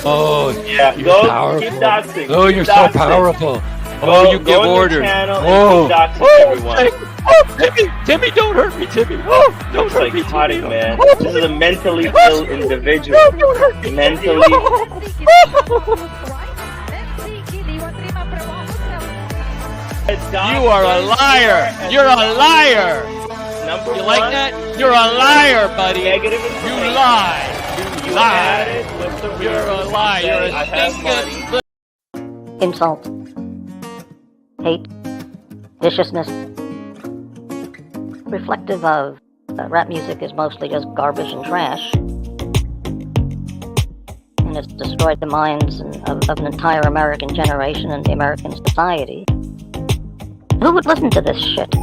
Oh, Yeah, you're go powerful. keep doxing. Oh, keep you're doxing. so powerful. Go, Oh, you give orders. Oh, keep doxing everyone. Timmy, don't hurt me, Timmy. Oh, don't hurt me, Psychotic, Timmy. man. Oh, This is a mentally ill individual. Oh, don't hurt me, Mentally. You are a liar. You're a liar. Number You one, like that? You're a liar, buddy. negative You information. lie. You lie. had it with the You're a real. liar. You're I a have stinking. Insult, hate, viciousness. Reflective of rap music is mostly just garbage and trash. And it's destroyed the minds of an entire American generation and the American society. Who would listen to this shit?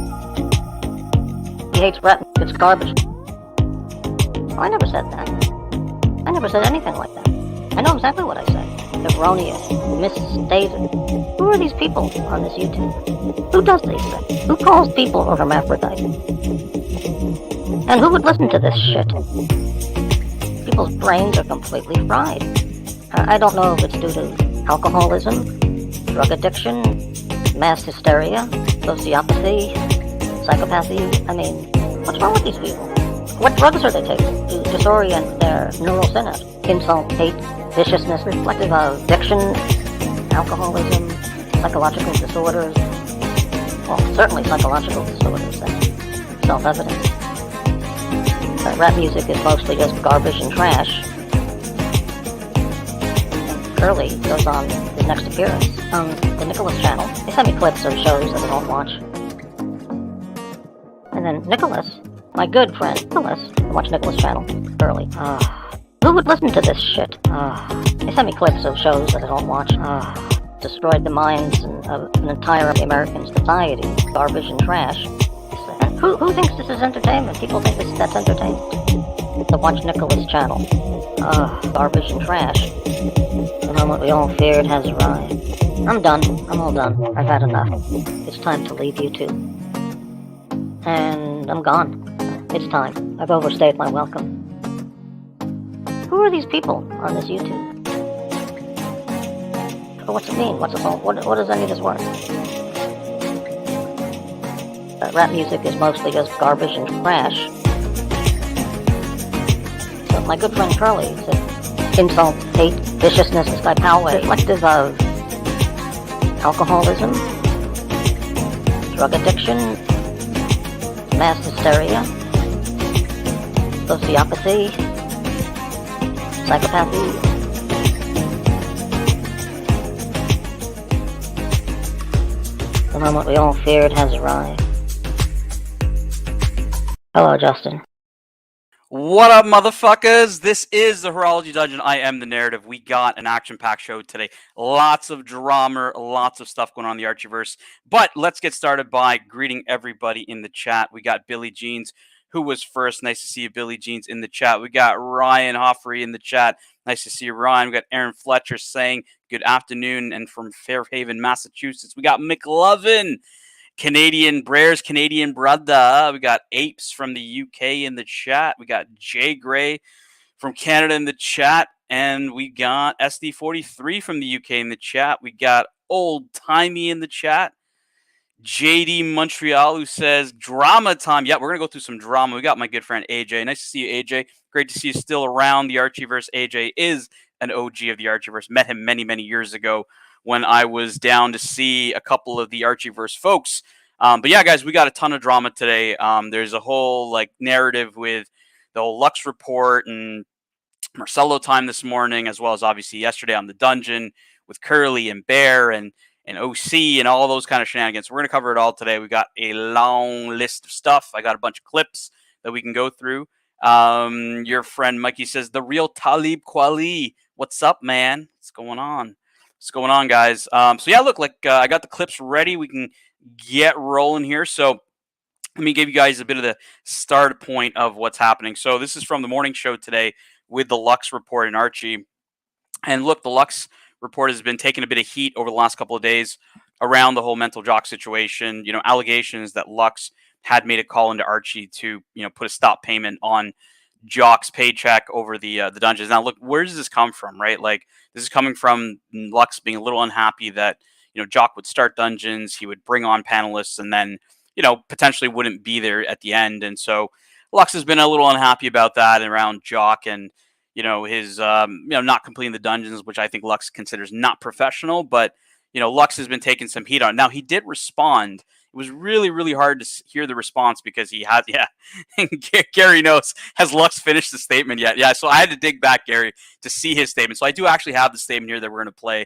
He hates rap, it's garbage. Oh, I never said that. I never said anything like that. I know exactly what I said. Erroneous, misstated. Who are these people on this YouTube? Who does these things? Who calls people hermaphrodite? And who would listen to this shit? People's brains are completely fried. I don't know if it's due to alcoholism, drug addiction, mass hysteria, sociopathy, psychopathy. I mean, what's wrong with these people? What drugs are they taking to disorient their neural synapse? Insult, hate, viciousness, reflective of addiction, alcoholism, psychological disorders. Well, certainly psychological disorders. That's self-evident. Rap music is mostly just garbage and trash. Curly goes on his next appearance on the Nicholas channel. They send me clips of shows that I don't watch. And then Nicholas, my good friend Nicholas, I watch Nicholas channel, Curly. Who would listen to this shit? They send me clips of shows that I don't watch. Destroyed the minds of an entire American society. Garbage and trash. And who thinks this is entertainment? People think that's entertainment. To watch Nicholas channel. Garbage and trash. And what we all feared has arrived. I'm done. I'm all done. I've had enough. It's time to leave YouTube. And I'm gone. It's time. I've overstayed my welcome. Who are these people on this YouTube? What's it mean? What's it all? What does any of this work? Rap music is mostly just garbage and trash. So my good friend Curly said, insult, hate, viciousness, this guy Poway, reflective of alcoholism, drug addiction, mass hysteria, sociopathy, psychopathy. The moment we all feared has arrived. Hello, Justin. What up, motherfuckers? This is the Horology Dungeon. I am the narrative. We got an action-packed show today. Lots of drama, lots of stuff going on in the Archieverse. But let's get started by greeting everybody in the chat. We got Billy Jeans, who was first. Nice to see you, Billy Jeans, in the chat. We got Ryan Hoffrey in the chat. Nice to see you, Ryan. We got Aaron Fletcher saying good afternoon, and from Fairhaven, Massachusetts. We got McLovin, Canadian brother. We got Apes from the UK in the chat. We got Jay Gray from Canada in the chat. And we got SD43 from the UK in the chat. We got Old Timey in the chat. JD Montreal, who says drama time. Yeah, we're going to go through some drama. We got my good friend AJ. Nice to see you, AJ. Great to see you still around the Archieverse. AJ is an OG of the Archieverse. Met him many, many years ago when I was down to see a couple of the Archieverse folks. But yeah, guys, we got a ton of drama today. There's a whole narrative with the whole Lux report and Marcelo time this morning, as well as obviously yesterday on the Dungeon with Curly and Bear and OC and all those kind of shenanigans. We're going to cover it all today. We got a long list of stuff. I got a bunch of clips that we can go through. Your friend Mikey says, the real Talib Kweli. What's up, man? What's going on? What's going on, guys? So yeah, look, I got the clips ready. We can get rolling here. So let me give you guys a bit of the start point of what's happening. So this is from the morning show today with the Lux report and Archie. And look, the Lux report has been taking a bit of heat over the last couple of days around the whole mental jock situation. Allegations that Lux had made a call into Archie to, put a stop payment on Jock's paycheck over the dungeons. Now, look, where does this come from, right? Like, this is coming from Lux being a little unhappy that Jock would start dungeons, he would bring on panelists, and then potentially wouldn't be there at the end. And so Lux has been a little unhappy about that around Jock and his not completing the dungeons, which I think Lux considers not professional. But Lux has been taking some heat on. Now, he did respond. It was really, really hard to hear the response because he had, Gary knows, has Lux finished the statement yet? Yeah, so I had to dig back, Gary, to see his statement. So I do actually have the statement here that we're going to play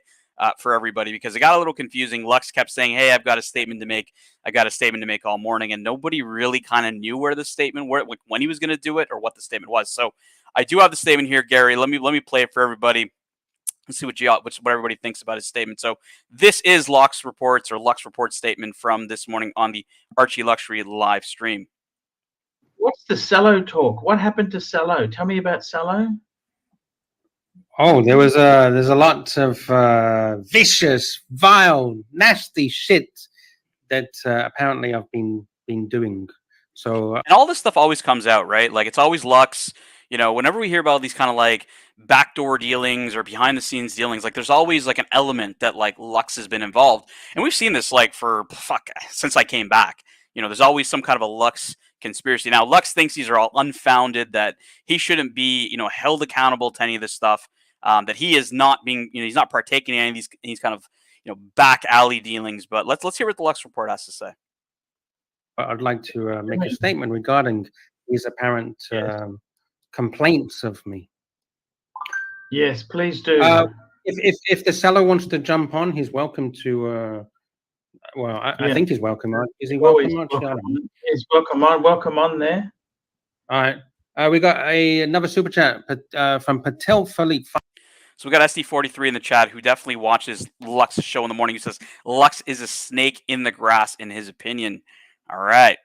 for everybody because it got a little confusing. Lux kept saying, hey, I've got a statement to make. I got a statement to make all morning. And nobody really kind of knew where the statement, when he was going to do it or what the statement was. So I do have the statement here, Gary. Let me play it for everybody. Let's see what everybody thinks about his statement. So this is Lux Report's statement from this morning on the Archie Luxury live stream. What's the Cello talk? What happened to Cello? Tell me about Cello. Oh, there's a lot of vicious, vile, nasty shit that apparently I've been doing. So and all this stuff always comes out, right? Like it's always Lux. Whenever we hear about these kind of like backdoor dealings or behind the scenes dealings, like there's always like an element that like Lux has been involved. And we've seen this like since I came back. There's always some kind of a Lux conspiracy. Now, Lux thinks these are all unfounded, that he shouldn't be, held accountable to any of this stuff, that he is not being, he's not partaking in any of these kind of, back alley dealings. But let's hear what the Lux Report has to say. I'd like to make a statement regarding these apparent complaints of me. Yes, please do. If the seller wants to jump on, he's welcome to. I think he's welcome. Is he welcome? He's welcome on. Welcome on there. All right. We got another super chat from Patel Philippe. So we got SD43 in the chat who definitely watches Lux's show in the morning. He says Lux is a snake in the grass, in his opinion. All right.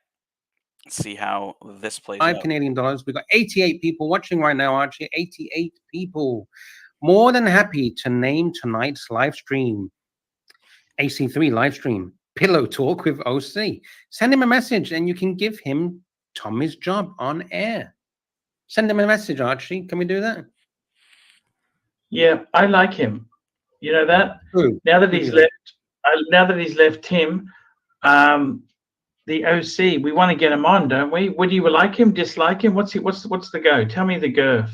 Let's see how this plays out. Canadian dollars. We got 88 people watching right now, Archie. 88 people. More than happy to name tonight's live stream AC3 live stream Pillow Talk with OC. Send him a message and you can give him Tommy's job on air. Send him a message, Archie. Can we do that? Yeah, I like him. You know that? Who? Now that he's left Tim, the OC, we want to get him on, don't we? Would you like him, dislike him? What's the go? Tell me the girth.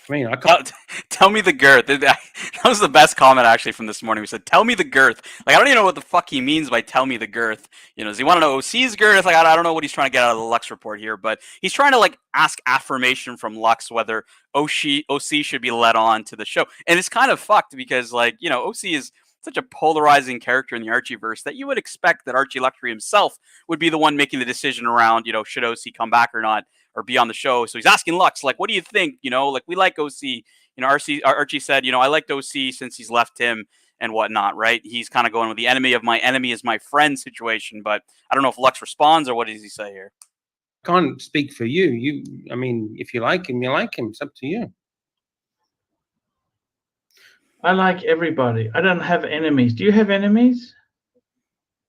I mean, I can't tell me the girth. That was the best comment actually from this morning. We said, "Tell me the girth." Like I don't even know what the fuck he means by "tell me the girth." Does he want to know OC's girth? Like I don't know what he's trying to get out of the Lux Report here, but he's trying to like ask affirmation from Lux whether OC should be let on to the show. And it's kind of fucked because like OC is such a polarizing character in the Archieverse that you would expect that Archie Luxury himself would be the one making the decision around should OC come back or not, or be on the show. So he's asking Lux, like, what do you think? Like we like OC. Archie said, I liked OC since he's left him and whatnot, right? He's kind of going with the enemy of my enemy is my friend situation, but I don't know if Lux responds or what does he say here? Can't speak for you. I mean, if you like him, you like him. It's up to you. I like everybody. I don't have enemies. Do you have enemies?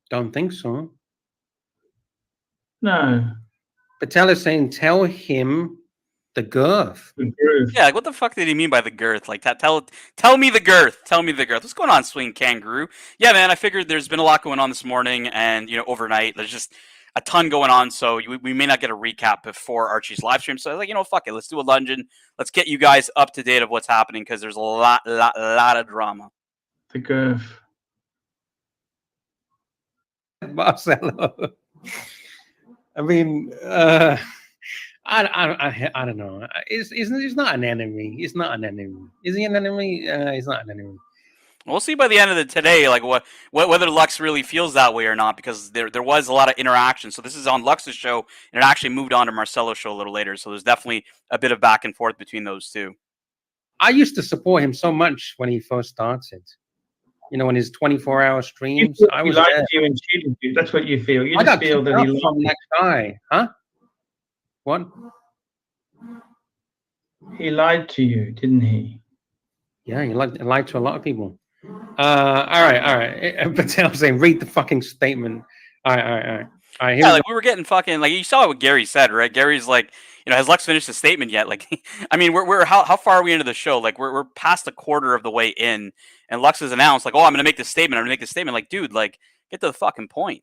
Don't think so. No. Patel is saying, tell him the girth. Yeah, like what the fuck did he mean by the girth? Like tell me the girth. Tell me the girth. What's going on, Swing Kangaroo? Yeah, man, I figured there's been a lot going on this morning and overnight. There's just a ton going on, so we may not get a recap before Archie's live stream. So I was like, fuck it, let's do a dungeon. Let's get you guys up to date of what's happening because there's a lot of drama. The girth. Marcelo. I mean, I don't know. He's not an enemy. He's not an enemy. Is he an enemy? He's not an enemy. We'll see by the end of today, like whether Lux really feels that way or not, because there was a lot of interaction. So this is on Lux's show, and it actually moved on to Marcelo's show a little later. So there's definitely a bit of back and forth between those two. I used to support him so much when he first started. In his 24-hour streams, I was liked you and cheated you. That's what you feel. You just feel that he liked that guy, huh? What? He lied to you, didn't he? Yeah, he lied to a lot of people. All right. Patel saying, read the fucking statement. All right. Yeah, like we were getting fucking, like you saw what Gary said, right? Gary's like, has Lux finished the statement yet? Like, I mean, we're how far are we into the show? Like, we're past a quarter of the way in, and Lux has announced like, oh, I'm gonna make this statement. I'm gonna make this statement. Like, dude, like, get to the fucking point.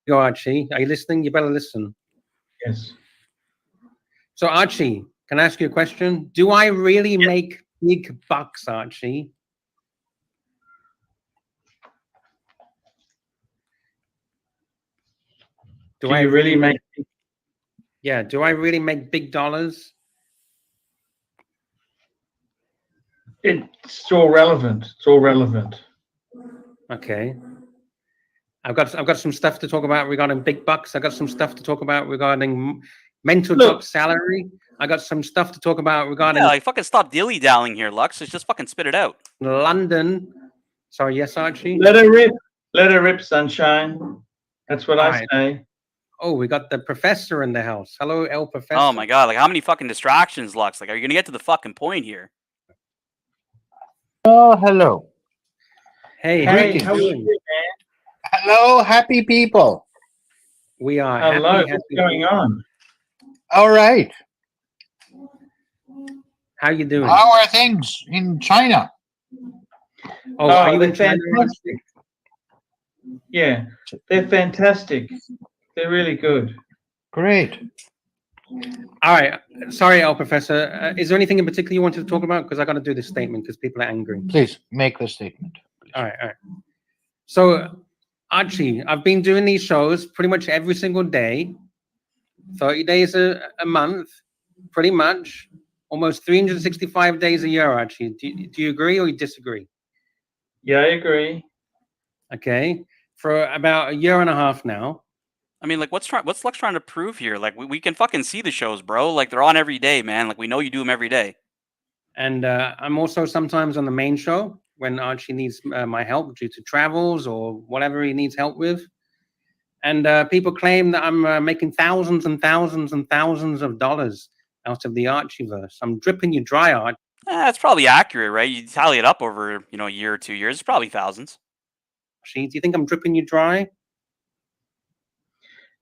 Go, Archie. Are you listening? You better listen. Yes. So, Archie, can I ask you a question? Do I really make big bucks, Archie? Do I really make? Yeah. Do I really make big dollars? It's all relevant. It's all relevant. Okay. I've got some stuff to talk about regarding big bucks. I got some stuff to talk about regarding mental top salary. I got some stuff to talk about regarding Yeah, like fucking stop dilly dallying here, Lux. Just fucking spit it out. London. Sorry, yes, Archie. Let her rip. Let her rip, sunshine. That's what I say. Oh, we got the professor in the house. Hello, El Professor. Oh my god, like how many fucking distractions, Lux? Like, are you gonna get to the fucking point here? Oh, hello. Hey, Hey, how are you, man? Hello, happy people. We are Hello. happy. What's going on? All right. How you doing? How are things in China? Oh, are you they're in China? fantastic. Yeah, they're fantastic. They're really good. Great. All right. Sorry, El Professor. Is there anything in particular you wanted to talk about? Because I got to do this statement because people are angry. Please make the statement. Please. All right. So, Archie, I've been doing these shows pretty much every single day, 30 days a month, pretty much, almost 365 days a year, Archie. Do you agree or you disagree? Yeah, I agree. Okay. For about a year and a half now. I mean, like, what's Lux trying to prove here? Like, we can fucking see the shows, bro. Like, they're on every day, man. Like, we know you do them every day. And I'm also sometimes on the main show when Archie needs my help due to travels or whatever he needs help with. And people claim that I'm making thousands and thousands and thousands of dollars out of the Archieverse. I'm dripping you dry, Archie. That's probably accurate, right? You tally it up over, a year or 2 years. It's probably thousands. Do you think I'm dripping you dry?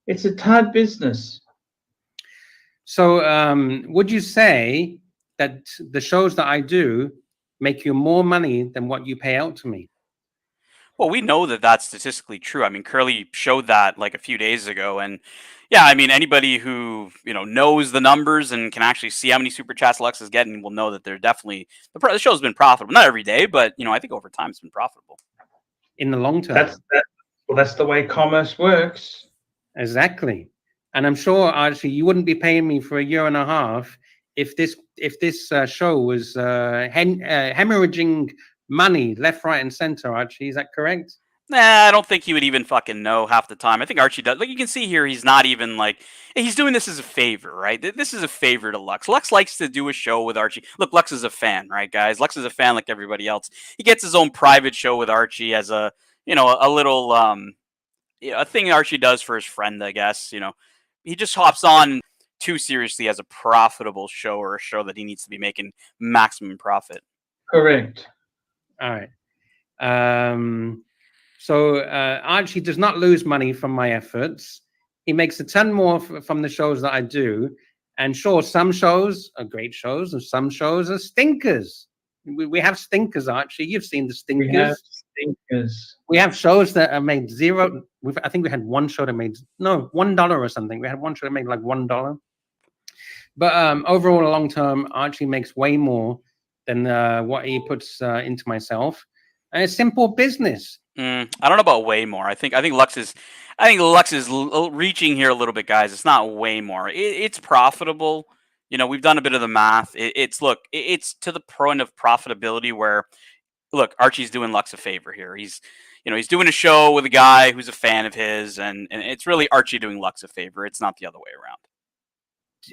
It's a hard business. So would you say that the shows that I do make you more money than what you pay out to me? Well, we know that that's statistically true. I mean, Curly showed that like a few days ago. And yeah, I mean, anybody who, knows the numbers and can actually see how many super chats Lux is getting will know that they're definitely, the show's been profitable. Not every day, but, I think over time it's been profitable. In the long term. That's the way commerce works. Exactly. And I'm sure, Archie, you wouldn't be paying me for a year and a half if this show was hemorrhaging money left, right, and center, Archie. Is that correct? Nah, I don't think he would even fucking know half the time. I think Archie does. Like, you can see here, he's not even like, he's doing this as a favor, right? This is a favor to Lux. Lux likes to do a show with Archie. Look, Lux is a fan, right, guys? Lux is a fan like everybody else. He gets his own private show with Archie as a little, a thing Archie does for his friend, I guess. He just hops on too seriously as a profitable show or a show that he needs to be making maximum profit. Correct. All right. So Archie does not lose money from my efforts. He makes a ton more from the shows that I do. And sure, some shows are great shows and some shows are stinkers. We have stinkers, Archie. You've seen the stinkers. We have stinkers. We have shows that are made zero. I think we had one show that made $1 or something. We had one show that made like $1. But overall, long term, Archie makes way more than what he puts into myself. And it's simple business. I don't know about way more. I think Lux is reaching here a little bit, guys. It's not way more. It's profitable. We've done a bit of the math. It's to the point of profitability where, look, Archie's doing Lux a favor here. He's doing a show with a guy who's a fan of his, and it's really Archie doing Lux a favor. It's not the other way around.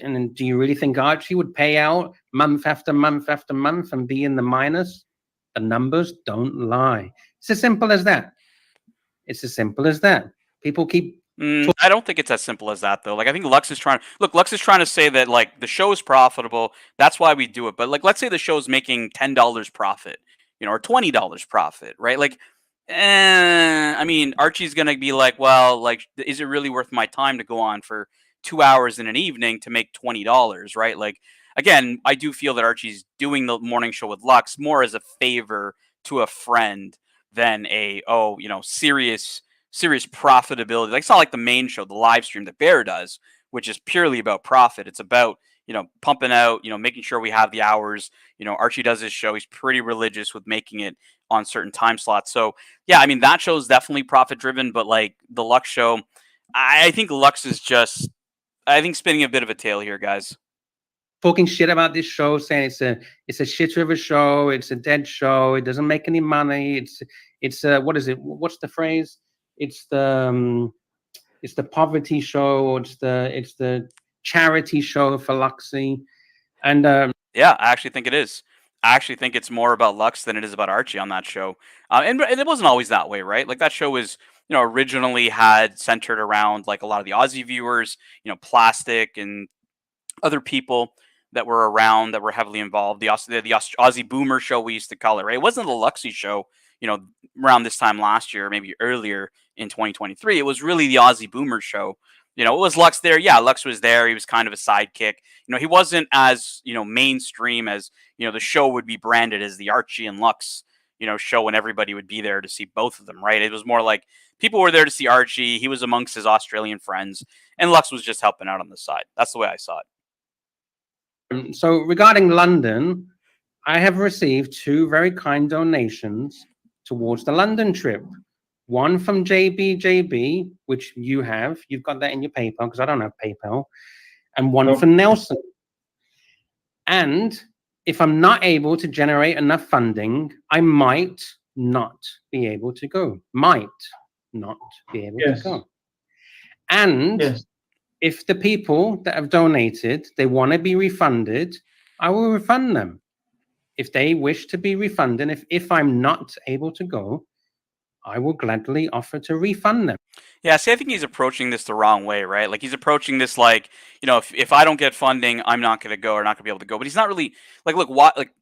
And do you really think Archie would pay out month after month after month and be in the minus? The numbers don't lie. It's as simple as that. It's as simple as that. People keep. I don't think it's as simple as that, though. Like, I think Lux is trying to say that, like, the show is profitable. That's why we do it. But, like, let's say the show's making $10 profit, or $20 profit, right? Like, I mean, Archie's gonna be like, well, like, is it really worth my time to go on for 2 hours in an evening to make $20, right? Like, again, I do feel that Archie's doing the morning show with Lux more as a favor to a friend than a serious profitability. Like, it's not like the main show, the live stream that Bear does, which is purely about profit. It's about pumping out, making sure we have the hours. Archie does his show. He's pretty religious with making it on certain time slots. So yeah, I mean that show is definitely profit driven, but like the Lux show, I think Lux is just, I think, spinning a bit of a tail here, guys. Talking shit about this show, saying it's a shitter of a show, it's a dead show, it doesn't make any money, it's what is it? What's the phrase? It's the poverty show, or it's the charity show for Luxy, and Yeah, I actually think it is. I actually think it's more about Lux than it is about Archie on that show. And it wasn't always that way, right? Like that show was, originally had centered around like a lot of the Aussie viewers, Plastic and other people that were around that were heavily involved. The Aussie Boomer show, we used to call it, right? It wasn't the Luxy show, you know, around this time last year, maybe earlier in 2023. It was really the Aussie Boomer show. It was Lux there. Yeah, Lux was there. He was kind of a sidekick. He wasn't as, mainstream as, the show would be branded as the Archie and Lux, show, and everybody would be there to see both of them, right? It was more like people were there to see Archie. He was amongst his Australian friends, and Lux was just helping out on the side. That's the way I saw it. So regarding London, I have received 2 very kind donations towards the London trip. One from JB, which you've got that in your PayPal because I don't have PayPal, and one from Nelson. And if I'm not able to generate enough funding, I might not be able to go. To go. And if the people that have donated, they want to be refunded, I will refund them. If they wish to be refunded, if I'm not able to go, I will gladly offer to refund them. Yeah, see, I think he's approaching this the wrong way, right? Like he's approaching this like, if I don't get funding, I'm not going to go or not going to be able to go. But he's not really like, look,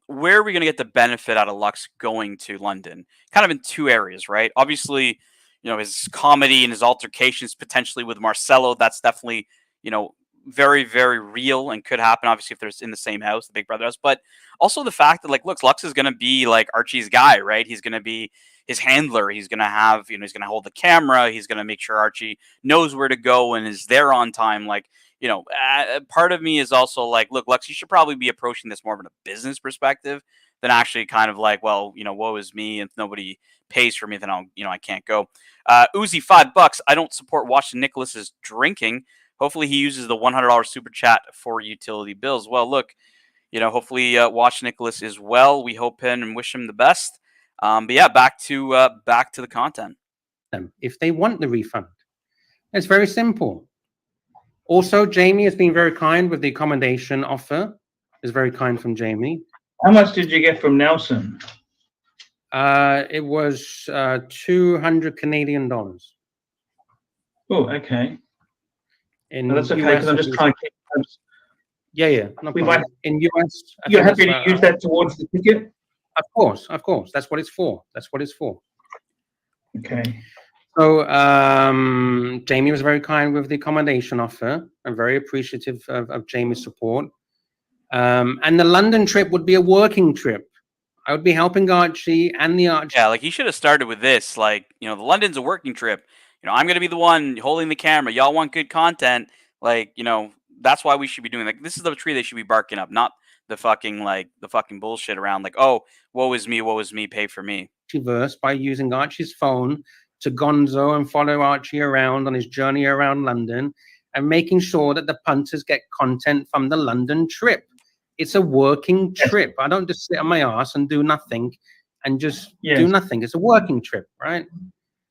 where are we going to get the benefit out of Lux going to London? Kind of in 2 areas, right? Obviously, his comedy and his altercations potentially with Marcelo. That's definitely, very, very real and could happen. Obviously, if they're in the same house, the Big Brother house, but also the fact that, like, look, Lux is going to be like Archie's guy, right? He's going to be his handler. He's going to have, he's going to hold the camera. He's going to make sure Archie knows where to go and is there on time. Like, part of me is also like, look, Lux, you should probably be approaching this more from a business perspective than actually kind of like, well, woe is me. If nobody pays for me, then I can't go. Uzi, $5. I don't support Washington Nicholas's drinking. Hopefully he uses the $100 super chat for utility bills. Well, look, hopefully Watch Nicholas is well. We hope him and wish him the best. But yeah, back to the content. If they want the refund, it's very simple. Also, Jamie has been very kind with the accommodation offer. It's very kind from Jamie. How much did you get from Nelson? It was $200 Canadian. Oh, okay. No, that's okay because I'm just trying to keep. Yeah. No problem. In US, you're happy to use that towards the ticket? Of course. That's what it's for. Okay. So Jamie was very kind with the accommodation offer. I'm very appreciative of Jamie's support. And the London trip would be a working trip. I would be helping Archie and the Archie. Yeah, like he should have started with this. Like, the London's a working trip. I'm going to be the one holding the camera. Y'all want good content. Like, that's why we should be doing, like, this is the tree they should be barking up, not the fucking bullshit around like, oh, woe is me, pay for me. Verse by using Archie's phone to gonzo and follow Archie around on his journey around London and making sure that the punters get content from the London trip. It's a working trip. I don't just sit on my ass and do nothing and just do nothing. It's a working trip, right?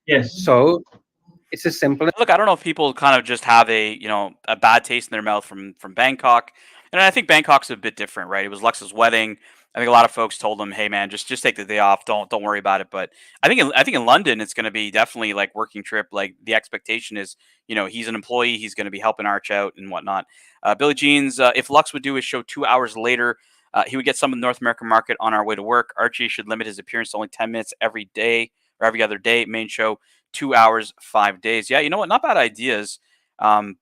Yes. So it's as simple as... Look, I don't know if people kind of just have a bad taste in their mouth from Bangkok. And I think Bangkok's a bit different, right? It was Lux's wedding. I think a lot of folks told him, "Hey, man, just take the day off. Don't worry about it." But I think in London, it's going to be definitely like working trip. Like the expectation is, he's an employee. He's going to be helping Arch out and whatnot. Billie Jean's, if Lux would do his show 2 hours later, he would get some of the North American market on our way to work. Archie should limit his appearance to only 10 minutes every day or every other day. Main show 2 hours, 5 days. Yeah, you know what? Not bad ideas. And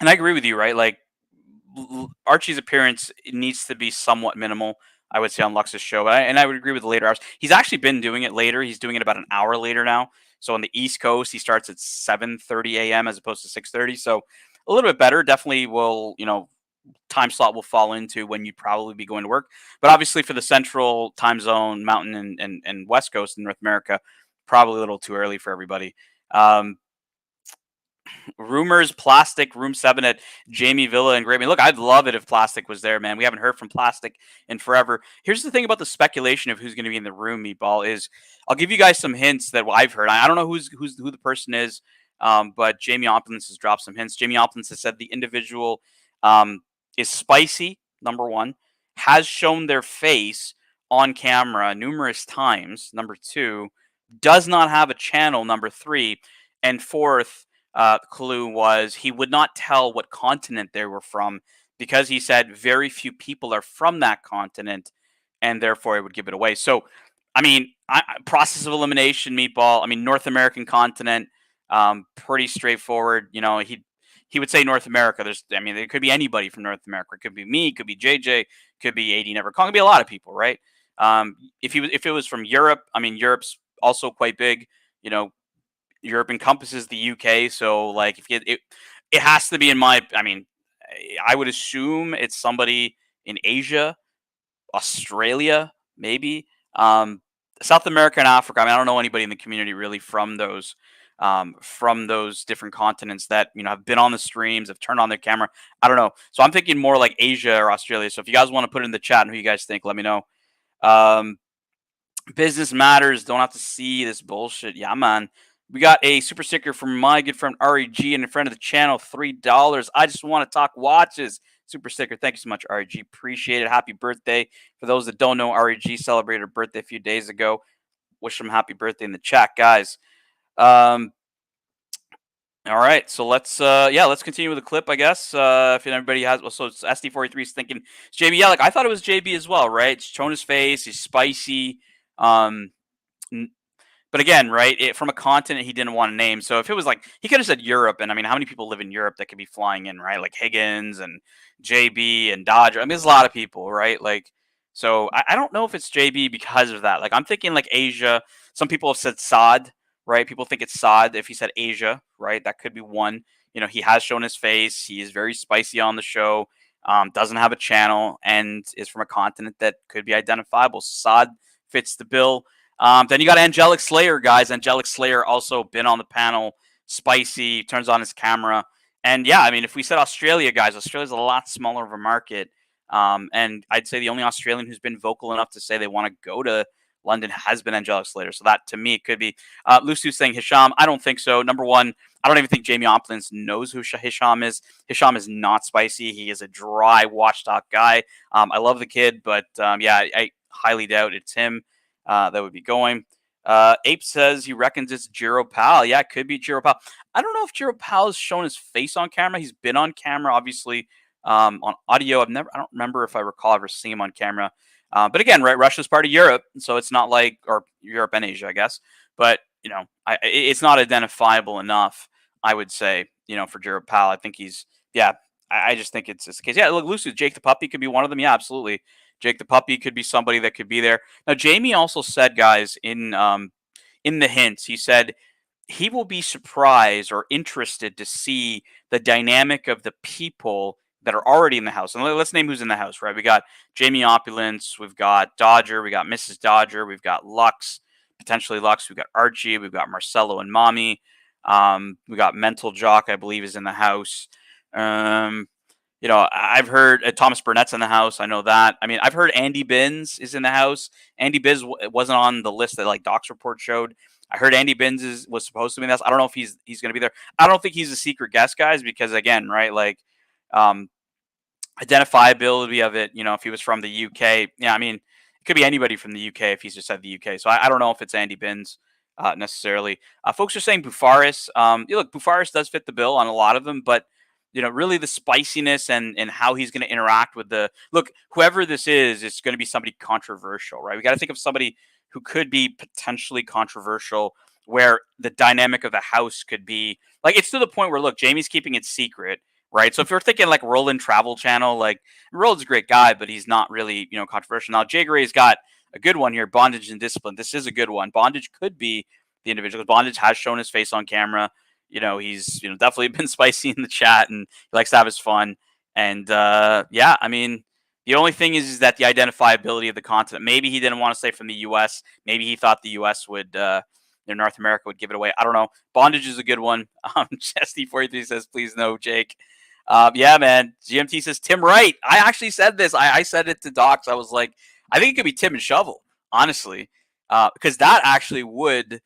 I agree with you, right? Like Archie's appearance needs to be somewhat minimal, I would say, on Lux's show. And I would agree with the later hours. He's actually been doing it later. He's doing it about an hour later now. So on the East Coast, he starts at 7:30 a.m. as opposed to 6:30. So a little bit better. Definitely will, time slot will fall into when you'd probably be going to work. But obviously for the central time zone, mountain and West Coast in North America, probably a little too early for everybody. Rumors, Plastic, Room 7 at Jamie Villa and Great. Look, I'd love it if Plastic was there, man. We haven't heard from Plastic in forever. Here's the thing about the speculation of who's going to be in the room, Meatball, is I'll give you guys some hints that I've heard. I don't know who the person is, but Jamie Opulence has dropped some hints. Jamie Opulence has said the individual is spicy, number one, has shown their face on camera numerous times, number two, does not have a channel, number three, and fourth, clue was he would not tell what continent they were from because he said very few people are from that continent, and therefore it would give it away. So, I mean, process of elimination, Meatball. I mean, North American continent, pretty straightforward. He would say North America. There could be anybody from North America. It could be me. It could be JJ. Could be AD Never Kong. It could be a lot of people, right? If it was from Europe, I mean, Europe's also quite big. Europe encompasses the UK, so like it has to be I would assume it's somebody in Asia, Australia, maybe. South America and Africa. I don't know anybody in the community really from those different continents that have been on the streams, have turned on their camera. I don't know. So I'm thinking more like Asia or Australia. So if you guys want to put it in the chat and who you guys think, let me know. Business matters. Don't have to see this bullshit. Yeah, man. We got a super sticker from my good friend REG and a friend of the channel, $3. I just want to talk watches. Super sticker. Thank you so much, REG. Appreciate it. Happy birthday. For those that don't know, REG celebrated her birthday a few days ago. Wish them happy birthday in the chat, guys. All right, so let's continue with the clip, I guess. If anybody has, so it's SD43 is thinking it's JB. Yeah, like I thought it was JB as well, right? It's shown his face. He's spicy. But again, right, from a continent he didn't want to name. So if it was like, he could have said Europe. And I mean, how many people live in Europe that could be flying in, right? Like Higgins and JB and Dodger. I mean, there's a lot of people, right? Like, so I don't know if it's JB because of that. Like, I'm thinking like Asia. Some people have said Saad, right? People think it's Saad if he said Asia, right? That could be one. He has shown his face. He is very spicy on the show. Doesn't have a channel and is from a continent that could be identifiable. Saad fits the bill. Then you got Angelic Slayer, guys. Angelic Slayer also been on the panel. Spicy, turns on his camera. And yeah, I mean, if we said Australia, guys, Australia's a lot smaller of a market. And I'd say the only Australian who's been vocal enough to say they want to go to London has been Angelic Slayer. So that, to me, it could be. Lucy's saying Hisham. I don't think so. Number one, I don't even think Jamie Opulence knows who Hisham is. Hisham is not spicy. He is a dry watchdog guy. I love the kid, but I highly doubt it's him. That would be going. Ape says he reckons it's Jiro Pal. Yeah, it could be Jiro Pal. I don't know if Jiro Pal has shown his face on camera. He's been on camera, obviously, on audio. I don't remember if I recall ever seeing him on camera. But again, right, Russia's part of Europe, so it's not like, or Europe and Asia, I guess. But it's not identifiable enough, I would say, for Jiro Pal. I think I just think it's the case. Yeah, look, Lucy, Jake the Puppy could be one of them. Yeah, absolutely. Jake the Puppy could be somebody that could be there. Now, Jamie also said, guys, in the hints, he said he will be surprised or interested to see the dynamic of the people that are already in the house. And let's name who's in the house, right? We got Jamie Opulence, we've got Dodger, we got Mrs. Dodger, we've got Lux, potentially Lux, we've got Archie, we've got Marcelo and Mommy. We got Mental Jock, I believe, is in the house. I've heard Thomas Burnett's in the house. I know that. I mean, I've heard Andy Binns is in the house. Andy Binns wasn't on the list that like Doc's report showed. I heard Andy Binns was supposed to be in this. I don't know if he's going to be there. I don't think he's a secret guest, guys, because again, right, like identifiability of it. If he was from the UK, yeah, I mean, it could be anybody from the UK if he's just said the UK. So I don't know if it's Andy Binns necessarily. Folks are saying Bufaris. Look, Bufaris does fit the bill on a lot of them, but really the spiciness and how he's going to interact with whoever this is, it's going to be somebody controversial, right? We got to think of somebody who could be potentially controversial, where the dynamic of the house could be like, it's to the point where, look, Jamie's keeping it secret, right? So if you're thinking like Roland Travel Channel, like Roland's a great guy, but he's not really, controversial. Now, Jay Gray's got a good one here, Bondage and Discipline. This is a good one. Bondage could be the individual. Bondage has shown his face on camera. He's definitely been spicy in the chat, and he likes to have his fun. And yeah, I mean, the only thing is that the identifiability of the continent. Maybe he didn't want to say from the U.S. Maybe he thought the U.S. would, North America would give it away. I don't know. Bondage is a good one. Chesty43 says, please no, Jake. Yeah, man. GMT says Tim Wright. I actually said this. I said it to Docs. I was like, I think it could be Tim and Shovel, honestly, because that actually would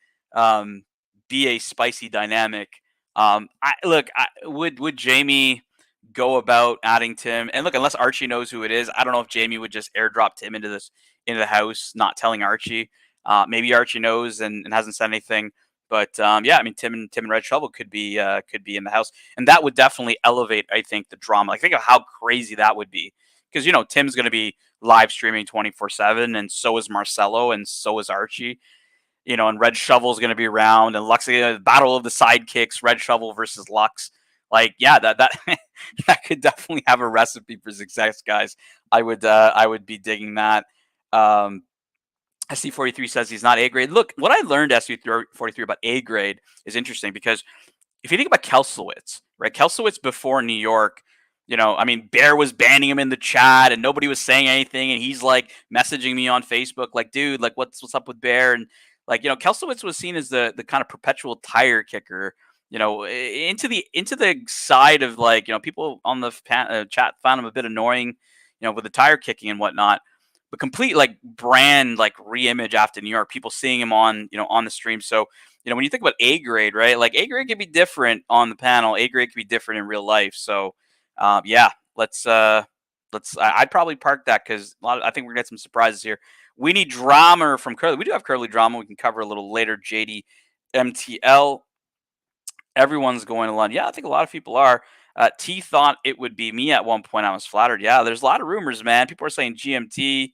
be a spicy dynamic. Would Jamie go about adding Tim? And look, unless Archie knows who it is, I don't know if Jamie would just airdrop Tim into the house, not telling Archie. Maybe Archie knows and hasn't said anything. But yeah, I mean, Tim and Red Shovel could be in the house, and that would definitely elevate, I think, the drama. Like, think of how crazy that would be, because Tim's going to be live streaming 24/7, and so is Marcelo, and so is Archie. And Red Shovel's going to be around, and Lux, battle of the sidekicks, Red Shovel versus Lux. Like, yeah, that that could definitely have a recipe for success, guys. I would be digging that. SC43 says he's not A grade. Look, what I learned, SC43, about A grade is interesting, because if you think about Kelslowitz, right? Kelslowitz before New York, I mean, Bear was banning him in the chat and nobody was saying anything. And he's like messaging me on Facebook, like, dude, like, what's up with Bear? And like, Kelslowitz was seen as the kind of perpetual tire kicker, into the side of, like, people on the chat found him a bit annoying, with the tire kicking and whatnot. But complete, like, brand, like, reimage after New York, people seeing him on, on the stream. So, when you think about A grade, right? Like, A grade can be different on the panel. A grade can be different in real life. So, yeah, I'd probably park that, because I think we're gonna get some surprises here. We need drama from Curly. We do have Curly drama. We can cover a little later. JD MTL. Everyone's going to London. Yeah, I think a lot of people are. T thought it would be me at one point. I was flattered. Yeah, there's a lot of rumors, man. People are saying GMT.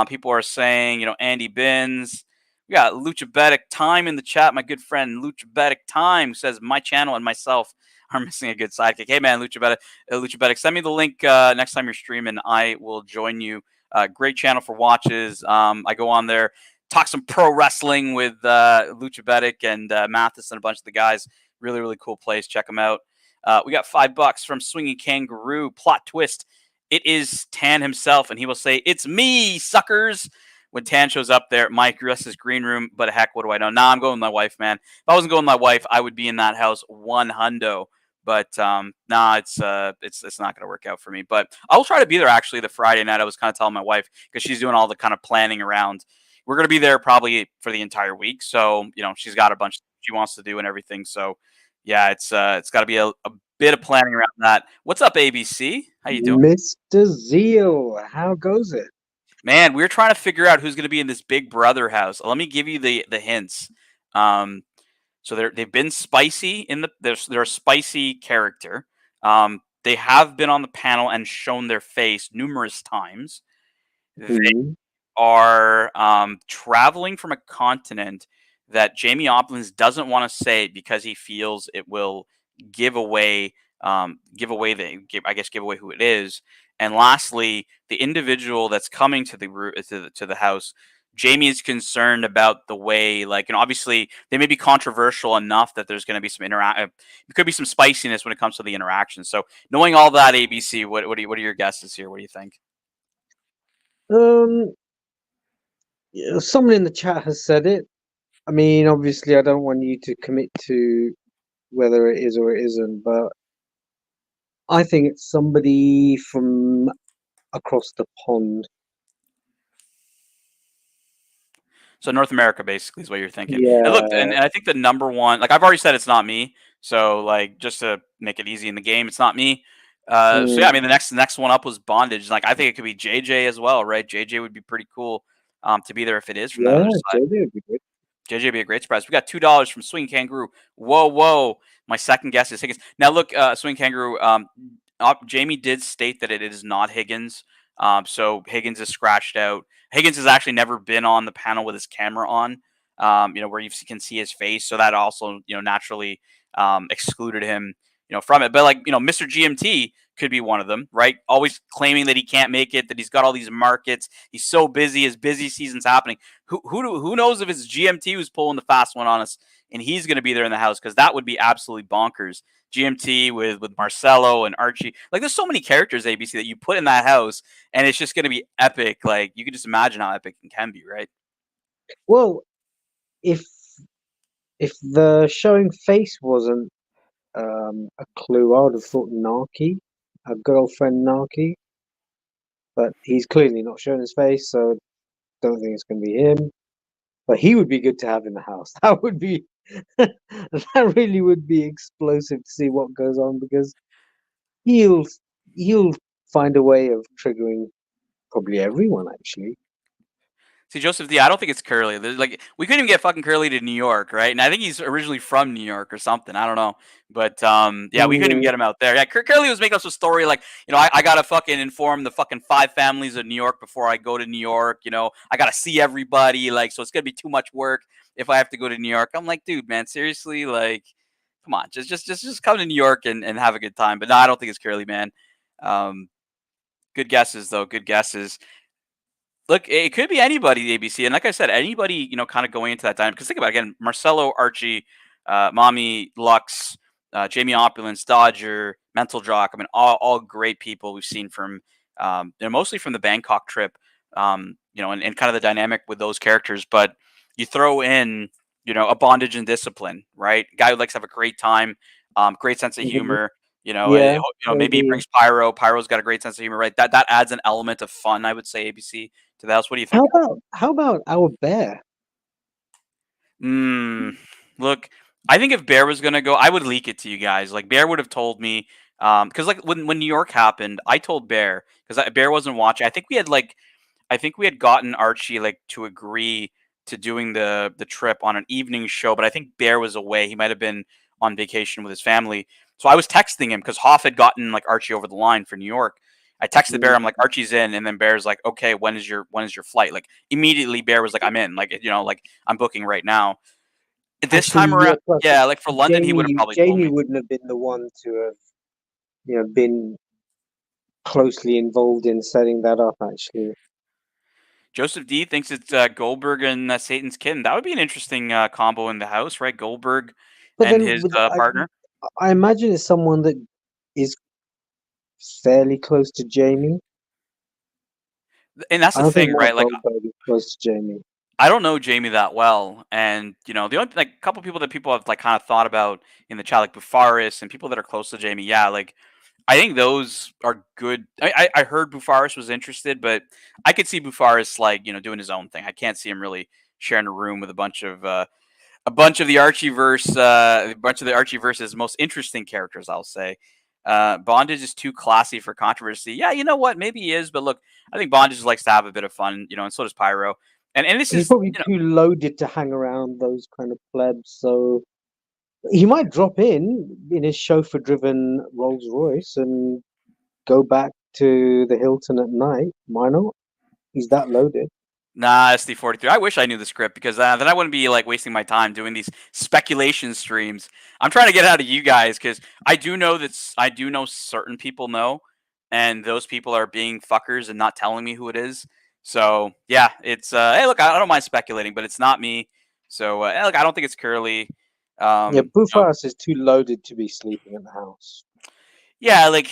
People are saying, Andy Binns. We got Luchabetic Time in the chat. My good friend Luchabetic Time says my channel and myself are missing a good sidekick. Hey, man, Luchabetic, send me the link next time you're streaming. I will join you. Great channel for watches. I go on there, talk some pro wrestling with Luchabetic and Mathis and a bunch of the guys. Really, really cool place. Check them out. We got $5 from Swinging Kangaroo. Plot twist. It is Tan himself, and he will say, "It's me, suckers." When Tan shows up there, Mike Russ's green room. But heck, what do I know? Nah, I'm going with my wife, man. If I wasn't going with my wife, I would be in that house 100. But nah, it's not going to work out for me. But I'll try to be there, actually, the Friday night. I was kind of telling my wife, because she's doing all the kind of planning around. We're going to be there probably for the entire week. So, she's got a bunch she wants to do and everything. So, yeah, it's got to be a bit of planning around that. What's up, ABC? How you doing? Mr. Zeal, how goes it? Man, we're trying to figure out who's going to be in this Big Brother house. Let me give you the hints. So they've been spicy they're a spicy character. They have been on the panel and shown their face numerous times. They are traveling from a continent that Jamie Opplins doesn't want to say, because he feels it will give away who it is. And lastly, the individual that's coming to the house, Jamie is concerned about the way, like, obviously they may be controversial enough that there's going to be some there could be some spiciness when it comes to the interaction. So, knowing all that, ABC, what are your guesses here? What do you think? Someone in the chat has said it. I mean, obviously, I don't want you to commit to whether it is or it isn't, but I think it's somebody from across the pond. So North America, basically, is what you're thinking. Yeah. And look, and I think the number one, like, I've already said, it's not me. So, like, just to make it easy in the game, it's not me. So yeah, I mean, the next one up was Bondage. Like, I think it could be JJ as well, right? JJ would be pretty cool to be there if it is from the other side. JJ would be good. JJ would be a great surprise. We got $2 from Swing Kangaroo. Whoa. My second guess is Higgins. Now, look, Swing Kangaroo. Jamie did state that it is not Higgins. So Higgins is scratched out. Higgins has actually never been on the panel with his camera on. Where you can see his face. So that also, naturally excluded him, from it. But like, Mr. GMT could be one of them, right? Always claiming that he can't make it, that he's got all these markets. He's so busy. His busy season's happening. Who knows if it's GMT who's pulling the fast one on us and he's going to be there in the house, because that would be absolutely bonkers. GMT with Marcelo and Archie. Like, there's so many characters, ABC, that you put in that house, and it's just going to be epic. Like, you can just imagine how epic it can be, right? Well, if the showing face wasn't a clue, I would have thought Narky, a girlfriend Narky, but he's clearly not showing his face, so don't think it's going to be him. But he would be good to have in the house. That would be that really would be explosive to see what goes on, because he'll find a way of triggering probably everyone, actually. See, Joseph D, I don't think it's Curly. Like, we couldn't even get fucking Curly to New York, right? And I think he's originally from New York or something. I don't know. But, yeah, we couldn't even get him out there. Yeah, Curly was making us a story like, I got to fucking inform the fucking 5 families of New York before I go to New York. I got to see everybody. Like, so it's going to be too much work if I have to go to New York. I'm like, dude, man, seriously? Like, come on. Just come to New York and have a good time. But no, I don't think it's Curly, man. Good guesses, though. Good guesses. Look, it could be anybody, ABC, and like I said, anybody, kind of going into that dynamic. Because think about it, again, Marcelo, Archie, Mommy, Lux, Jamie Opulence, Dodger, Mental Jock. I mean, all great people we've seen from, mostly from the Bangkok trip, and kind of the dynamic with those characters. But you throw in, a Bondage and Discipline, right? Guy who likes to have a great time, great sense of humor. Yeah, Maybe he maybe. brings Pyro. Pyro's got a great sense of humor, right? That adds an element of fun, I would say, ABC, to the house. What do you think? How about our bear? Look, I think if Bear was gonna go, I would leak it to you guys. Like, Bear would have told me, because like when New York happened, I told Bear, because Bear wasn't watching. I think we had gotten Archie like to agree to doing the trip on an evening show, but I think Bear was away. He might have been on vacation with his family. So I was texting him because Hoff had gotten like Archie over the line for New York. I texted Bear. I'm like, Archie's in, and then Bear's like, okay, when is your flight? Like, immediately, Bear was like, I'm in. Like, like I'm booking right now. This Actually, time around, plus yeah, like for London, he would have probably told Jamie me. wouldn't have been the one to have, been closely involved in setting that up. Actually, Joseph D thinks it's Goldberg and Satan's Kitten. That would be an interesting combo in the house, right? Goldberg but and then his partner. I imagine it's someone that is fairly close to Jamie. And that's I the don't think thing, Mark right? Like, Goldberg is close to Jamie. I don't know Jamie that well, and the only like couple people that people have like kind of thought about in the chat, like Bufaris and people that are close to Jamie. Yeah, like I think those are good. I heard Bufaris was interested, but I could see Bufaris like doing his own thing. I can't see him really sharing a room with a bunch of the Archieverse, a bunch of the Archieverse's most interesting characters, I'll say. Bondage is too classy for controversy. Yeah, you know what? Maybe he is, but look, I think Bondage likes to have a bit of fun, and so does Pyro. And this He's is, probably too loaded to hang around those kind of plebs, so he might drop in his chauffeur-driven Rolls Royce and go back to the Hilton at night. Why not? He's that loaded. nah, SD43. I wish I knew the script, because then I wouldn't be like wasting my time doing these speculation streams. I'm trying to get out of you guys, because I do know certain people know, and those people are being fuckers and not telling me who it is. So yeah, it's hey, look, I don't mind speculating, but it's not me. So hey, look, I don't think it's Curly. Yeah, Bufaras is too loaded to be sleeping at the house. Yeah, like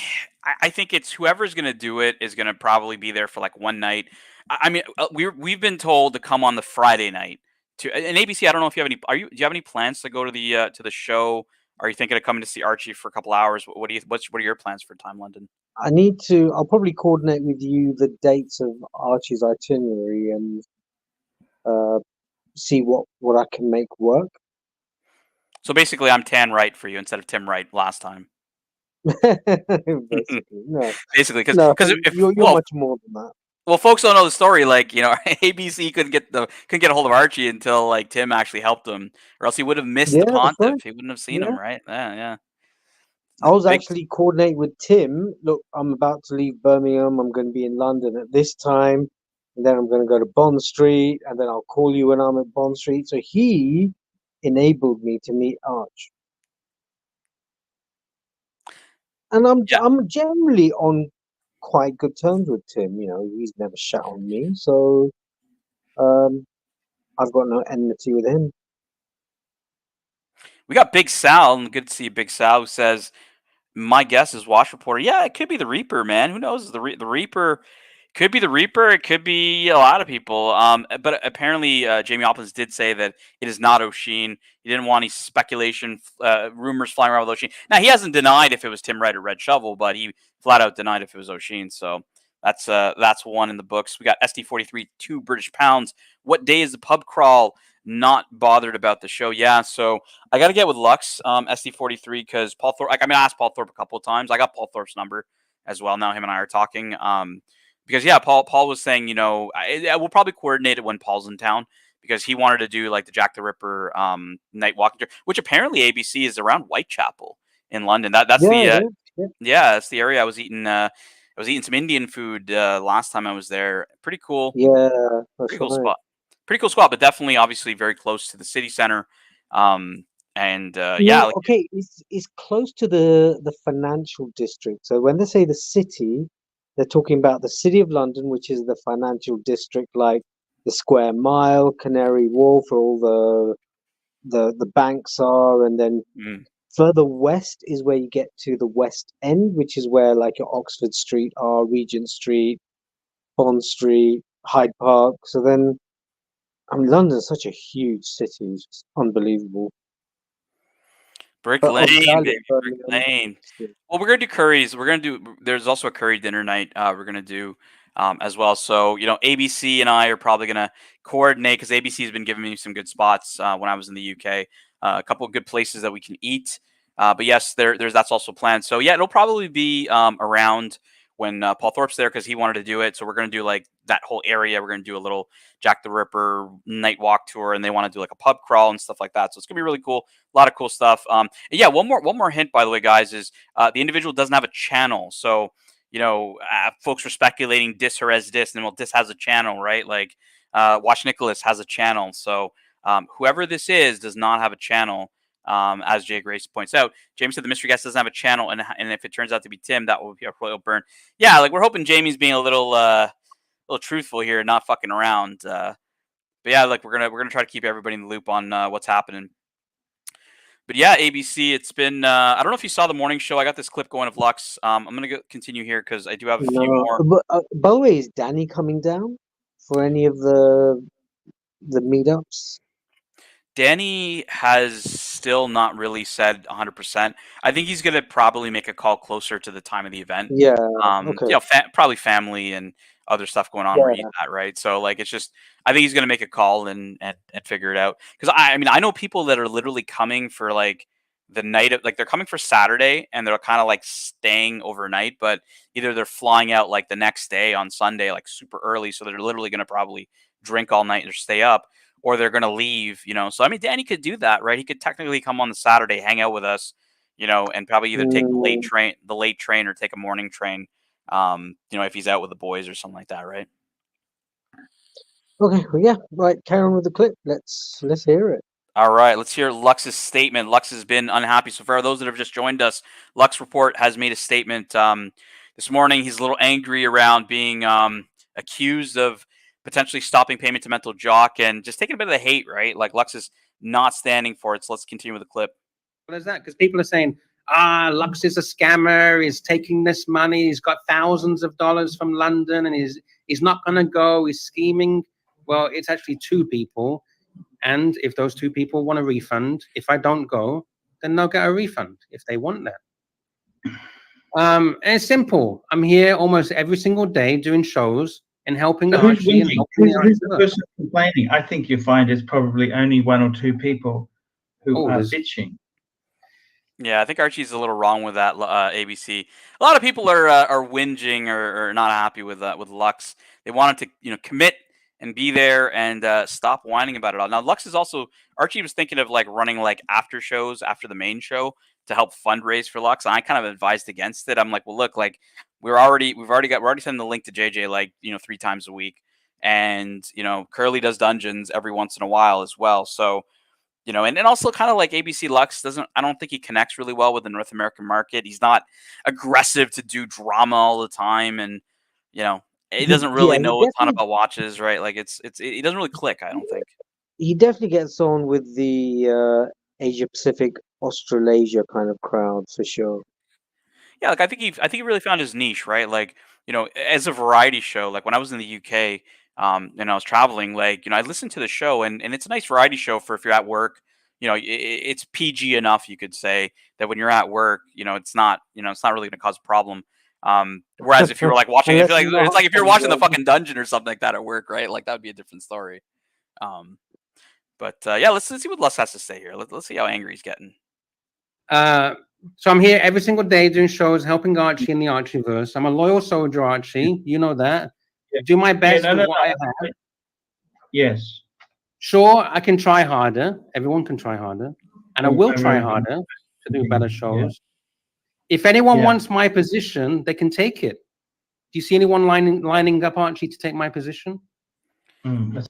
I think it's whoever's gonna do it is gonna probably be there for like one night. I mean, we've been told to come on the Friday night to and ABC. I don't know if you have any. Do you have any plans to go to the show? Are you thinking of coming to see Archie for a couple hours? What are your plans for time, London? I'll probably coordinate with you the dates of Archie's itinerary and uh, see what I can make work. So basically, I'm Tan Wright for you instead of Tim Wright last time. Basically, no, Basically, because no, if you're well, much more than that. Well, folks don't know the story. Like, ABC couldn't get a hold of Archie until like Tim actually helped him, or else he would have missed the Yeah, that's right. pontiff. He wouldn't have seen Yeah. him, right? Yeah. I was Big. actually coordinating with Tim. Look, I'm about to leave Birmingham. I'm going to be in London at this time, and then I'm going to go to Bond Street, and then I'll call you when I'm at Bond Street. So he enabled me to meet Arch, and Yeah. I'm generally on quite good terms with Tim. He's never shat on me, so I've got no enmity with him. We got Big Sal, and good to see you, Big Sal, who says, my guess is Wash Reporter. Yeah, it could be the Reaper, man. Who knows? The Reaper could be the Reaper. It could be a lot of people. But apparently, Jamie Oppins did say that it is not O'Sheen. He didn't want any speculation, rumors flying around with O'Sheen. Now, he hasn't denied if it was Tim Wright or Red Shovel, but he flat out denied if it was O'Sheen. So that's one in the books. We got SD43, £2 British. What day is the pub crawl? Not bothered about the show. Yeah, so I got to get with Lux, SD43, because Paul Thorpe. I asked Paul Thorpe a couple of times. I got Paul Thorpe's number as well. Now him and I are talking. Because yeah, Paul was saying, we'll probably coordinate it when Paul's in town, because he wanted to do like the Jack the Ripper night walking tour, which apparently ABC is around Whitechapel in London. That's that's the area I was eating. I was eating some Indian food last time I was there. Pretty cool. Yeah, pretty cool spot. Pretty cool spot, but definitely, obviously, very close to the city center. Okay, it's close to the financial district. So when they say the city, they're talking about the City of London, which is the financial district, like the Square Mile, Canary Wharf, where all the banks are, and then further west is where you get to the West End, which is where like your Oxford Street are, Regent Street, Bond Street, Hyde Park. So then, London's such a huge city; it's unbelievable. Brick But Lane, Australia, baby, Brick Lane. Well, we're gonna do curries. We're gonna do. There's also a curry dinner night. We're gonna do as well. So ABC and I are probably gonna coordinate, because ABC has been giving me some good spots when I was in the UK. A couple of good places that we can eat. But yes, that's also planned. So yeah, it'll probably be around when Paul Thorpe's there, because he wanted to do it. So we're gonna do like that whole area. We're gonna do a little Jack the Ripper night walk tour, and they want to do like a pub crawl and stuff like that. So it's gonna be really cool. A lot of cool stuff. Yeah, one more hint, by the way, guys, is the individual doesn't have a channel. So folks were speculating Dis or as Dis, and well, Dis has a channel, right? Like Watch Nicholas has a channel. So whoever this is does not have a channel. As Jay Grace points out, James said the mystery guest doesn't have a channel, and if it turns out to be Tim, that will be a royal burn. Yeah, like we're hoping Jamie's being a little truthful here, not fucking around. But yeah, like we're gonna try to keep everybody in the loop on what's happening. But yeah, ABC, it's been, I don't know if you saw the morning show. I got this clip going of Lux. I'm going to continue here because I do have a few more. But, by the way, is Danny coming down for any of the meetups? Danny has still not really said 100%. I think he's going to probably make a call closer to the time of the event. Yeah. Okay. Probably family and other stuff going on where he's at, right? So like, it's just, I think he's going to make a call and figure it out. Because I know people that are literally coming for like the night of, like they're coming for Saturday and they're kind of like staying overnight, but either they're flying out like the next day on Sunday, like super early. So they're literally going to probably drink all night or stay up, or they're going to leave, So, Danny could do that, right? He could technically come on the Saturday, hang out with us, and probably either take the late train or take a morning train. If he's out with the boys or something like that, right? Okay, well, yeah, right. Carry on with the clip. Let's hear it. All right, let's hear Lux's statement. Lux has been unhappy. So for those that have just joined us, Lux Report has made a statement this morning. He's a little angry around being accused of potentially stopping payment to Mental Jock and just taking a bit of the hate, right? Like Lux is not standing for it. So let's continue with the clip. What is that? Because people are saying, Lux is a scammer. He's taking this money. He's got thousands of dollars from London, and he's not going to go. He's scheming. Well, it's actually two people. And if those two people want a refund, if I don't go, then they'll get a refund if they want that. And it's simple. I'm here almost every single day doing shows and helping Archie. Who's the person complaining? I think you find it's probably only one or two people who are bitching. Yeah, I think Archie's a little wrong with that. ABC. A lot of people are whinging or not happy with Lux. They wanted to commit and be there and stop whining about it all. Now Lux is also Archie was thinking of like running like after shows after the main show to help fundraise for Lux, and I kind of advised against it. I'm like, well, look, like we're already sending the link to JJ like 3 times a week, and Curly does dungeons every once in a while as well, so. And also kind of like ABC Lux I don't think he connects really well with the North American market. He's not aggressive to do drama all the time. And, he doesn't really Yeah, know a ton about watches, right? Like he doesn't really click, I don't think. he definitely gets on with the Asia Pacific, Australasia kind of crowd for sure. Yeah, like I think he really found his niche, right? Like, as a variety show, like when I was in the UK, and I was traveling, like, I listened to the show and it's a nice variety show for if you're at work. It's PG enough, you could say, that when you're at work, it's not really gonna cause a problem. Whereas if you were like watching, Unless you're it's not like if you're on watching the the- fucking dungeon or something like that at work, right? Like that would be a different story. Um, but yeah, let's see what Les has to say here. Let's see how angry he's getting. So I'm here every single day doing shows, helping Archie in the Archieverse. I'm a loyal soldier, Archie. You know that. Yeah. Do my best no, with no, what I have. Yes. Sure, I can try harder. Everyone can try harder. And I will try harder to do better shows. If anyone wants my position, they can take it. Do you see anyone lining up, Archie, to take my position?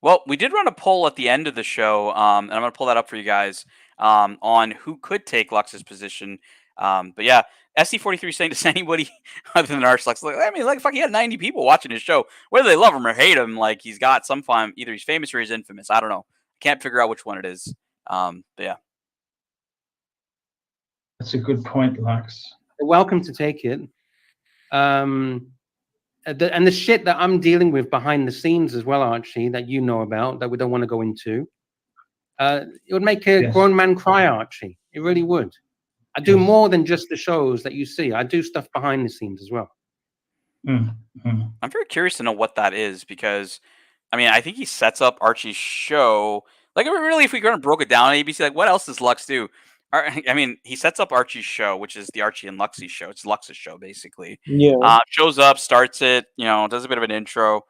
Well, we did run a poll at the end of the show, and I'm going to pull that up for you guys on who could take Lux's position. But yeah, SC43 saying to anybody other than Archlux, like, I mean, like, fuck, he had 90 people watching his show. Whether they love him or hate him, like, he's got some fun. Either he's famous or he's infamous. I don't know. Can't figure out which one it is. But yeah. That's a good point, Lux. They're welcome to take it. And the shit that I'm dealing with behind the scenes as well, Archie, that you know about, that we don't want to go into, it would make a grown man cry, Archie. It really would. I do more than just the shows that you see. I do stuff behind the scenes as well. I'm very curious to know what that is because, I mean, I think he sets up Archie's show. Like, really, if we kind of broke it down, ABC, like, what else does Lux do? I mean, he sets up Archie's show, which is the Archie and Luxie show. It's Lux's show, basically. Yeah. Shows up, starts it, does a bit of an intro.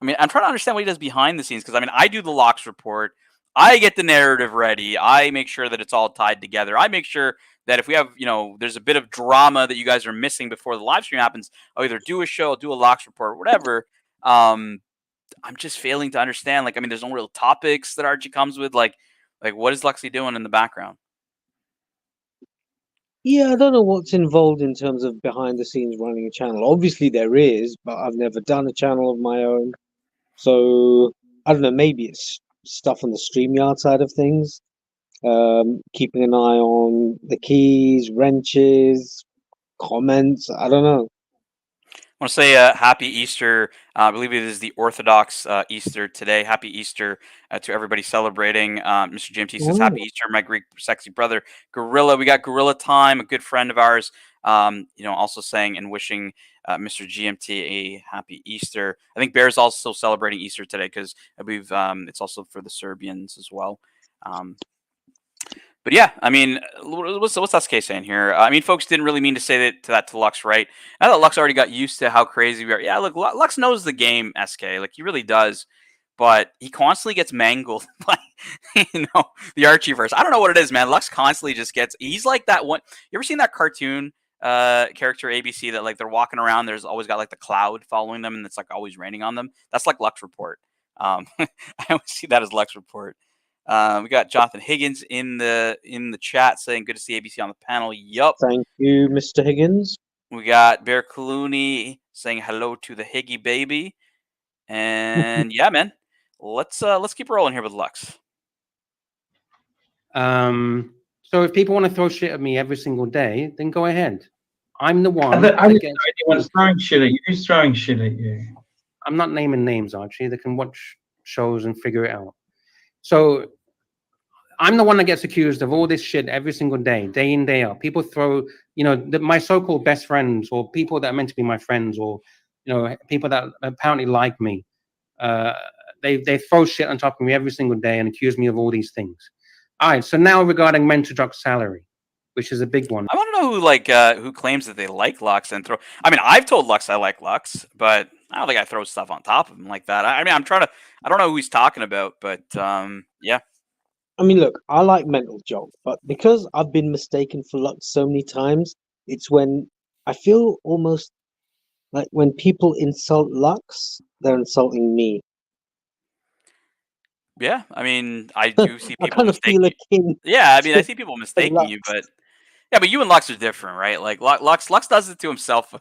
I mean, I'm trying to understand what he does behind the scenes because, I mean, I do the Lux report. I get the narrative ready. I make sure that it's all tied together. I make sure that if we have, there's a bit of drama that you guys are missing before the live stream happens, I'll either do a show, do a Lux report, whatever. I'm just failing to understand. Like, I mean, there's no real topics that Archie comes with. Like what is Luxie doing in the background? Yeah, I don't know what's involved in terms of behind the scenes running a channel. Obviously there is, but I've never done a channel of my own. So I don't know, maybe it's stuff on the StreamYard side of things. Keeping an eye on the keys, wrenches, comments. I don't know. I want to say happy Easter. I believe it is the Orthodox Easter today. Happy Easter to everybody celebrating. Mr. GMT says, happy Easter, my Greek sexy brother. Gorilla, we got Gorilla Time, a good friend of ours, also saying and wishing Mr. GMT a happy Easter. I think Bear's also celebrating Easter today because I believe it's also for the Serbians as well. But yeah, I mean, what's SK saying here? I mean, folks didn't really mean to say that to Lux, right? I thought Lux already got used to how crazy we are. Yeah, look, Lux knows the game, SK. Like, he really does. But he constantly gets mangled by, the Archieverse. I don't know what it is, man. Lux constantly just gets... He's like that one... You ever seen that cartoon character, ABC, that, like, they're walking around, there's always got, like, the cloud following them, and it's, like, always raining on them? That's like Lux Report. I always see that as Lux Report. We got Jonathan Higgins in the chat saying, good to see ABC on the panel. Yup. Thank you, Mr. Higgins. We got Bear Clooney saying hello to the Higgy baby. And yeah, man. Let's keep rolling here with Lux. So if people want to throw shit at me every single day, then go ahead. I'm the one. Anyone's throwing shit at you. Who's throwing shit at you? I'm not naming names, Archie. They can watch shows and figure it out. So I'm the one that gets accused of all this shit every single day in, day out. People throw, my so-called best friends or people that are meant to be my friends or, people that apparently like me. They throw shit on top of me every single day and accuse me of all these things. All right, so now regarding Mentor Jock's salary. which is a big one. I want to know who claims that they like Lux and throw. I mean, I've told Lux I like Lux, but I don't think I throw stuff on top of him like that. I mean, I'm trying to. I don't know who he's talking about, but yeah. I mean, look, I like Mental Jock, but because I've been mistaken for Lux so many times, it's when I feel almost like when people insult Lux, they're insulting me. Yeah, I mean, I do see I people kind of feel mistaking. akin Yeah, I mean, I to see people mistaking you, Lux. but yeah, but you and Lux are different, right? Like Lux does it to himself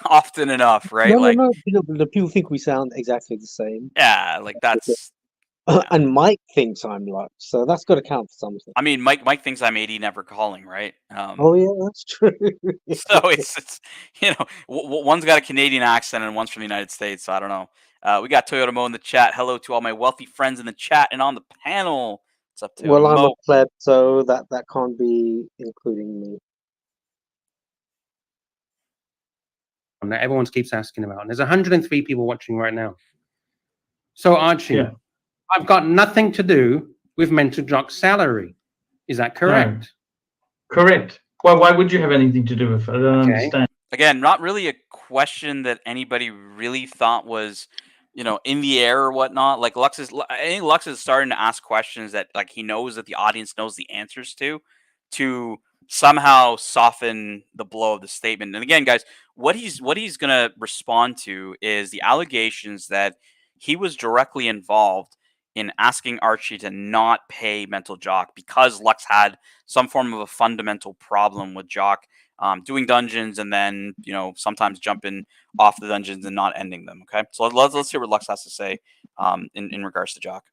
often enough, right? No, no, Like, no. The people think we sound exactly the same. yeah, like that's. Yeah. And Mike thinks I'm Lux, so that's got to count for something. I mean, Mike thinks I'm 80 never calling, right? Oh yeah, that's true. So it's one's got a Canadian accent and one's from the United States. So I don't know. We got Toyota Mo in the chat. Hello to all my wealthy friends in the chat and on the panel. What's up, Toyota Well, I'm a Mo? pleb, so that can't be including me. That everyone keeps asking about. And there's 103 people watching right now. So Archie, Yeah. I've got nothing to do with Mental Jock's salary. Is that correct? Correct. Well, why would you have anything to do with it? I don't understand. Again, not really a question that anybody really thought was, in the air or whatnot. Like I think Lux is starting to ask questions that like he knows that the audience knows the answers to somehow soften the blow of the statement. And again, guys, what he's gonna respond to is the allegations that he was directly involved in asking Archie to not pay Mental Jock because Lux had some form of a fundamental problem with Jock doing dungeons and then sometimes jumping off the dungeons and not ending them. Okay, so let's hear what Lux has to say in regards to Jock.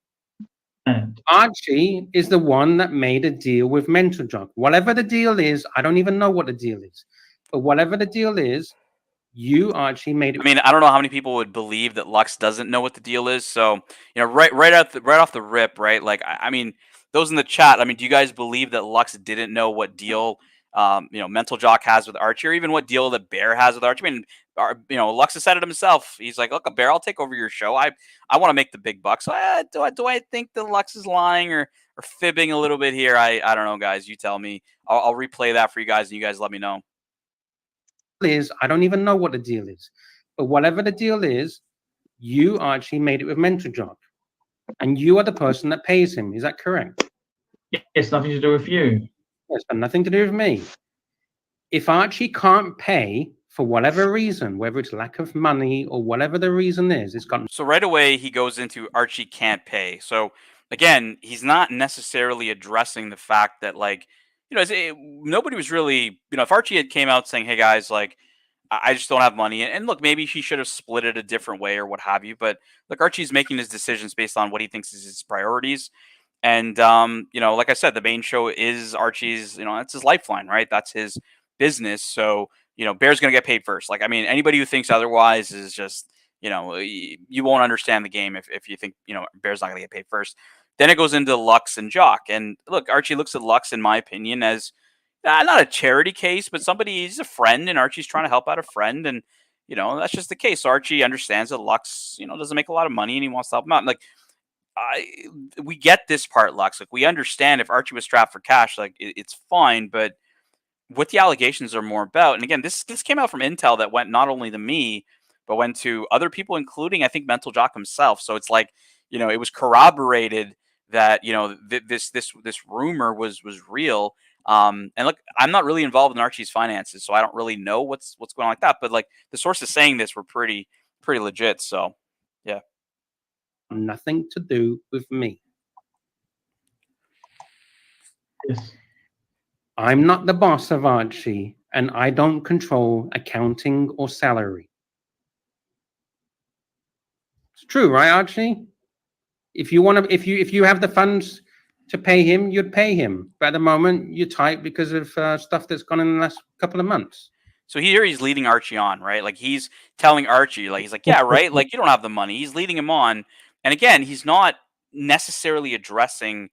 Archie is the one that made a deal with Mental Jock. Whatever the deal is, I don't even know what the deal is, but whatever the deal is, you Archie made it. I mean, I don't know how many people would believe that Lux doesn't know what the deal is. So right off the rip, right? Like I mean, those in the chat. I mean, do you guys believe that Lux didn't know what deal Mental Jock has with Archie, or even what deal that Bear has with Archie? I mean, Lux has said it himself. He's like, look, Bear, I'll take over your show. I want to make the big bucks. So, do I think that Lux is lying or fibbing a little bit here? I don't know, guys. You tell me. I'll replay that for you guys, and you guys let me know. Is I don't even know what the deal is, but whatever the deal is, you Archie made it with Mental Jock, and you are the person that pays him. Is that correct? It's nothing to do with you. It's got nothing to do with me. If Archie can't pay for whatever reason, whether it's lack of money or whatever the reason is, it's got. So right away he goes into Archie can't pay. So again, he's not necessarily addressing the fact that nobody was really, if Archie had came out saying, hey guys, like I just don't have money. And look, maybe he should have split it a different way or what have you. But look, Archie's making his decisions based on what he thinks is his priorities. And like I said, the main show is Archie's, that's his lifeline, right? That's his business. So, Bear's gonna get paid first. Like, I mean, anybody who thinks otherwise is just, you won't understand the game if you think, Bear's not gonna get paid first. Then it goes into Lux and Jock. And look, Archie looks at Lux, in my opinion, as not a charity case, but he's a friend, and Archie's trying to help out a friend. And, that's just the case. Archie understands that Lux, doesn't make a lot of money and he wants to help him out. And, like, we get this part, Lux. Like, we understand if Archie was strapped for cash, like it's fine. But what the allegations are more about, and again, this came out from intel that went not only to me, but went to other people, including I think Mental Jock himself. So it's like, it was corroborated that this rumor was real. And look, I'm not really involved in Archie's finances, so I don't really know what's going on like that. But like the sources saying this were pretty legit. So yeah. Nothing to do with me. Yes. I'm not the boss of Archie, and I don't control accounting or salary. It's true, right, Archie? If you want to, if you have the funds to pay him, you'd pay him. But at the moment, you're tight because of stuff that's gone in the last couple of months. So here he's leading Archie on, right? Like he's telling Archie, like he's like, yeah, right. Like you don't have the money. He's leading him on, and again, he's not necessarily addressing,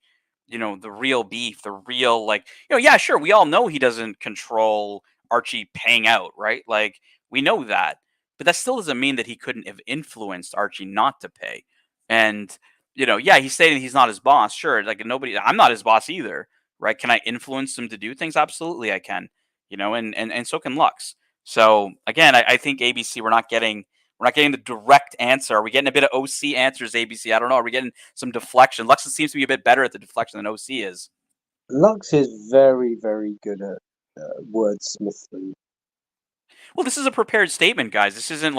the real beef, the real yeah, sure, we all know he doesn't control Archie paying out, right? Like we know that, but that still doesn't mean that he couldn't have influenced Archie not to pay. And yeah, he's stating he's not his boss. Sure, like I'm not his boss either, right? Can I influence him to do things? Absolutely, I can. And so can Lux. So again, I think ABC, we're not getting the direct answer. Are we getting a bit of OC answers, ABC? I don't know. Are we getting some deflection? Lux seems to be a bit better at the deflection than OC is. Lux is very, very good at wordsmithing. Well, this is a prepared statement, guys. This isn't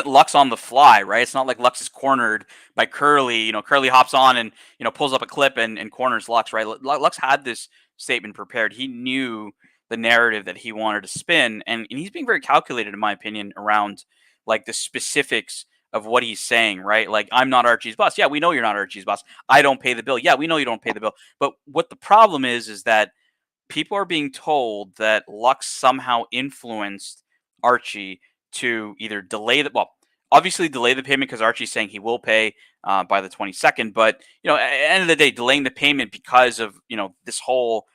Lux on the fly, right? It's not like Lux is cornered by Curly. Curly hops on and pulls up a clip and corners Lux, right? Lux had this statement prepared. He knew the narrative that he wanted to spin, and he's being very calculated, in my opinion, around like the specifics of what he's saying, right? Like, I'm not Archie's boss. Yeah, we know you're not Archie's boss. I don't pay the bill. Yeah, we know you don't pay the bill. But what the problem is that people are being told that Lux somehow influenced Archie to either obviously delay the payment because Archie's saying he will pay by the 22nd. But at the end of the day, delaying the payment because of this whole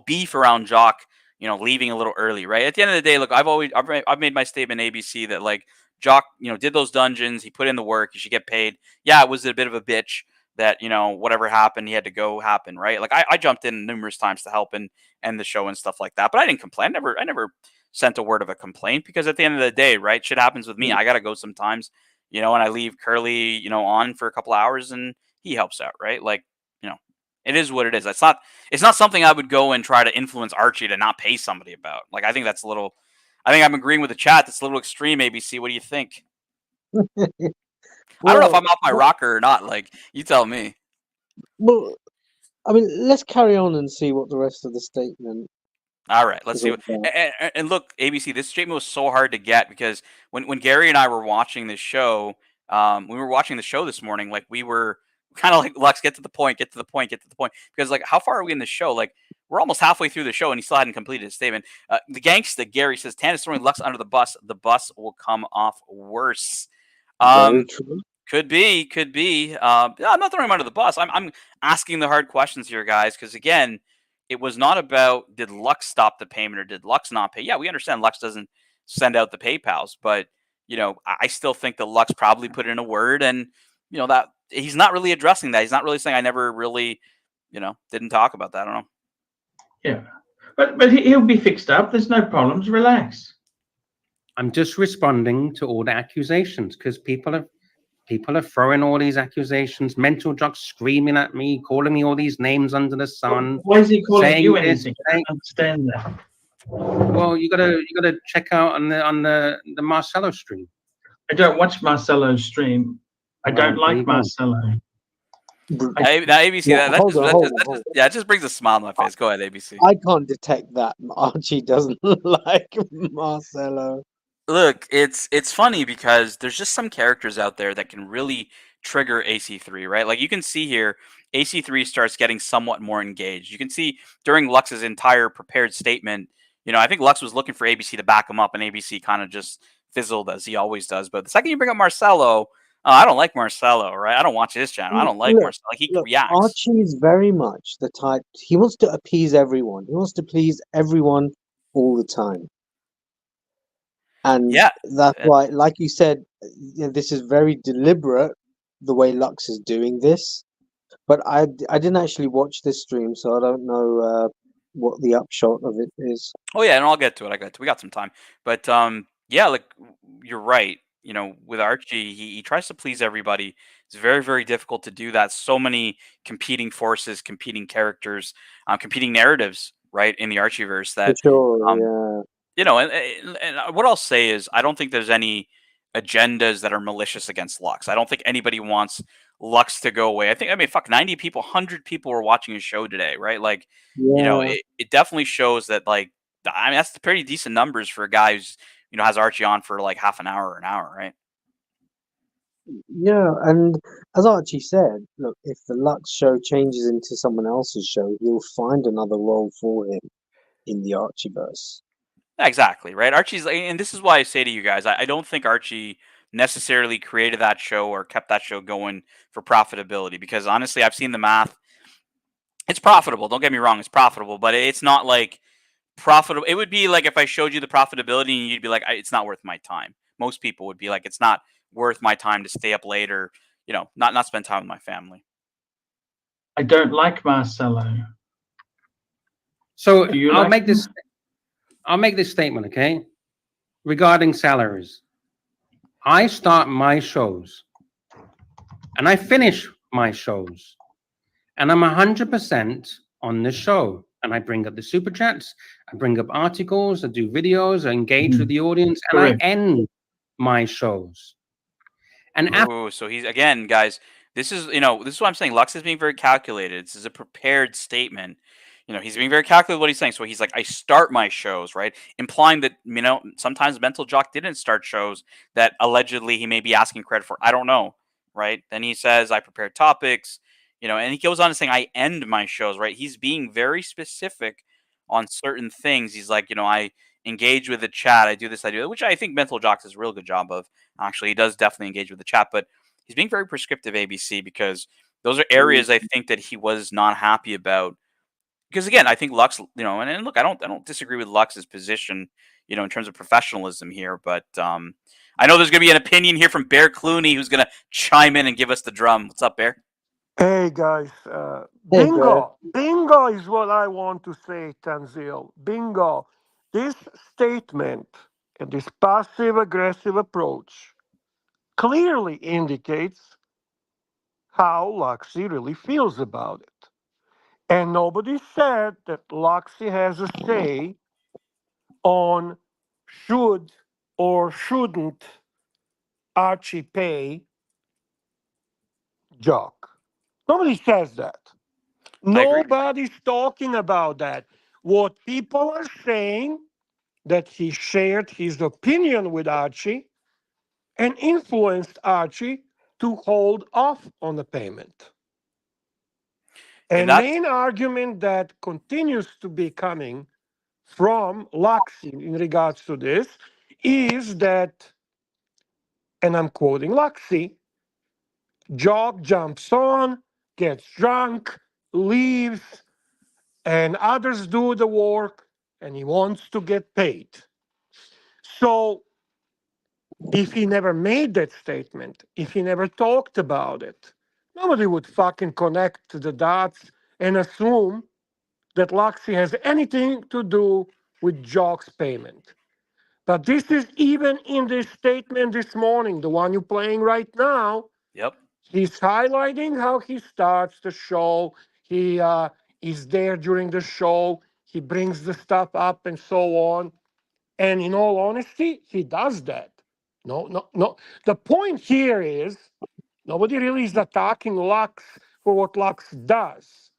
beef around Jock, leaving a little early, right? At the end of the day, look, I've made my statement ABC that like Jock, did those dungeons, he put in the work, he should get paid. Yeah, it was a bit of a bitch that whatever happened, he had to go happen, right? Like I jumped in numerous times to help and end the show and stuff like that, but I didn't complain. I never sent a word of a complaint because at the end of the day, right, shit happens with me. I gotta go sometimes, and I leave Curly, on for a couple hours and he helps out, right? Like, it is what it is. It's not something I would go and try to influence Archie to not pay somebody about. Like, I think that's a little. I think I'm agreeing with the chat. That's a little extreme. ABC, what do you think? I don't know if I'm off my rocker or not. Like, you tell me. Well, I mean, let's carry on and see what the rest of the statement. All right, let's is see. all about. And look, ABC, this statement was so hard to get because when Gary and I were watching this show, we were watching the show this morning. Like, we were kind of like, Lux, get to the point, get to the point, get to the point. Because like, how far are we in the show? Like, we're almost halfway through the show and he still hadn't completed his statement. The gangsta Gary says, Tan is throwing Lux under the bus. The bus will come off worse. Very true. Could be. I'm not throwing him under the bus. I'm asking the hard questions here, guys, because again, it was not about did Lux stop the payment or did Lux not pay. Yeah, we understand Lux doesn't send out the PayPals, but I still think that Lux probably put in a word, and that he's not really addressing that. He's not really saying I never really, didn't talk about that. I don't know. Yeah, but he'll be fixed up. There's no problems. Relax. I'm just responding to all the accusations because people are throwing all these accusations. Mental Jock screaming at me, calling me all these names under the sun. Why is he calling you this, anything? I don't understand that. Well, you gotta check out on the Marcelo stream. I don't watch Marcelo's stream. I don't like Marcelo. ABC, it just brings a smile on my face. Go ahead, ABC. I can't detect that Archie doesn't like Marcelo. Look, it's funny because there's just some characters out there that can really trigger AC3, right? Like, you can see here, AC3 starts getting somewhat more engaged. You can see during Lux's entire prepared statement, I think Lux was looking for ABC to back him up, and ABC kind of just fizzled as he always does. But the second you bring up Marcelo, I don't like Marcelo, right? I don't watch his channel. I don't like Marcelo. Like, he reacts. Archie is very much the type. He wants to appease everyone. He wants to please everyone all the time. And that's why, like you said, this is very deliberate, the way Lux is doing this. But I didn't actually watch this stream, so I don't know what the upshot of it is. Oh, yeah, and I'll get to it. We got some time. But, like, you're right. With Archie, he tries to please everybody. It's very, very difficult to do that. So many competing forces, competing characters, competing narratives, right, in the Archieverse that... For sure, and what I'll say is I don't think there's any agendas that are malicious against Lux. I don't think anybody wants Lux to go away. 90 people, 100 people were watching his show today, right? Like, it definitely shows that, like, that's pretty decent numbers for a guy who's, has Archie on for like half an hour or an hour, right? Yeah, and as Archie said, look, if the Lux show changes into someone else's show, he'll find another role for him in the Archieverse. Exactly, right? Archie's, and this is why I say to you guys, I don't think Archie necessarily created that show or kept that show going for profitability, because honestly, I've seen the math. It's profitable. Don't get me wrong. It's profitable, but it's not like profitable. It would be like if I showed you the profitability and you'd be like, it's not worth my time. Most people would be like, it's not worth my time to stay up late or, not spend time with my family. I don't like Marcelo. So Do you I'll like make him? this. I'll make this statement, okay? Regarding salaries, I start my shows and I finish my shows, and I'm 100% on the show. And I bring up the super chats, I bring up articles, I do videos, I engage with the audience, and I Correct. end my shows. And after Oh, so he's again, guys. This is this is what I'm saying. Lux is being very calculated. This is a prepared statement. He's being very calculated what he's saying. So he's like, I start my shows, right? Implying that sometimes Mental Jock didn't start shows that allegedly he may be asking credit for. I don't know, right? Then he says I prepare topics, and he goes on to saying I end my shows, right? He's being very specific on certain things. He's like, I engage with the chat, I do this, I do that, which I think Mental Jock does a real good job of. Actually, he does definitely engage with the chat, but he's being very prescriptive, ABC, because those are areas I think that he was not happy about. Because again, I think Lux, and look, I don't disagree with Lux's position, in terms of professionalism here, but I know there's gonna be an opinion here from Bear Clooney who's gonna chime in and give us the drum. What's up, Bear? Hey guys, Hey, Bear. bingo is what I want to say, Tanzil. Bingo. This statement and this passive aggressive approach clearly indicates how Luxy really feels about it. And nobody said that Luxy has a say on should or shouldn't Archie pay Jock. Nobody says that. I agree. Nobody's talking about that. What people are saying that he shared his opinion with Archie and influenced Archie to hold off on the payment. And And that's main argument that continues to be coming from Luxy in regards to this is that, and I'm quoting Luxy, Jock jumps on, gets drunk, leaves, and others do the work, and he wants to get paid. So if he never made that statement, if he never talked about it, nobody would fucking connect the dots and assume that Luxy has anything to do with Jock's payment. But this is even in this statement this morning, the one you're playing right now. yep. He's highlighting how he starts the show. He is there during the show. He brings the stuff up and so on. And in all honesty, he does that. No, no, no. The point here is nobody really is attacking Lux for what Lux does.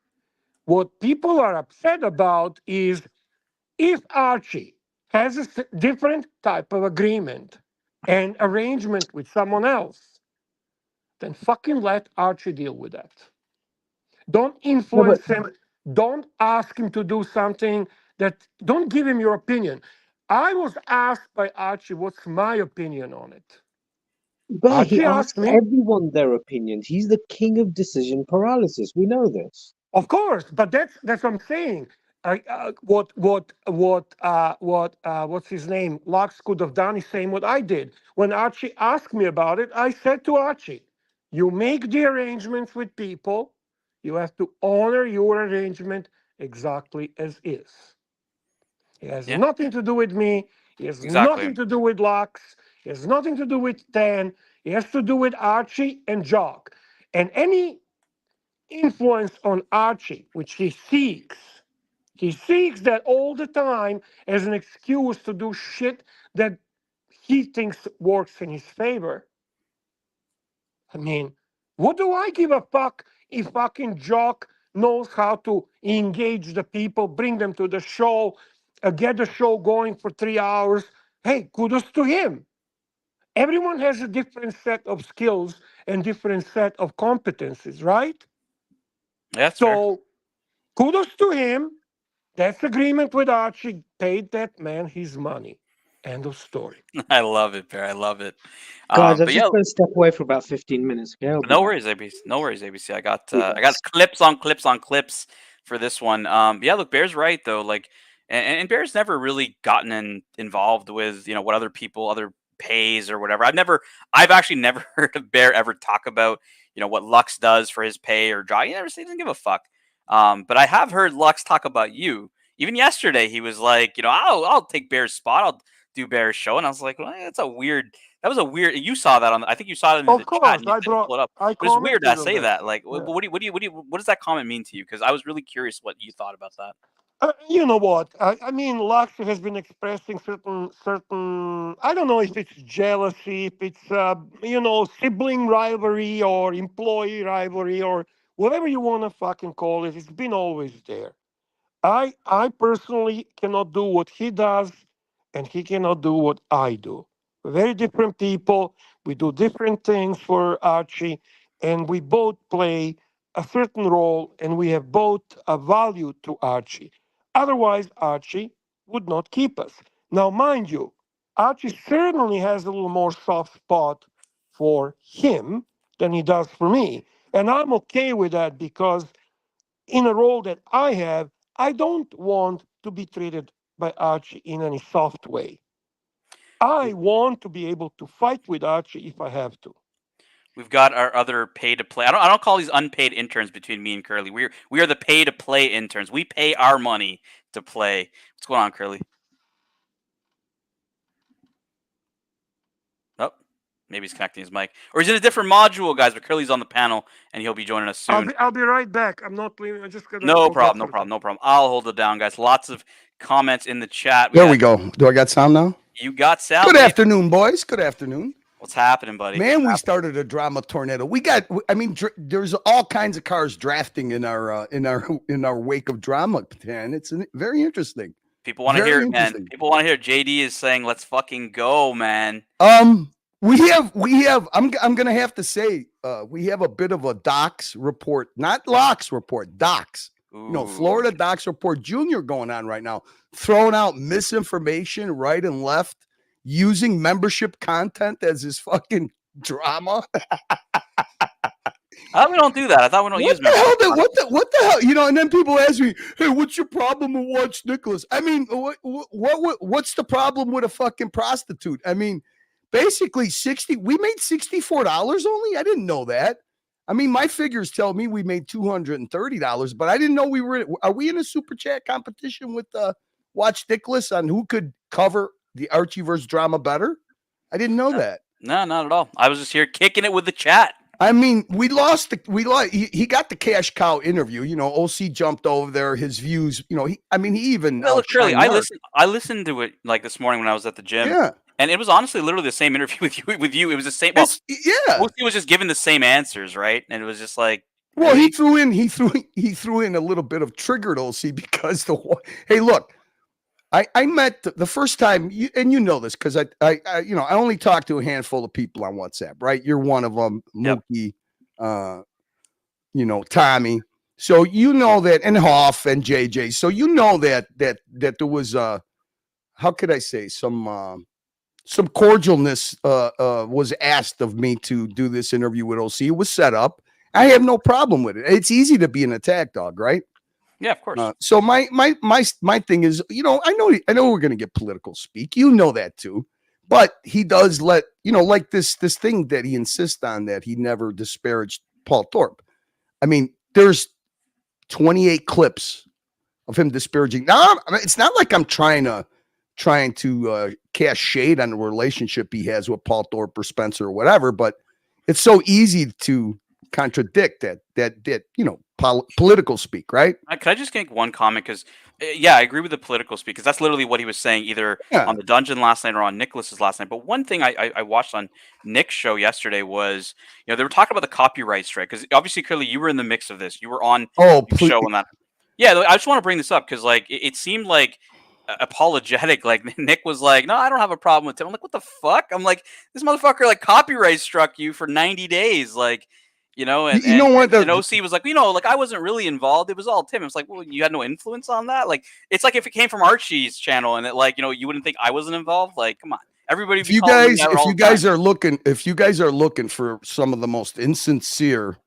What people are upset about is if Archie has a different type of agreement and arrangement with someone else, then fucking let Archie deal with that. Don't No, but influence him. Don't ask him to do something that, don't give him your opinion. I was asked by Archie, what's my opinion on it? Bear, he Archie asks asked me, everyone their opinions. He's the king of decision paralysis. We know this. of course, but that's what I'm saying. What's his name? Lux could have done is same what I did. When Archie asked me about it, I said to Archie, "You make the arrangements with people. You have to honor your arrangement exactly as is. It has Yeah. nothing to do with me. It has Exactly. nothing to do with Lux. It has nothing to do with Dan. It has to do with Archie and Jock. And any influence on Archie, which he seeks that all the time as an excuse to do shit that he thinks works in his favor. I mean, what do I give a fuck if fucking Jock knows how to engage the people, bring them to the show, get the show going for 3 hours? Hey, kudos to him. Everyone has a different set of skills and different set of competencies, right? Yeah, that's fair. So kudos to him. That's agreement with Archie. Paid that man his money. End of story. I love it, Bear. I love it. Guys, I'm But just yeah, going to step away for about 15 minutes. Okay, I'll be no back. worries, ABC. No worries, ABC. I got Yes. clips on clips on clips for this one. Yeah, look, Bear's right though. Like, and Bear's never really gotten involved with what other pays or whatever. I've actually never heard of Bear ever talk about what Lux does for his pay or job. He doesn't give a fuck. But I have heard Lux talk about you even yesterday, he was like, I'll take Bear's spot. I'll do Bear's show. And I was like, well, that's a weird. That was a weird. You saw that I think you saw it in the Of chat, course, and you said to pull it up. I But it's weird commented to on say that. that. Like, Yeah. what does that comment mean to you? Because I was really curious what you thought about that. You know what? I mean, Lux has been expressing certain. I don't know if it's jealousy, if it's sibling rivalry or employee rivalry or whatever you want to fucking call it. It's been always there. I personally cannot do what he does, and he cannot do what I do. We're very different people. We do different things for Archie, and we both play a certain role, and we have both a value to Archie. Otherwise, Archie would not keep us. Now, mind you, Archie certainly has a little more soft spot for him than he does for me. And I'm okay with that because in a role that I have, I don't want to be treated by Archie in any soft way. I want to be able to fight with Archie if I have to. We've got our other pay to play. I don't call these unpaid interns between me and Curly. We are the pay to play interns. We pay our money to play. What's going on, Curly? Oh, maybe he's connecting his mic, or he's in a different module, guys. But Curly's on the panel, and he'll be joining us soon. I'll be right back. I'm not leaving. I just gotta. No problem. I'll hold it down, guys. Lots of comments in the chat. There we go. Do I got sound now? You got sound. Good afternoon, boys. Good afternoon. What's happening, buddy? Man, we started a drama tornado. There's all kinds of cars drafting in our wake of drama, man. It's very interesting. People want to hear it, man. People want to hear. JD is saying, "Let's fucking go, man." We have. I'm gonna have to say, we have a bit of a docs report, not locks report, docs. Ooh. Florida docs report junior going on right now, throwing out misinformation right and left, using membership content as his fucking drama. I thought we don't do that. I thought we don't use membership. What the hell? And then people ask me, "Hey, what's your problem with Watch Nicholas?" I mean, what's the problem with a fucking prostitute? I mean, basically we made $64 only. I didn't know that. I mean, my figures tell me we made $230, but I didn't know are we in a super chat competition with Watch Nicholas on who could cover the Archieverse drama better? I didn't know that. No, not at all. I was just here kicking it with the chat. I mean, he got the cash cow interview. OC jumped over there. His views, he even. Well, Shirley, I listened to it like this morning when I was at the gym. Yeah. And it was honestly literally the same interview with you. It was the same. Well, yeah. He was just giving the same answers, right? And it was just like. Well, he threw in a little bit of triggered OC because hey, look, I met the first time, and you know this because I only talk to a handful of people on WhatsApp, right? You're one of them, Mookie, Tommy. So you know that, and Hoff and JJ. So you know that there was how could I say some cordialness was asked of me to do this interview with OC. It was set up. I have no problem with it. It's easy to be an attack dog, right? Yeah, of course. So my thing is, I know we're gonna get political speak. You know that too, but he does let like this thing that he insists on that he never disparaged Paul Thorpe. I mean, there's 28 clips of him disparaging. Now, it's not like I'm trying to cast shade on the relationship he has with Paul Thorpe or Spencer or whatever, but it's so easy to contradict that political speak, right? Can I just make one comment? Because I agree with the political speak, because that's literally what he was saying either on the Dungeon last night or on Nicholas's last night. But one thing I watched on Nick's show yesterday was, they were talking about the copyright strike, because obviously, clearly, you were in the mix of this. You were on the show on that. Yeah, I just want to bring this up because it seemed like apologetic. Like Nick was like, "No, I don't have a problem with Tim." I'm like, "What the fuck?" I'm like, "This motherfucker copyright struck you for 90 days." And OC was like, I wasn't really involved. It was all Tim. It's like, well, you had no influence on that. It's like if it came from Archie's channel and you wouldn't think I wasn't involved. Come on, everybody. If you guys are looking for some of the most insincere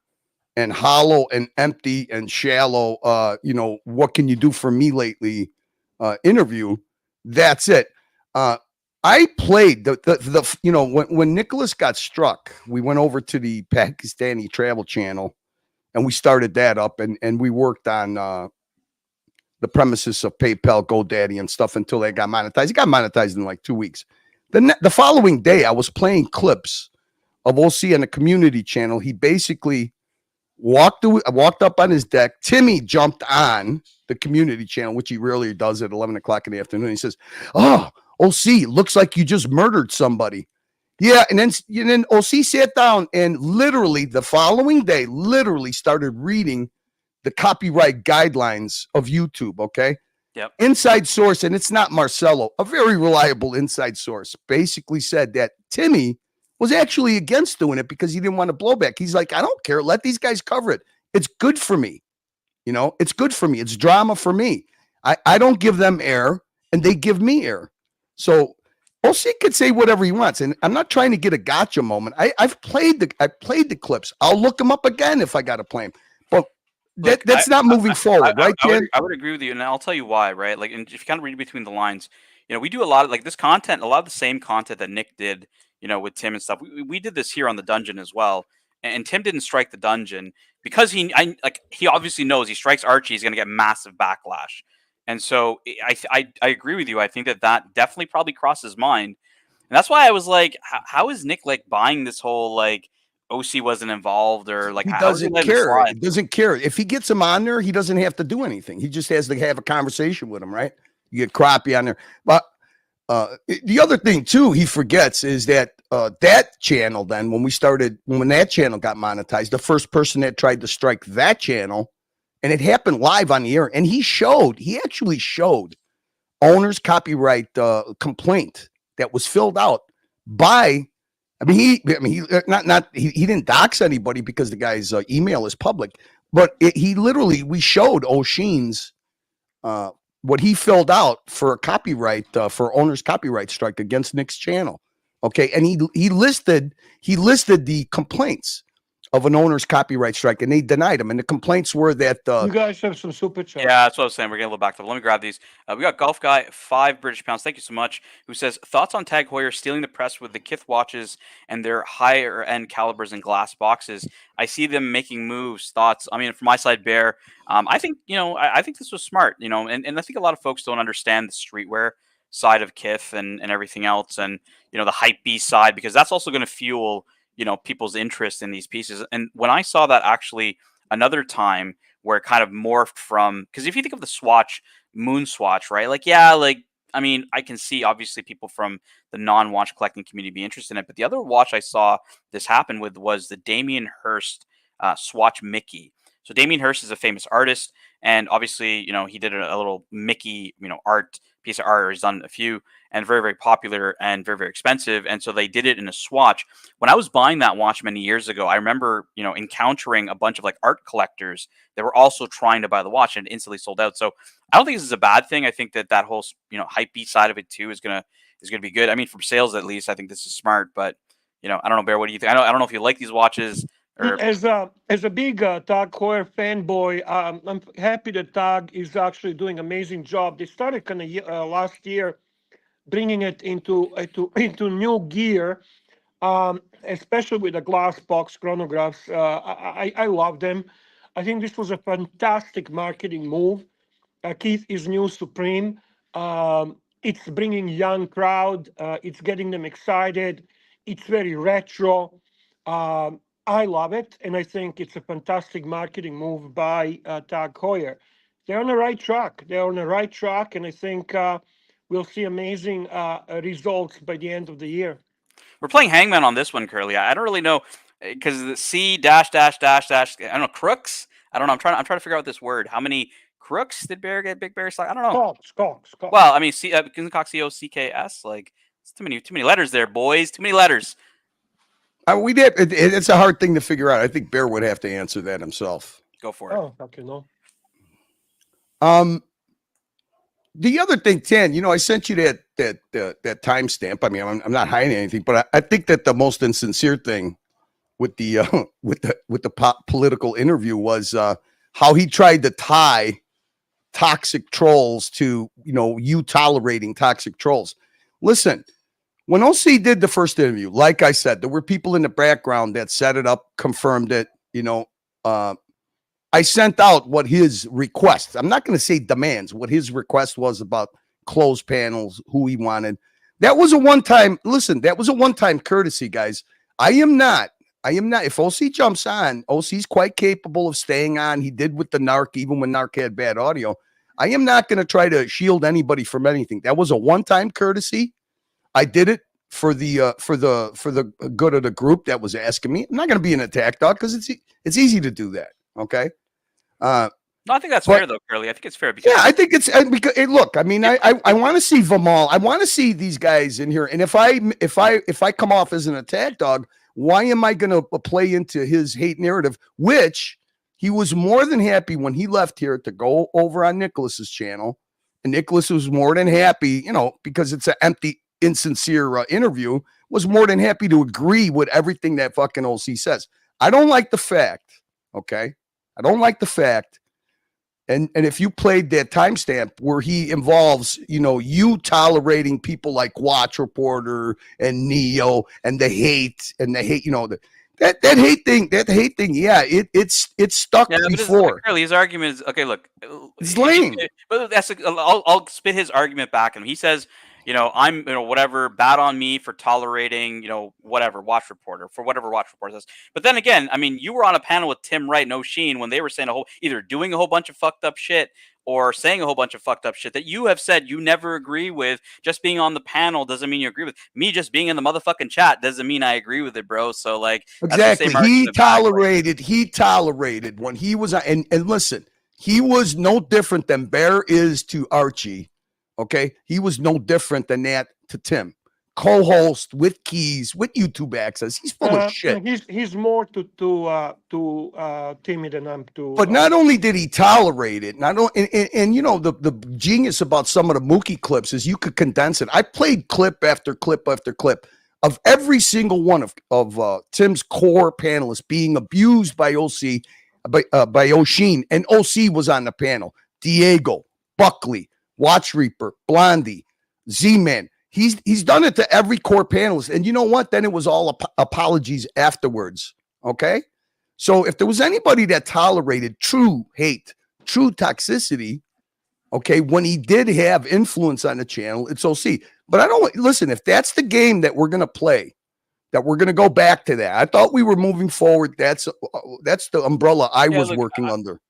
and hollow and empty and shallow, what can you do for me lately? Interview, that's it. I played when Nicholas got struck, we went over to the Pakistani Travel Channel and we started that up and we worked on the premises of PayPal, GoDaddy, and stuff until they got monetized. It got monetized in like 2 weeks. The following day, I was playing clips of OC on the community channel. He basically walked up on his deck. Timmy jumped on the community channel, which he rarely does at 11 o'clock in the afternoon. He says, "Oh, OC, looks like you just murdered somebody." Yeah, and then OC sat down and literally the following day, literally started reading the copyright guidelines of YouTube. Okay. Yep. Inside source, and it's not Marcelo, a very reliable inside source, basically said that Timmy was actually against doing it because he didn't want to blow back. He's like, I don't care. Let these guys cover it. It's good for me. You know, it's good for me. It's drama for me. I don't give them air and they give me air. So OC could say whatever he wants. And I'm not trying to get a gotcha moment. I've played the clips. I'll look them up again if I got to play them. But that's not moving forward, right, Ken? I would agree with you, and I'll tell you why, right? Like, and if you kind of read between the lines, you know, we do a lot of like this content, a lot of the same content that Nick did, you know, with Tim and stuff. We did this here on the dungeon as well, and Tim didn't strike the dungeon because he obviously knows he strikes Archie, he's going to get massive backlash, and so I agree with you. I think that definitely probably crossed his mind, and that's why I was like, how is Nick like buying this whole like OC wasn't involved or like he how is doesn't letting it care. slide? He doesn't care. If he gets him on there, he doesn't have to do anything. He just has to have a conversation with him, right? You get Crappie on there. But the other thing too, he forgets is that that channel then when that channel got monetized, the first person that tried to strike that channel, and it happened live on the air, and he actually showed owner's copyright complaint that was filled out by he didn't dox anybody because the guy's email is public, but we showed O'Sheen's what he filled out for a copyright for owner's copyright strike against Nick's channel. Okay, and he listed the complaints of an owner's copyright strike, and they denied him. And the complaints were that You guys have some super chats. Yeah, that's what I was saying. We're getting a little back to it. Let me grab these. We got Golf Guy, 5 British pounds. Thank you so much. Who says, thoughts on Tag Heuer stealing the press with the Kith watches and their higher end calibers and glass boxes? I see them making moves. Thoughts? I mean, from my side, Bear, I think, you know, I think this was smart, you know, and I think a lot of folks don't understand the streetwear side of Kith and everything else. And, you know, the hype B side, because that's also going to fuel, you know, people's interest in these pieces. And when I saw that actually another time, where it kind of morphed from, because if you think of the Swatch, Moon Swatch, right? Like, yeah, like, I mean, I can see obviously people from the non-watch collecting community be interested in it. But the other watch I saw this happen with was the Damien Hirst Swatch Mickey. So Damien Hirst is a famous artist. And obviously, you know, he did a little Mickey, you know, piece of art, or he's done a few, and very, very popular and very, very expensive. And so they did it in a swatch. When I was buying that watch many years ago, I remember, you know, encountering a bunch of like art collectors that were also trying to buy the watch and instantly sold out. So I don't think this is a bad thing. I think that whole, you know, hype beat side of it too is gonna be good. I mean, from sales at least, I think this is smart. But you know, I don't know, Bear. What do you think? I don't know if you like these watches. Or... As a big Tag Heuer fanboy, I'm happy that Tag is actually doing an amazing job. They started kind of last year, bringing it into new gear, especially with the glass box chronographs. I love them. I think this was a fantastic marketing move. Keith is new supreme. It's bringing young crowd. It's getting them excited. It's very retro. I love it, and I think it's a fantastic marketing move by Tag Heuer. They're on the right track. And I think we'll see amazing results by the end of the year. We're playing Hangman on this one, Curly. I don't really know, because the C dash dash dash dash. I don't know, crooks. I don't know. I'm trying to figure out this word. How many crooks did Bear get? Big Bear slide? I don't know. Cocks. Well, I mean, COCKS. Like, it's too many letters there, boys. Too many letters. We did. It's a hard thing to figure out. I think Bear would have to answer that himself. Go for it. Oh, okay, no. The other thing, Tan, you know, I sent you that timestamp. I mean, I'm not hiding anything, but I think that the most insincere thing with the political interview was how he tried to tie toxic trolls to, you know, you tolerating toxic trolls. Listen. When OC did the first interview, like I said, there were people in the background that set it up, confirmed it, you know, I sent out what his request. I'm not going to say demands. What his request was about closed panels, who he wanted. That was a one-time. Listen, that was a one-time courtesy, guys. I am not. If OC jumps on, OC's quite capable of staying on. He did with the Narc, even when Narc had bad audio. I am not going to try to shield anybody from anything. That was a one-time courtesy. I did it for the good of the group that was asking me. I'm not going to be an attack dog because it's easy to do that. Okay. No, I think that's fair though, Curly. I think it's fair because I think it's because look. I mean, I want to see Vimal. I want to see these guys in here. And if I come off as an attack dog, why am I going to play into his hate narrative? Which he was more than happy when he left here to go over on Nicholas's channel, and Nicholas was more than happy, because it's an empty, insincere interview. Was more than happy to agree with everything that fucking OC says. I don't like the fact. Okay, I don't like the fact. And if you played that timestamp where he involves, you tolerating people like Watch Reporter and Neo and the hate, that hate thing, yeah, it's stuck before. Curly, his argument is okay. Look, it's lame. But I'll spit his argument back at him. He says, I'm, whatever, bad on me for tolerating, whatever Watch Reporter says. But then again, I mean, you were on a panel with Tim Wright and O'Sheen when they were saying either doing a whole bunch of fucked up shit or saying a whole bunch of fucked up shit that you have said you never agree with. Just being on the panel doesn't mean you agree with me. Just being in the motherfucking chat doesn't mean I agree with it, bro. So exactly, he tolerated when he was and listen, he was no different than Bear is to Archie. Okay, he was no different than that to Tim, co-host with keys, with YouTube access. He's full of shit. He's more to Timmy than I'm to. But not only did he tolerate it, the genius about some of the Mookie clips is you could condense it. I played clip after clip after clip of every single one of Tim's core panelists being abused by OC, by O'Sheen, and OC was on the panel. Diego, Buckley, Watch Reaper, Blondie, Z-Man. He's done it to every core panelist. And you know what? Then it was all apologies afterwards. Okay? So if there was anybody that tolerated true hate, true toxicity, okay, when he did have influence on the channel, it's OC. But I don't listen, if that's the game that we're going to play, that we're going to go back to that. I thought we were moving forward. That's the umbrella I was working under.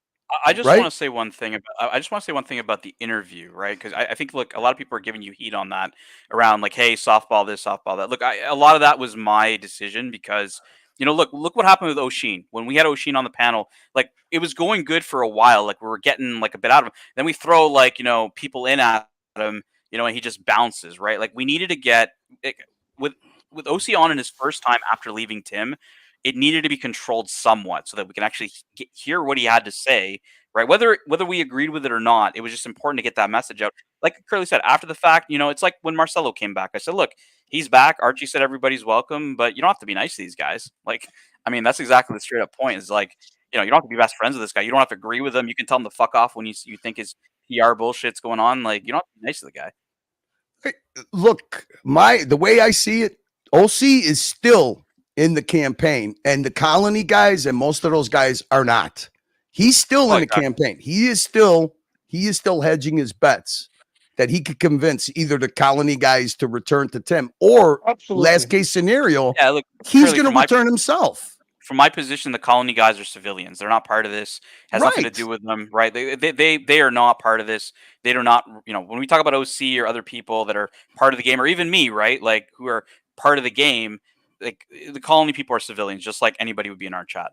I just want to say one thing about the interview, right? Because I think, look, a lot of people are giving you heat on that around like, hey, softball this, softball that. Look, a lot of that was my decision because, look what happened with O'Sheen. When we had O'Sheen on the panel, like it was going good for a while. Like we were getting like a bit out of him. Then we throw like, people in at him, and he just bounces, right? Like we needed to get with OC on in his first time after leaving Tim. It needed to be controlled somewhat so that we can actually hear what he had to say, right? Whether we agreed with it or not, it was just important to get that message out. Like Curly said, after the fact, it's like when Marcelo came back. I said, look, he's back. Archie said everybody's welcome, but you don't have to be nice to these guys. Like, I mean, that's exactly the straight up point. Is like, you don't have to be best friends with this guy. You don't have to agree with him. You can tell him to fuck off when you think his PR bullshit's going on. Like, you don't have to be nice to the guy. Hey, look, the way I see it, OC is still in the campaign, and the Colony guys and most of those guys are not. He's still in the campaign. He is still hedging his bets that he could convince either the Colony guys to return to Tim or last case scenario, he's going to return himself. From my position, the Colony guys are civilians. They're not part of this. It has nothing to do with them, right? They are not part of this. They do not, when we talk about OC or other people that are part of the game, or even me, right? Like who are part of the game, like the Colony people are civilians, just like anybody would be in our chat.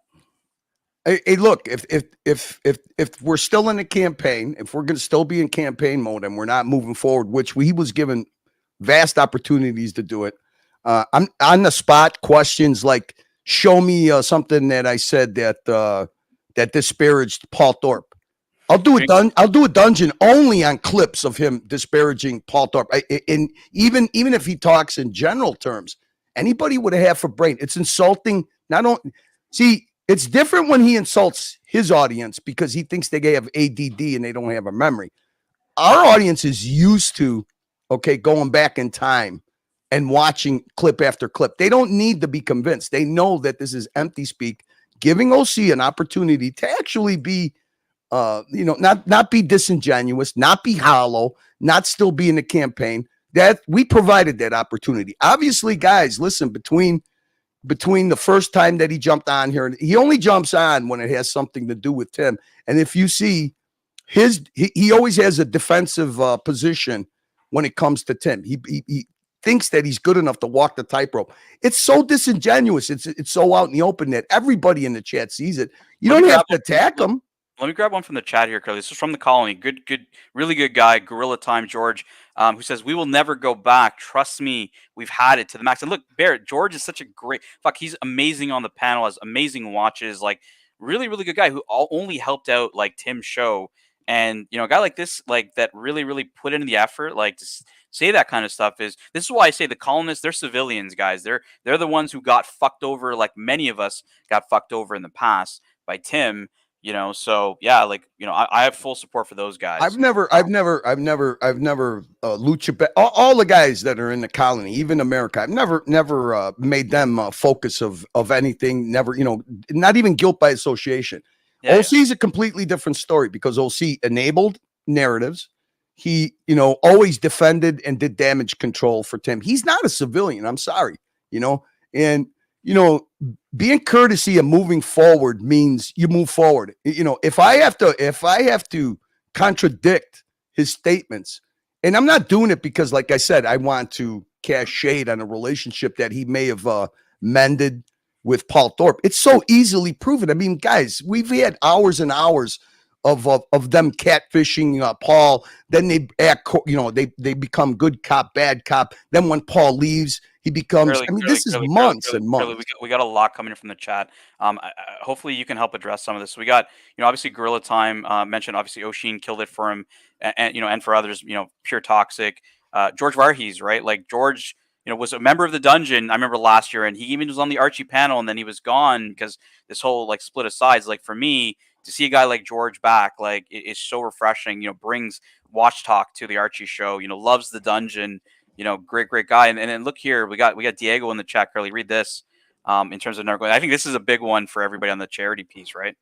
Hey, look, if we're still in the campaign, if we're going to still be in campaign mode and we're not moving forward, which he was given vast opportunities to do it, I'm on the spot questions like, show me something that I said that disparaged Paul Thorpe. I'll do a dungeon only on clips of him disparaging Paul Thorpe. And even if he talks in general terms, anybody with a half a brain, it's insulting. It's different when he insults his audience because he thinks they have ADD and they don't have a memory. Our audience is used to, going back in time and watching clip after clip. They don't need to be convinced. They know that this is empty speak giving OC an opportunity to actually be, not be disingenuous, not be hollow, not still be in the campaign. That we provided that opportunity. Obviously, guys, listen, between the first time that he jumped on here, he only jumps on when it has something to do with Tim. And if you see he always has a defensive position when it comes to Tim. He thinks that he's good enough to walk the tightrope. It's so disingenuous. It's so out in the open that everybody in the chat sees it. You don't have to attack him. Let me grab one from the chat here, Curly. This is from the colony. Good, really good guy, Gorilla Time George, who says, "We will never go back. Trust me, we've had it to the max." And look, Barrett, George is such a great he's amazing on the panel, has amazing watches, like really, really good guy who only helped out like Tim's show. And a guy like this, like that really, really put in the effort, like to say that kind of stuff this is why I say the columnists, they're civilians, guys. They're the ones who got fucked over, like many of us got fucked over in the past by Tim. So yeah, I have full support for those guys. I've never lucha all the guys that are in the colony, even America. I've never made them a focus of anything. Never, not even guilt by association. Yeah, OC is a completely different story because OC enabled narratives. He, always defended and did damage control for Tim. He's not a civilian. I'm sorry, and being courtesy and moving forward means you move forward. If I have to contradict his statements, and I'm not doing it because, like I said, I want to cast shade on a relationship that he may have mended with Paul Thorpe. It's so easily proven. I mean, guys, we've had hours and hours of them catfishing Paul. Then they act, they become good cop, bad cop. Then when Paul leaves, he becomes. This is months and months. We got a lot coming in from the chat. Hopefully you can help address some of this. So we got, obviously Gorilla Time mentioned. Obviously Oshin killed it for him, and and for others, pure toxic. George Varghese, right? Like George, was a member of the Dungeon. I remember last year, and he even was on the Archie panel, and then he was gone because this whole like split of sides. Like for me, to see a guy like George back, like it's so refreshing. Brings watch talk to the Archie show. Loves the Dungeon. Great guy. And then look here, we got Diego in the chat. Curly, read this. In terms of never going, I think this is a big one for everybody on the charity piece, right?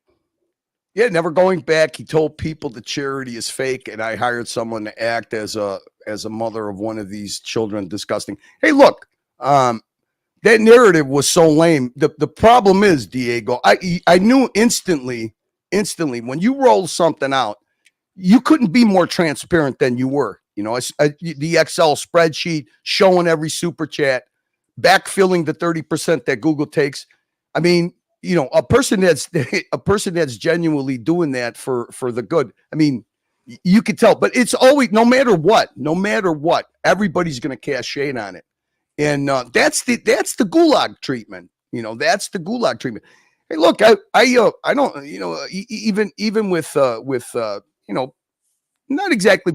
Yeah, never going back. He told people the charity is fake, and I hired someone to act as a mother of one of these children. Disgusting. Hey, look, that narrative was so lame. The problem is, Diego, I knew instantly when you roll something out, you couldn't be more transparent than you were. The Excel spreadsheet showing every super chat, backfilling the 30% that Google takes. I mean, a person that's genuinely doing that for the good. I mean, you could tell, but it's always, no matter what, everybody's going to cast shade on it. And that's the gulag treatment. That's the gulag treatment. Hey, look, I don't, even with not exactly.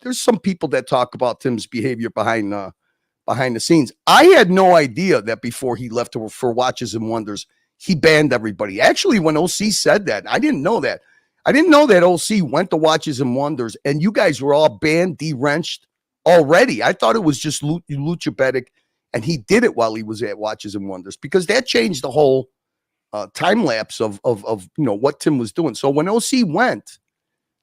There's some people that talk about Tim's behavior behind the scenes. I had no idea that before he left for Watches and Wonders, he banned everybody. Actually, when OC said that, I didn't know that. I didn't know that OC went to Watches and Wonders, and you guys were all banned, de-wrenched already. I thought it was just Lucha Bedic, and he did it while he was at Watches and Wonders because that changed the whole time lapse of what Tim was doing. So when OC went,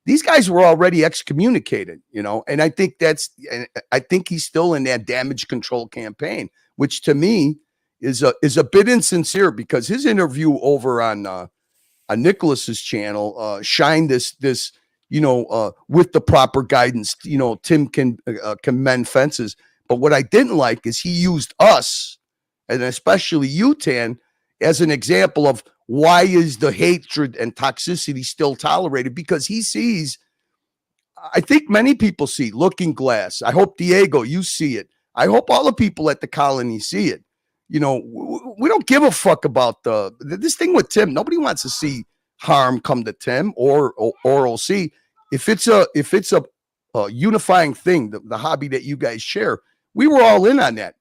these guys were already excommunicated, and I think he's still in that damage control campaign, which to me is a bit insincere because his interview over on Nicholas's channel shined this with the proper guidance, Tim can mend fences. But what I didn't like is he used us, and especially you, Tan, as an example of why is the hatred and toxicity still tolerated? Because he sees, I think many people see Looking Glass. I hope, Diego, you see it. I hope all the people at the colony see it. We don't give a fuck about this thing with Tim. Nobody wants to see harm come to Tim or OC. If it's a unifying thing, the hobby that you guys share, we were all in on that.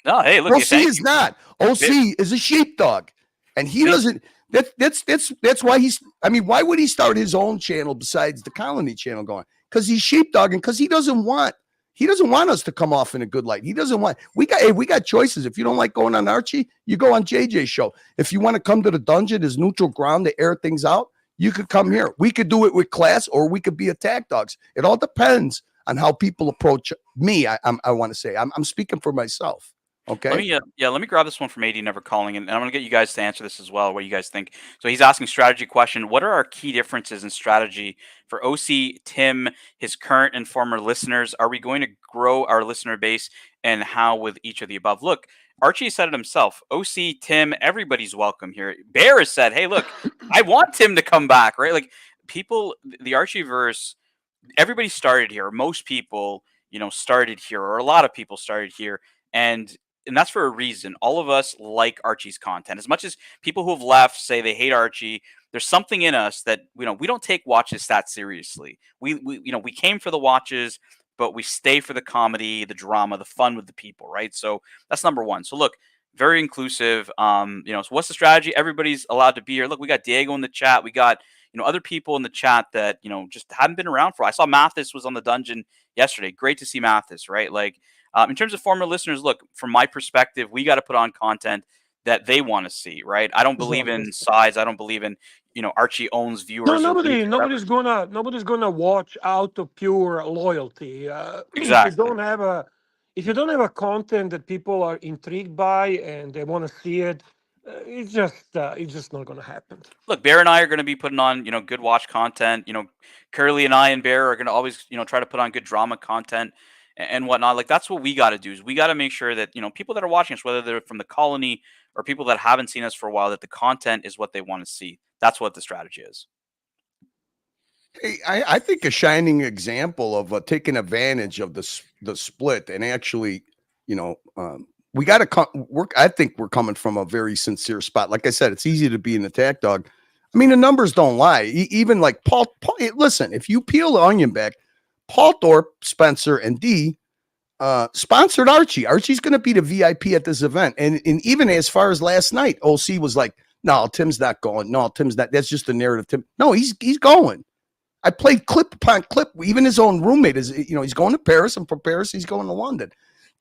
No, hey, look, OC is not. OC is a sheepdog, and he doesn't. That's why he's. I mean, why would he start his own channel besides the colony channel going? Because he's sheepdog, and because he doesn't want He doesn't want us to come off in a good light. He doesn't want. We got choices. If you don't like going on Archie, you go on JJ's show. If you want to come to the dungeon as neutral ground to air things out, you could come here. We could do it with class, or we could be attack dogs. It all depends on how people approach me. I want to say I'm speaking for myself. Okay. Let me grab this one from AD Never Calling, and I'm going to get you guys to answer this as well. What you guys think? So he's asking strategy question. What are our key differences in strategy for OC, Tim, his current and former listeners? Are we going to grow our listener base, and how with each of the above? Look, Archie said it himself. OC, Tim, everybody's welcome here. Bear has said, hey, look, I want Tim to come back, right? Like people, the Archieverse, everybody started here. Most people, started here, or a lot of people started here. And that's for a reason. All of us like Archie's content. As much as people who have left say they hate Archie, there's something in us that we don't take watches that seriously. We came for the watches, but we stay for the comedy, the drama, the fun with the people, right? So that's number one. So look, very inclusive. So what's the strategy? Everybody's allowed to be here. Look, we got Diego in the chat. We got other people in the chat that just haven't been around for. I saw Mathis was on the dungeon yesterday. Great to see Mathis, right? Like. In terms of former listeners, look, from my perspective, we got to put on content that they want to see, right? I don't believe in size. I don't believe in, Archie owns viewers. No, nobody's gonna watch out of pure loyalty. Exactly. If you don't have a content that people are intrigued by and they want to see it, it's just not gonna happen. Look, Bear and I are going to be putting on, good watch content. Curly and I and Bear are going to always, try to put on good drama content and whatnot. Like that's what we got to do, is we got to make sure that people that are watching us, whether they're from the colony or people that haven't seen us for a while, that the content is what they want to see. That's what the strategy is. Hey, I think a shining example of taking advantage of the split, and actually, we got to work. I think we're coming from a very sincere spot. Like I said, it's easy to be an attack dog. I mean, the numbers don't lie. Even like Paul, listen, if you peel the onion back, Paul Thorpe, Spencer, and D sponsored Archie. Archie's going to be the VIP at this event. And even as far as last night, OC was like, no, Tim's not going. No, Tim's not. That's just the narrative. Tim. No, he's going. I played clip upon clip. Even his own roommate is, he's going to Paris, and from Paris, he's going to London.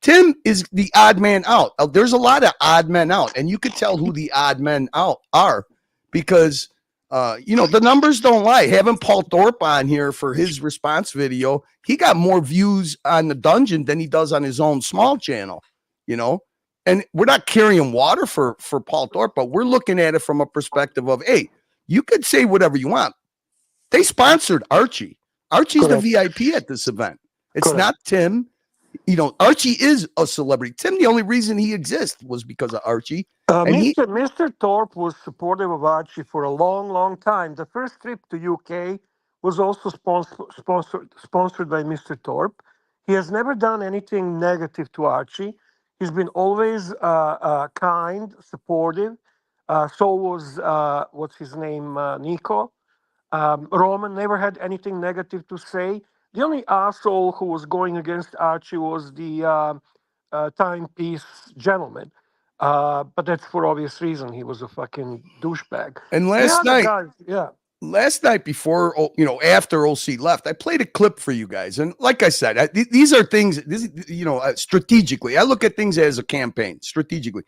Tim is the odd man out. There's a lot of odd men out, and you could tell who the odd men out are because the numbers don't lie. Having Paul Thorpe on here for his response video, he got more views on the dungeon than he does on his own small channel, and we're not carrying water for Paul Thorpe, but we're looking at it from a perspective of, hey, you could say whatever you want. They sponsored Archie. Archie's the VIP at this event. It's not Tim. Archie is a celebrity. Tim, the only reason he exists was because of Archie. Mr. Thorpe was supportive of Archie for a long, long time. The first trip to UK was also sponsored by Mr. Thorpe. He has never done anything negative to Archie. He's been always kind, supportive. So was what's his name, Nico. Roman never had anything negative to say. The only asshole who was going against Archie was the timepiece gentleman. But that's for obvious reason. He was a fucking douchebag. And last night before, after OC left, I played a clip for you guys. And like I said, these are things, strategically. I look at things as a campaign, strategically.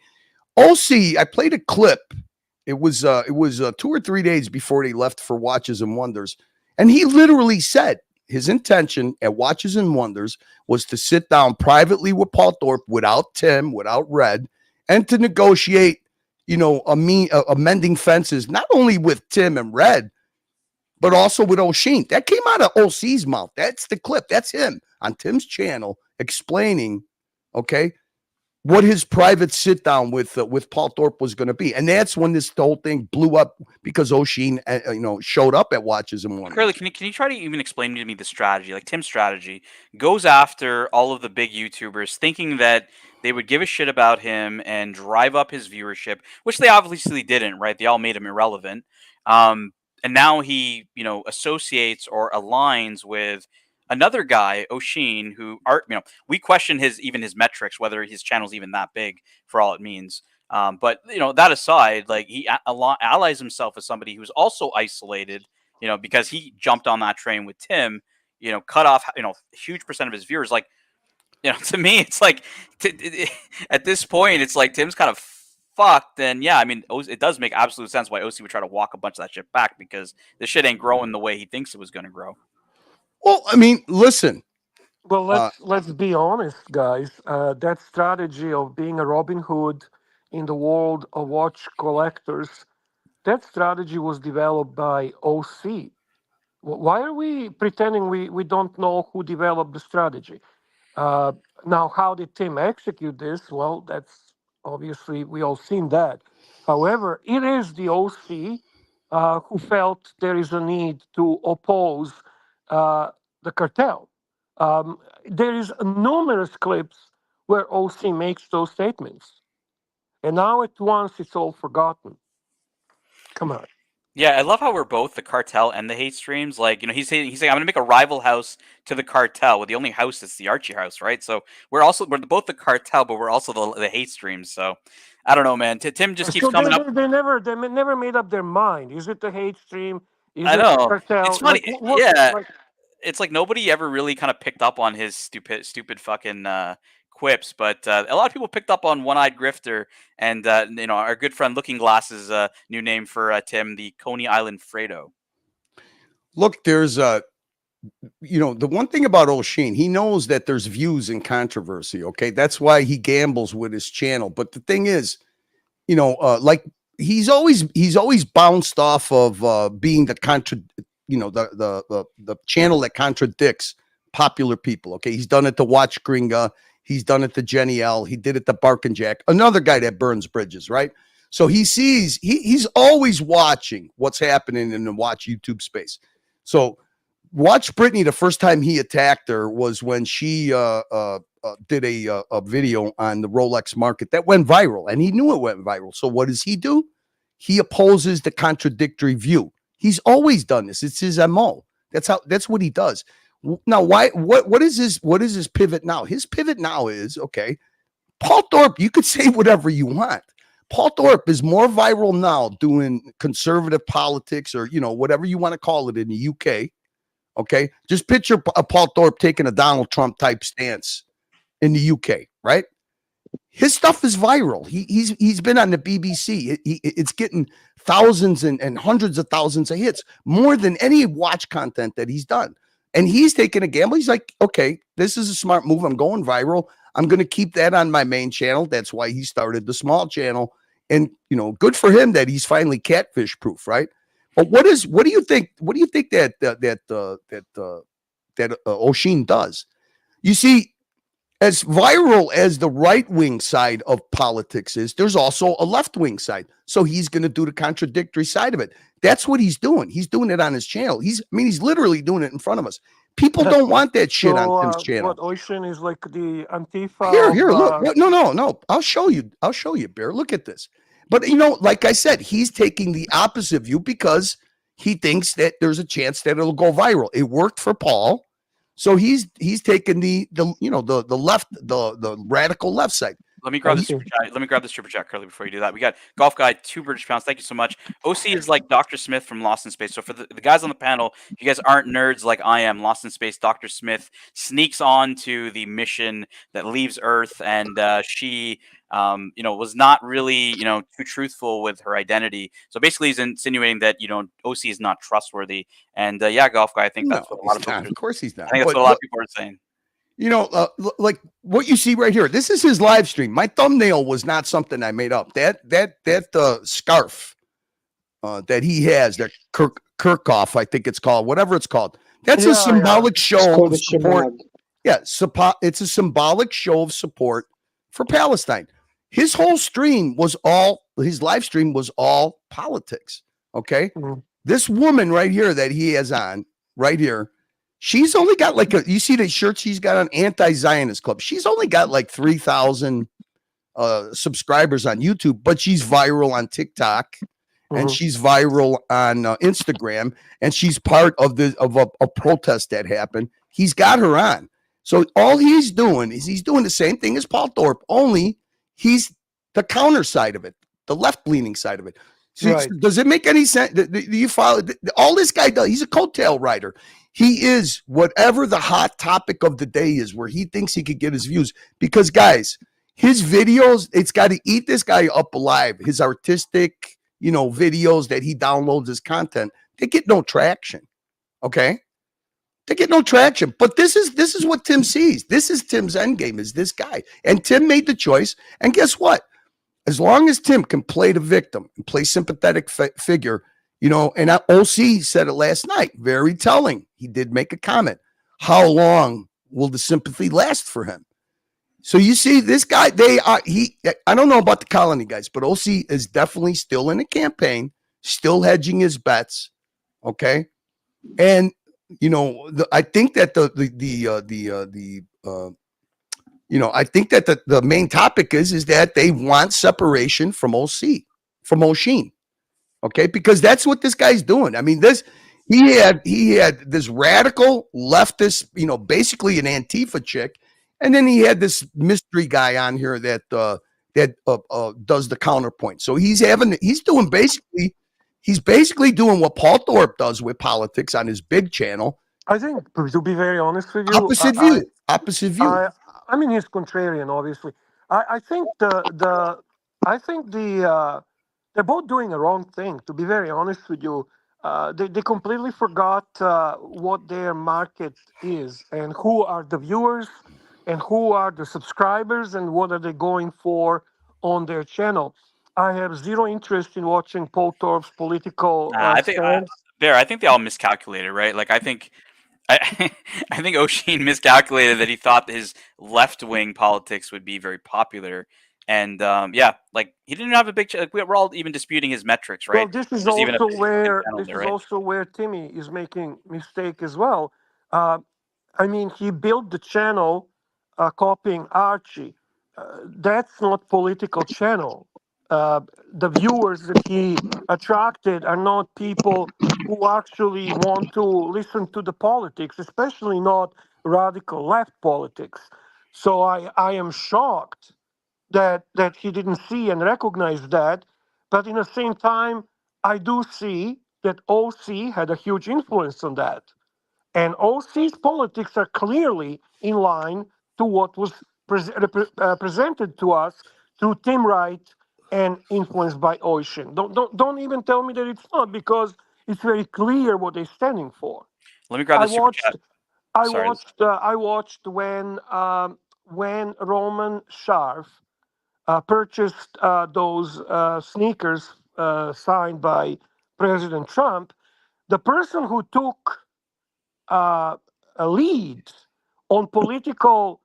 OC, I played a clip. It was 2 or 3 days before they left for Watches and Wonders. And he literally said his intention at Watches and Wonders was to sit down privately with Paul Thorpe without Tim, without Red, and to negotiate, amending fences, not only with Tim and Red, but also with O'Sheen. That came out of OC's mouth. That's the clip. That's him on Tim's channel explaining, what his private sit down with Paul Thorpe was going to be. And that's when this whole thing blew up because O'Sheen, showed up at Watches and Wonders. Curly, can you try to even explain to me the strategy? Like Tim's strategy goes after all of the big YouTubers thinking that they would give a shit about him and drive up his viewership, which they obviously didn't, right? They all made him irrelevant. And now he, associates or aligns with another guy, O'Sheen, who we question his metrics, whether his channel's even that big for all it means. But that aside, like he allies himself with somebody who's also isolated, because he jumped on that train with Tim, cut off, huge percent of his viewers. Like to me, it's like at this point, it's like Tim's kind of fucked. And yeah, I mean, it does make absolute sense why OC would try to walk a bunch of that shit back, because the shit ain't growing the way he thinks it was going to grow. Well, I mean, listen. Well, let's be honest, guys. That strategy of being a Robin Hood in the world of watch collectors, that strategy was developed by OC. Why are we pretending we don't know who developed the strategy? Now, how did Tim execute this? Well, that's obviously we all seen that. However, it is the OC who felt there is a need to oppose the cartel. There is numerous clips where OC makes those statements, and now at once it's all forgotten. Come on. Yeah, I love how we're both the cartel and the hate streams. Like, he's saying I'm going to make a rival house to the cartel. Well, the only house is the Archie house, right? So we're both the cartel, but we're also the hate streams. So I don't know, man. Tim just keeps So coming up. they never made up their mind. Is it the hate stream? Is I it the know. cartel? It's funny. What, Yeah, like, it's like nobody ever really kind of picked up on his stupid fucking quips, but a lot of people picked up on One-Eyed Grifter and our good friend Looking Glass's new name for Tim, the Coney Island Fredo. Look, there's the one thing about O'Sheen, he knows that there's views and controversy. Okay, that's why he gambles with his channel. But the thing is, like he's always bounced off of being the the channel that contradicts popular people. Okay, he's done it to Watch Gringa, he's done it to Jenny L, he did it to Bark and Jack, another guy that burns bridges, right? So he's always watching what's happening in the Watch YouTube space. So Watch Brittany, the first time he attacked her was when she did a video on the Rolex market that went viral, and he knew it went viral. So what does he do? He opposes the contradictory view. He's always done this. It's his MO. That's what he does. Now, what is his pivot now? His pivot now is, okay, Paul Thorpe, you could say whatever you want. Paul Thorpe is more viral now doing conservative politics, or whatever you want to call it in the UK. Okay, just picture Paul Thorpe taking a Donald Trump type stance in the UK, right? His stuff is viral. He's been on the BBC. It's getting thousands and hundreds of thousands of hits, more than any watch content that he's done. And he's taking a gamble. He's like, okay, this is a smart move. I'm going viral. I'm going to keep that on my main channel. That's why he started the small channel. And good for him that he's finally catfish proof, right? But what do you think? What do you think that O'Sheen does? You see, as viral as the right-wing side of politics is, there's also a left-wing side. So he's going to do the contradictory side of it. That's what he's doing. He's doing it on his channel. He's literally doing it in front of us. People don't want that shit on Tim's channel. What, Ocean is like the Antifa? Here, look. No. I'll show you, Bear. Look at this. But, like I said, he's taking the opposite view because he thinks that there's a chance that it'll go viral. It worked for Paul. So he's taking the left, the radical left side. Let me grab this super chat. Let me grab this super chat, Curly, before you do that. We got Golf Guy, 2 British pounds. Thank you so much. OC is like Dr. Smith from Lost in Space. So for the guys on the panel, if you guys aren't nerds like I am, Lost in Space, Dr. Smith sneaks on to the mission that leaves Earth, and she was not really, too truthful with her identity. So basically he's insinuating that, OC is not trustworthy. And Golf Guy, I think that's what a lot of people Of course he's not. I think that's what a lot of people are saying. Like what you see right here. This is his live stream. My thumbnail was not something I made up. That scarf that he has, that Kirchhoff, I think it's called, whatever it's called. That's a symbolic show of support. Yeah, it's a symbolic show of support for Palestine. His whole stream was his live stream was all politics. Okay, This woman right here that he has on right here. She's only got you see the shirt she's got on, Anti-Zionist Club. She's only got 3,000 subscribers on YouTube, but she's viral on TikTok and she's viral on Instagram, and she's part of a protest that happened. He's got her on. So all he's doing is he's doing the same thing as Paul Thorpe, only he's the counter side of it, the left-leaning side of it. See, Right. does it make any sense? Do you follow all this guy does? He's a coattail rider. He is whatever the hot topic of the day is, where he thinks he could get his views. Because guys, his videos, it's got to eat this guy up alive. His artistic, videos that he downloads as content, they get no traction. Okay, they get no traction. But this is what Tim sees. This is Tim's end game. Is this guy? And Tim made the choice. And guess what? As long as Tim can play the victim and play sympathetic figure, and OC said it last night, very telling. He did make a comment. How long will the sympathy last for him? So you see, this guy, I don't know about the Colony guys, but OC is definitely still in the campaign, still hedging his bets. Okay. And, I think that I think that the main topic is that they want separation from OC, from O'Sheen. Okay, because that's what this guy's doing. I mean, he had this radical leftist, basically an Antifa chick, and then he had this mystery guy on here that does the counterpoint. So he's basically doing what Paul Thorpe does with politics on his big channel. I think, to be very honest with you, Opposite view. I mean, he's contrarian, obviously. I think they're both doing the wrong thing. To be very honest with you, they completely forgot what their market is and who are the viewers and who are the subscribers and what are they going for on their channel. I have zero interest in watching Paul Thorpe's political I think stance. I think they all miscalculated, right? Like I think O'Sheen miscalculated that he thought his left-wing politics would be very popular, and like he didn't have a big. We're all even disputing his metrics, right? Well, this is There's even a also big where channel there, right? also where Timmy is making mistake as well. I mean, he built the channel copying Archie. That's not political channel. The viewers that he attracted are not people who actually want to listen to the politics, especially not radical left politics. So I am shocked that he didn't see and recognize that. But in the same time, I do see that OC had a huge influence on that. And OC's politics are clearly in line to what was presented to us through Tim Wright and influenced by Ocean. Don't even tell me that it's not, because it's very clear what they're standing for. Let me grab the super chat. I watched when Roman Scharf purchased those sneakers signed by President Trump. The person who took a lead on political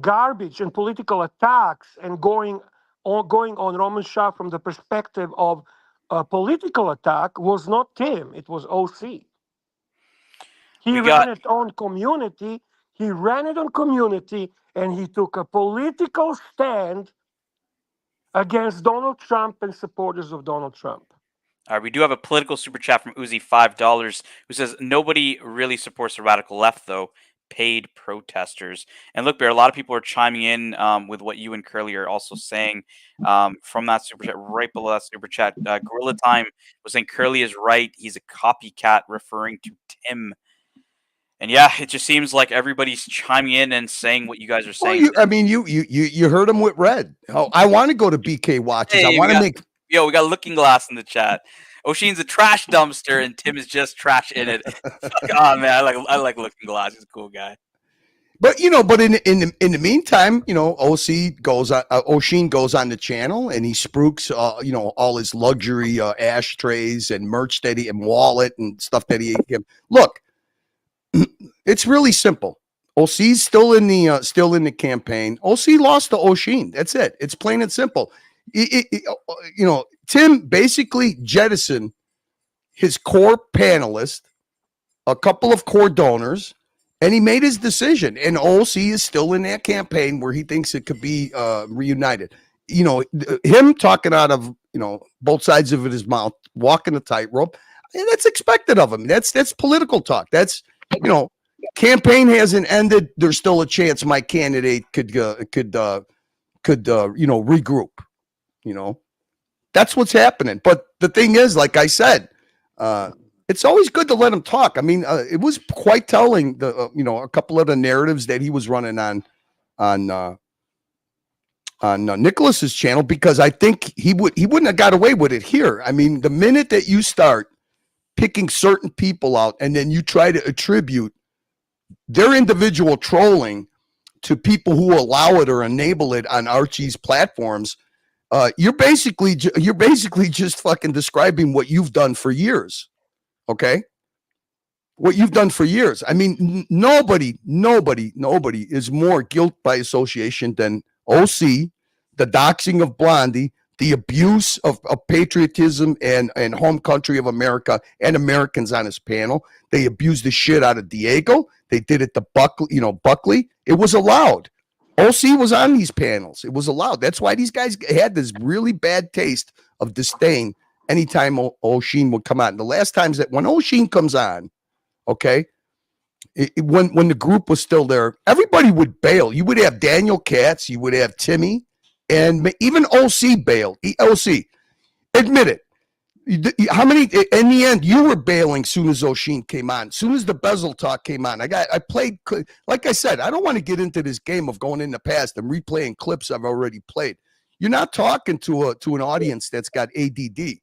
garbage and political attacks and going on Roman Scharf from the perspective of a political attack was not Tim, it was OC. He ran it on community, and he took a political stand against Donald Trump and supporters of Donald Trump. All right, we do have a political super chat from Uzi, $5, who says, nobody really supports the radical left, though. Paid protesters. And look, Bear, a lot of people are chiming in with what you and Curly are also saying from that super chat, right below that super chat. Gorilla Time was saying Curly is right. He's a copycat, referring to Tim. And yeah, it just seems like everybody's chiming in and saying what you guys are saying. Well, you heard him with Red. Oh, I want to go to BK Watches. Hey, I want to make. Yo, we got Looking Glass in the chat. O'Sheen's a trash dumpster, and Tim is just trash in it. Oh man, I like Looking Glass. He's a cool guy. But in the meantime, O'Sheen goes on the channel and he spruiks all his luxury ashtrays and merch and wallet and stuff that he gave. Look, it's really simple. OC's still in the campaign. OC lost to O'Sheen. That's it. It's plain and simple. Tim basically jettisoned his core panelist, a couple of core donors, and he made his decision. And OC is still in that campaign where he thinks it could be reunited. Him talking out of both sides of his mouth, walking a tightrope, and that's expected of him. That's political talk. That's campaign hasn't ended. There's still a chance my candidate could regroup. That's what's happening. But the thing is, like I said, it's always good to let him talk. I mean, it was quite telling. A couple of the narratives that he was running on Nicholas's channel, because I think he wouldn't have got away with it here. I mean, the minute that you start picking certain people out and then you try to attribute their individual trolling to people who allow it or enable it on Archie's platforms, you're basically just fucking describing what you've done for years. Okay. What you've done for years. I mean, nobody is more guilt by association than OC, the doxing of Blondie, the abuse of patriotism and home country of America and Americans on his panel. They abused the shit out of Diego. They did it to Buckley. It was allowed. OC was on these panels. It was allowed. That's why these guys had this really bad taste of disdain anytime O'Sheen would come on. The last times that when O'Sheen comes on, okay, when the group was still there, everybody would bail. You would have Daniel Katz, you would have Timmy, and even OC bailed. OC, admit it. How many in the end you were bailing soon as O'Sheen came on, soon as the bezel talk came on? I played, like I said, I don't want to get into this game of going in the past and replaying clips I've already played. You're not talking to an audience that's got ADD.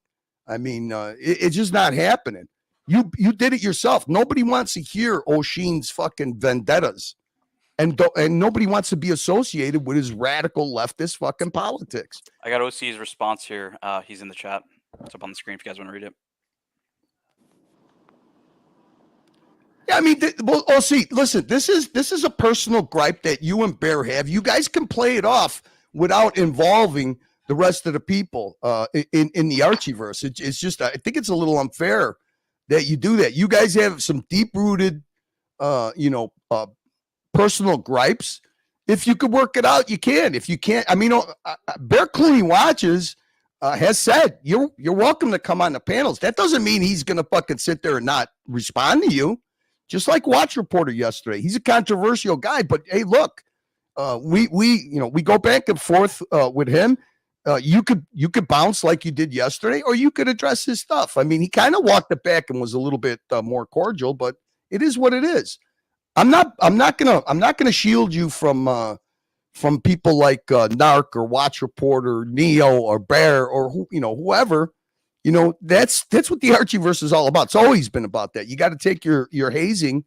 I mean, it's just not happening. You did it yourself. Nobody wants to hear O'Sheen's fucking vendettas, and nobody wants to be associated with his radical leftist fucking politics. I got OC's response here. He's in the chat. It's up on the screen if you guys want to read it. Yeah, I mean, OC, listen, this is a personal gripe that you and Bear have. You guys can play it off without involving the rest of the people in the Archieverse. It's just, I think it's a little unfair that you do that. You guys have some deep-rooted, personal gripes. If you could work it out, you can. If you can't, I mean, Bear Clooney Watches has said you're welcome to come on the panels. That doesn't mean he's going to fucking sit there and not respond to you. Just like Watch Reporter yesterday, he's a controversial guy. But hey, look, we go back and forth with him. You could bounce like you did yesterday, or you could address his stuff. I mean, he kind of walked it back and was a little bit more cordial, but it is what it is. I'm not gonna shield you from people like Narc or Watch Reporter, Neo or Bear or whoever. That's what the Archieverse is all about. It's always been about that. You got to take your hazing,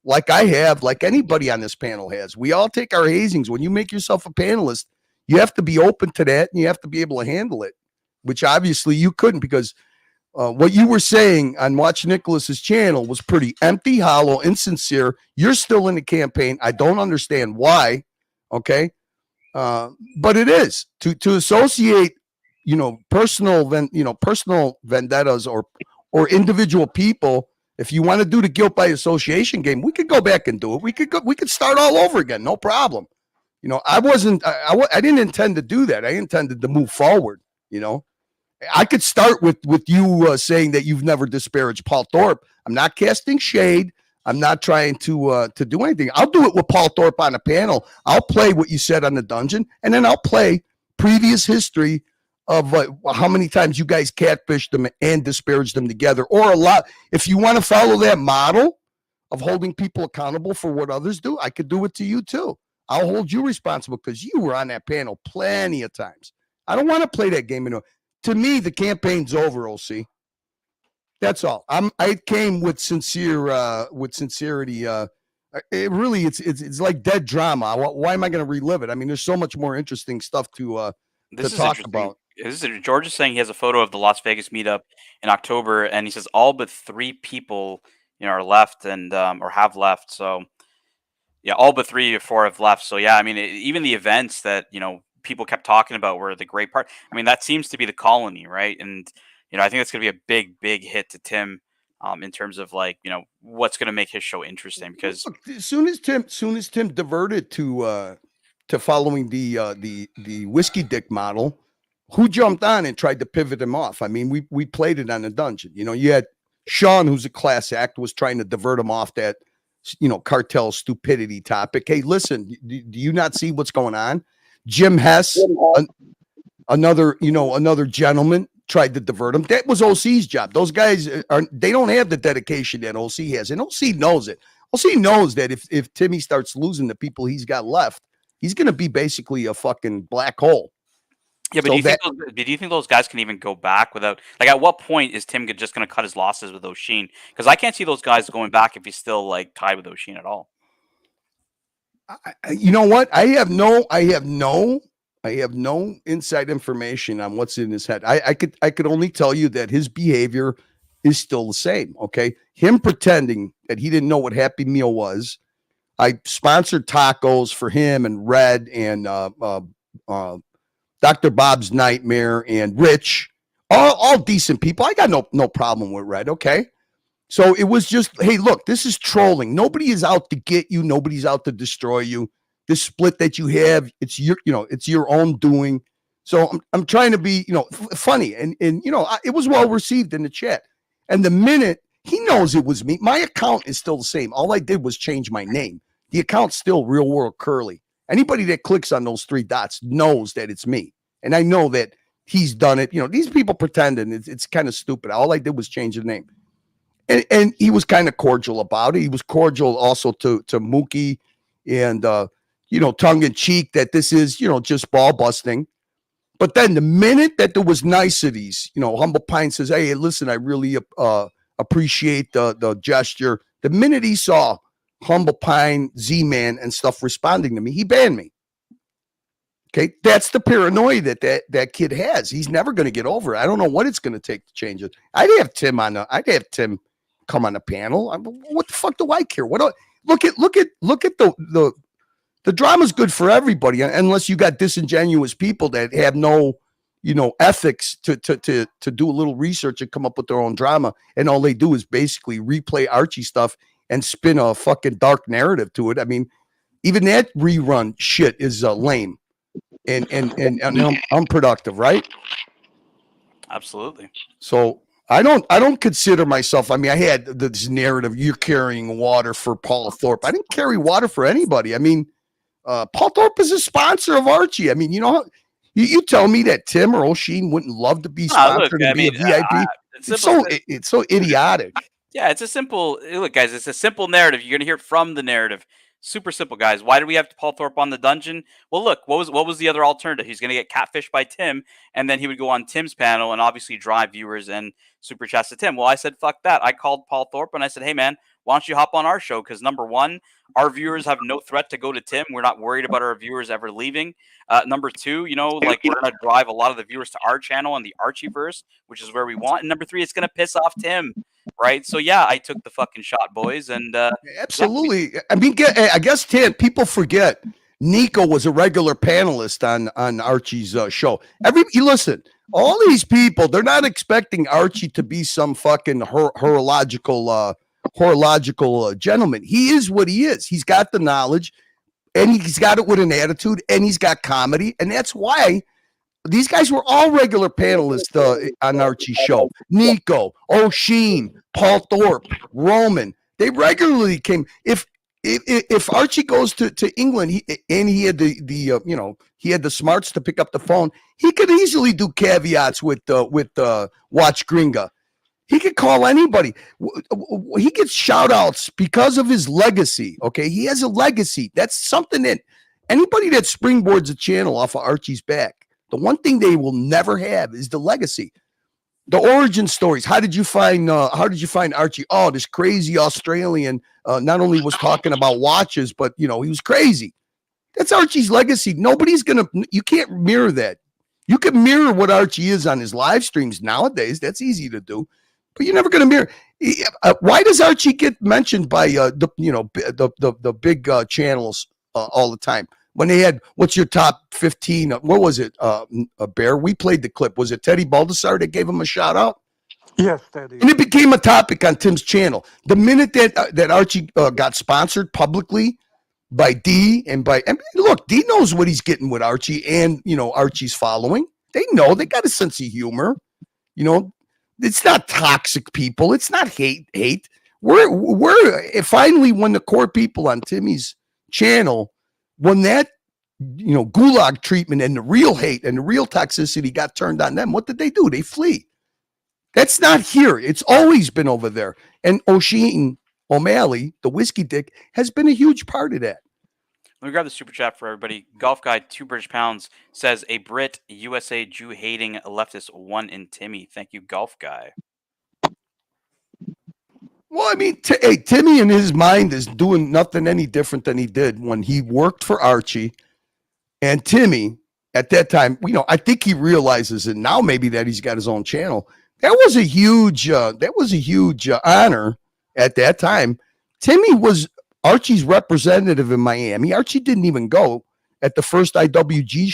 like I have, like anybody on this panel has. We all take our hazings. When you make yourself a panelist, you have to be open to that, and you have to be able to handle it, which obviously you couldn't, because what you were saying on Watch Nicholas's channel was pretty empty, hollow, insincere. You're still in the campaign. I don't understand why. Okay. But it is to associate, personal vendettas or individual people. If you want to do the guilt by association game, we could go back and do it. We could start all over again. No problem. I didn't intend to do that. I intended to move forward. I could start with you saying that you've never disparaged Paul Thorpe. I'm not casting shade. I'm not trying to do anything. I'll do it with Paul Thorpe on a panel. I'll play what you said on the dungeon, and then I'll play previous history of how many times you guys catfished them and disparaged them together, or a lot. If you want to follow that model of holding people accountable for what others do, I could do it to you too. I'll hold you responsible because you were on that panel plenty of times. I don't want to play that game anymore. To me, the campaign's over, OC. That's all. I came with sincerity. It's like dead drama. Why am I going to relive it? I mean, there's so much more interesting stuff to talk about. George is saying he has a photo of the Las Vegas meetup in October, and he says all but 3 people, are left and or have left. So, yeah, all but 3 or 4 have left. So, yeah, I mean, even the events that people kept talking about were the great part. I mean, that seems to be the colony, right? And I think that's going to be a big hit to Tim in terms of what's going to make his show interesting. Because as soon as Tim diverted to following the whiskey dick model, who jumped on and tried to pivot him off? I mean, we played it on the dungeon. You had Sean, who's a class act, was trying to divert him off that cartel stupidity topic. Hey, listen, do you not see what's going on? Jim Hess, another gentleman tried to divert him. That was OC's job. Those guys they don't have the dedication that OC has, and OC knows it. OC knows that if Timmy starts losing the people he's got left, he's going to be basically a fucking black hole. Yeah, but do you think those guys can even go back without, like, at what point is Tim just going to cut his losses with O'Sheen? Because I can't see those guys going back if he's still like tied with O'Sheen at all. You know what? I have no inside information on what's in his head. I could only tell you that his behavior is still the same. Okay, him pretending that he didn't know what Happy Meal was. I sponsored tacos for him and Red and Dr. Bob's Nightmare and Rich, all decent people. I got no problem with Red. Okay. So it was just, hey, look, this is trolling. Nobody is out to get you. Nobody's out to destroy you. This split that you have, it's your own doing. So I'm trying to be, funny. And it was well received in the chat. And the minute he knows it was me, my account is still the same. All I did was change my name. The account's still Real World Curly. Anybody that clicks on those 3 dots knows that it's me. And I know that he's done it. These people pretending, it's kind of stupid. All I did was change the name. And he was kind of cordial about it. He was cordial also to Mookie and, tongue in cheek that this is, just ball busting. But then the minute that there was niceties, Humble Pine says, hey, listen, I really appreciate the gesture. The minute he saw Humble Pine, Z-Man and stuff responding to me, he banned me. Okay, that's the paranoia that kid has. He's never going to get over it. I don't know what it's going to take to change it. I'd have Tim come on the panel. What the fuck do I care? Look at the drama's good for everybody, unless you got disingenuous people that have no, ethics to do a little research and come up with their own drama, and all they do is basically replay Archie stuff and spin a fucking dark narrative to it. I mean, even that rerun shit is lame and unproductive, right? Absolutely. So I don't consider myself. I mean, I had this narrative. You're carrying water for Paul Thorpe. I didn't carry water for anybody. I mean, Paul Thorpe is a sponsor of Archie. I mean, you tell me that Tim or O'Sheen wouldn't love to be sponsored and be a VIP. It's so idiotic. Yeah, it's a simple look, guys. It's a simple narrative. You're gonna hear from the narrative. Super simple, guys. Why did we have Paul Thorpe on the dungeon? Well, look, what was the other alternative? He's going to get catfished by Tim, and then he would go on Tim's panel and obviously drive viewers and super chats to Tim. Well, I said, fuck that. I called Paul Thorpe and I said, hey, man, why don't you hop on our show? Because number one, our viewers have no threat to go to Tim. We're not worried about our viewers ever leaving. Number two, we're going to drive a lot of the viewers to our channel and the Archieverse, which is where we want. And number three, it's going to piss off Tim. Right. So, yeah, I took the fucking shot, boys. And absolutely. Yeah. I mean, I guess, Tim, people forget Nico was a regular panelist on Archie's show. You listen, all these people, they're not expecting Archie to be some fucking horological gentleman. He is what he is. He's got the knowledge and he's got it with an attitude and he's got comedy. And that's why these guys were all regular panelists on Archie's show. Nico, O'Sheen, Paul Thorpe, Roman. They regularly came. If Archie goes to England, he had he had the smarts to pick up the phone, he could easily do caveats with Watch Gringa. He could call anybody. He gets shout outs because of his legacy. Okay, he has a legacy. That's something that anybody that springboards a channel off of Archie's back, the one thing they will never have is the legacy, the origin stories. How did you find Archie? Oh, this crazy Australian not only was talking about watches, but he was crazy. That's Archie's legacy. You can't mirror that. You can mirror what Archie is on his live streams nowadays. That's easy to do, but you're never going to mirror. Why does Archie get mentioned by the big channels all the time? When they had, what's your top 15? What was it, Bear? We played the clip. Was it Teddy Baldessar that gave him a shout out? Yes, Teddy. And it became a topic on Tim's channel. The minute that Archie got sponsored publicly by D look, D knows what he's getting with Archie and, Archie's following. They know, they got a sense of humor. It's not toxic people. It's not hate. We're finally, when the core people on Timmy's channel, when that gulag treatment and the real hate and the real toxicity got turned on them, what did they do? They flee. That's not here. It's always been over there. And O'Sheen O'Malley, the whiskey dick, has been a huge part of that. Let me grab the super chat for everybody. Golf Guy, 2 British pounds, says a Brit, USA, Jew hating leftist, 1 in Timmy. Thank you, Golf Guy. Well, I mean, Timmy in his mind is doing nothing any different than he did when he worked for Archie. And Timmy, at that time, I think he realizes it now, maybe that he's got his own channel. That was a huge honor at that time. Timmy was Archie's representative in Miami. Archie didn't even go at the first IWJG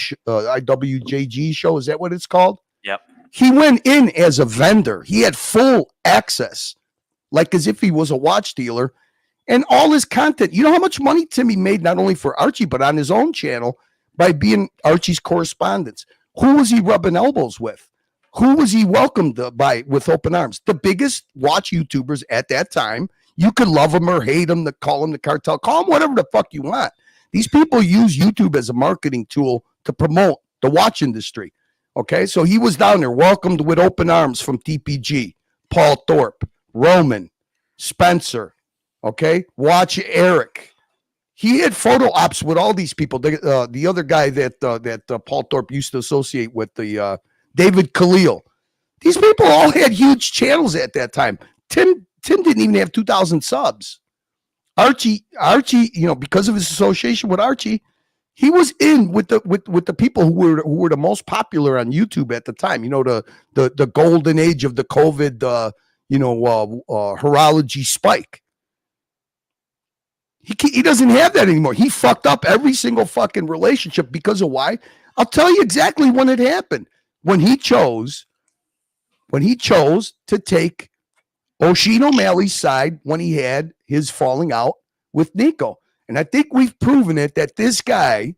show. Is that what it's called? Yep. He went in as a vendor. He had full access, like as if he was a watch dealer, and all his content. You know how much money Timmy made not only for Archie but on his own channel by being Archie's correspondent. Who was he rubbing elbows with? Who was he welcomed by with open arms? The biggest watch YouTubers at that time. You could love them or hate them, call them the cartel, call them whatever the fuck you want. These people use YouTube as a marketing tool to promote the watch industry. Okay, so he was down there, welcomed with open arms from TPG, Paul Thorpe, Roman, Spencer, okay, Watch Eric. He had photo ops with all these people. The other guy that Paul Thorpe used to associate with, the David Khalil. These people all had huge channels at that time. Tim didn't even have 2,000 subs. Archie, because of his association with Archie, he was in with the people who were the most popular on YouTube at the time. The golden age of the COVID, horology spike. He doesn't have that anymore. He fucked up every single fucking relationship because of why? I'll tell you exactly when it happened. When he chose to take O'Sheen O'Malley's side when he had his falling out with Nico. And I think we've proven it that this guy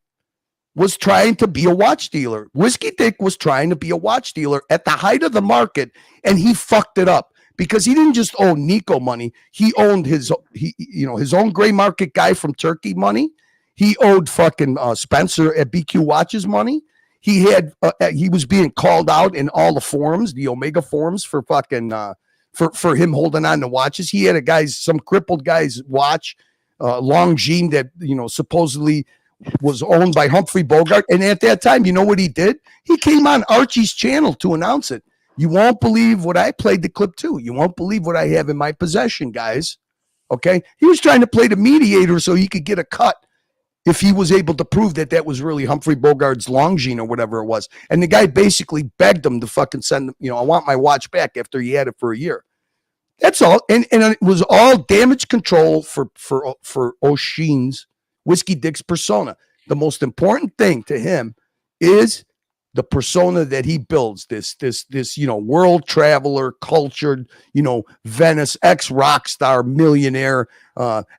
was trying to be a watch dealer. Whiskey Dick was trying to be a watch dealer at the height of the market, and he fucked it up because he didn't just own Nico money. He owned his own gray market guy from Turkey money. He owed fucking Spencer at BQ Watches money. He was being called out in all the forums, the Omega forums for fucking for him holding on to watches. He had some crippled guy's watch, Longines, that supposedly was owned by Humphrey Bogart. And at that time, you know what he did? He came on Archie's channel to announce it. You won't believe what I played the clip to. You won't believe what I have in my possession, guys. Okay, he was trying to play the mediator so he could get a cut if he was able to prove that was really Humphrey Bogart's Longines or whatever it was. And the guy basically begged him to fucking send him, I want my watch back after he had it for a year. That's all. And it was all damage control for O'Sheen's Whiskey Dick's persona. The most important thing to him is the persona that he builds, this world traveler, cultured, Venice, ex-rock star, millionaire.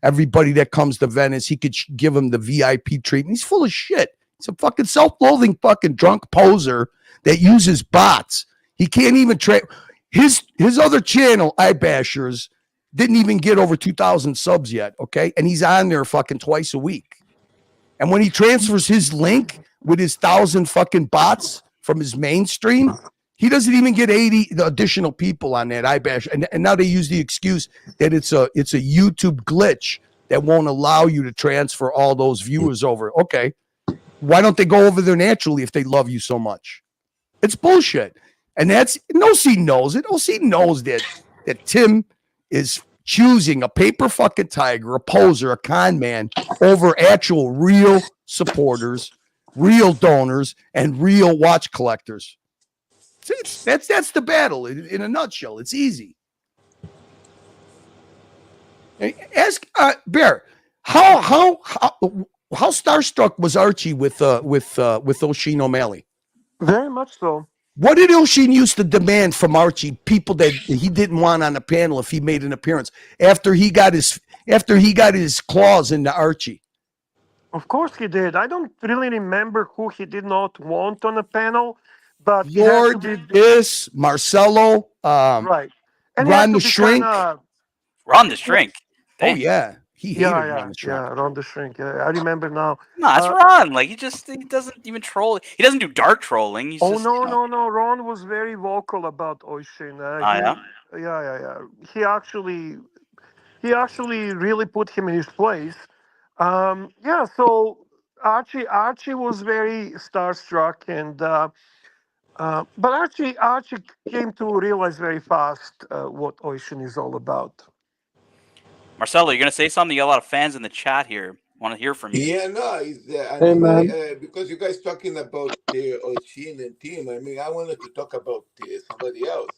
Everybody that comes to Venice, he could give him the VIP treatment. He's full of shit. He's a fucking self-loathing fucking drunk poser that uses bots. He can't even trade. His other channel, iBashers, didn't even get over 2,000 subs yet, okay? And he's on there fucking twice a week. And when he transfers his link with his 1,000 fucking bots from his mainstream, he doesn't even get 80 additional people on that iBash. And now they use the excuse that it's a YouTube glitch that won't allow you to transfer all those viewers over. Okay, why don't they go over there naturally if they love you so much? It's bullshit. And OC knows it. OC knows that Tim is choosing a paper fucking tiger, a poser, a con man over actual real supporters, real donors, and real watch collectors. That's the battle in a nutshell. It's easy. Ask Bear, how starstruck was Archie with O'Sheen O'Malley? Very much so. What did O'Sheen used to demand from Archie? People that he didn't want on the panel if he made an appearance after he got his claws into Archie. Of course he did. I don't really remember who he did not want on the panel, but Lord this Marcelo, right, and Ron the Shrink. Ron the Shrink. Oh yeah, He hated Yeah, Ron the Shrink. Ron the Shrink. Yeah, I remember now. No, it's Uh, Ron. Like he doesn't even troll. He doesn't do dark trolling. He's oh just no! Ron was very vocal about Oishin. yeah. Yeah. He actually really put him in his place. Yeah. So Archie was very starstruck, and but Archie came to realize very fast what Oishin is all about. Marcelo, you're gonna say something? You got a lot of fans in the chat here. Want to hear from you? Yeah, no, it's, I Hey mean, man, because you guys talking about Oshin and Tim, I mean, I wanted to talk about somebody else.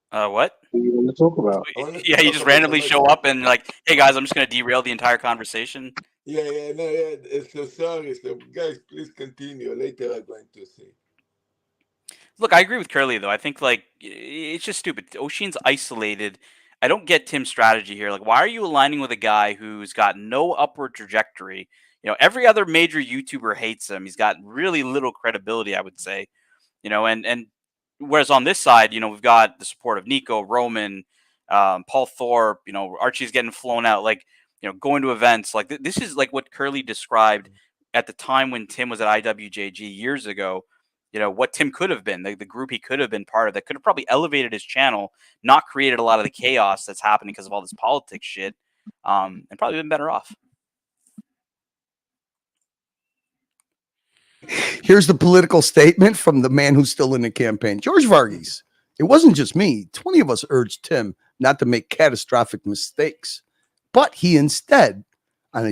What? what do you want to talk about? I wanted to Yeah, you talk just about randomly somebody. show up and like, hey guys, I'm just gonna derail the entire conversation. So sorry. So guys, please continue. Later, I'm going to say. Look, I agree with Curly though. I think like it's just stupid. Oshin's isolated. I don't get Tim's strategy here. Like, why are you aligning with a guy who's got no upward trajectory? Every other major YouTuber hates him. He's got really little credibility, I would say. And whereas on this side, we've got the support of Nico, Roman, Paul Thorpe. Archie's getting flown out. Like, going to events. Like this is like what Curly described at the time when Tim was at IWJG years ago. What Tim could have been, the group he could have been part of, that could have probably elevated his channel, not created a lot of the chaos that's happening because of all this politics shit, and probably been better off. Here's the political statement from the man who's still in the campaign, George Varghese. It wasn't just me. 20 of us urged Tim not to make catastrophic mistakes, but he instead, on a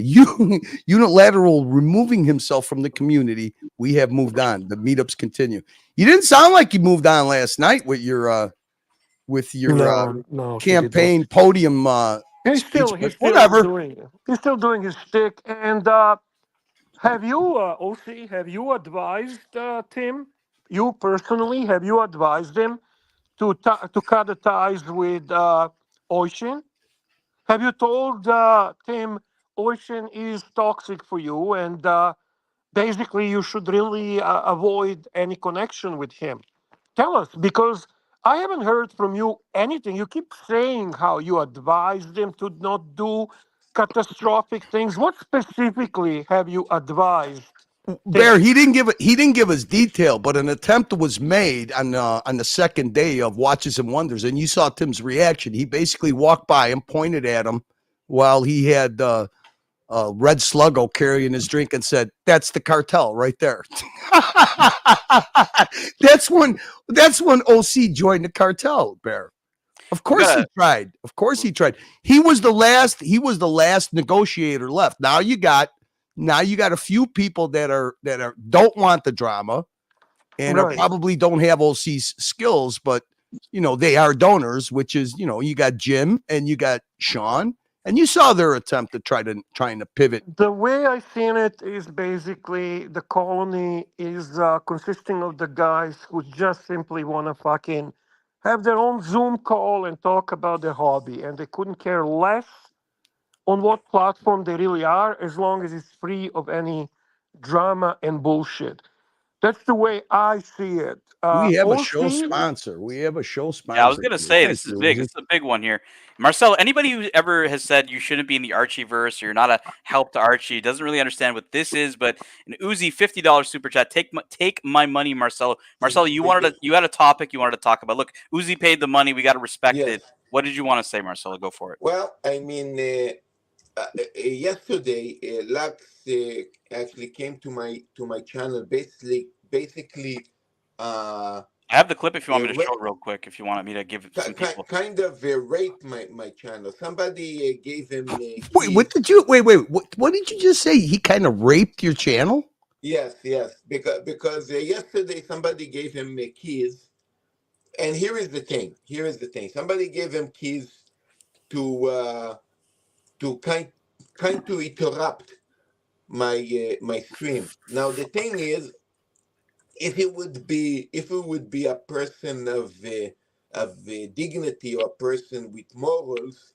unilateral removing himself from the community, we have moved on. The meetups continue. You didn't sound like you moved on last night with your No, he did not. campaign podium He's speech, still but whatever. he's still doing his shtick. And have you, OC, have you advised Tim? You personally, have you advised him to cut the ties with Ocean? Have you told Tim Ocean is toxic for you, and basically you should really avoid any connection with him? Tell us, because I haven't heard from you anything. You keep saying how you advised him to not do catastrophic things. What specifically have you advised? Bear, he didn't give us detail, but an attempt was made on the second day of Watches and Wonders, and you saw Tim's reaction. He basically walked by him, pointed at him while he had Red Sluggo carrying his drink, and said, "That's the cartel right there." That's when OC joined the cartel. Bear. Of course he tried. Of course he tried. He was the last negotiator left. Now you got a few people that don't want the drama and are probably don't have OC's skills, but they are donors, which is, you got Jim and you got Sean, and you saw their attempt to trying to pivot. The way I seen it is basically the colony is consisting of the guys who just simply want to fucking have their own Zoom call and talk about their hobby, and they couldn't care less on what platform they really are, as long as it's free of any drama and bullshit. That's the way I see it. We have a OC, show sponsor. Yeah, I was gonna say this is big. This is a big one here. Marcel, anybody who ever has said you shouldn't be in the Archieverse or you're not a help to Archie doesn't really understand what this is. But an Uzi $50 super chat. Take my money, Marcelo. Marcelo, you had a topic you wanted to talk about. Look, Uzi paid the money. We got to respect it. What did you want to say, Marcelo? Go for it. Well, I mean, yesterday, Lux actually came to my channel. Basically. I have the clip if you want me to show it real quick. If you want me to give it some people. Kind of raped my channel. Somebody gave him. Wait, what did you? Wait. What did you just say? He kind of raped your channel? Yes. Because yesterday somebody gave him keys, and here is the thing. Somebody gave him keys to kind to interrupt my stream. Now the thing is, if it would be a person of dignity or a person with morals,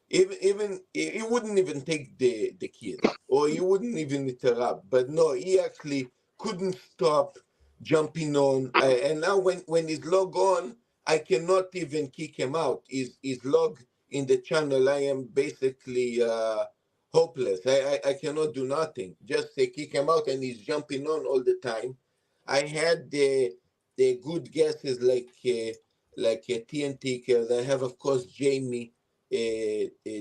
even he wouldn't even take the keys, or he wouldn't even interrupt. But no, he actually couldn't stop jumping on. And now when he's log on, I cannot even kick him out. His log in the channel, I am basically hopeless. I cannot do nothing. Just kick him out, and he's jumping on all the time. I had the good guesses like TNT Kills. I have, of course, Jamie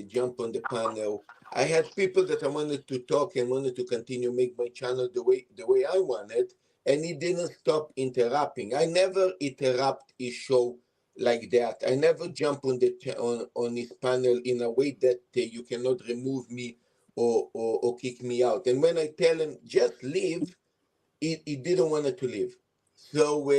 jump on the panel. I had people that I wanted to talk and wanted to continue make my channel the way I wanted, and he didn't stop interrupting. I never interrupt his show like that. I never jump on on his panel in a way that you cannot remove me or kick me out. And when I tell him just leave, he didn't want to leave. So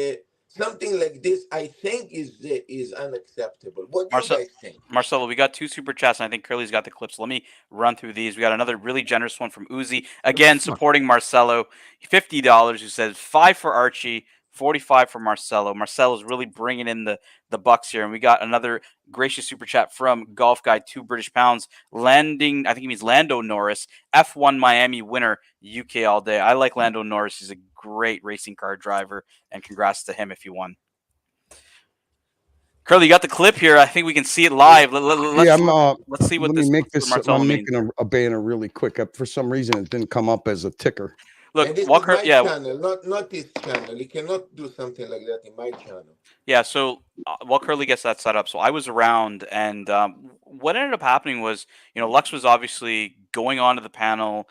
something like this, I think, is unacceptable. What do you guys think? Marcelo, we got 2 super chats, and I think Curly's got the clips. So let me run through these. We got another really generous one from Uzi, again supporting Marcelo, $50, who says 5 for Archie, 45 for Marcelo. Marcelo's really bringing in the bucks here. And we got another gracious super chat from Golf Guy, 2 British pounds, landing, I think he means Lando Norris, F1 Miami winner, UK all day. I like Lando Norris. He's a great racing car driver, and congrats to him if he won. Curly, you got the clip here. I think we can see it live. Let's see what let this. me make this. Marcelo I'm means. making a banner really quick. For some reason, it didn't come up as a ticker. Look, and this Walker, is my channel, not his channel. He cannot do something like that in my channel. Yeah, so while Curly gets that set up, so I was around, and what ended up happening was, Lux was obviously going on to the panel,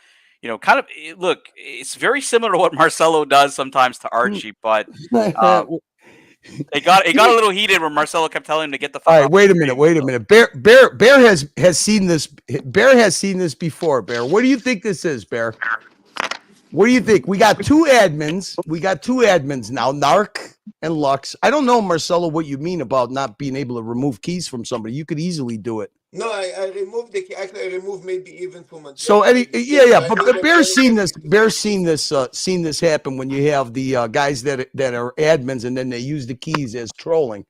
kind of, look, it's very similar to what Marcelo does sometimes to Archie, but it got a little heated when Marcelo kept telling him to get the fuck All right, off wait a the minute, stage, wait a so. minute. Bear has seen this. Bear has seen this before. Bear, what do you think this is, Bear? What do you think? We got 2 admins. We got 2 admins now, Narc and Lux. I don't know, Marcelo, what you mean about not being able to remove keys from somebody. You could easily do it. No, I removed the key. Actually, I removed maybe even from a. So but Bear's seen this. Bear's seen this happen when you have the guys that are admins and then they use the keys as trolling.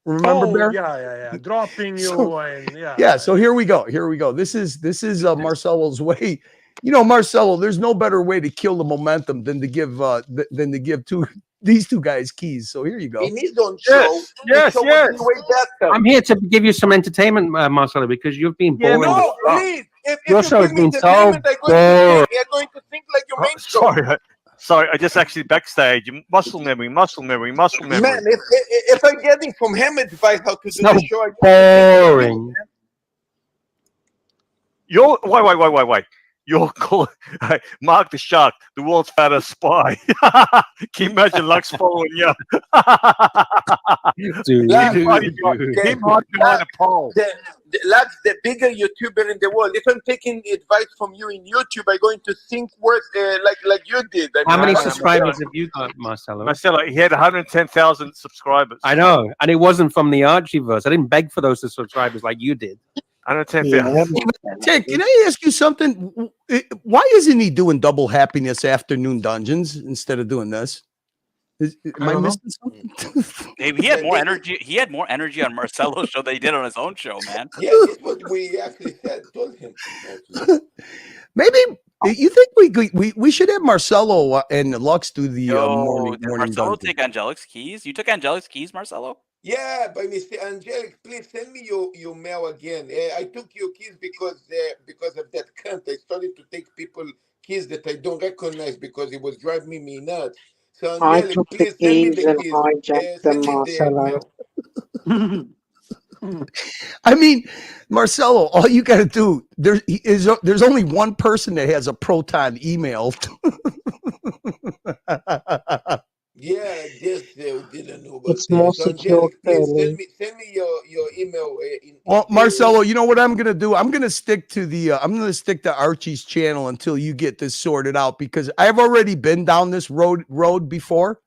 Remember, Bear? Yeah. Dropping you So- and Yeah. So here we go. This is Marcelo's way. Marcelo, there's no better way to kill the momentum than to give these 2 guys keys. So here you go. In his own show. Yes. Way better. I'm here to give you some entertainment, Marcelo, because you've been boring. No, please. If Your you show has give me been so entertainment, you're going to think like your main show. Sorry, I just actually backstage. Muscle memory. Man, if I'm getting from him advice how to do the show, boring. You're wait. You're called Mark the Shark, the world's fattest spy. Can you imagine Lux following you? Him hard behind a pole. Lux, the bigger YouTuber in the world. If I'm taking advice from you in YouTube, I'm going to think worse like you did. How many subscribers have you got, Marcelo? Marcelo, he had 110,000 subscribers. I know, and it wasn't from the Archieverse. I didn't beg for those subscribers like you did. 110,000. Ted, can I ask you something? Why isn't he doing double happiness afternoon dungeons instead of doing this? Am I missing something? He had more energy. He had more energy on Marcelo's show than he did on his own show, man. Yeah, that's what we actually told him. Maybe you think we should have Marcelo and Lux do the morning Marcelo dungeon. take Angelic's keys. You took Angelic's keys, Marcelo? Yeah, but Mr. Angelic, please send me your mail again. I took your keys because of that cunt. I started to take people keys that I don't recognize because it was driving me nuts. So I Angelic, took the please send me keys the and keys. hijacked them, Send me the Marcelo. mail. I mean, Marcelo, all you got to do there's only one person that has a Proton email. Yeah, just didn't know about It's more so secure, Angelic, please Curly. send me your email. Well, Marcelo, you know what I'm gonna do? I'm gonna stick to Archie's channel until you get this sorted out because I've already been down this road before.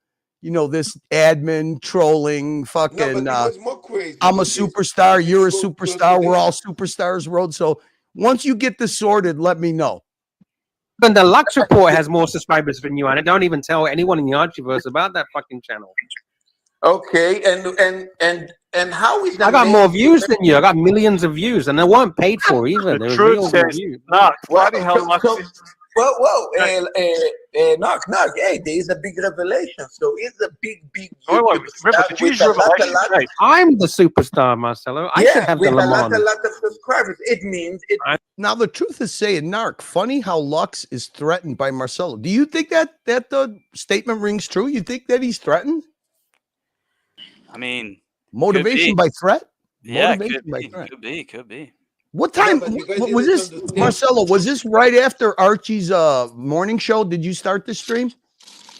This admin trolling, fucking. No, but it was more crazy. I'm a superstar. You're a superstar. We're all superstars. Road. So once you get this sorted, let me know. And the Lux Report has more subscribers than you, and I don't even tell anyone in the Archieverse about that fucking channel. Okay, and how is that? I got more views than you. I got millions of views, and they weren't paid for either. They were real views. No, bloody hell, Lux. knock. Hey, there is a big revelation. So it's a big Wait, YouTube Ripper, star did you with use a lot, revelation? Right. I'm the superstar, Marcelo. I should have the with Le a lot Mans. of subscribers. It means it. Now the truth is saying, Narc. Funny how Lux is threatened by Marcelo. Do you think that the statement rings true? You think that he's threatened? I mean, Motivation by threat. yeah, Motivation by threat. could be. What time but you guys was didn't this, understand. Marcelo? Was this right after Archie's morning show? Did you start the stream?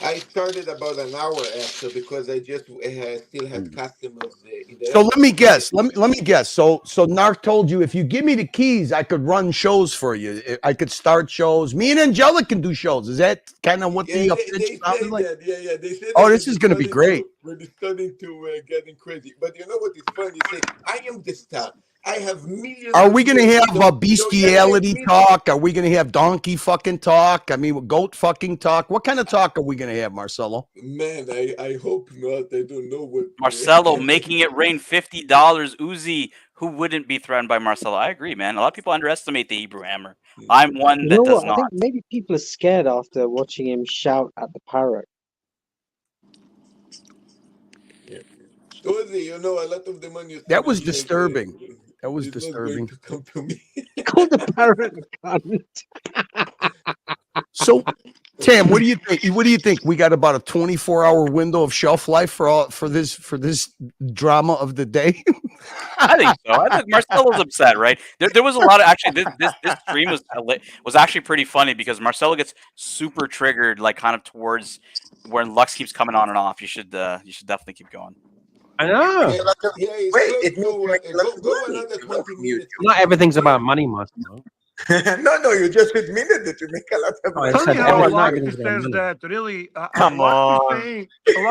I started about an hour after because I just still had customers in the So let me airport. guess. Let me guess. So Narc told you if you give me the keys, I could run shows for you. I could start shows. Me and Angela can do shows. Is that kind of what Yeah, the they pitch say sounded like? that. Yeah. They say Oh, that this is going to be great. when it's starting to getting crazy. But you know what is funny? Say, I am the star. I have millions. Are we going to have a So bestiality talk? Are we going to have donkey fucking talk? I mean, goat fucking talk? What kind of talk are we going to have, Marcelo? Man, I hope not. I don't know what. Marcelo making it rain $50. Uzi, who wouldn't be threatened by Marcelo? I agree, man. A lot of people underestimate the Hebrew Hammer. I'm one You that know does what? I not. think maybe people are scared after watching him shout at the parrot. Uzi, you know, a lot of the money. That was disturbing. That was It's not disturbing. going to come to me. Call the parrot a cunt. So, Tam, what do you think? What do you think? We got about a 24-hour window of shelf life for this drama of the day. I think so. I think Marcelo's upset, right? There was a lot of actually this stream was actually pretty funny because Marcelo gets super triggered, like kind of towards when Lux keeps coming on and off. You should definitely keep going. I know. Wait, go another 20 minutes. Not everything's about money, Marcelo. No, you just admitted that you make a lot of Oh, I money. said Funny how everything- Lux everything's about says money. that really. Come Lux on. is saying,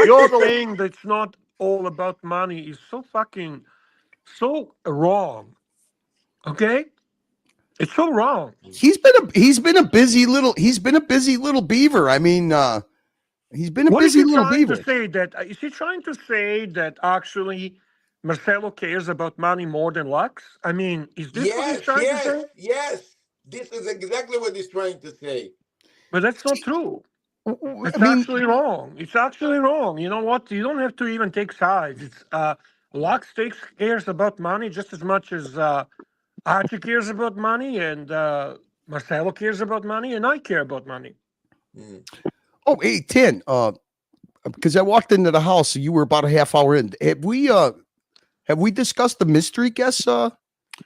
Lux is saying that it's not all about money is so fucking so wrong. Okay, it's so wrong. He's been a busy little beaver. I mean, he's been a What is busy he little trying beaver. to say? That is he trying to say that actually Marcelo cares about money more than Lux? I mean, is this what he's trying to say? Yes. This is exactly what he's trying to say. But that's not true. It's I mean, actually wrong. It's actually wrong. You know what? You don't have to even take sides. It's Lux cares about money just as much as Archie cares about money, and Marcelo cares about money, and I care about money. oh, hey, 10. Because I walked into the house, so you were about a half hour in. Have we discussed the mystery guests?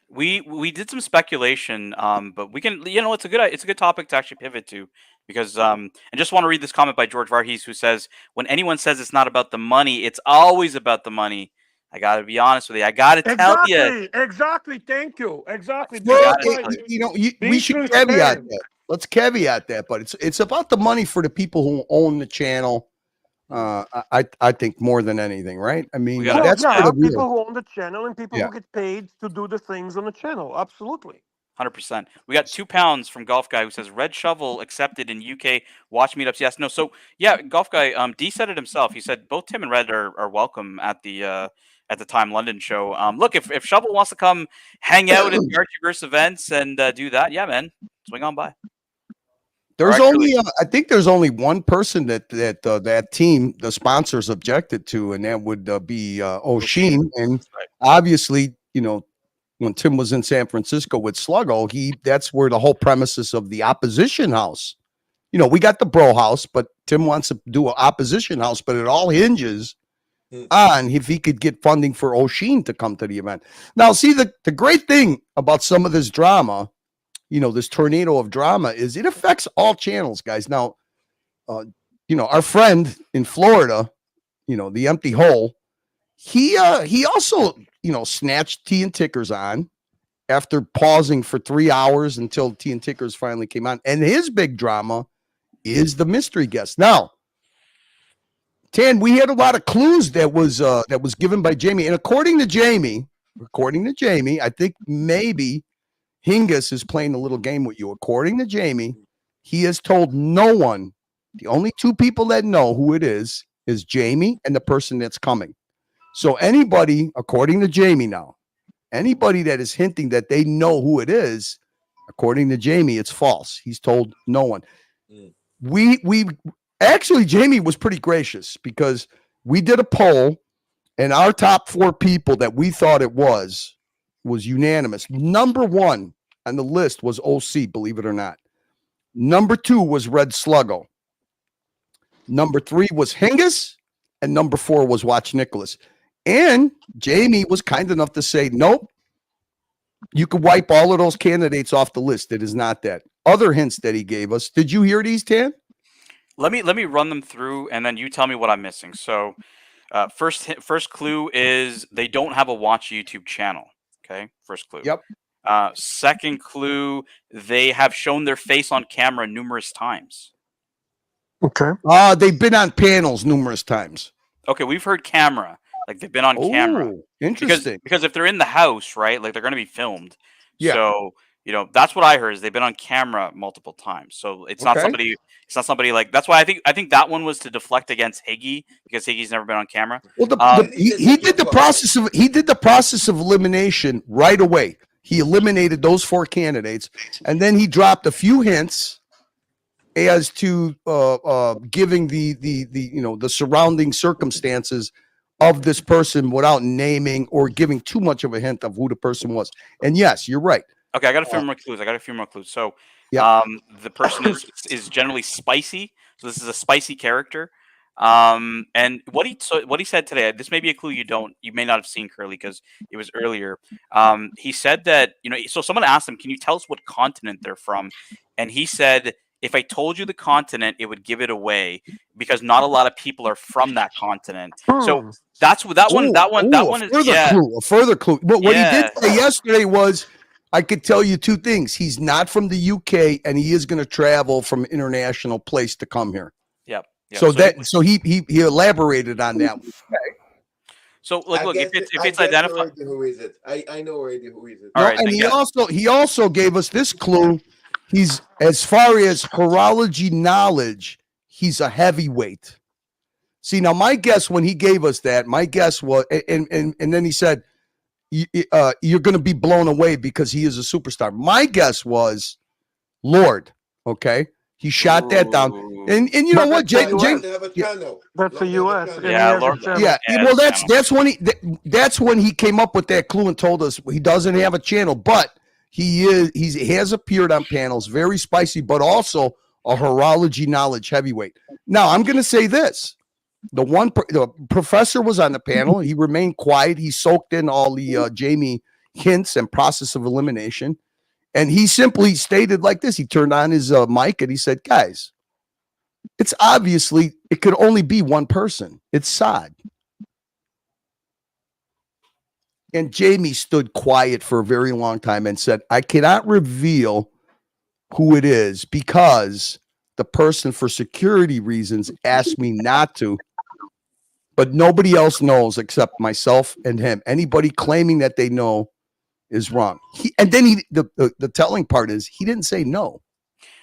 We did some speculation, but we can, it's a good topic to actually pivot to because I just want to read this comment by George Varghese who says, when anyone says it's not about the money, it's always about the money. I got to be honest with you. I got to tell you. Exactly. Thank you. Exactly. Well, That's right. we should caveat that. Let's caveat that, but it's about the money for the people who own the channel. I think more than anything, right? I mean, that's for the people real. who own the channel and people who get paid to do the things on the channel. Absolutely. 100%. We got £2 from Golf Guy who says Red Shovel accepted in UK watch meetups. Yes, no. So yeah, Golf Guy. D said it himself. He said both Tim and Red are welcome at the Time London show. Look, if Shovel wants to come hang out at the Archieverse events and do that, yeah, man, swing on by. There's only, I think there's only one person that team, the sponsors objected to, and that would be O'Sheen. And obviously, when Tim was in San Francisco with Sluggo, that's where the whole premises of the opposition house. We got the bro house, but Tim wants to do an opposition house, but it all hinges on if he could get funding for O'Sheen to come to the event. Now, see, the great thing about some of this drama, this tornado of drama, is it affects all channels, guys. Now, our friend in Florida, the empty hole, he also, snatched Tea and Tickers on after pausing for 3 hours until Tea and Tickers finally came on. And his big drama is the mystery guest. Now, Tan, we had a lot of clues that was given by Jamie. And according to Jamie, I think maybe Hingis is playing a little game with you. According to Jamie, he has told no one. The only two people that know who it is Jamie and the person that's coming. So anybody, according to Jamie now, anybody that is hinting that they know who it is According to Jamie, it's false. He's told no one. Mm. We actually, Jamie was pretty gracious because we did a poll, and our top 4 people that we thought it was unanimous. Number 1 on the list was OC, believe it or not. Number 2 was Red Sluggo. Number 3 was Hingis, and number 4 was Watch Nicholas. And Jamie was kind enough to say, nope, you could wipe all of those candidates off the list. It is not that. Other hints that he gave us. Did you hear these, Tan? Let me run them through, and then you tell me what I'm missing. So, first clue is they don't have a Watch YouTube channel. Okay, first clue. Yep. Second clue, they have shown their face on camera numerous times. Okay. They've been on panels numerous times. Okay, we've heard camera. Like they've been on camera. Interesting. Because if they're in the house, right, like they're going to be filmed. Yeah. So, that's what I heard is they've been on camera multiple times. So it's not somebody. It's not somebody like. That's why I think that one was to deflect against Higgy because Higgy's never been on camera. Well, he did the process of elimination right away. He eliminated those 4 candidates, and then he dropped a few hints as to giving the surrounding circumstances of this person without naming or giving too much of a hint of who the person was. And yes, you're right. Okay, I got a few more clues. So, yeah. The person is generally spicy. So this is a spicy character. And what he said today, this may be a clue you may not have seen, Curly, because it was earlier. He said that so someone asked him, "Can you tell us what continent they're from?" And he said, "If I told you the continent, it would give it away because not a lot of people are from that continent." So that's what that one is. A further clue. But what he did say yesterday was, I could tell you 2 things. He's not from the UK, and he is going to travel from international place to come here. Yep. So he elaborated on that. So look, if it's identified, who is it? I know already who is it. All right, and he also gave us this clue. He's, as far as horology knowledge, he's a heavyweight. See, now my guess when he gave us that, my guess was, and then he said, you're going to be blown away because he is a superstar. My guess was Lord. Okay, he shot that down, and you know what, Jay? That's the U.S. Yeah, Lord. Yeah. Well, that's when he came up with that clue and told us he doesn't have a channel, but he has appeared on panels, very spicy, but also a horology knowledge heavyweight. Now I'm going to say this. The professor was on the panel. He remained quiet. He soaked in all the Jamie hints and process of elimination. And he simply stated like this. He turned on his mic and he said, guys, it's obviously, it could only be one person. It's Saad. And Jamie stood quiet for a very long time and said, I cannot reveal who it is because the person, for security reasons, asked me not to. But nobody else knows except myself and him. Anybody claiming that they know is wrong. The telling part is he didn't say no.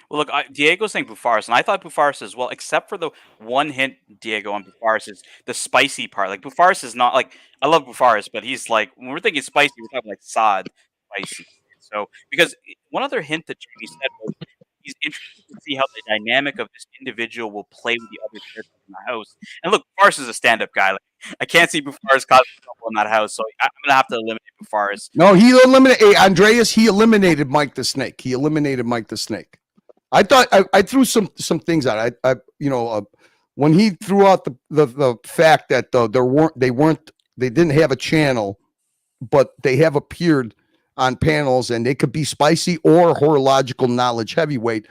Well, look, Diego's saying Bufaris, and I thought Bufaris as well, except for the one hint, Diego, on Bufaris is the spicy part. Like, Bufaris is not, like, I love Bufaris, but he's like, when we're thinking spicy, we're talking like Saad spicy. So, because one other hint that Jamie said was he's interested to see how the dynamic of this individual will play with the other characters in the house. And look, Bufaris is a stand-up guy. Like, I can't see Bufaris causing trouble in that house, so I'm going to have to eliminate Bufaris. No, he eliminated, Andreas, he eliminated Mike the Snake. I thought I threw some things out. When he threw out the fact that they didn't have a channel, but they have appeared on panels and they could be spicy or horological knowledge heavyweight.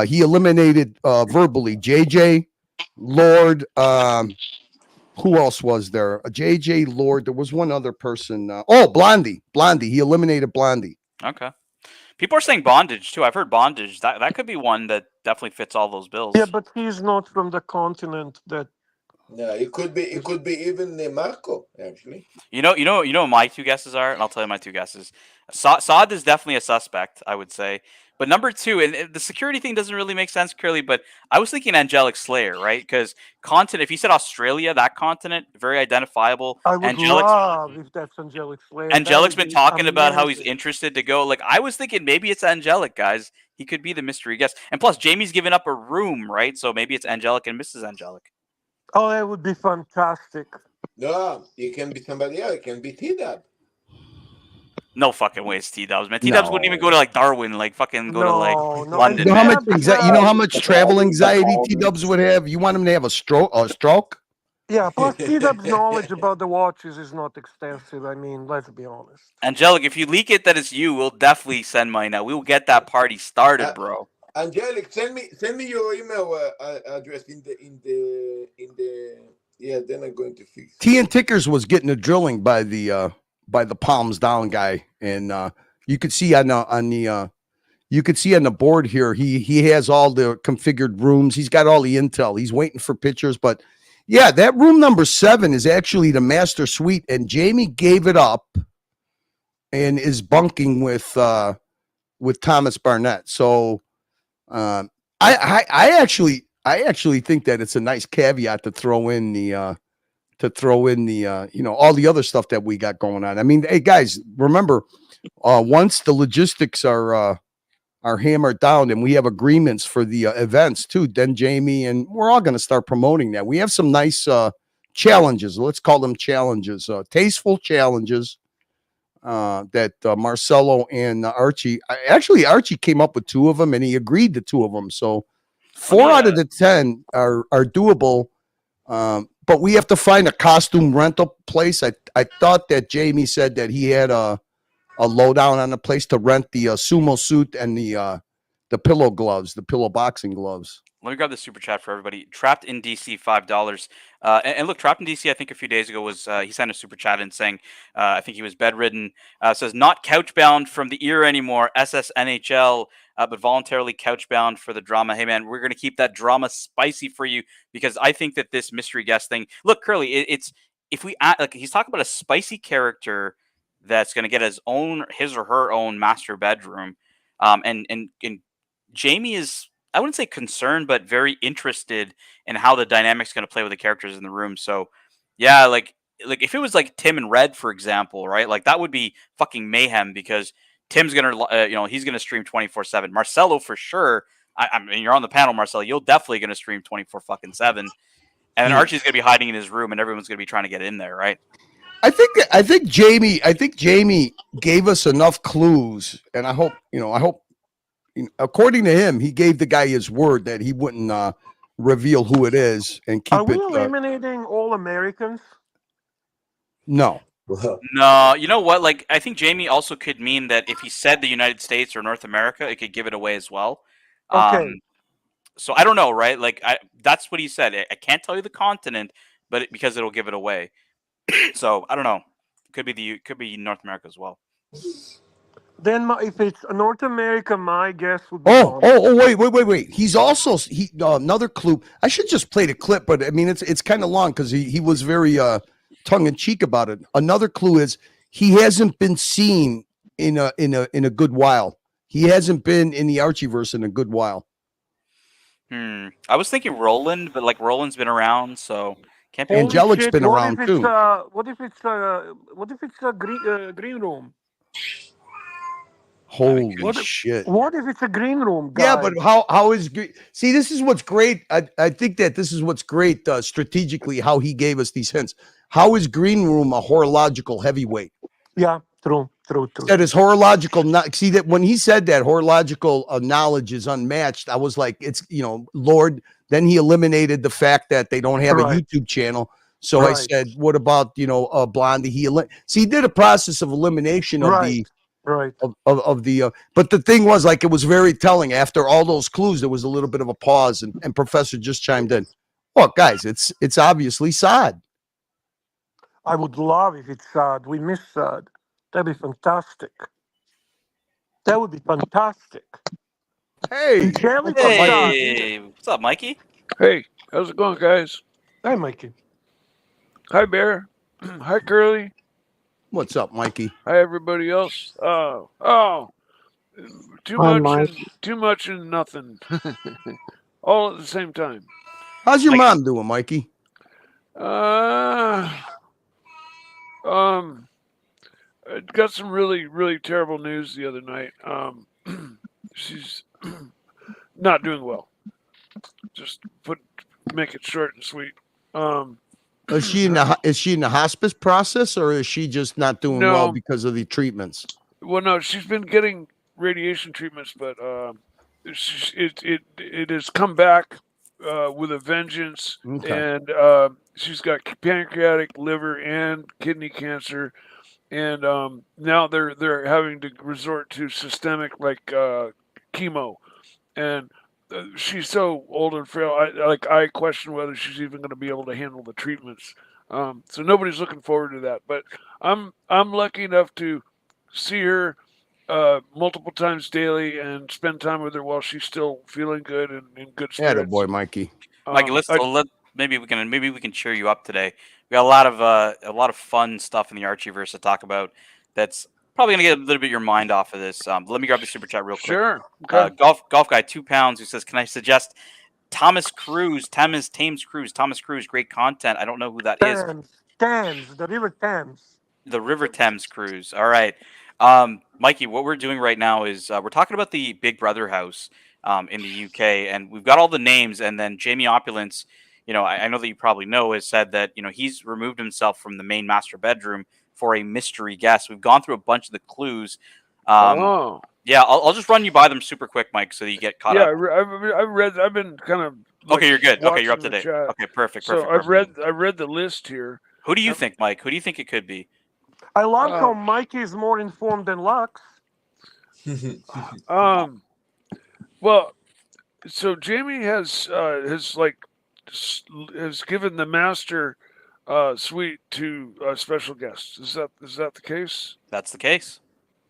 He eliminated verbally JJ, Lord. Who else was there? JJ, Lord. There was one other person. Blondie. He eliminated Blondie. Okay. People are saying Bondage too. I've heard Bondage. That could be one that definitely fits all those bills. Yeah, but he's not from the continent that. No, it could be even Marco, actually. You know what my 2 guesses are, and I'll tell you my 2 guesses. Saad is definitely a suspect, I would say, But number two, and the security thing doesn't really make sense, Curly, but I was thinking Angelic Slayer, right? Because continent, if you said Australia, that continent, very identifiable. I would Angelic's love if that's Angelic Slayer. That Angelic's would been be talking about how he's amazing. interested to go. Like, I was thinking maybe it's Angelic, guys. He could be the mystery guest. And plus, Jamie's given up a room, right? So maybe it's Angelic and Mrs. Angelic. Oh, that would be fantastic. No, it can be somebody else. It can be T-Dub. No fucking ways, T-Dubs, man. T-Dubs wouldn't even go to like Darwin, like fucking go to like No, no. And You London, know how man. much you know how much travel anxiety T Dubs would have? You want him to have a stroke? Yeah, plus T-Dub's knowledge about the watches is not extensive. I mean, let's be honest. Angelic, if you leak it that it's you, we'll definitely send mine out. We will get that party started, bro. Angelic, send me your email address in the yeah. Then I'm going to fix. T and Tickers was getting a drilling by the palms down guy, and you could see on the board here he has all the configured rooms. He's got all the intel. He's waiting for pictures, but yeah, that room number 7 is actually the master suite, and Jamie gave it up and is bunking with Thomas Barnett. So I actually think that it's a nice caveat to throw in the all the other stuff that we got going on. I mean, hey guys, remember, once the logistics are hammered down and we have agreements for the events too, then Jamie and we're all going to start promoting that. We have some nice challenges. Let's call them challenges, tasteful challenges that Marcelo and Archie. Archie came up with 2 of them and he agreed to 2 of them. So 4 out of the 10 are doable. But we have to find a costume rental place. I thought that Jamie said that he had a lowdown on the place to rent the sumo suit and the pillow gloves, the pillow boxing gloves. Let me grab the super chat for everybody. Trapped in DC, $5. And look, Trapped in DC, I think a few days ago was he sent a super chat in saying I think he was bedridden. Says not couchbound from the ear anymore. SSNHL, but voluntarily couchbound for the drama. Hey man, we're gonna keep that drama spicy for you because I think that this mystery guest thing. Look, Curly, it's if we like he's talking about a spicy character that's gonna get his or her own master bedroom, and Jamie is. I wouldn't say concerned, but very interested in how the dynamic's going to play with the characters in the room. So, yeah, like if it was like Tim and Red, for example, right? Like that would be fucking mayhem because Tim's gonna, he's gonna stream 24/7. Marcelo for sure. I mean, you're on the panel, Marcelo. You're definitely gonna stream 24/7. And then Archie's gonna be hiding in his room, and everyone's gonna be trying to get in there, right? I think Jamie gave us enough clues, and I hope. According to him, he gave the guy his word that he wouldn't reveal who it is and keep Are we it. eliminating all Americans? No. No, you know what? Like, I think Jamie also could mean that if he said the United States or North America, it could give it away as well. Okay. So I don't know, right? Like, that's what he said. I can't tell you the continent, but because it'll give it away. So I don't know. Could be North America as well. Then if it's North America, my guess would be. Wait. He's also another clue. I should just play the clip, but I mean it's kind of long because he was very tongue in cheek about it. Another clue is he hasn't been seen in a good while. He hasn't been in the Archieverse in a good while. I was thinking Roland, but like Roland's been around, so can't be. Angelic's been around too. What if it's a green room? Holy shit! What if it's a green room, guys? Yeah, but how is green? See, this is what's great. I think that this is what's great strategically. How he gave us these hints. How is green room a horological heavyweight? Yeah, true. That is horological. See that when he said that horological knowledge is unmatched. I was like, it's Lord. Then he eliminated the fact that they don't have a YouTube channel. So I said, what about Blondie? He did a process of elimination of the. Right. Of the but the thing was, like, it was very telling. After all those clues, there was a little bit of a pause, and Professor just chimed in. Well, guys, it's obviously Saad. I would love if it's Saad. We miss Saad. That'd be fantastic. That would be fantastic. Hey, what's up, Mikey? Hey, how's it going, guys? Hi, Mikey. Hi, Bear. Hi, Curly. What's up, Mikey? Hi, everybody else. Too Hi, much Mike. and too much and nothing, all at the same time. How's your Mikey. mom doing, Mikey? I got some really terrible news the other night. She's not doing well. Just make it short and sweet. Is she in the hospice process, or is she just not doing well No. because of the treatments? Well, no, she's been getting radiation treatments, but it has come back with a vengeance, Okay. and she's got pancreatic, liver, and kidney cancer, and now they're having to resort to systemic chemo, and she's so old and frail. I question whether she's even going to be able to handle the treatments. So nobody's looking forward to that. But I'm lucky enough to see her multiple times daily and spend time with her while she's still feeling good and in good Yeah, spirits. boy, Mikey. Mikey, maybe we can cheer you up today. We got a lot of fun stuff in the Archieverse to talk about. That's probably gonna get a little bit your mind off of this. Let me grab the super chat real quick. Sure. Okay. Golf guy 2 pounds who says, "Can I suggest Thomas Cruise, Thames Cruise, Thomas Cruise, great content. I don't know who that is. Thames, the River Thames. The River Thames Cruise. All right, Mikey. What we're doing right now is we're talking about the Big Brother house in the UK, and we've got all the names. And then Jamie Opulence, I know that you probably know, has said that he's removed himself from the main master bedroom for a mystery guest. We've gone through a bunch of the clues. Yeah, I'll just run you by them super quick, Mike, so that you get caught Yeah, up. I've read. I've been kind of Okay, you're good. Okay, you're up to watching the date. chat. Okay, perfect. So perfect. I've read the list here. Who do you think, Mike? Who do you think it could be? I love how Mikey is more informed than Lux. Well, so Jamie has given the master suite to special guests. Is that the case? That's the case.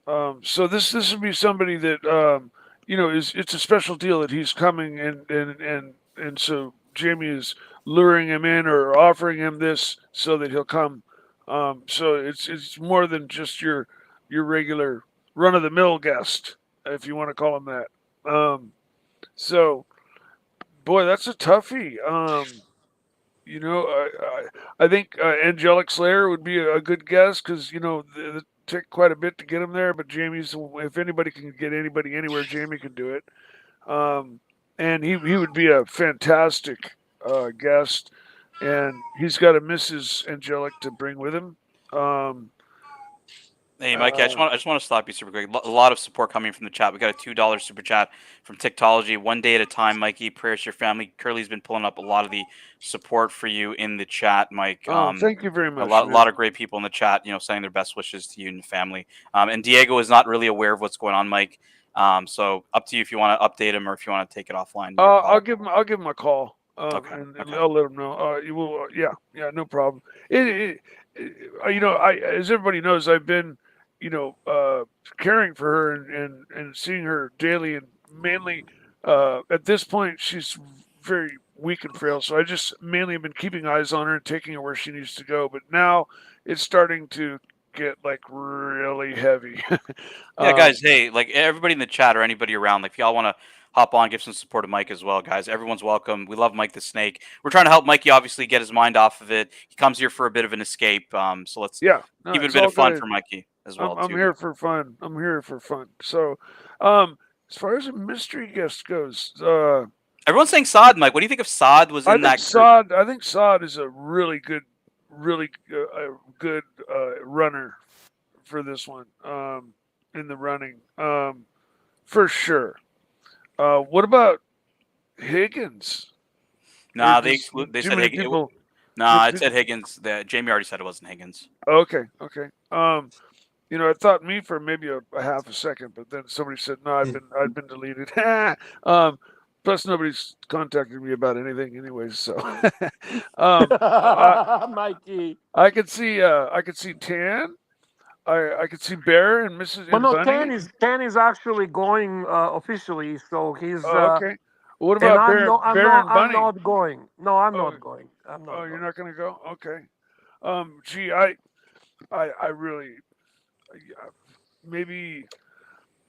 So this would be somebody that it's a special deal that he's coming, and so Jamie is luring him in or offering him this so that he'll come. So it's more than just your regular run of the mill guest, if you want to call him that. So boy, that's a toughie. I think Angelic Slayer would be a good guess because it took quite a bit to get him there. But Jamie's, if anybody can get anybody anywhere, Jamie can do it. And he would be a fantastic guest. And he's got a Mrs. Angelic to bring with him. Hey, Mikey, I just want to stop you super quick. A lot of support coming from the chat. We got a $2 super chat from Tiktology. One day at a time, Mikey. Prayers to your family. Curly's been pulling up a lot of the support for you in the chat, Mike. Thank you very much. A lot of great people in the chat, saying their best wishes to you and your family. And Diego is not really aware of what's going on, Mike. So up to you if you want to update him or if you want to take it offline. I'll give him a call. Okay. And I'll let him know. You will. Yeah, no problem. As everybody knows, I've been caring for her and seeing her daily, and mainly at this point she's very weak and frail, so I just mainly have been keeping eyes on her and taking her where she needs to go. But now it's starting to get really heavy. Yeah, guys, hey, everybody in the chat or anybody around, if y'all want to hop on, give some support to Mike as well, guys. Everyone's welcome. We love Mike the Snake. We're trying to help Mikey obviously get his mind off of it. He comes here for a bit of an escape. So let's keep it a bit of fun for Mikey as well. I'm here for fun. I'm here for fun. So as far as a mystery guest goes, everyone's saying Saad, Mike. What do you think if Saad was in that group? I think Saad is a really good runner for this one in the running, for sure. What about Higgins? Nah, they said Higgins. Nah, it said Higgins. Jamie already said it wasn't Higgins. Okay. I thought me for maybe a half a second, but then somebody said no, I've been deleted. Plus, nobody's contacted me about anything, anyways. So, Mikey, I could see Tan. I could see Bear and Mrs. Well, no, Bunny. Tan is actually going officially, so he's. Okay. What about Bear and Bunny? I'm not going. No, I'm not going. I'm not. You're not going to go? Okay. Gee, I really maybe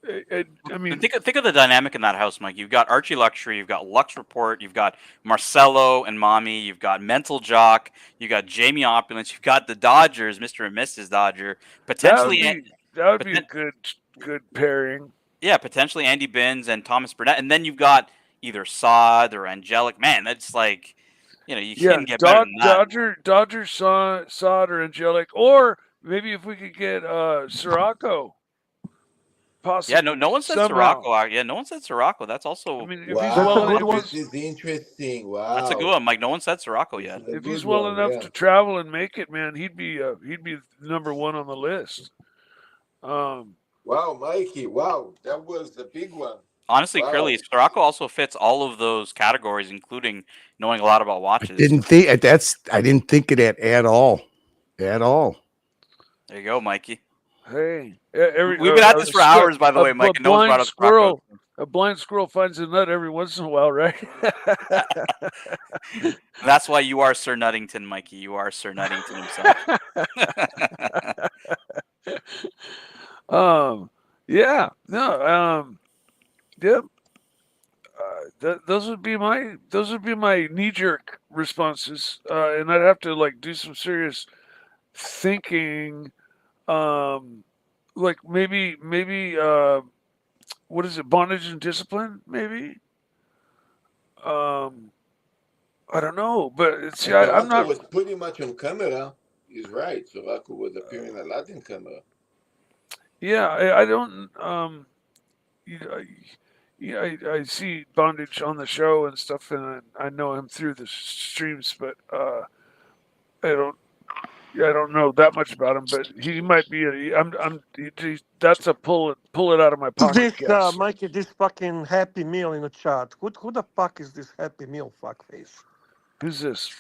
I mean, And think of the dynamic in that house, Mike. You've got Archie Luxury, you've got Lux Report, you've got Marcelo and Mommy, you've got Mental Jock, you've got Jamie Opulence, you've got the Dodgers, Mr. and Mrs. Dodger, that would potentially, be a good pairing. yeah, potentially Andy Binns and Thomas Burnett, and then you've got either Sod or Angelic. Man, that's like, you Yeah, can get better than that. Dodger, Sod, or Angelic, or maybe if we could get Sirocco, possibly. Yeah, no one said somehow. Sirocco. Yeah, no one said Sirocco. That's also I mean, if he's That's a well, good Wow, one. this is interesting. Wow, that's a good one, Mike. No one said Sirocco This yet. is a if he's good well one, enough yeah. to travel and make it, man, he'd be number one on the list. Wow, Mikey. Wow, that was a big one. Honestly, Wow. Curly, Sirocco also fits all of those categories, including knowing a lot about watches. Didn't think I didn't think of that at all. At all. There you go, Mikey. Hey, We've been at this for hours, by the way, Mike. And no one's brought up Sirocco. A blind squirrel finds a nut every once in a while, right? That's why you are Sir Nuttington, Mikey. You are Sir Nuttington himself. Yeah, no, yep. Those would be my knee jerk responses, and I'd have to like do some serious thinking. Like maybe what is it? Bondage and discipline, maybe. I don't know, but see, I'm not. was pretty much on camera. He's right. Sirocco was appearing a lot in camera. Yeah, I don't. I see Bondage on the show and stuff, and I know him through the streams, but I don't know that much about him. But he might be. That's a pull it out of my pocket. This Mikey, this fucking Happy Meal in the chat. Who the fuck is this Happy Meal fuckface? Who's this?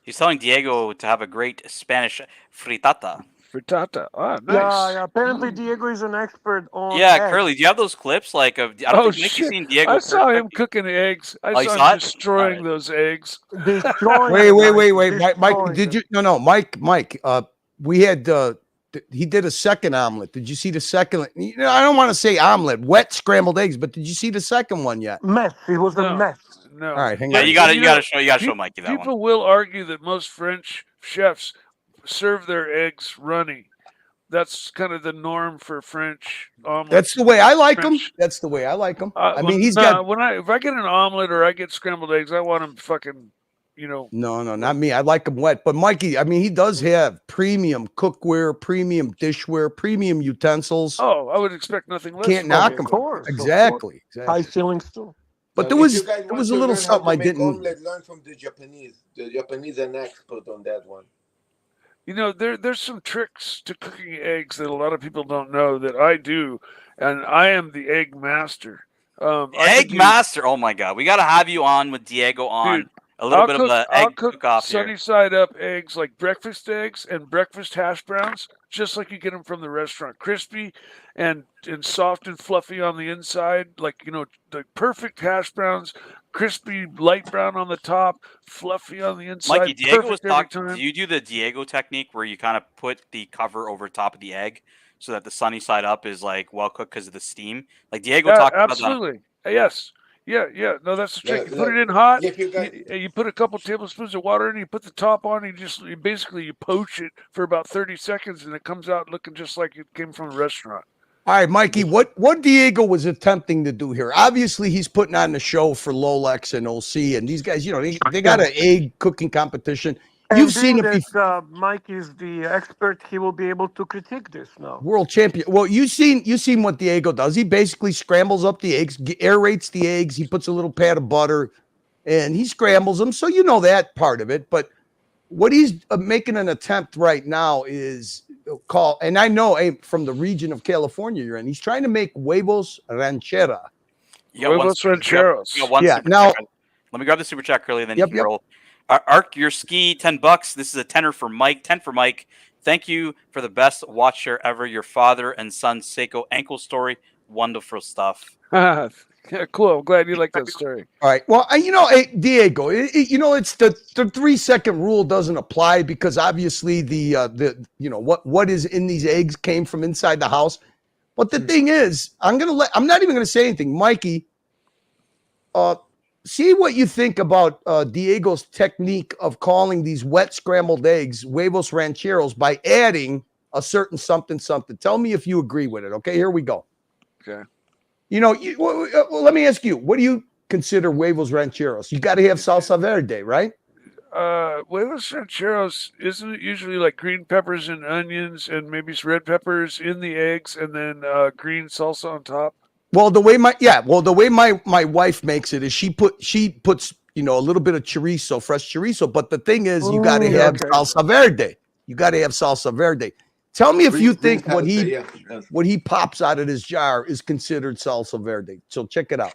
He's telling Diego to have a great Spanish fritata. Frittata. Ah, nice. Yeah, apparently Diego is an expert on. Yeah, eggs. Curly, do you have those clips? Like, I don't think Mickey's seen Diego. I saw him cooking eggs. I you saw saw him it? destroying those eggs. Destroying Wait, them, Mike, destroying did them. you Mike, we had he did a second omelet. Did you see the second? You know, I don't want to say omelet, wet scrambled eggs, but did you see the second one yet? Mess. It was a mess. No. All right, hang Yeah, on. you gotta show Mikey that People one. will argue that most French chefs serve their eggs runny. That's kind of the norm for French omelets. That's the way I like them. French. That's the way I like them. I Well, mean, he's no, got. if I get an omelet or I get scrambled eggs, I want them fucking, No, not me. I like them wet. But Mikey, I mean, he does have premium cookware, premium dishware, premium utensils. Oh, I would expect nothing less. Can't knock them. Of course. Exactly. High ceilings too. But So there if you was guys there want was a to little learn how something to I make didn't. omelet, learn from the Japanese. The Japanese are an expert on that one. You know, there's some tricks to cooking eggs that a lot of people don't know that I do, and I am the egg master. Egg master. Oh my God, we gotta have you on with Diego on. Dude, A little bit of the I'll egg cook cook-off sunny here. side up eggs, like breakfast eggs and breakfast hash browns, just like you get them from the restaurant, crispy and soft and fluffy on the inside, like the perfect hash browns, crispy light brown on the top, fluffy on the inside. Mikey, Diego was perfect every talking. time. Do you do the Diego technique where you kind of put the cover over top of the egg so that the sunny side up is like well cooked because of the steam? Like Diego Yeah, talked about that. absolutely. Yes. Yeah. No, that's the trick. Yeah, You put it in hot. if you guys- You put a couple tablespoons of water in. You put the top on. You basically poach it for about 30 seconds, and it comes out looking just like it came from a restaurant. All right, Mikey, what Diego was attempting to do here? Obviously, he's putting on the show for Lolex and OC, and these guys, they got an egg cooking competition. You've seen it before. Mike is the expert. He will be able to critique this now. World champion. Well, you seen what Diego does. He basically scrambles up the eggs, aerates the eggs. He puts a little pat of butter, and he scrambles them. So you know that part of it. But what he's making an attempt right now is call, and I know from the region of California you're in. He's trying to make huevos ranchera. Huevos rancheros. Yeah. Now, let me grab the super chat, Curly, and then Yep, you can roll. Arc your ski, $10. This is a tenner for Mike. 10 for Mike. Thank you for the best watch share ever. Your father and son Seiko ankle story. Wonderful stuff. Yeah, cool. I'm glad you like that story. all right. Well, Diego, it's the 3-second rule doesn't apply because obviously the what is in these eggs came from inside the house. But the thing is, I'm not even gonna say anything, Mikey. See what you think about Diego's technique of calling these wet scrambled eggs huevos rancheros by adding a certain something. Tell me if you agree with it. Okay, here we go. Okay. You know, well, let me ask you, what do you consider huevos rancheros? You got to have salsa verde, right? Huevos rancheros, isn't it usually like green peppers and onions and maybe some red peppers in the eggs and then green salsa on top? Well, the way my wife makes it is she puts a little bit of chorizo, fresh chorizo. But the thing is, you got to have salsa verde. You got to have salsa verde. Tell me if you think what he pops out of his jar is considered salsa verde. So check it out.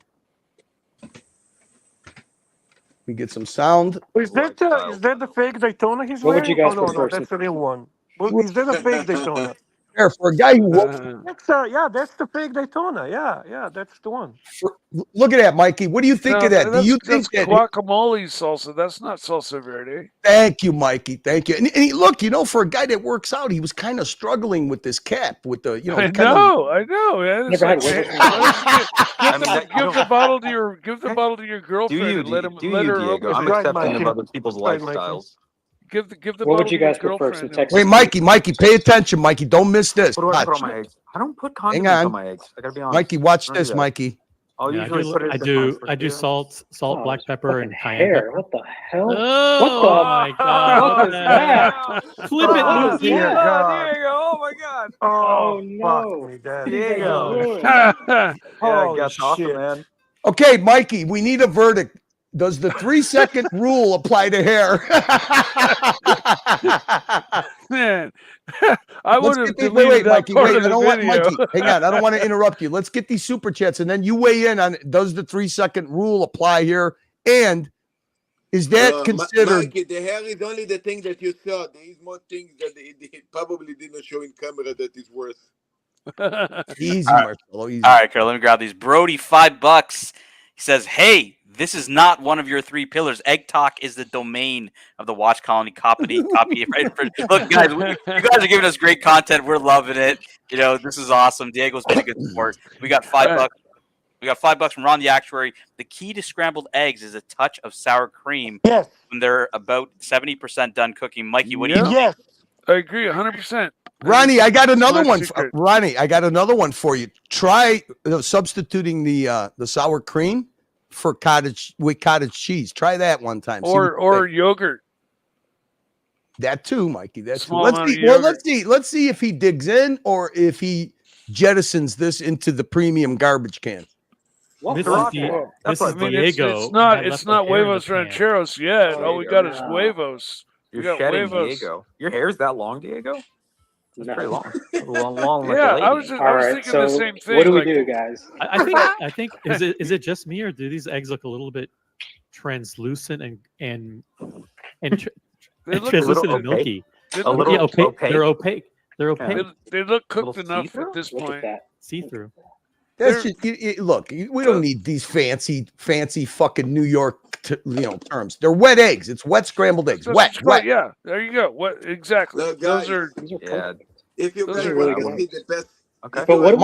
We get some sound. Is that the fake Daytona he's What wearing? would you guys no, prefer? that's the real one. Well, is that a fake Daytona? For a guy who That's that's the fake Daytona. Yeah, that's the one. Look at that, Mikey. What do you think of that? Do you think that guacamole salsa? That's not salsa verde. Thank you, Mikey. Thank you. And look, for a guy that works out, he was kind of struggling with this cap, with the I know, man. It's Never like, give the bottle to your girlfriend and let her Diego? I'm accepting of other people's lifestyles. Give the What bottle would you to your guys prefer? Some girlfriend. Texas. Wait, Mikey, pay attention, Mikey. Don't miss this. What do I put Watch. on my eggs? I don't put Hang condiments on. on my eggs. I gotta be honest. Mikey, watch I don't do this, that. Mikey. I'll Yeah, usually put it. I do salt, Oh, black pepper, and cayenne hair. pepper. What the hell? Oh my god! What was that? Flip it, What was Lucy. that? Diego! Oh my god! Oh no! Fuck me, Dad. Diego! Ruined. Yeah, Holy that's awesome, shit. man. Okay, Mikey, we need a verdict. Does the 3-second rule apply to hair? Man, I would have wait, deleted that Mikey. part Wait, of I the don't want video. Mikey. Hang on, I don't want to interrupt you. Let's get these super chats, and then you weigh in on does the 3-second rule apply here, and is that considered? Mikey, the hair is only the thing that you saw. There is more things that they probably didn't show in camera that is worse. Easy, my fellow. Easy. All right, Carol, let me grab these. Brody, $5. He says, "Hey, this is not one of your 3 pillars. Egg Talk is the domain of the Watch Colony. Copy right. Look, guys, you guys are giving us great content. We're loving it. This is awesome. Diego's been a good sport. We got $5. We got $5 from Ron the Actuary. The key to scrambled eggs is a touch of sour cream. Yes. When they're about 70% done cooking. Mikey, what do you think? Yes. I agree 100%. Ronnie, I got another one. secret. Ronnie, I got another one for you. Try substituting the sour cream for cottage cheese. Try that one time. See what you Or think. yogurt. That too, Mikey. That too. Small amount of Let's see. Let's see if he digs in or if he jettisons this into the premium garbage can. This Rock is, wall. this That's is what- Diego. It's not. that It's left not the hair in the huevos pan. rancheros yet. Oh, All we there got you is go. huevos. You're We got shedding, huevos. Diego. Your hair's that long, Diego? That's No. pretty long. long like Yeah, a lady. I was All thinking right. the So same thing. what do we like, do, guys? I think is it just me or do these eggs look a little bit translucent and They look translucent little and milky? They A look, little Yeah, opaque. opaque. They're opaque. They're opaque. they look cooked Little enough see-through? at this Look at point. that. See through. That's They're- just look. We don't need these fancy fucking New York terms. They're wet eggs. It's wet scrambled eggs. That's Wet, what you call it. wet. Yeah, there you go. What exactly? Look, Those guys, are These are Yeah. perfect. if you Those guys are really want good to see the best, Okay. But what do we-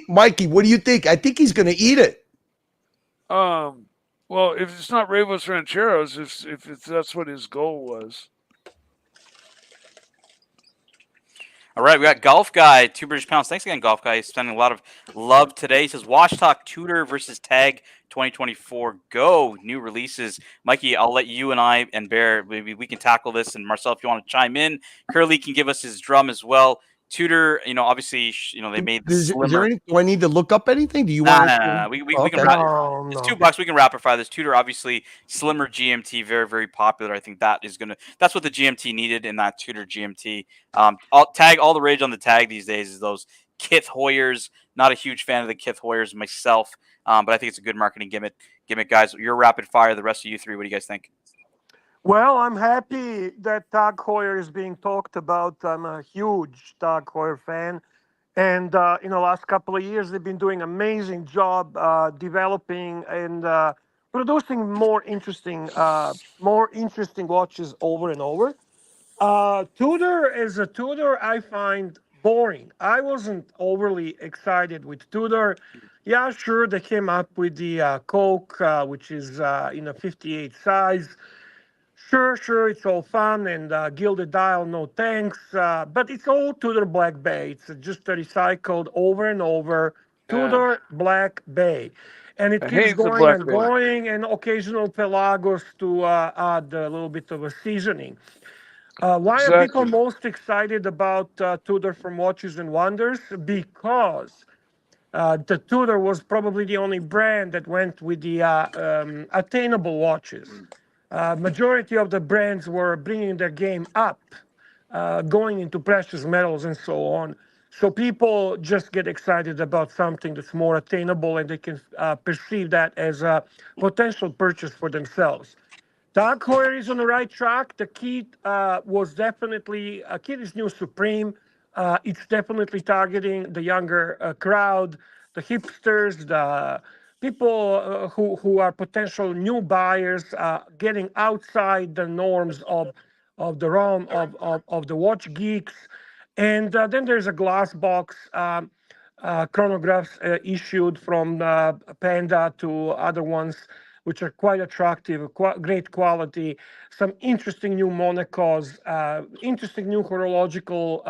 Mikey, what do you think? I think he's gonna eat it. well, if it's not huevos rancheros, if that's what his goal was. All right, we got Golf Guy, 2 British pounds. Thanks again, Golf Guy. He's spending a lot of love today. He says, Watch Talk Tudor versus Tag 2024. Go. New releases. Mikey, I'll let you and I and Bear, maybe we can tackle this. And Marcel, if you want to chime in. Curly can give us his drum as well. Tudor, obviously, they made the Is there slimmer. do I need to look up anything? Do you Nah, want? nah. We Okay. can wrap. Oh, It's no. $2. We can rapid fire this. Tudor, obviously, slimmer GMT, very, very popular. I think that's what the GMT needed in that Tudor GMT. All the rage on the tag these days is those Kith Hoyers. Not a huge fan of the Kith Hoyers myself, but I think it's a good marketing gimmick, guys. You're rapid fire. The rest of you three, what do you guys think? Well, I'm happy that Tag Heuer is being talked about. I'm a huge Tag Heuer fan. And in the last couple of years, they've been doing an amazing job developing and producing more interesting watches over and over. Tudor is a Tudor I find boring. I wasn't overly excited with Tudor. Yeah, sure, they came up with the Coke, which is in a 58 size. Sure, it's all fun and gilded dial, no thanks. But it's all Tudor Black Bay. It's just recycled over and over. Tudor Black Bay. And it I keeps hate the going Black and Bay. going, and occasional Pelagos to add a little bit of a seasoning. Why are people Exactly. most excited about Tudor from Watches and Wonders? Because the Tudor was probably the only brand that went with the attainable watches. Majority of the brands were bringing their game up, going into precious metals and so on. So people just get excited about something that's more attainable and they can perceive that as a potential purchase for themselves. Tag Heuer is on the right track. The kit was definitely kit is new supreme. It's definitely targeting the younger crowd, the hipsters, the people who are potential new buyers, getting outside the norms of the realm of the watch geeks. And then there's a glass box chronographs issued from Panda to other ones, which are quite attractive, great quality, some interesting new Monacos, interesting new horological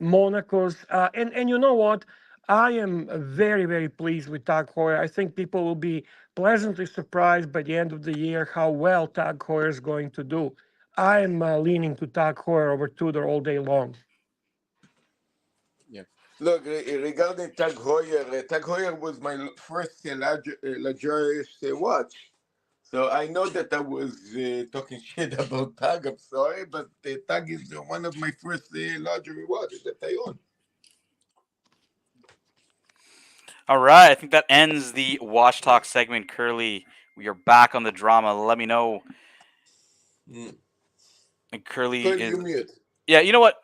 Monacos. And you know what? I am very, very pleased with Tag Heuer. I think people will be pleasantly surprised by the end of the year how well Tag Heuer is going to do. I am leaning to Tag Heuer over Tudor all day long. Yeah. Look, regarding Tag Heuer was my first luxurious watch. So I know that I was talking shit about Tag. I'm sorry, but Tag is one of my first luxury watches that I own. All right, I think that ends the Watch Talk segment. Curly, we are back on the drama. Let me know. And Curly Curly, is you mute. Yeah, you know what?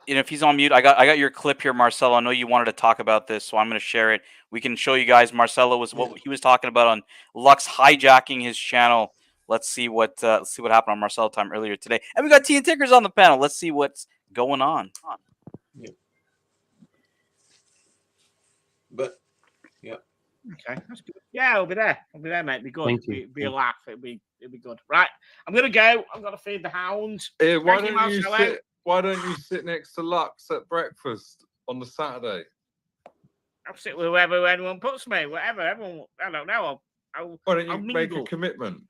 If he's on mute, I got your clip here, Marcelo. I know you wanted to talk about this, so I'm going to share it. We can show you guys. Marcelo was what he was talking about on Lux hijacking his channel. Let's see what happened on Marcelo Time earlier today. And we got Tea and Tickers on the panel. Let's see what's going on. Yeah. But yeah. Okay, that's good. Yeah, I'll be there, mate. Be good. Thank you. Be a laugh. It'll be good. Right, I'm gonna go. I'm gonna feed the hounds. Why Thank you, don't you Marcelo. sit? Why don't you sit next to Lux at breakfast on the Saturday? I'll sit with whoever anyone puts me. Whatever. Everyone. I don't know. Why don't you I'll make a mingle. commitment?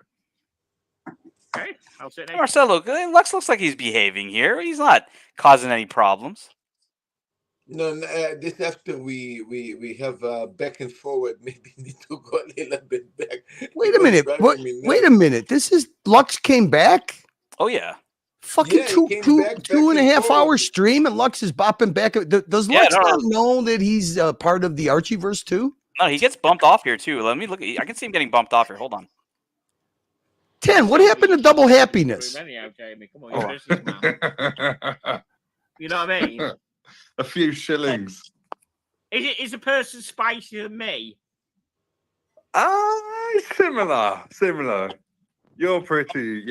Okay, I'll sit next. Marcelo, Lux looks like he's behaving here. He's not causing any problems. No, this after we have back and forward. Maybe need to go a little bit back. Wait a minute. What? Wait a minute. This is Lux came back. Oh yeah. Fucking Yeah, he came back 2.5 forward. hour stream, and Lux is bopping back. Does Lux not know that he's part of the Archieverse too? No, he gets bumped off here too. Let me look. I can see him getting bumped off here. Hold on. 10. What happened to double happiness? Anyhow, Jamie, come on, you're a businessman. You know what I mean? A few shillings. Is a person spicier than me? Similar. You're pretty,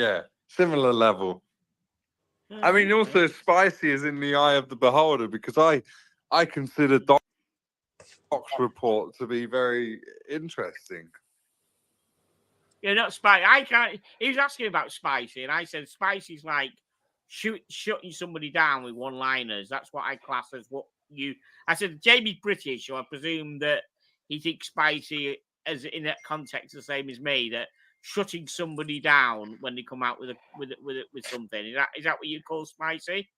similar level. I mean, also spicy is in the eye of the beholder, because I consider Doc's report to be very interesting. You're not spicy. I can't. He was asking about spicy, and I said spicy's like shutting somebody down with one-liners. That's what I class as what you. I said Jamie's British, so I presume that he thinks spicy as in that context the same as me. That shutting somebody down when they come out with something. Is that what you call spicy?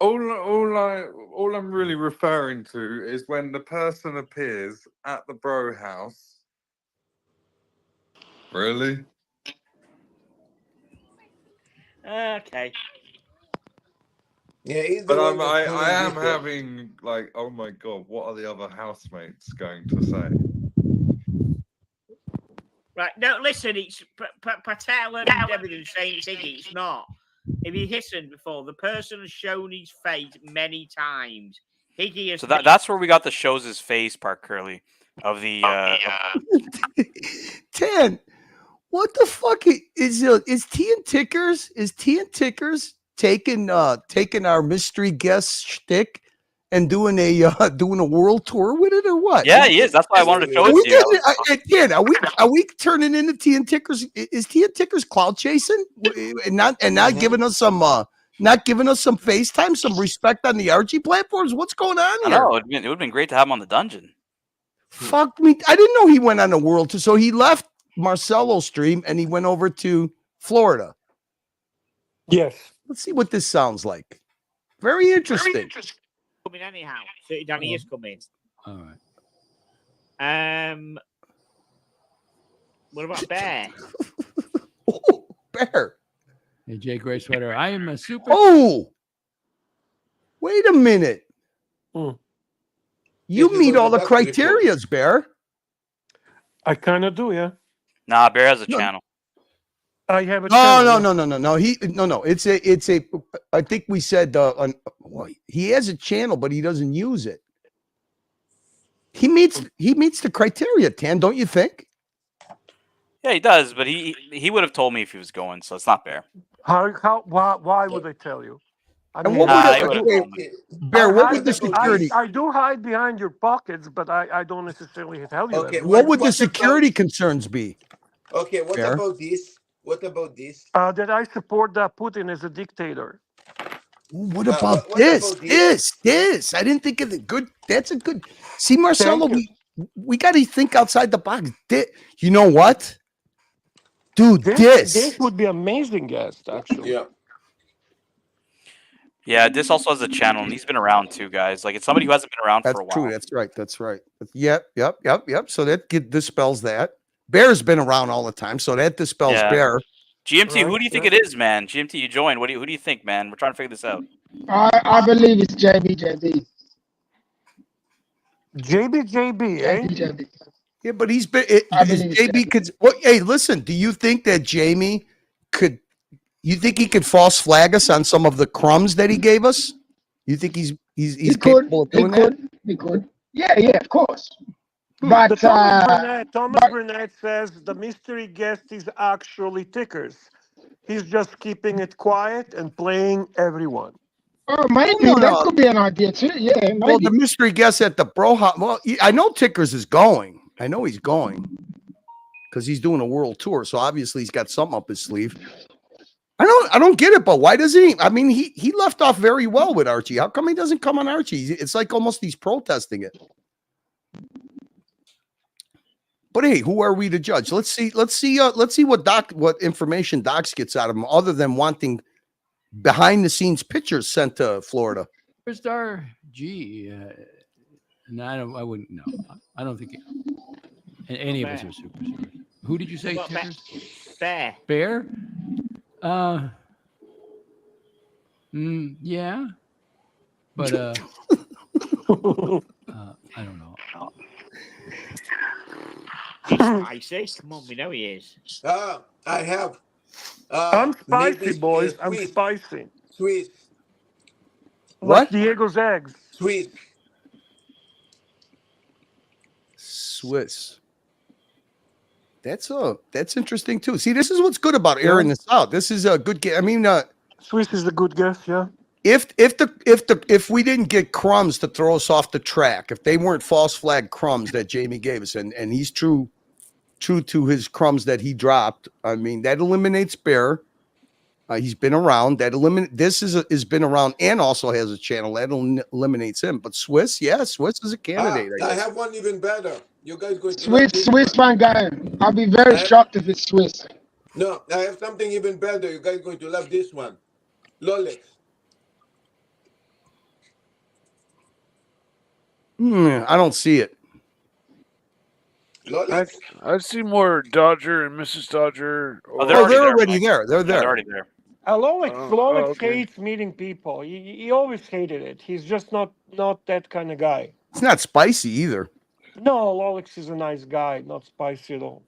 All I'm really referring to is when the person appears at the bro house. Really? Okay. Yeah, he's but the one that's I am telling having like, oh my god, what are the other housemates going to say? Right, no, listen, it's Patel and Debian saying Iggy, it's not. If you listened before, the person has shown his face many times. Higgy has So that's where we got the shows his face part, Curly, of the 10. What the fuck is Tea and Tickers? Is Tea and Tickers taking our mystery guest shtick and doing a world tour with it or what? Yeah, he is. That's why I wanted to show it We to you. did. Are we turning into Tea and Tickers? Is Tea and Tickers cloud chasing and not giving us some FaceTime, some respect on the Archie platforms? What's going on I here? know it would have been great to have him on the dungeon. Fuck me! I didn't know he went on a world tour. So he left Marcelo's stream and he went over to Florida. Yes. Let's see what this sounds like. Very interesting. Coming anyhow. So Danny is coming. All right. What about Bear? Bear. Hey, Jay Gray Sweater. I am a super. Oh, wait a minute. You This is meet what all the the doctor criterias, Bear. I kind of do, yeah. Nah, Bear has a channel. I have a No, channel. no. It's a. I think we said he has a channel, but he doesn't use it. He meets the criteria, Tan, don't you think? Yeah, he does, but he would have told me if he was going, so it's not Bear. Why would I tell you? I And mean, what he would would've told me. Bear? What would the security? I do hide behind your pockets, but I don't necessarily tell you. Okay, What would the what security concerns be? Okay, what Bear? about this? What about this? That I support Putin as a dictator. What about this? This. I didn't think of the good. That's a good. See, Marcelo, we got to think outside the box. You know what, dude? This would be amazing guest, actually. Yeah. Yeah, this also has a channel, and he's been around too, guys. Like, it's somebody who hasn't been around That's for a while. true. That's right. Yep. So that dispels that. Bear's been around all the time, so that dispels Bear. GMT, who do you think it is, man? GMT, you joined. Who do you think, man? We're trying to figure this out. I believe it's JB, JB, Yeah, but he's been. JB could. Well, hey, listen. Do you think that Jamie could? You think he could false flag us on some of the crumbs that he gave us? You think he's capable of doing that? He could. Yeah, of course. But Thomas Burnett says the mystery guest is actually Tickers. He's just keeping it quiet and playing everyone. Oh, maybe that could be an idea too. Yeah, maybe. Well, the mystery guest at the Broha. Well, I know Tickers is going. I know he's going because he's doing a world tour. So obviously he's got something up his sleeve. I don't get it, but why does he? I mean, he left off very well with Archie. How come he doesn't come on Archie? It's like almost he's protesting it. But hey, who are we to judge? Let's see what information Docs gets out of him, other than wanting behind the scenes pictures sent to Florida. Superstar G. No, I wouldn't. No, I don't think any of us are superstars. Who did you say? Bear. Bear. Yeah, but I don't know. Spicy. Come on, we know he is. I have. I'm spicy, maybe boys. I'm Swiss. spicy. Swiss. Like Diego's eggs. Swiss. That's interesting too. See, this is what's good about airing this out. This is a good game. I mean, Swiss is a good guess, yeah. If we didn't get crumbs to throw us off the track, if they weren't false flag crumbs that Jamie gave us, and he's true to his crumbs that he dropped, I mean that eliminates Bear. He's been around. Has been around and also has a channel that eliminates him. But Swiss is a candidate. I have one even better. You guys going to Swiss Van Gogh. I'll be very shocked if it's Swiss. No, I have something even better. You guys going to love this one. Lolex. I don't see it. I'd see more Dodger and Mrs. Dodger. They're already there. They're there. They're already there. Lolex hates meeting people. He always hated it. He's just not that kind of guy. It's not spicy either. No, Lolex is a nice guy, not spicy at all.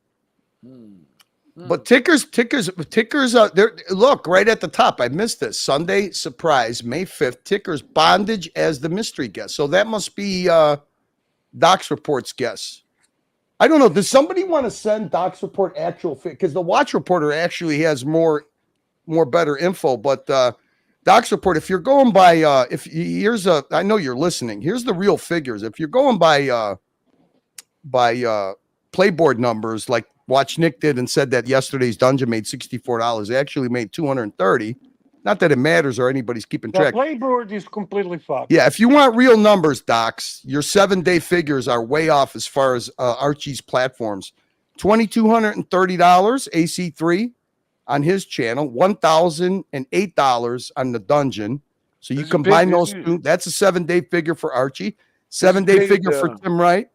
But tickers. There. Look right at the top. I missed this Sunday surprise, May 5th. Tickers bondage as the mystery guest. So that must be Doc's Report's guess. I don't know. Does somebody want to send Doc's Report actual? Because the Watch Reporter actually has more better info. But Doc's report. If you're going by, I know you're listening. Here's the real figures. If you're going by playboard numbers, like Watch Nick did and said that yesterday's dungeon made $64. They actually made $230. Not that it matters or anybody's keeping The track. playboard is completely fucked. Yeah, if you want real numbers, Docs, your 7-day figures are way off as far as Archie's platforms. $2,230 AC3 on his channel, $1,008 on the dungeon. So you combine those two, that's a 7-day figure for Archie, 7-day figure for Tim Wright.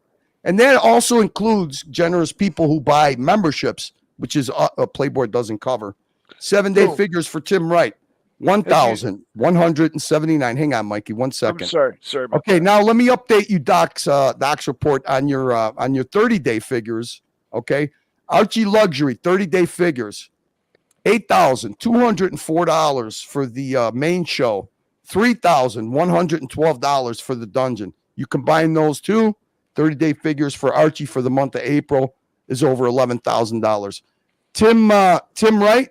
And that also includes generous people who buy memberships, which is Playboard doesn't cover. 7-day figures for Tim Wright, 1,179. Hang on, Mikey, 1 second. I'm sorry. Sorry about Okay, now let me update you, Doc's report on your 30-day figures. Okay, Archie Luxury 30-day figures, $8,204 for the main show, $3,112 for the dungeon. You combine those two, 30-day figures for Archie for the month of April is over $11,000. Tim Wright,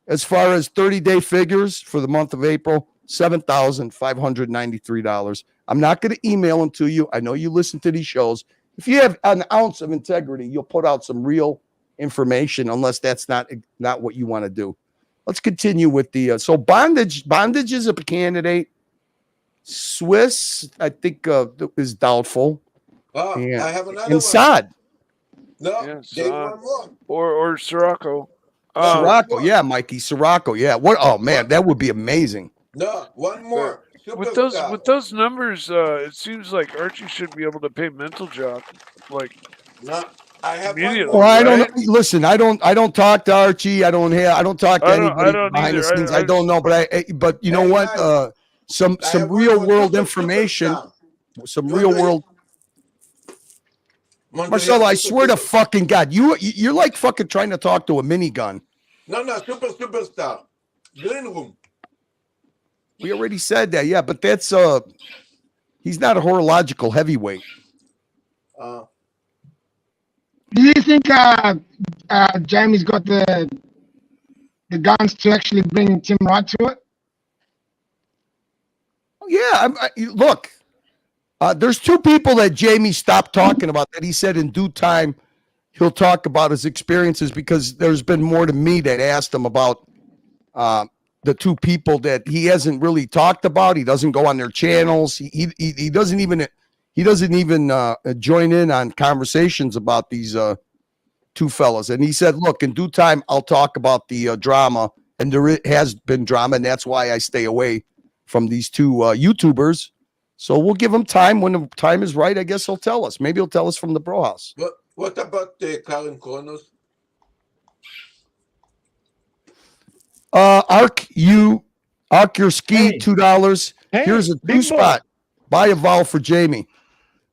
as far as 30-day figures for the month of April, $7,593. I'm not going to email them to you. I know you listen to these shows. If you have an ounce of integrity, you'll put out some real information, unless that's not what you want to do. Let's continue with the so bondage is a candidate. Swiss, I think, is doubtful. Oh, And, I have another and one. Saad. No, Yes, they want more. or Sirocco. Sirocco, yeah, Mikey. Sirocco, yeah. What? Oh man, that would be amazing. No, one more. With those numbers, it seems like Archie should be able to pay Mental Jock like no, I have immediately. Well, I don't right? know. Listen, I don't talk to Archie. I don't talk to I don't anybody behind the either. scenes. I don't know, but you know Hey, what? guys, Some I have one real more world super information. superstar. Some You real want to world. Want to Marcelo, hear I super swear to super- fucking God, you're like fucking trying to talk to a minigun. No, superstar. Green room. We already said that, yeah, but that's he's not a horological heavyweight. Do you think Jamie's got the guns to actually bring Tim Wright to it? Yeah, look, there's two people that Jamie stopped talking about that he said in due time he'll talk about his experiences, because there's been more to me that asked him about the two people that he hasn't really talked about. He doesn't go on their channels. He doesn't even join in on conversations about these two fellas. And he said, look, in due time, I'll talk about the drama, and there has been drama, and that's why I stay away from these two YouTubers. So we'll give him time. When the time is right, I guess he'll tell us. Maybe he'll tell us from the bro house. What about the Karen Kronos? Arc your ski, $2. Hey, Here's a big 2-spot. Buy a vowel for Jamie.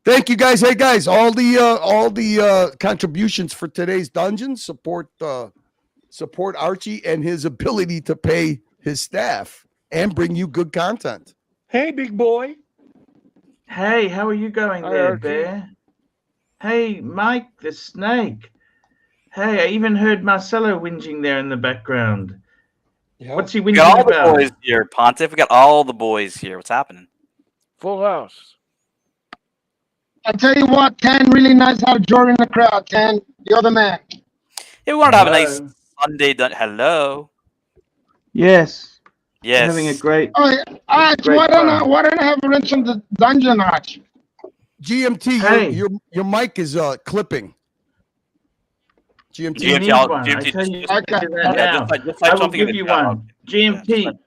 Thank you, guys. Hey, guys, all the contributions for today's dungeon support Archie and his ability to pay his staff and bring you good content. Hey, big boy. Hey, how are you going there, Bear? Hey, Mike the Snake. Hey, I even heard Marcelo whinging there in the background. What's he We whinging got all about? the boys here, Pontiff. We got all the boys here. What's happening? Full house. I tell you what, Ken really knows how to draw in the crowd. Ken, you're the man. Yeah, we wanted to have a nice Sunday. Hello. Yes. Yes. Having a great. Oh, Arch, great why don't fun. I have a wrench in the dungeon, Arch? GMT, Hey. your mic is clipping. GMT. You need one. I tell you, Okay. do that now. just type I will something in give the you chat. one. GMT.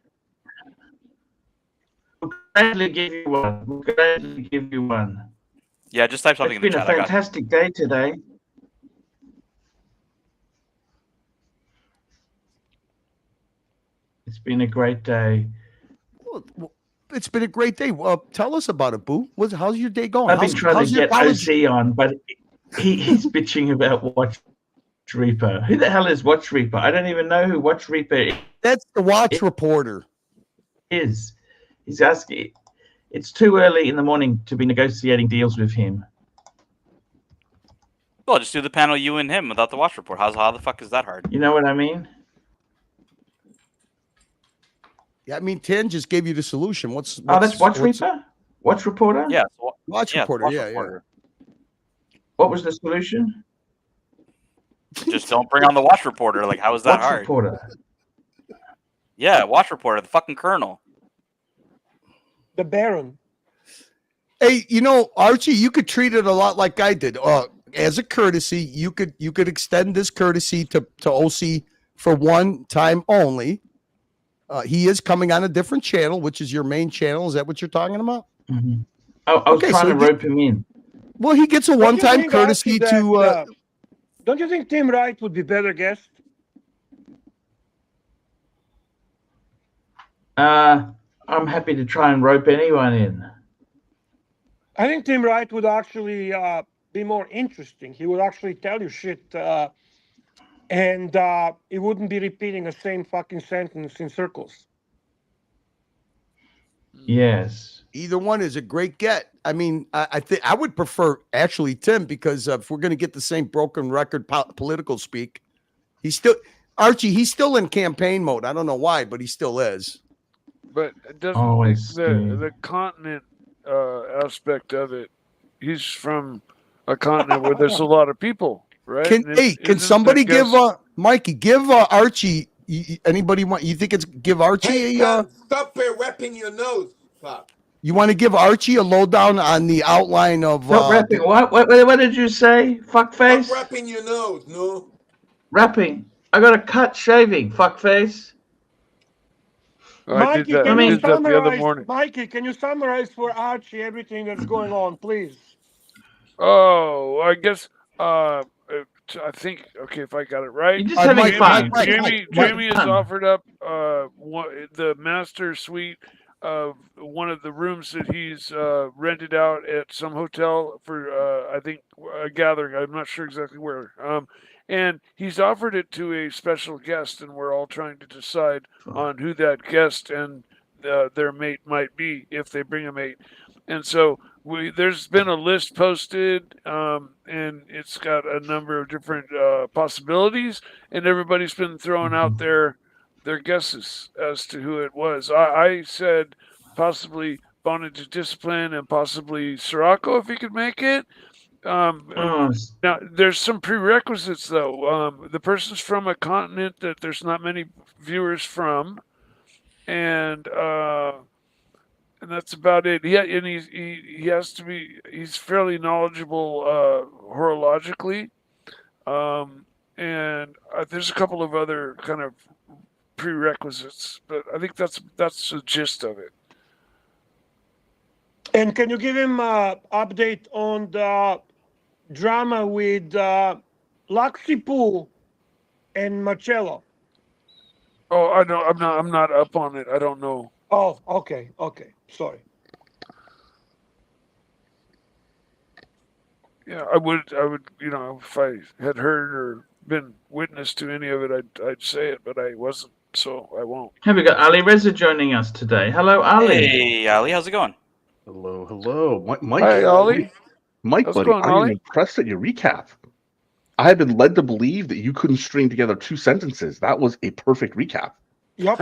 We'll gladly give you one. We'll gladly give you one. Yeah, just type something It's in the been a chat. I got it. fantastic day today. It's been a great day. Well, it's been a great day. Tell us about it, Boo. How's your day going? I've been trying to get OC on, but he's bitching about Watch Reaper. Who the hell is Watch Reaper? I don't even know who Watch Reaper is. That's the Watch Reporter. He's asking. It's too early in the morning to be negotiating deals with him. Well, just do the panel you and him without the watch report. How the fuck is that hard? You know what I mean? Yeah, I mean, Tan just gave you the solution. What's Oh, that's Watch Reaper? Watch Reporter? Yeah. Watch Reporter. Watch Yeah, Reporter. What was the solution? Just don't bring on the Watch Reporter. Like, how is that Watch hard? Reporter. Yeah, Watch Reporter, the fucking Colonel. The Baron. Hey, you know, Archie, you could treat it a lot like I did. As a courtesy, you could extend this courtesy to OC for one time only. He is coming on a different channel, which is your main channel. Is that what you're talking about? Mm-hmm. I was trying to rope him in. Well, he gets a Don't you one-time think, courtesy Archie, to. that, don't you think Tim Wright would be better guest? I'm happy to try and rope anyone in. I think Tim Wright would actually be more interesting. He would actually tell you shit, and he wouldn't be repeating the same fucking sentence in circles. Yes. Either one is a great get. I mean, I think I would prefer actually Tim, because if we're going to get the same broken record political speak, he's still in campaign mode. I don't know why, but he still is. But doesn't the continent aspect of it? He's from a continent where there's a lot of people, right? Can somebody give Mikey, give Archie? Anybody want? You think it's give Archie Hey, a? son, stop wrapping your nose. Fuck. You want to give Archie a lowdown on the outline of? Stop rapping. What did you say? Fuckface. Stop wrapping your nose. No. Rapping. I got a cut shaving. Fuckface. Mikey, can you summarize? Mikey, can you summarize for Archie everything that's going on, please? Oh, I guess. I think. Okay, if I got it right. You're just having fun. Jamie has offered up the master suite of one of the rooms that he's rented out at some hotel for I think a gathering. I'm not sure exactly where. And he's offered it to a special guest, and we're all trying to decide on who that guest and their mate might be if they bring a mate. And so there's been a list posted, and it's got a number of different possibilities, and everybody's been throwing out their guesses as to who it was. I said possibly Bondage Discipline and possibly Sirocco if he could make it. Now there's some prerequisites though. The person's from a continent that there's not many viewers from, and that's about it. He has to be. He's fairly knowledgeable horologically, and there's a couple of other kind of prerequisites, but I think that's the gist of it. And can you give him an update on the drama with Laxipu and Marcello? Oh, I know. I'm not up on it. I don't know. Oh, okay, sorry. Yeah, I would, if I had heard or been witness to any of it, I'd say it, but I wasn't, so I won't. Have we got Ali Reza joining us today? Hello, Ali. Hey, Ali, how's it going? Hello. Mike. Hi, Ali. Mike, How's buddy, it going, I'm Ali? impressed at your recap. I have been led to believe that you couldn't string together 2 sentences. That was a perfect recap. Yep.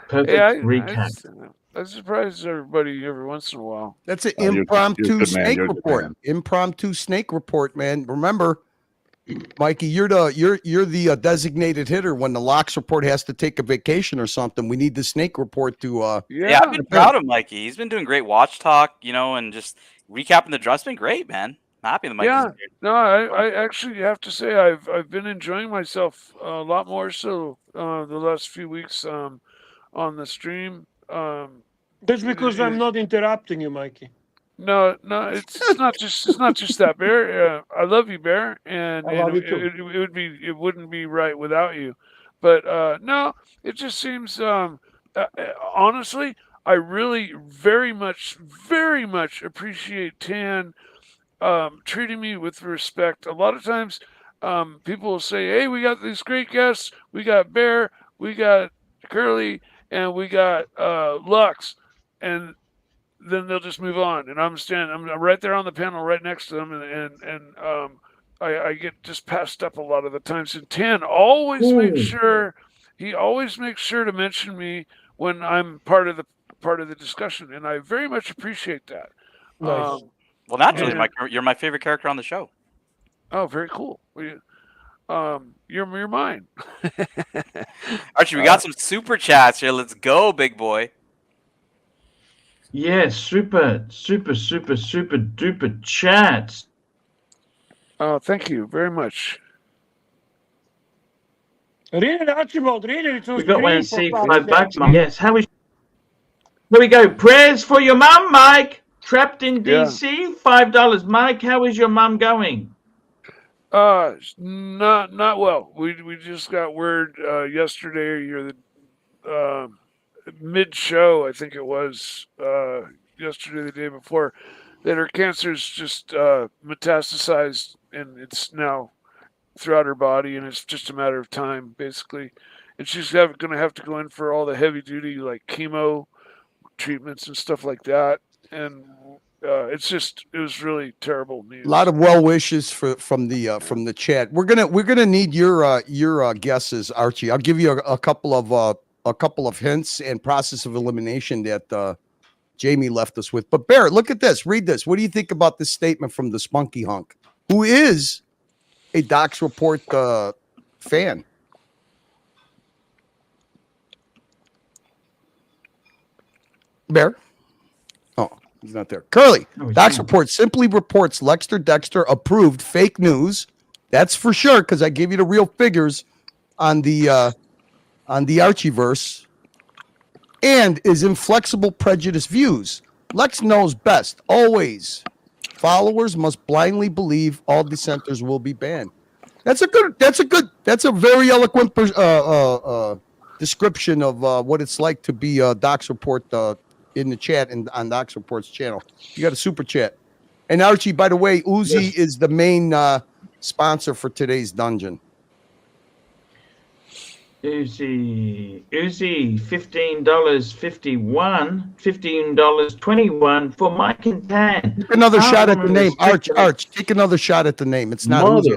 Perfect recap. I surprise everybody every once in a while. That's an you're a impromptu good man, snake you're a good report. man. Impromptu snake report, man. Remember, Mikey, you're the designated hitter when the locks report has to take a vacation or something. We need the snake report to. Yeah, I've been proud of Mikey. He's been doing great watch talk, and just recapping the draw. It's been great, man. I'm happy that Mikey's Yeah, here. no, I actually have to say I've been enjoying myself a lot more so the last few weeks on the stream. That's because I'm not interrupting you, Mikey. No, it's not just that, Bear. I love you, Bear, and I love you too. it wouldn't be right without you. But no, it just seems honestly, I really very much appreciate Tan treating me with respect. A lot of times, people will say, "Hey, we got these great guests. We got Bear, we got Curly, and we got Lux," and then they'll just move on. And I'm right there on the panel, right next to them, and I get just passed up a lot of the times. And Tan always makes sure to mention me when I'm part of the discussion, and I very much appreciate that. Nice. Well, naturally, and- Mike, you're my favorite character on the show. Oh, very cool. You're mine. Archie, we got some super chats here. Let's go, big boy. Yes, super duper chats. Oh, thank you very much. Read it, Archibald. Read it. It's on We got one screen C for $5. fuck's sake. Yes, how is? Here we go. Prayers for your mum, Mike. Trapped in DC. $5, Mike. How is your mum going? Not well. We just got word yesterday or the mid show, I think it was yesterday, the day before, that her cancer's just metastasized and it's now throughout her body, and it's just a matter of time, basically. And she's going to have to go in for all the heavy duty like chemo treatments and stuff like that. And it was really terrible news. A lot of well wishes from the chat. We're gonna need your guesses, Archie. I'll give you a couple of hints and process of elimination that Jamie left us with. But Barrett, look at this. Read this. What do you think about this statement from the Spunky Hunk, who is a Docs Report fan? Bear? Oh, he's not there. Curly, Docs Report simply reports Lexter Dexter approved fake news. That's for sure, because I gave you the real figures on the Archieverse, and is inflexible prejudice views. Lex knows best, always. Followers must blindly believe all dissenters will be banned. That's a very eloquent description of what it's like to be a Docs Report in the chat and on Docs Report's channel. You got a super chat. And Archie, by the way, Uzi is the main sponsor for today's dungeon. Uzi, $15.51, $15.21 for Mike and Tan. Take another shot at the name. Arch, take another shot at the name. It's not Uzi.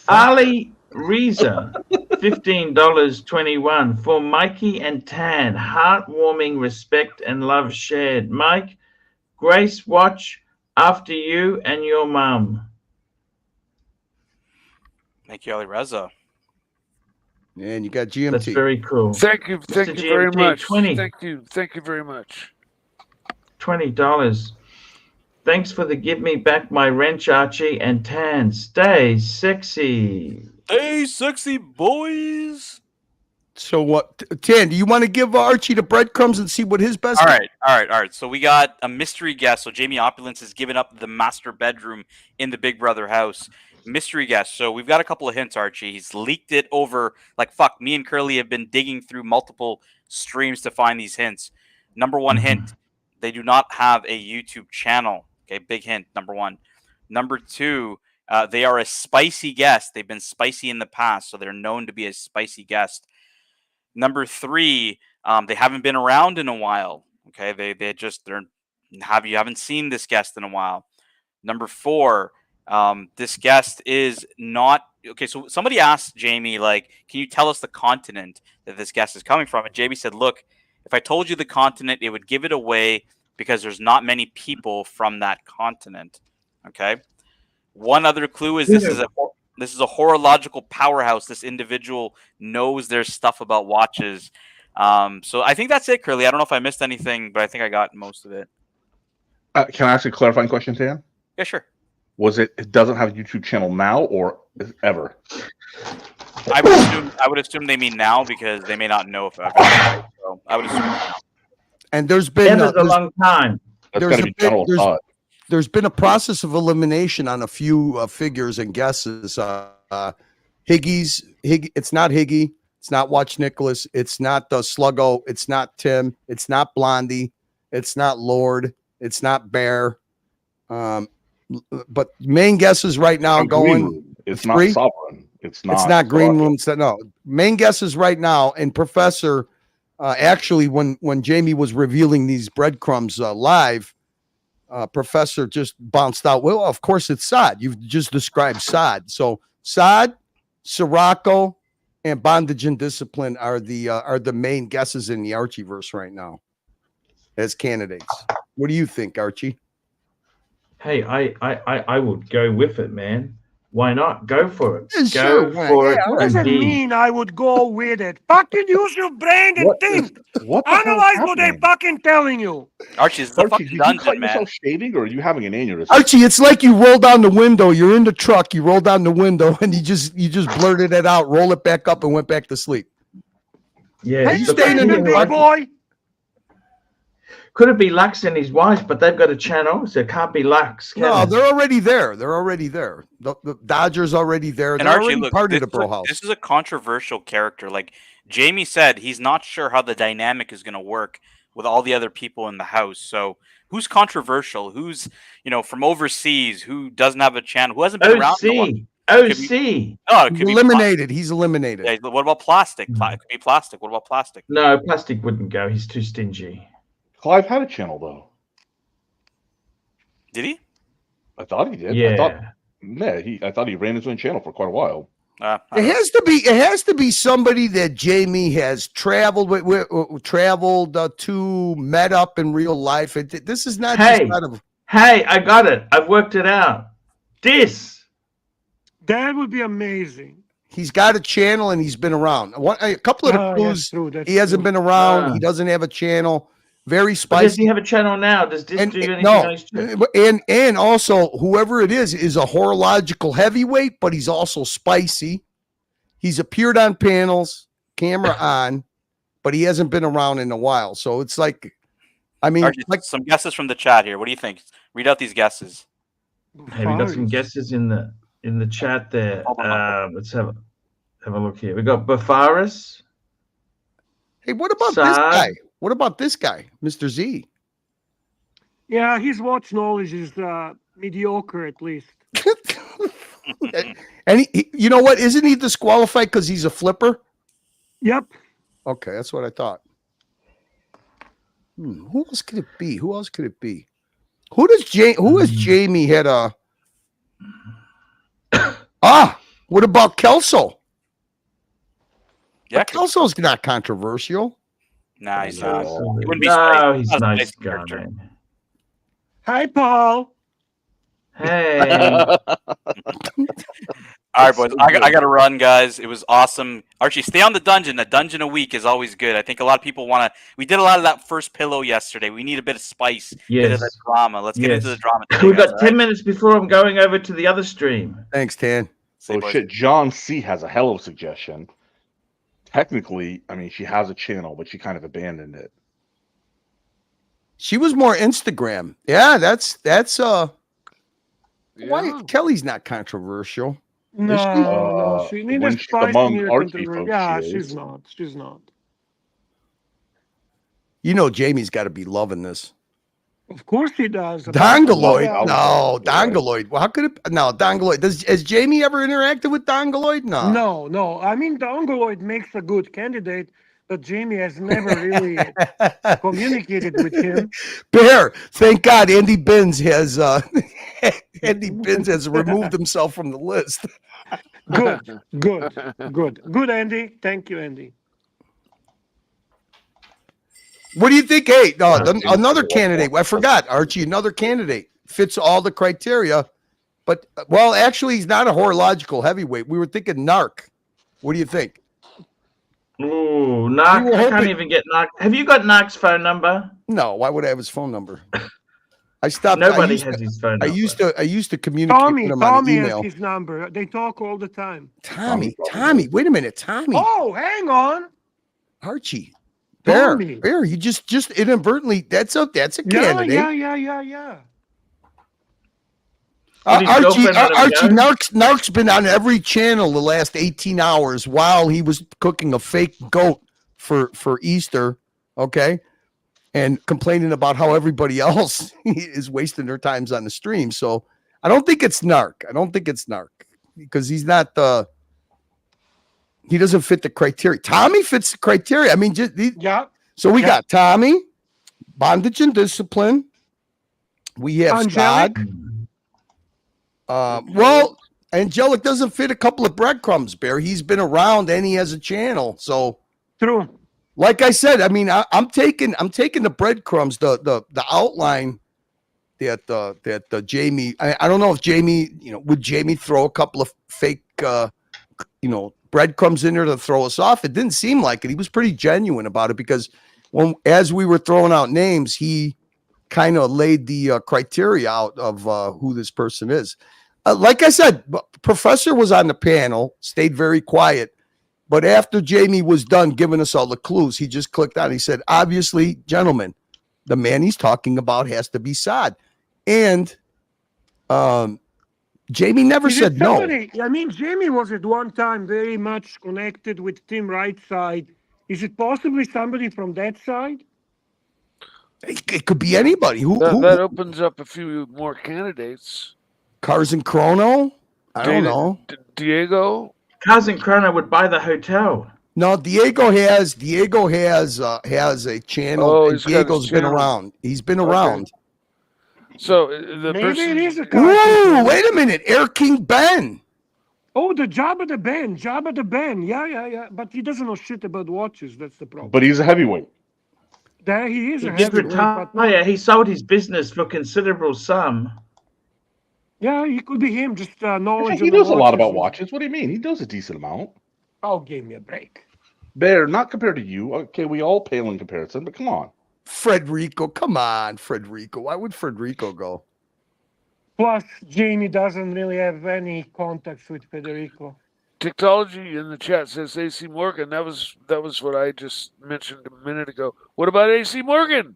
Ali Reza, $15.21 for Mikey and Tan. Heartwarming respect and love shared. Mike, Grace, watch after you and your mum. Thank you, Ali Reza. And you got GMT. That's very cool. Thank you Mr. very GMT, much. 20. Thank you very much. $20. Thanks for the give me back my wrench, Archie and Tan. Stay sexy. Hey, sexy boys. So what, Tan, do you want to give Archie the breadcrumbs and see what his best All right. So we got a mystery guest. So Jamie Opulence has given up the master bedroom in the Big Brother house. Mystery guest. So we've got a couple of hints, Archie. He's leaked it over, like, fuck, me and Curly have been digging through multiple streams to find these hints. Number one hint, they do not have a YouTube channel. Okay, big hint, number one. Number two, they are a spicy guest. They've been spicy in the past, so they're known to be a spicy guest. Number three, they haven't been around in a while. Okay, you haven't seen this guest in a while. Number four, this guest is not okay. So somebody asked Jamie, like, can you tell us the continent that this guest is coming from? And Jamie said, look, if I told you the continent, it would give it away because there's not many people from that continent. Okay. One other clue is this is a horological powerhouse. This individual knows their stuff about watches. So I think that's it, Curly. I don't know if I missed anything, but I think I got most of it. Can I ask a clarifying question, Tan? Yeah, sure. Was it doesn't have a YouTube channel now or ever? I would assume they mean now because they may not know if ever. So I would assume now. And there's been a long time. There's been a process of elimination on a few figures and guesses. Higgy, it's not Higgy. It's not Watch Nicholas. It's not Sluggo. It's not Tim. It's not Blondie. It's not Lord. It's not Bear. But main guesses right now going. It's not Sovereign. It's not Green Room. No, main guesses right now. And Professor, actually, when Jamie was revealing these breadcrumbs live, Professor just bounced out. Well, of course it's Saad. You've just described Saad. So Saad, Sirocco, and Bondage and Discipline are the main guesses in the Archieverse right now as candidates. What do you think, Archie? Hey, I would go with it, man. Why not? Go for it. Yeah, sure, Go why not? for Yeah, it. What does it Indeed. mean I would go with it? Fucking use your brain and What think. what the hell is Analyze what they happening? fucking telling you. Archie, this is the Archie, fucking did you dungeon, cut man. yourself shaving, or are you having an aneurysm? Archie, it's like you roll down the window. You're in the truck. You roll down the window, and you just blurted it out, roll it back up, and went back to sleep. Yeah. Are you look, staying in he the and Big truck? boy. Could it be Lux and his wife? But they've got a channel, so it can't be Lux. Can No, it? they're already there. They're already there. The Dodgers already there. And They're Archie, already look, part of this, the bro house. this is a controversial character. Like Jamie said, he's not sure how the dynamic is going to work with all the other people in the house. So who's controversial? Who's, from overseas? Who doesn't have a channel? Who hasn't been around in a while? OC. Could be- No, it He's could be eliminated. He's eliminated. Yeah, what about plastic? It could be plastic. What about plastic? No, Plastic wouldn't go. He's too stingy. Clive had a channel though. Did he? I thought he did. Yeah. I thought he ran his own channel for quite a while. It has to be somebody that Jamie has traveled with, traveled to, met up in real life. This is not Hey, just kind of. hey, I got it. I've worked it out. That would be amazing. He's got a channel and he's been around. A couple of the Oh, clues. that's true, that's He hasn't true. been around. Ah. He doesn't have a channel. Very But does spicy. he have a channel now? Does this do anything No, on his channel? and also whoever it is a horological heavyweight, but he's also spicy. He's appeared on panels, camera on, but he hasn't been around in a while. So it's like, I mean, Archie, some guesses from the chat here. What do you think? Read out these guesses. Hey, we got some guesses in the chat there. Let's have a look here. We got Bafaris. Hey, what about this Saad. guy? What about this guy, Mr. Z? Yeah, his watch knowledge is mediocre at least. And you know what? Isn't he disqualified because he's a flipper? Yep. Okay, that's what I thought. Who else could it be? Who else could it be? Who has Jamie had a? What about Kelso? Yeah, But Kelso's not controversial. Nah, he's not. He wouldn't be No, spicy. he's Not a nice spicy guy, character. man. Hi, Paul. Hey. All right, boys. I got to run, guys. It was awesome. Archie, stay on the dungeon. A dungeon a week is always good. I think a lot of people want to. We did a lot of that first pillow yesterday. We need a bit of spice, bit of the drama. Let's get into the drama. Today, We've guys, got 10 minutes before I'm going over to the other stream. Thanks, Tan. Oh shit, John C has a hell of a suggestion. Technically, I mean, she has a channel, but she kind of abandoned it. She was more Instagram. Yeah, that's why Kelly's not controversial. No, Is she? no, she when needs she's spice among near Archie controversy. folks, Yeah, she she's is. not. She's not. You know, Jamie's got to be loving this. Of course he does. Dongoloid. Yeah. No, Dongoloid. Well, how could it? No, Dongoloid. Has Jamie ever interacted with Dongoloid? No. No. I mean, the Ongoloid makes a good candidate, but Jamie has never really communicated with him. Bear, thank God Andy Binns has removed himself from the list. Good, Andy. Thank you, Andy. What do you think? Hey, another candidate. I forgot, Archie. Another candidate fits all the criteria, but well, actually, he's not a horological heavyweight. We were thinking Narc. What do you think? Ooh, Narc. I can't even get Narc. Have you got Narc's phone number? No. Why would I have his phone number? I stopped. Nobody has his phone number. I used to communicate with him on Tommy has email. his number. They talk all the time. Tommy. Wait a minute, Tommy. Oh, hang on. Archie. Bear, Tommy. you just inadvertently. That's a candidate. Yeah. Archie, Narc's been on every channel the last 18 hours while he was cooking a fake goat for Easter, okay? And complaining about how everybody else is wasting their times on the stream. So I don't think it's Narc. Because he's not he doesn't fit the criteria. Tommy fits the criteria. I mean, So we got Tommy, Bondage and Discipline. We have Angelic. Scott. Well, Angelic doesn't fit a couple of breadcrumbs, Bear. He's been around and he has a channel. So true. Like I said, I mean, I'm taking the breadcrumbs, the outline that Jamie. I don't know if Jamie, would Jamie throw a couple of fake, breadcrumbs in there to throw us off? It didn't seem like it. He was pretty genuine about it because as we were throwing out names, he kind of laid the criteria out of who this person is. Like I said, Professor was on the panel, stayed very quiet. But after Jamie was done giving us all the clues, he just clicked on. He said, obviously, gentlemen, the man he's talking about has to be Saad. And Jamie never said no. I mean, Jamie was at one time very much connected with Tim Wright's side. Is it possibly somebody from that side? It could be anybody. That opens up a few more candidates. Cars and Chrono? I don't know. Diego? Cars and Chrono would buy the hotel. No, Diego has a channel. Oh, and Diego's been around. He's been around. So the Maybe person. it is a Whoa, wait a minute. Air King Ben. Oh, the Jabba the Ben. Yeah. But he doesn't know shit about watches. That's the problem. But he's a heavyweight. There he is. He a did heavyweight, retire. but not- He sold his business for considerable sum. Yeah, he could be him. Just knowledge. He knows a lot about watches. What do you mean? He knows a decent amount. Oh, give me a break. Bear, not compared to you. Okay, we all pale in comparison, but come on. Frederico, come on, Frederico. Why would Frederico go? Plus, Jamie doesn't really have any contacts with Federico. Technology in the chat says AC Morgan. That was what I just mentioned a minute ago. What about AC Morgan?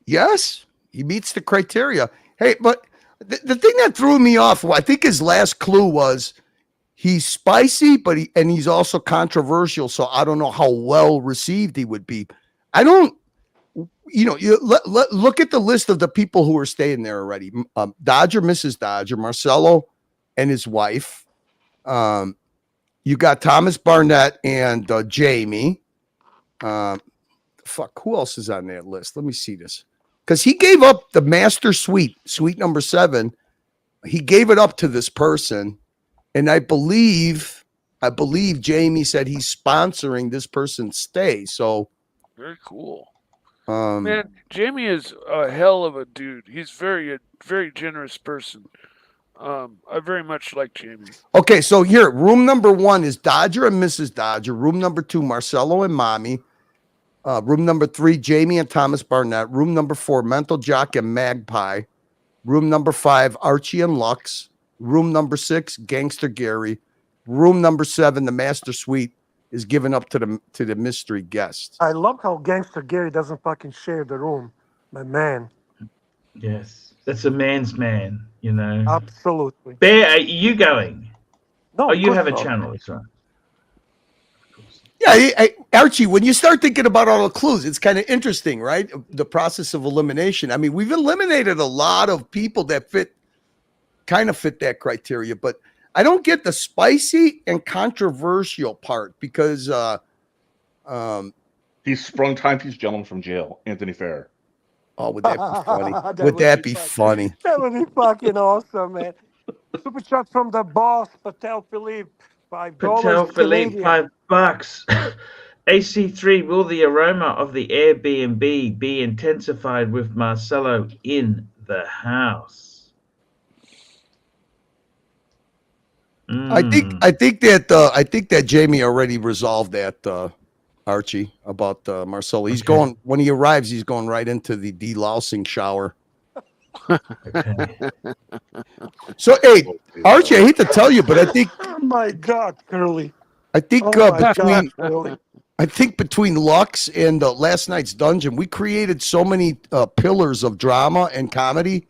Yes, he meets the criteria. Hey, but the thing that threw me off, I think his last clue was he's spicy, but he's also controversial. So I don't know how well received he would be. I don't, look at the list of the people who are staying there already. Dodger, Mrs. Dodger, Marcelo and his wife. You got Thomas Barnett and Jamie. Who else is on that list? Let me see this. Because he gave up the master suite number 7. He gave it up to this person. And I believe Jamie said he's sponsoring this person's stay. So very cool. Man, Jamie is a hell of a dude. He's a very generous person. I very much like Jamie. Okay, so here, room number 1 is Dodger and Mrs. Dodger. Room number 2, Marcelo and Mommy. Room number 3, Jamie and Thomas Barnett. Room number 4, Mental Jock and Magpie. Room number 5, Archie and Lux. Room number 6, Gangster Gary. Room number 7, the Master Suite, is given up to the mystery guest. I love how Gangster Gary doesn't fucking share the room. My man. Yes, that's a man's man, Absolutely. Bear, are you going? No, you of have a course not. channel, that's right. Yeah, Archie, when you start thinking about all the clues, it's kind of interesting, right? The process of elimination. I mean, we've eliminated a lot of people that kind of fit that criteria, but I don't get the spicy and controversial part because he sprung timepiece gentleman from jail, Anthony Farrer. Oh, would that be funny? would that be funny? That would be fucking awesome, man. Super chat from the boss, Patel Philippe. $5 Patel Philippe, Canadian. $5. AC3, will the aroma of the Airbnb be intensified with Marcelo in the house? I think that Jamie already resolved that, Archie, about Marcelo. He's going when he arrives. He's going right into the delousing shower. So, hey, Archie, I hate to tell you, but I think. Oh my God, Curly. I think Curly. I think between Lux and last night's dungeon, we created so many pillars of drama and comedy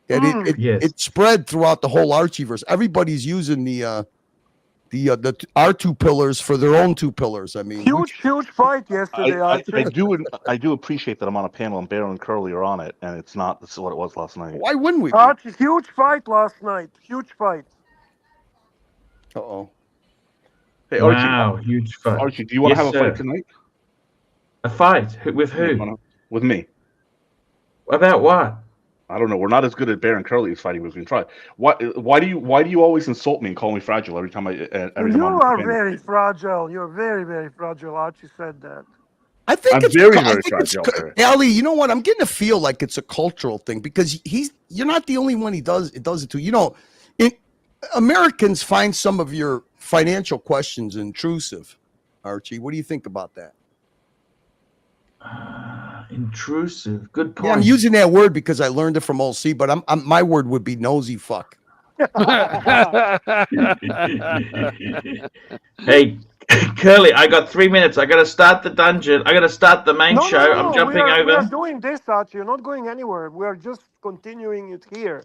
that it spread throughout the whole Archieverse. Everybody's using our 2 pillars for their own 2 pillars. I mean, huge fight yesterday. I do appreciate that I'm on a panel and Bear and Curly are on it, and it's not. This is what it was last night. Why wouldn't we? Archie, huge fight last night. Huge fight. Uh-oh. Hey, Archie, wow, huge fight. Archie, do you want to have a fight tonight? A fight? With who? With me. About what? I don't know. We're not as good at Bear and Curly as fighting moves. We can try. Why do you always insult me and call me fragile every time You I'm are defending? very fragile. You're very, very fragile. Archie said that. I think I'm it's very, I very think it's fragile, sir. Ali, you know what? I'm getting to feel like it's a cultural thing because you're not the only one he does it to. You know, Americans find some of your financial questions intrusive. Archie, what do you think about that? Intrusive. Good point. Yeah, I'm using that word because I learned it from OC, but my word would be nosy fuck. Hey, Curly, I got 3 minutes. I got to start the dungeon. I got to start the main show. I'm jumping we over. are doing this, Archie. You're not going anywhere. We are just continuing it here.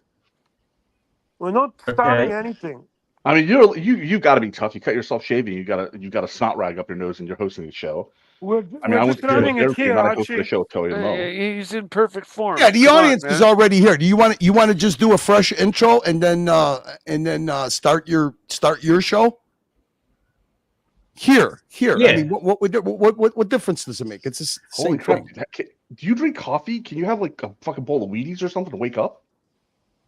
We're not starting anything. I mean, you got to be tough. You cut yourself shaving. You got a snot rag up your nose, and you're hosting the show. I went to running it here, not hosting the Archie. show with Toey and Mo. He's in perfect form. Yeah, the Come on, audience is man. already here. Do you want to just do a fresh intro and then start your show? Here. Yeah. I mean, what difference does it make? It's the same Holy crap! thing. Do you drink coffee? Can you have like a fucking bowl of Wheaties or something to wake up?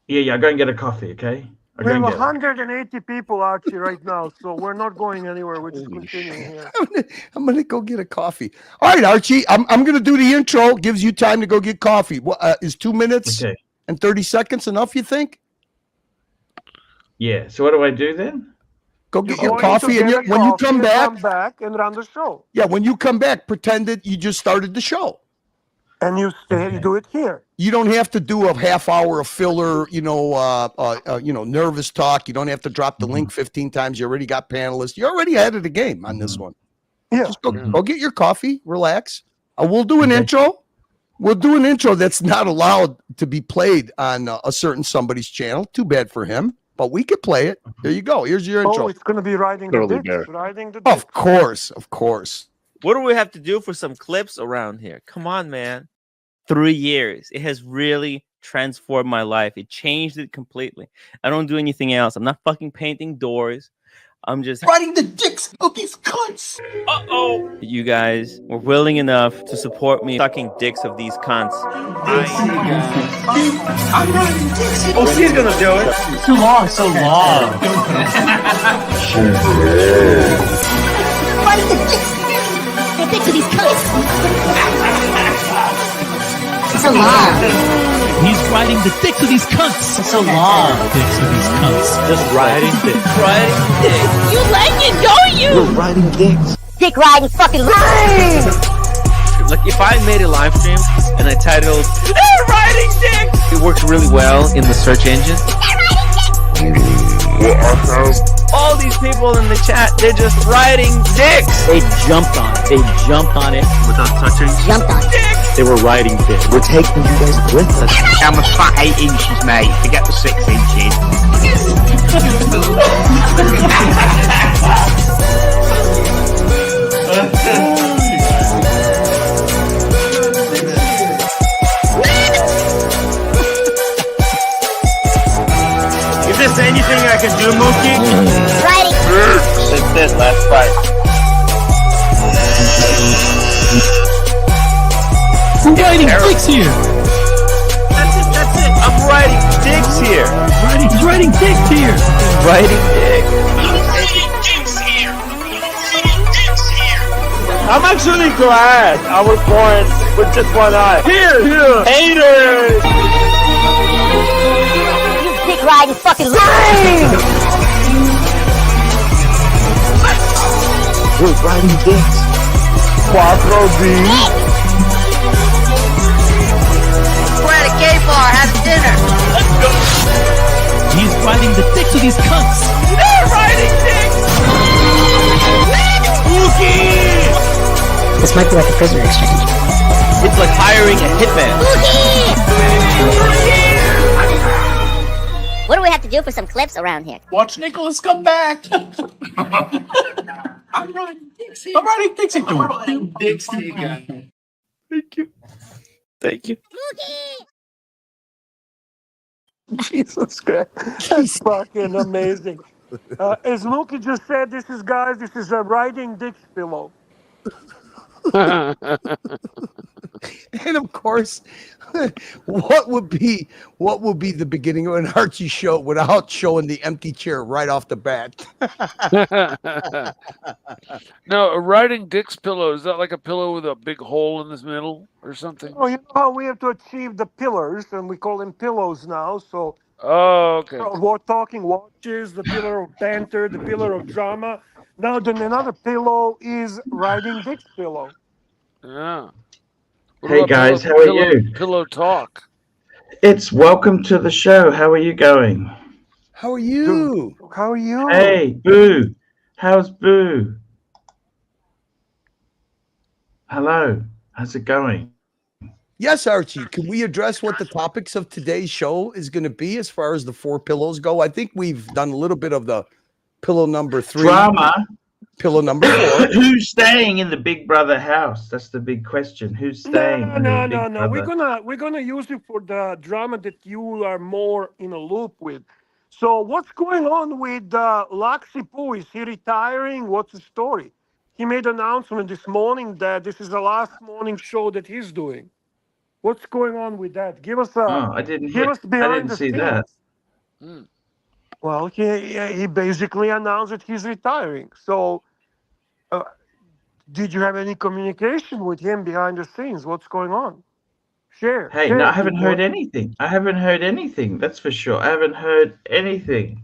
Yeah. I'll go and get a coffee, okay? We have 180 people, Archie, right now, so we're not going anywhere. We're just continuing here. I'm gonna go get a coffee. All right, Archie. I'm gonna do the intro. Gives you time to go get coffee. Is 2 minutes and 30 seconds enough? You think? Yeah. So what do I do then? Go get your coffee, and when you come back and run the show. Yeah, when you come back, pretend that you just started the show. And you do it here. You don't have to do a half hour of filler, nervous talk. You don't have to drop the link 15 times. You already got panelists. You're already ahead of the game on this one. Yeah. Just go get your coffee, relax. We'll do an intro. We'll do an intro that's not allowed to be played on a certain somebody's channel. Too bad for him, but we could play it. There you go. Here's your intro. Oh, it's going to be riding the Curly dicks. Bear. Riding the dicks. Of course. What do we have to do for some clips around here? Come on, man. 3 years. It has really transformed my life. It changed it completely. I don't do anything else. I'm not fucking painting doors. I'm just riding the dicks of these cunts. Uh-oh. You guys were willing enough to support me sucking dicks of these cunts. I'm riding dicks. Oh, she's gonna do it. So long. Riding the dicks of these cunts. So long. He's riding the dicks of these cunts. So long. Dicks of these cunts. Just riding dicks. Riding dicks. You like it, don't you? We're riding dicks. Dick riding fucking Like if I made a live stream and I titled "They're riding dicks," it works really well in the search engine. All these people in the chat, they're just riding dicks. They jumped on it. Without touching. Jumped on it. They were riding dicks. We're taking you guys with us. I'm a fat 8 inches, mate. Forget the 6 inches. Is this anything I can do, Mookie? Riding. It's this last fight. We're riding dicks here. That's it. I'm riding dicks here. He's riding dicks here. Riding dicks. I'm actually glad I was born with just one eye. Here. Haters. You dick riding fucking We're riding dicks. Quattro D. We're at a gay bar having dinner. Let's go. He's riding the dicks of these cunts. They're riding dicks. Mookie. This might be like a prisoner exchange. It's like hiring a hitman. What do we have to do for some clips around here? Watch Nicholas come back. I'm riding dicks here. I'm riding dicks here. I'm riding dicks here. Thank you. Jesus Christ. That's fucking amazing. As Mookie just said, this is a riding dicks pillow. And of course, what would be the beginning of an Archie show without showing the empty chair right off the bat? No, a riding Dick's pillow, is that like a pillow with a big hole in the middle or something? Oh, you know how we have to achieve the pillars, and we call them pillows now. So Oh, okay. we're talking watches, the pillar of banter, the pillar of drama. Now, then another pillow is riding Dick's pillow. Yeah. What Hey about guys, how are you? Pillow talk. It's welcome to the show. How are you going? How are you? How are you? Hey, Boo. How's Boo? Hello. How's it going? Yes, Archie. Can we address what the topics of today's show is going to be as far as the 4 pillows go? I think we've done a little bit of the pillow number 3. Drama. Pillow number 4. Who's staying in the Big Brother house? That's the big question. Who's staying in the Big Brother? We're gonna use it for the drama that you are more in a loop with. So what's going on with Laxi Poo? Is he retiring? What's the story? He made an announcement this morning that this is the last morning show that he's doing. What's going on with that? Give us I didn't see that. Well, he basically announced that he's retiring. So, did you have any communication with him behind the scenes? What's going on? Share. Hey, no, I haven't heard anything. I haven't heard anything. That's for sure. I haven't heard anything.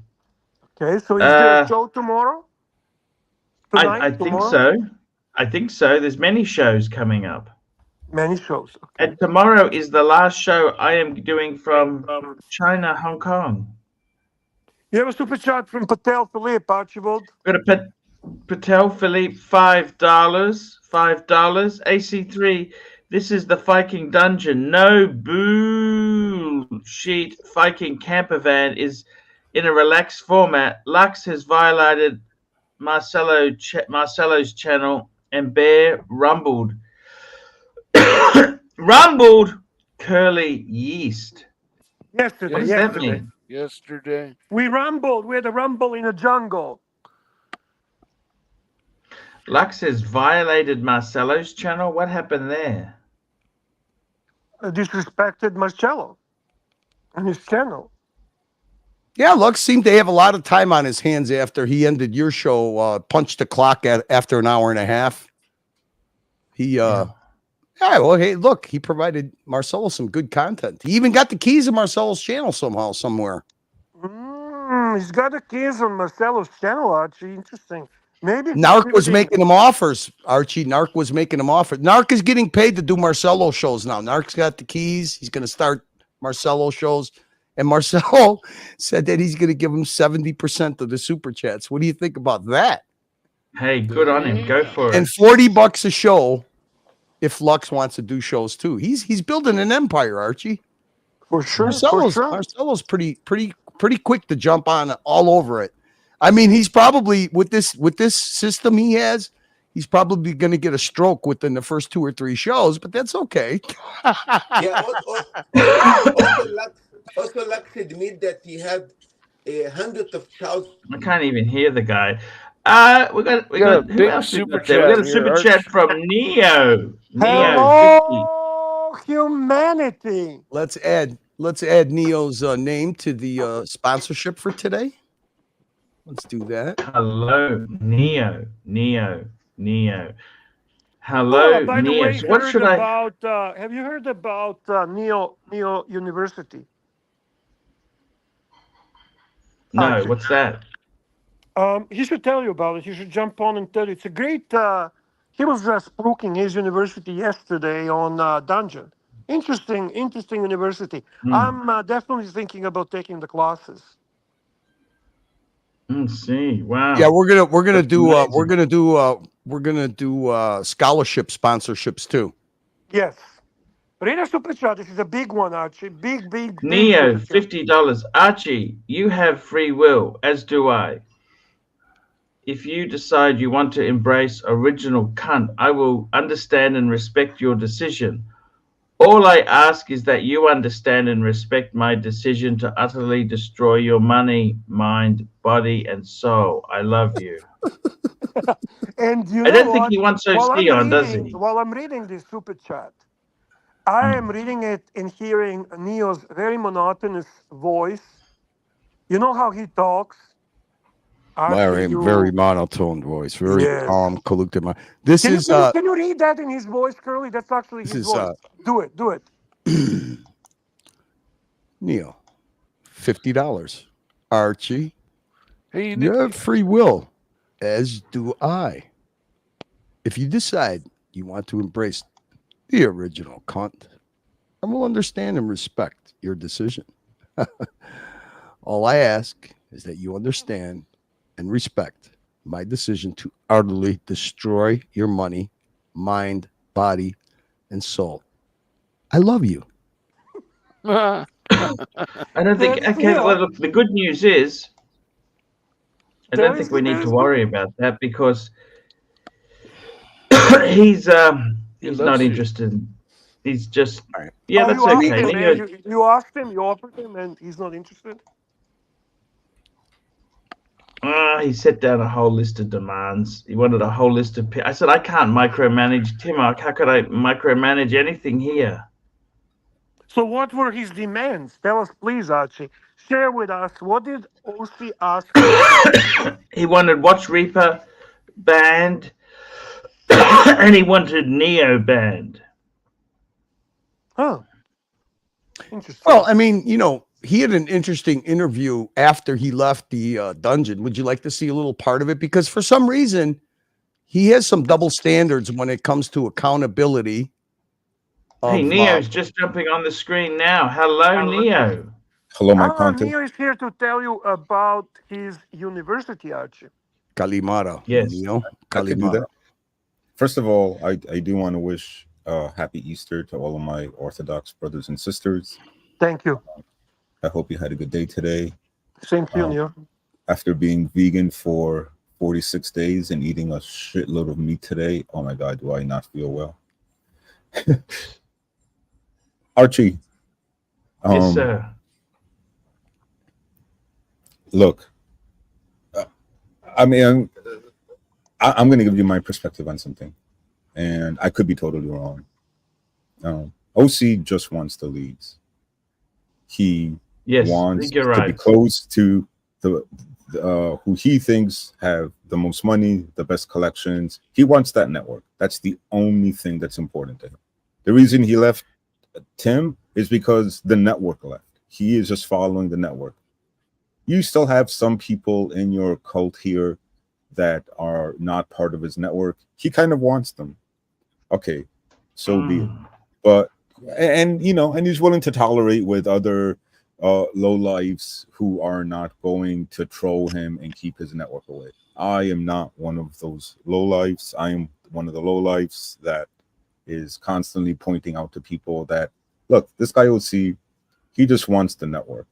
Okay, so is there a show tomorrow? I think so. I think so. There's many shows coming up. Many shows. Okay. And tomorrow is the last show I am doing from China, Hong Kong. You have a super chat from Patel Philippe, Archibald. Got a Patel Philippe, $5. AC3. This is the Viking Dungeon. No bullshit. Viking camper van is in a relaxed format. Lux has violated Marcelo's channel, and Bear rumbled. Rumbled curly yeast. Yesterday. What does that mean? Yesterday. We rumbled. We had a rumble in the jungle. Lux has violated Marcelo's channel. What happened there? Disrespected Marcello and his channel. Yeah, Lux seemed to have a lot of time on his hands after he ended your show, punched the clock after an hour and a half. Yeah, well, hey, look, he provided Marcelo some good content. He even got the keys of Marcelo's channel somehow, somewhere. He's got the keys on Marcelo's channel, Archie. Interesting. Maybe Narc was making him offers, Archie. Narc was making him offers. Narc is getting paid to do Marcelo shows now. Narc's got the keys. He's going to start Marcelo shows. And Marcelo said that he's going to give him 70% of the super chats. What do you think about that? Hey, good on him. Go for it. And $40 a show if Lux wants to do shows too. He's building an empire, Archie. For sure. Marcelo's pretty quick to jump on all over it. I mean, he's probably with this system he has, he's probably going to get a stroke within the first 2 or 3 shows, but that's okay. Yeah. Also, Lux admit that he had hundreds of shows. I can't even hear the guy. We got a who big else super we got there? We got a chat super here, chat from Neo. Hello, humanity. Let's add Neo's name to the sponsorship for today. Let's do that. Hello, Neo. Hello, by the Neo. way, So what should have you heard about Neo University? No, what's that? He should tell you about it. He should jump on and tell you. It's a great. He was spooking his university yesterday on Dungeon. Interesting university. I'm definitely thinking about taking the classes. See, wow. Yeah, we're gonna do scholarship sponsorships too. Yes. Read a super chat. This is a big one, Archie. Big. Neo, $50. Archie, you have free will, as do I. If you decide you want to embrace original cunt, I will understand and respect your decision. All I ask is that you understand and respect my decision to utterly destroy your money, mind, body, and soul. I love you. And you I know don't think what? he wants OC on, does he? While I'm reading this super chat, I am reading it and hearing Neo's very monotonous voice. You know how he talks? Very, Archie, very monotone voice, very yes. calm, collected. This Can you, is can, you, can you read that in his voice, Curly? That's actually this his is voice. Do it. Neil, $50. Archie, Hey, you have free will, as do I. If you decide you want to embrace the original cunt, I will understand and respect your decision. All I ask is that you understand and respect my decision to utterly destroy your money, mind, body, and soul. I love you. I don't think. Okay, well, look, the good news is, I don't think we need to worry about that because he's loves not you. interested. He's just yeah, that's you asked okay. him, Neo, man. You asked him, you offered him, and he's not interested. he set down a whole list of demands. He wanted a whole list of. I said I can't micromanage Tim. How could I micromanage anything here? So what were his demands? Tell us, please, Archie. Share with us. What did OC ask for? He wanted Watch Reaper banned, and he wanted Neo banned. Huh. Interesting. Well, I mean, he had an interesting interview after he left the dungeon. Would you like to see a little part of it? Because for some reason, he has some double standards when it comes to accountability. Hey, Neo's just jumping on the screen now. Hello, Neo. Hello, my Conte. Neo is here to tell you about his university, Archie. Kalimara. Yes. Neo. I could do Kalimara. that. First of all, I do want to wish happy Easter to all of my Orthodox brothers and sisters. Thank you. I hope you had a good day today. Same to you, Neo. After being vegan for 46 days and eating a shitload of meat today, oh my God, do I not feel well? Archie. Yes, sir. Look, I mean, I'm going to give you my perspective on something, and I could be totally wrong. OC just wants the leads. He wants to be close to the who he thinks have the most money, the best collections. He wants that network. That's the only thing that's important to him. The reason he left Tim is because the network left. He is just following the network. You still have some people in your cult here that are not part of his network. He kind of wants them. Okay, so be it. But and he's willing to tolerate with other lowlifes who are not going to troll him and keep his network away. I am not one of those lowlifes. I am one of the lowlifes that is constantly pointing out to people that, look, this guy OC, he just wants the network.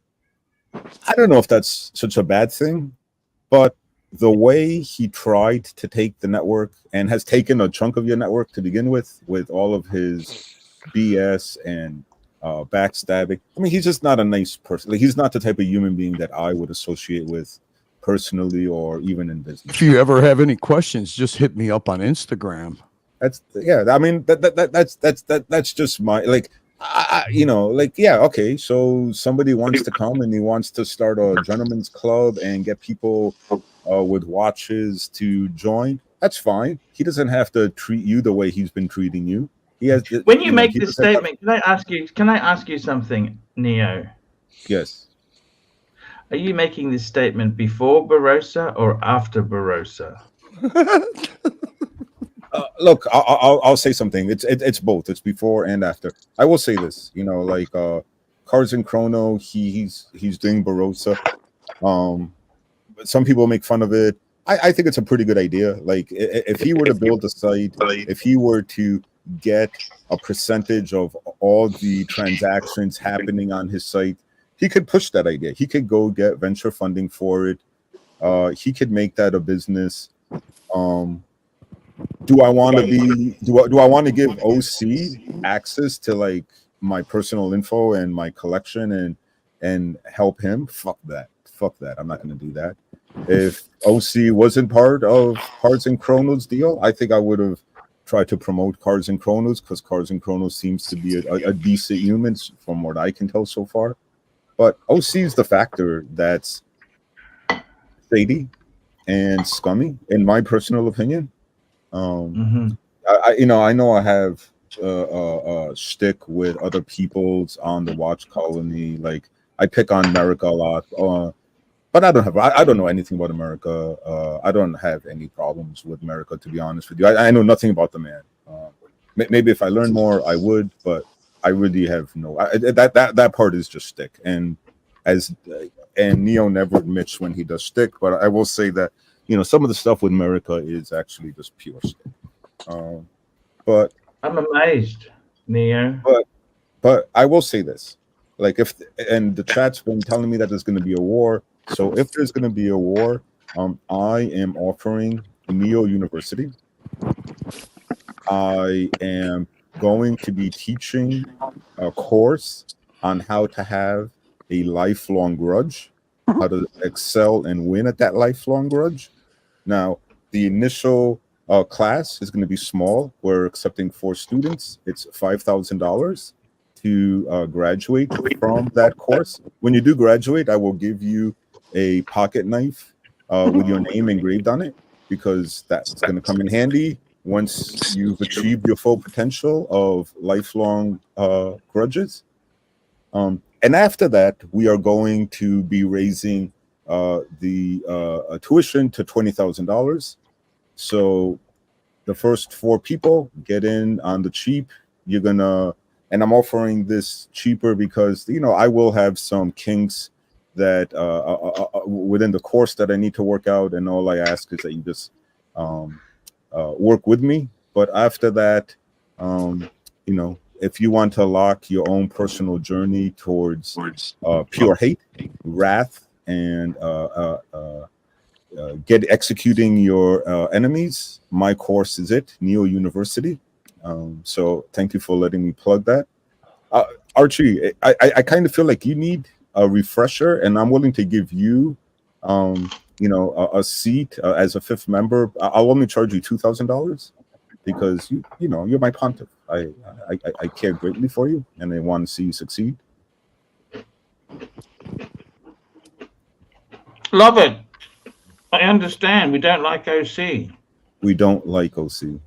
I don't know if that's such a bad thing, but the way he tried to take the network and has taken a chunk of your network to begin with all of his BS and backstabbing. I mean, he's just not a nice person. Like, he's not the type of human being that I would associate with personally or even in business. If you ever have any questions, just hit me up on Instagram. I mean, that's just my, like, okay, so somebody wants to come and he wants to start a gentleman's club and get people with watches to join. That's fine. He doesn't have to treat you the way he's been treating you. He has. When you make this statement, can I ask you something, Neo? Yes. Are you making this statement before Barossa or after Barossa? Look, I'll say something. It's both. It's before and after. I will say this. Cards and Chrono. He's doing Barossa. Some people make fun of it. I think it's a pretty good idea. Like, if he were to build a site, if he were to get a percentage of all the transactions happening on his site, he could push that idea. He could go get venture funding for it. He could make that a business. Do I want to be? Do I want to give OC access to, like, my personal info and my collection and and help him, fuck that. I'm not going to do that. If OC wasn't part of Cards and Chronos deal, I think I would have tried to promote Cards and Chronos, because Cards and Chronos seems to be a decent human from what I can tell so far. But OC is the factor that's shady and scummy, in my personal opinion. I know I have shtick with other people's on the Watch Colony. Like, I pick on America a lot, but I don't know anything about America. I don't have any problems with America, to be honest with you. I know nothing about the man. Maybe if I learned more, I would, but I really have no. That part is just shtick, and Neo never admits when he does shtick. But I will say that some of the stuff with America is actually just pure shtick. But I'm amazed, Neo. But I will say this, like, and the chat's been telling me that there's going to be a war. So if there's going to be a war, I am offering Neo University. I am going to be teaching a course on how to have a lifelong grudge, how to excel and win at that lifelong grudge. Now, the initial class is going to be small. We're accepting 4 students. It's $5,000 to graduate from that course. When you do graduate, I will give you a pocket knife with your name engraved on it, because that's going to come in handy once you've achieved your full potential of lifelong grudges. And after that, we are going to be raising the tuition to $20,000. So the first 4 people get in on the cheap. And I'm offering this cheaper because I will have some kinks that within the course that I need to work out, and all I ask is that you just work with me. But after that, if you want to lock your own personal journey towards pure hate, wrath, and get executing your enemies, my course is it, Neo University. So thank you for letting me plug that. Archie, I kind of feel like you need a refresher, and I'm willing to give you a seat as a 5th member. I'll only charge you $2,000 because you're my pontiff. I care greatly for you, and I want to see you succeed. Love it. I understand. We don't like OC. We don't like OC.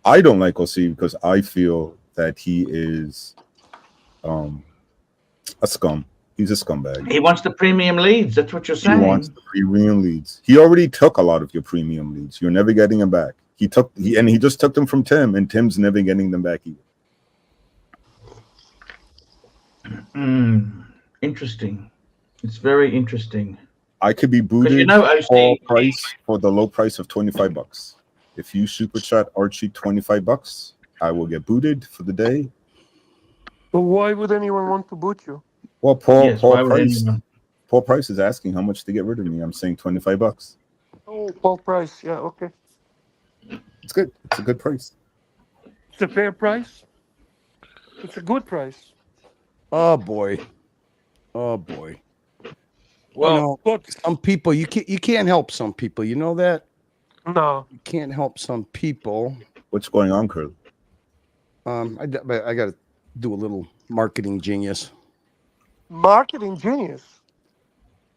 I don't like OC because I feel that he is a scum. He's a scumbag. He wants the premium leads. That's what you're saying. He wants the premium leads. He already took a lot of your premium leads. You're never getting them back. He just took them from Tim, and Tim's never getting them back either. Interesting. It's very interesting. I could be booted for the low price of $25. If you super chat Archie $25, I will get booted for the day. But why would anyone want to boot you? Well, Paul Price is asking how much to get rid of me. I'm saying $25. Oh, Paul Price. Yeah, okay. It's good. It's a good price. It's a fair price. It's a good price. Oh boy. Well, some people you can't help some people. You know that? No, you can't help some people. What's going on, Curly? I got to do a little marketing genius. Marketing genius.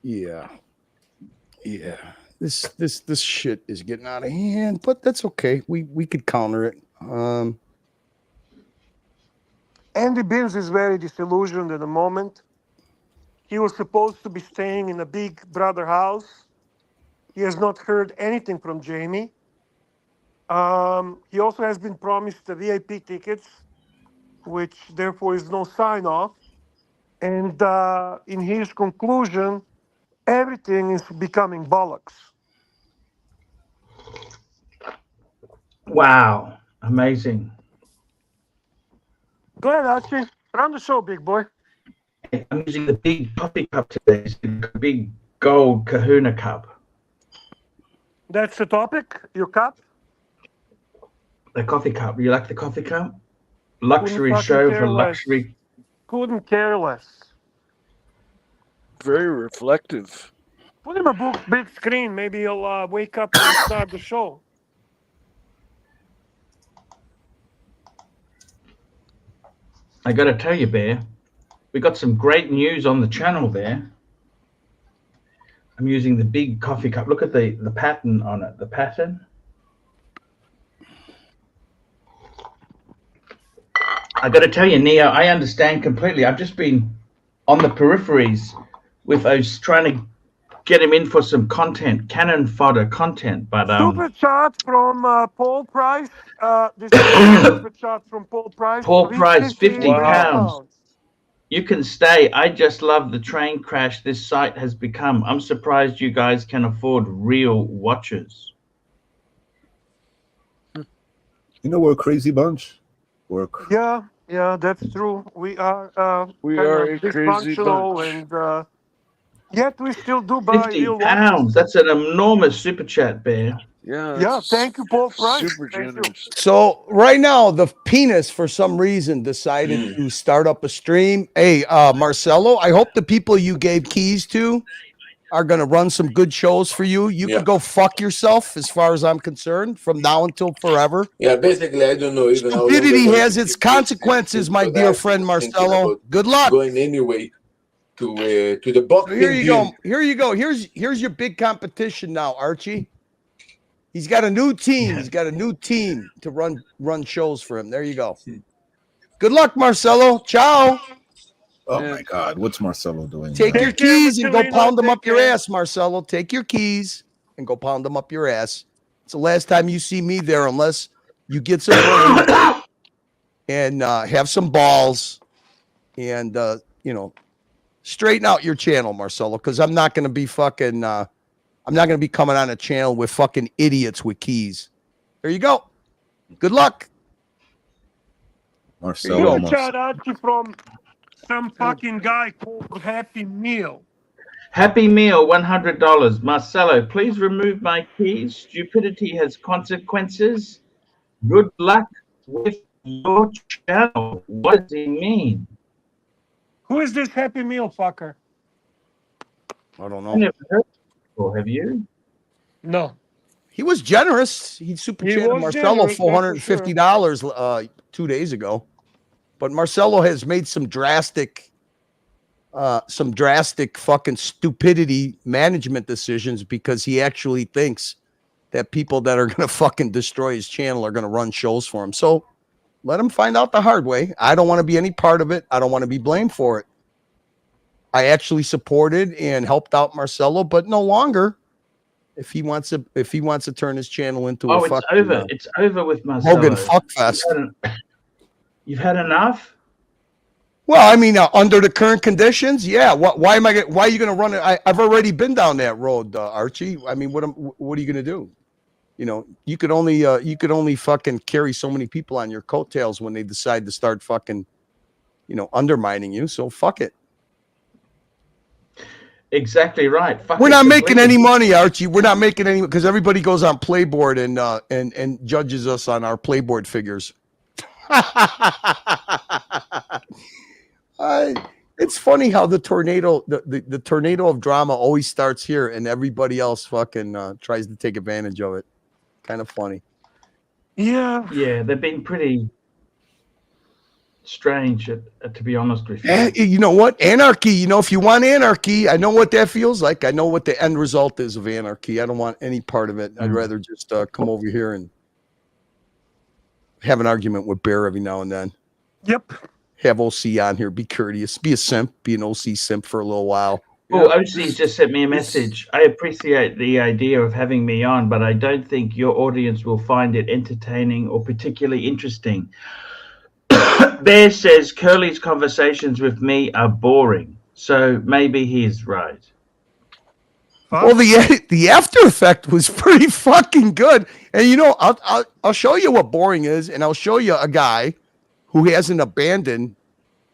Yeah. This shit is getting out of hand, but that's okay. We could counter it. Andy Beers is very disillusioned at the moment. He was supposed to be staying in a big brother house. He has not heard anything from Jamie. He also has been promised the VIP tickets, which therefore is no sign off. And in his conclusion, everything is becoming bollocks. Wow. Amazing. Go ahead, Archie. Run the show, big boy. I'm using the big coffee cup today. It's a big gold Kahuna cup. That's the topic? Your cup? The coffee cup. You like the coffee cup? Luxury show for luxury. Couldn't care less. Very reflective. Put him a big screen. Maybe he'll wake up and start the show. I got to tell you, Bear, we got some great news on the channel there. I'm using the big coffee cup. Look at the pattern on it. The pattern. I got to tell you, Neo, I understand completely. I've just been on the peripheries with those trying to get him in for some content, cannon fodder content. But Super chat from Paul Price. This is a super chat from Paul Price. Paul Price, 50 £50. pounds. You can stay. I just love the train crash this site has become. I'm surprised you guys can afford real watchers. You know, we're a crazy bunch. Yeah, that's true. We are We kind are of a crazy dysfunctional, bunch. and yet we still do buy 50 real pounds. watches. That's an enormous super chat, Bear. Yeah, thank you, Paul Price. Super Thank you. generous. So right now, the penis for some reason decided to start up a stream. Hey, Marcelo, I hope the people you gave keys to are going to run some good shows for you. You Yeah. can go fuck yourself, as far as I'm concerned, from now until forever. Yeah, basically, I don't know even how long Stupidity they're going has to its keep this consequences, my because dear I friend was thinking Marcelo. about Good luck. going anyway to the boxing So here you gym. go. Here you go. Here's your big competition now, Archie. He's got a new team. He's got a new team to run shows for him. There you go. Good luck, Marcelo. Ciao. Oh my God, what's Marcelo doing? Take now? your keys and go pound them up your ass, Marcelo. Take your keys and go pound them up your ass. It's the last time you see me there, unless you get some brains and have some balls and straighten out your channel, Marcelo, because I'm not going to be fucking. I'm not going to be coming on a channel with fucking idiots with keys. There you go. Good luck. Marcelo. Super chat Archie from some fucking guy called Happy Meal. Happy Meal, $100. Marcelo, please remove my keys. Stupidity has consequences. Good luck with your channel. What does he mean? Who is this Happy Meal fucker? I don't I know. never heard before. Have you? No. He was generous. He super chatted was Marcelo generous, that's for $450 2 days ago. But Marcelo has made some drastic fucking stupidity management decisions because he actually thinks that people that are going to fucking destroy his channel are going to run shows for him. So let him find out the hard way. I don't want to be any part of it. I don't want to be blamed for it. I actually supported and helped out Marcelo, but no longer. If he wants to turn his channel into a Oh, it's fucking over. It's over with Marcelo. Hogan fuckfest. You've had enough? Well, I mean, under the current conditions, yeah. Why are you going to run it? I've already been down that road, Archie. I mean, what are you going to do? You could only fucking carry so many people on your coattails when they decide to start fucking, undermining you. So fuck it. Exactly right. Fuck We're it not making completely. any money, Archie. We're not making any because everybody goes on Playboard and judges us on our Playboard figures. It's funny how the tornado of drama always starts here, and everybody else fucking tries to take advantage of it. Kind of funny. Yeah. Yeah, they've been pretty strange, to be honest with you. You know what? Anarchy. If you want anarchy, I know what that feels like. I know what the end result is of anarchy. I don't want any part of it. I'd rather just come over here and have an argument with Bear every now and then. Yep. Have OC on here. Be courteous. Be a simp. Be an OC simp for a little while. Oh, OC's just sent me a message. I appreciate the idea of having me on, but I don't think your audience will find it entertaining or particularly interesting. Bear says Curly's conversations with me are boring, so maybe he's right. Well, the after effect was pretty fucking good, and I'll show you what boring is, and I'll show you a guy who hasn't abandoned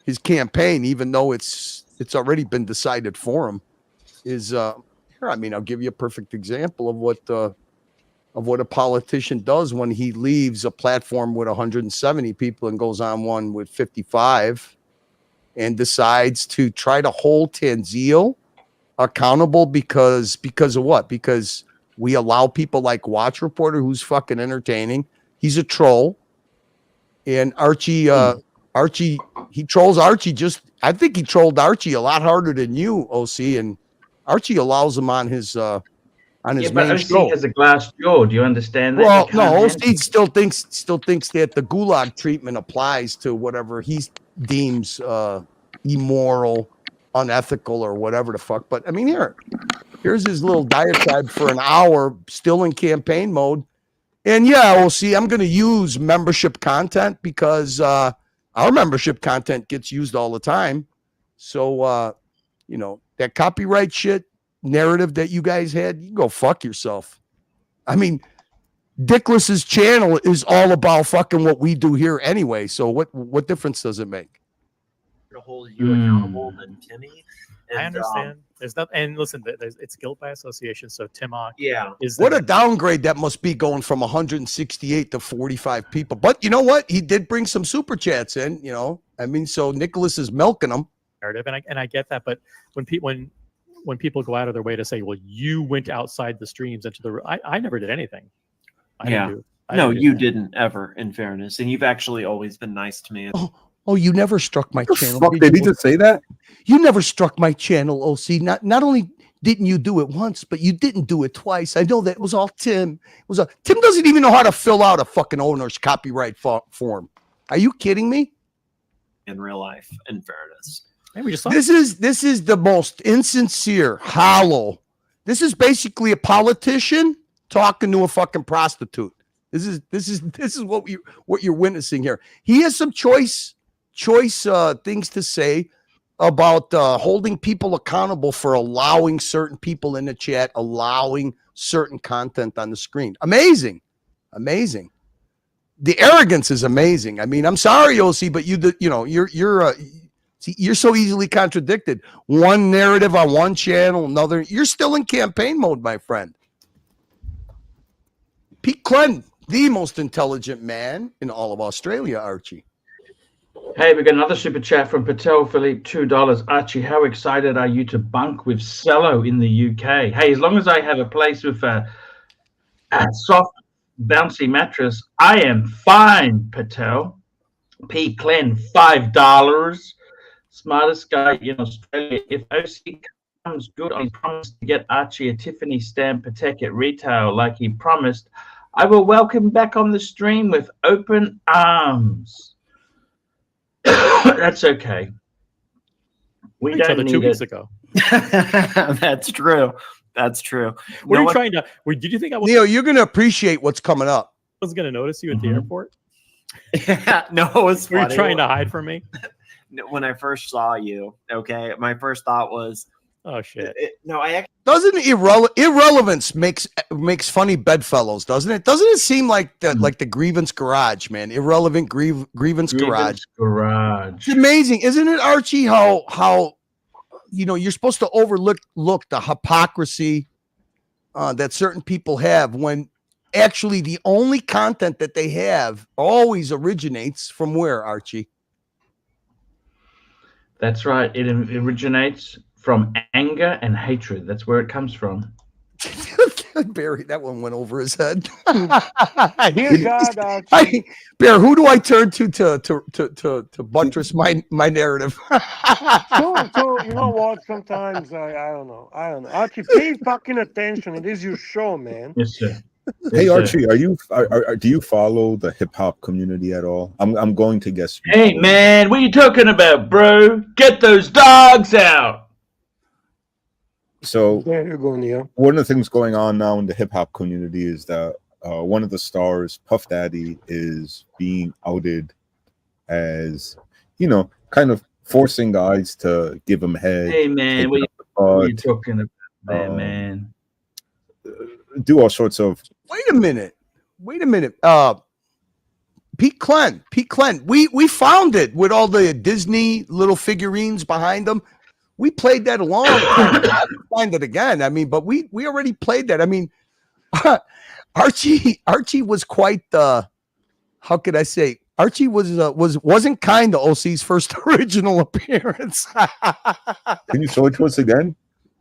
his campaign, even though it's already been decided for him. Here, I mean, I'll give you a perfect example of what a politician does when he leaves a platform with 170 people and goes on one with 55 and decides to try to hold Tanzil accountable because of what? Because we allow people like Watch Reporter, who's fucking entertaining. He's a troll. And Archie, he trolls Archie I think he trolled Archie a lot harder than you, OC. And Archie allows him on his But main OC show. has a glass jaw. Do you understand that? Well, You no, can't OC handle still thinks that the gulag treatment applies to whatever he deems immoral, unethical, or whatever the fuck. But I mean, here's his little diatribe for an hour, still in campaign mode. And yeah, we'll see. I'm going to use membership content because our membership content gets used all the time. So, that copyright shit narrative that you guys had, you can go fuck yourself. I mean, Dickless's channel is all about fucking what we do here anyway. So what difference does it make? To hold you accountable than Timmy. And, I understand. There's not, and listen, it's guilt by association. So Timok, is what a downgrade that must be going from 168 to 45 people. But you know what? He did bring some super chats in. I mean, so Nicholas is milking them. Narrative, and I get that. But when people go out of their way to say, "Well, you went outside the streams into the," I never did anything. You didn't ever, in fairness, and you've actually always been nice to me. Oh, you never struck my channel. Fuck, did he just say that? You never struck my channel, OC. Not only didn't you do it once, but you didn't do it twice. I know that it was all Tim. Tim doesn't even know how to fill out a fucking owner's copyright form. Are you kidding me? In real life, in fairness. This is the most insincere, hollow. This is basically a politician talking to a fucking prostitute. This is what you're witnessing here. He has some choice things to say about holding people accountable for allowing certain people in the chat, allowing certain content on the screen. Amazing. The arrogance is amazing. I mean, I'm sorry, OC, but you're so easily contradicted. One narrative on one channel, another. You're still in campaign mode, my friend. Pete Clenn, the most intelligent man in all of Australia, Archie. Hey, we got another super chat from Patel Philippe, $2. Archie, how excited are you to bunk with Cello in the UK? Hey, as long as I have a place with a soft, bouncy mattress, I am fine, Patel. P. Clen, $5. Smartest guy in Australia. If OC comes good, I promise to get Archie a Tiffany stamp Patek at retail like he promised. I will welcome back on the stream with open arms. That's okay. We don't need 2 weeks it. ago. That's true. Were you trying to? Did you think I was? Neil, you're going to appreciate what's coming up. I was going to notice you at the airport. Yeah, no, it was Were you funny. trying to hide from me? When I first saw you, okay, my first thought was, oh shit. Doesn't irrelevance makes funny bedfellows, doesn't it? Doesn't it seem like the grievance garage, man? Irrelevant grievance garage. It's amazing, isn't it, Archie? How you're supposed to overlook the hypocrisy that certain people have when actually the only content that they have always originates from where, Archie? That's right. It originates from anger and hatred. That's where it comes from. Barry, that one went over his head. Dear God, Archie. Bear, who do I turn to buttress my narrative? So you know what? Sometimes I don't know. Archie, pay fucking attention. It is your show, man. Yes, sir. Hey Archie, do you follow the hip hop community at all? I'm going to guess. Hey man, what are you talking about, bro? Get those dogs out. So there you go, Neil. One of the things going on now in the hip hop community is that one of the stars, Puff Daddy, is being outed as, kind of forcing guys to give him head. Hey man, what are you talking about, man? Do all sorts of. Wait a minute. Pete Clenn. We found it with all the Disney little figurines behind them. We played that a long time ago. Find it again. I mean, but we already played that. I mean, Archie was quite how could I say? Archie wasn't kind to OC's first original appearance. Can you show it to us again?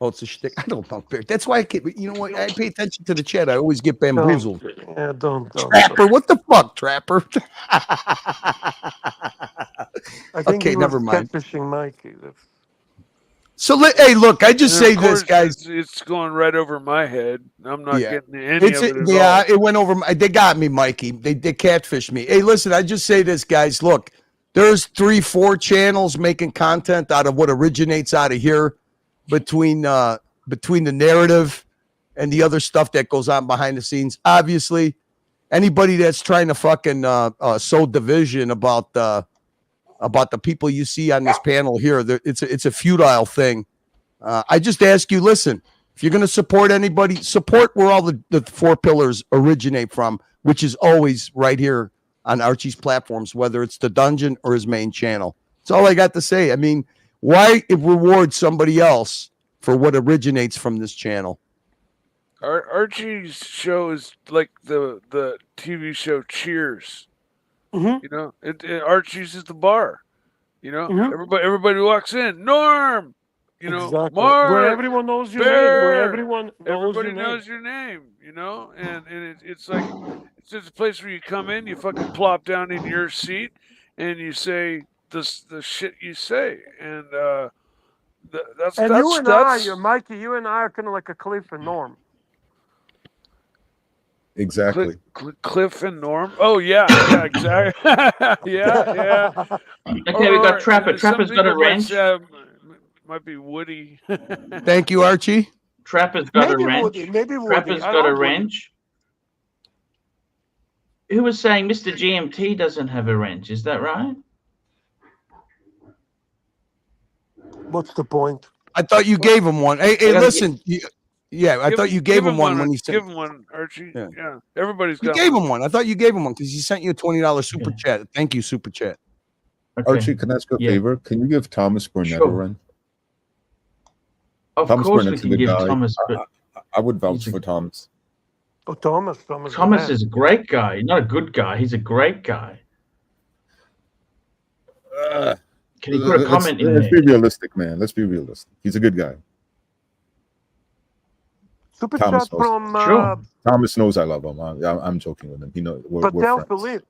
Oh, it's a shtick. I don't know, Bear. That's why I can't. You know what? I pay attention to the chat. I always get bamboozled. Don't. Trapper, what the fuck, Trapper? I think Okay, he never was mind. catfishing Mikey. So, hey, look, I just And say of this, course, guys. it's going right over my head. I'm not Yeah. getting any of it at all. It went over. They got me, Mikey. They catfished me. Hey, listen, I just say this, guys. Look, there's 3-4 channels making content out of what originates out of here between the narrative and the other stuff that goes on behind the scenes. Obviously, anybody that's trying to fucking sow division about the people you see on this panel here, it's a futile thing. I just ask you, listen, if you're going to support anybody, support where all the 4 pillars originate from, which is always right here on Archie's platforms, whether it's the dungeon or his main channel. That's all I got to say. I mean, why reward somebody else for what originates from this channel? Archie's show is like the TV show Cheers. Mm-hmm. You know, Archie's is the bar. You know, Mm-hmm. everybody walks in. Norm. You know, Exactly. Mark, Where everyone knows your name. Bear, Where everyone knows everybody your name. knows your name. You know, and it's like it's just a place where you come in, you fucking plop down in your seat, and you say the shit you say, and that's And that's you and that's. Mikey, you and I are kind of like a Cliff and Norm. Exactly. Cliff and Norm. Oh yeah, exactly. yeah. Okay, we got Trapper. Trapper's got a wrench. Might be Woody. Thank you, Archie. Trapper's got a wrench. Maybe Woody. Trapper's got a wrench. Who was saying Mr. GMT doesn't have a wrench? Is that right? What's the point? I thought you gave him one. Hey, listen. I thought you gave him one when he said. Give him one, Archie. Yeah. Everybody's got. You gave him one. I thought you gave him one because he sent you a $20 super chat. Thank you, super chat. Okay. Archie, can I ask you a favor? Can you give Thomas Burnett a run? Of Thomas course, Burnett's we a can good give guy. Thomas. I would vouch for Thomas. Oh, Thomas is a great guy. He's not a good guy. He's a great guy. Can you put a comment in there? Let's be realistic, man. Let's be realistic. He's a good guy. Super Thomas chat knows. from Thomas knows I love him. I'm joking with him. He knows we're Patel friends. Philippe.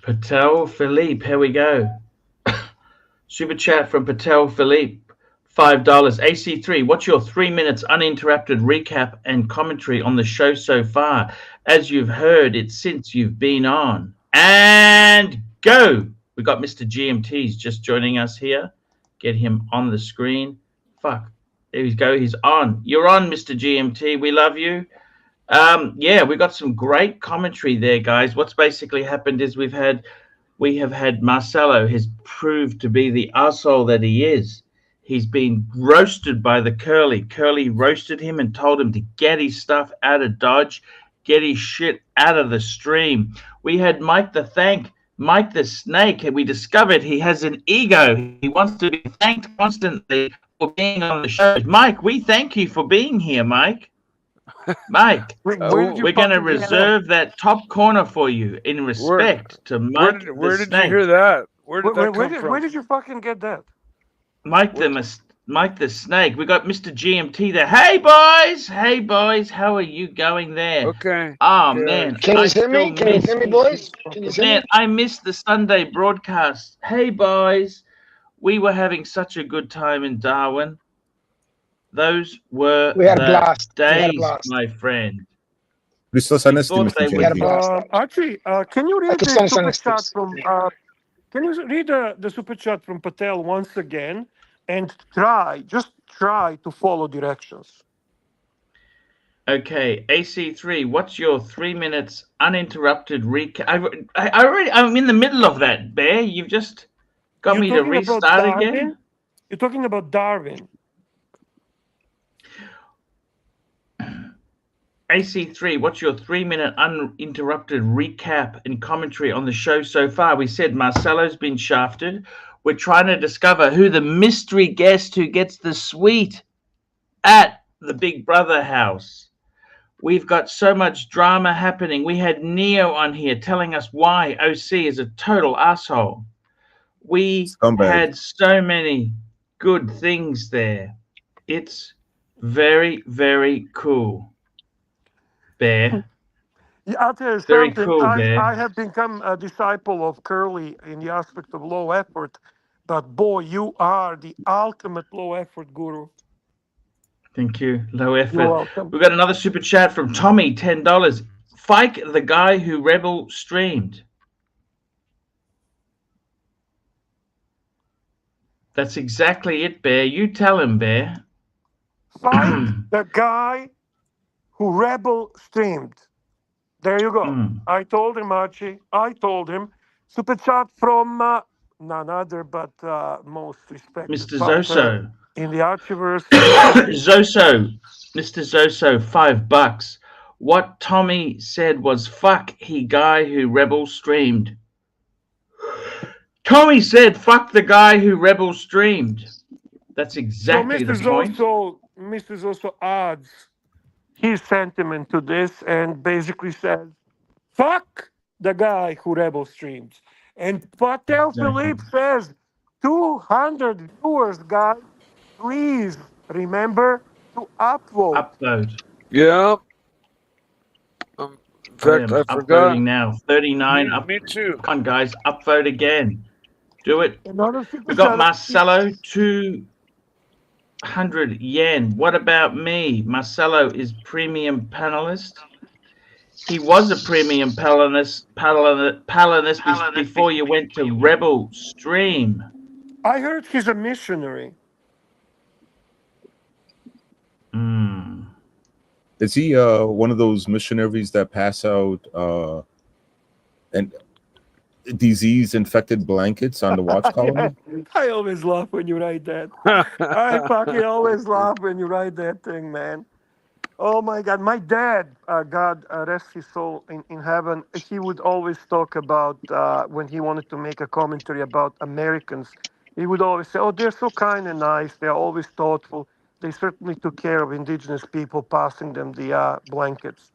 Patel Philippe. Here we go. Super chat from Patel Philippe. $5. AC3, what's your 3 minutes uninterrupted recap and commentary on the show so far? As you've heard it since you've been on. And go. We got Mr. GMT's just joining us here. Get him on the screen. Fuck. There we go. He's on. You're on, Mr. GMT. We love you. We got some great commentary there, guys. What's basically happened is we have had Marcelo has proved to be the arsehole that he is. He's been roasted by the Curly. Curly roasted him and told him to get his stuff out of Dodge, get his shit out of the stream. We had Mike the Snake, and we discovered he has an ego. He wants to be thanked constantly for being on the show. Mike, we thank you for being here, Mike. Mike, we're going to reserve that top corner for you in respect to Mike the Where did Snake. you hear that? Where did that come from? Where did you fucking get that? Mike the Snake. We got Mr. GMT there. Hey boys, how are you going there? Okay. Oh man, Can you hear me? Can you hear me, boys? Can you hear me? Man, I missed the Sunday broadcast. Hey boys, we were having such a good time in Darwin. Those were the days, my friend. Christos Anesti, Mr. JD. Archie, can you read the super chat from? Can you read the super chat from Patel once again, and just try to follow directions. Okay, AC3, what's your 3 minutes uninterrupted recap? I'm in the middle of that, Bear. You've just got me to restart again. You're talking about Darwin. AC3, what's your 3 minute uninterrupted recap and commentary on the show so far? We said Marcelo's been shafted. We're trying to discover who the mystery guest who gets the suite at the Big Brother house. We've got so much drama happening. We had Neo on here telling us why OC is a total asshole. We had so many good things there. It's very, very cool. Bear. Yeah, I'll tell you Very something. cool, Bear. I have become a disciple of Curly in the aspect of low effort, but boy, you are the ultimate low effort guru. Thank you. Low You're effort. welcome. We've got another super chat from Tommy, $10. Fike the guy who Rebel streamed. That's exactly it, Bear. You tell him, Bear. Fight the guy who Rebel streamed. There you go. I told him, Archie. I told him. Super chat from none other but most respected Mr. partner Zoso. in the Archieverse, Mr. Zoso. Mr. Zoso, $5. What Tommy said was fuck he guy who Rebel streamed. Tommy said fuck the guy who Rebel streamed. That's exactly the point. Mr. Zoso adds his sentiment to this and basically says, fuck the guy who Rebel streams. And Patel Philippe says, 200 viewers, guys. Please remember to upvote. Upvote. Yeah. In fact, I forgot. Upvoting now. 39 up. Me too. Come on, guys. Upvote again. Do it. Another We got Marcelo, 200 yen. What about me? Marcelo is premium panelist. He was a premium panelist before you went to Rebel Stream. I heard he's a missionary. Is he one of those missionaries that pass out and disease-infected blankets on the watch colony? Yeah, I always laugh when you write that. I fucking always laugh when you write that thing, man. Oh my God, my dad, God rest his soul in heaven, he would always talk about when he wanted to make a commentary about Americans. He would always say, oh, they're so kind and nice. They're always thoughtful. They certainly took care of indigenous people, passing them the blankets.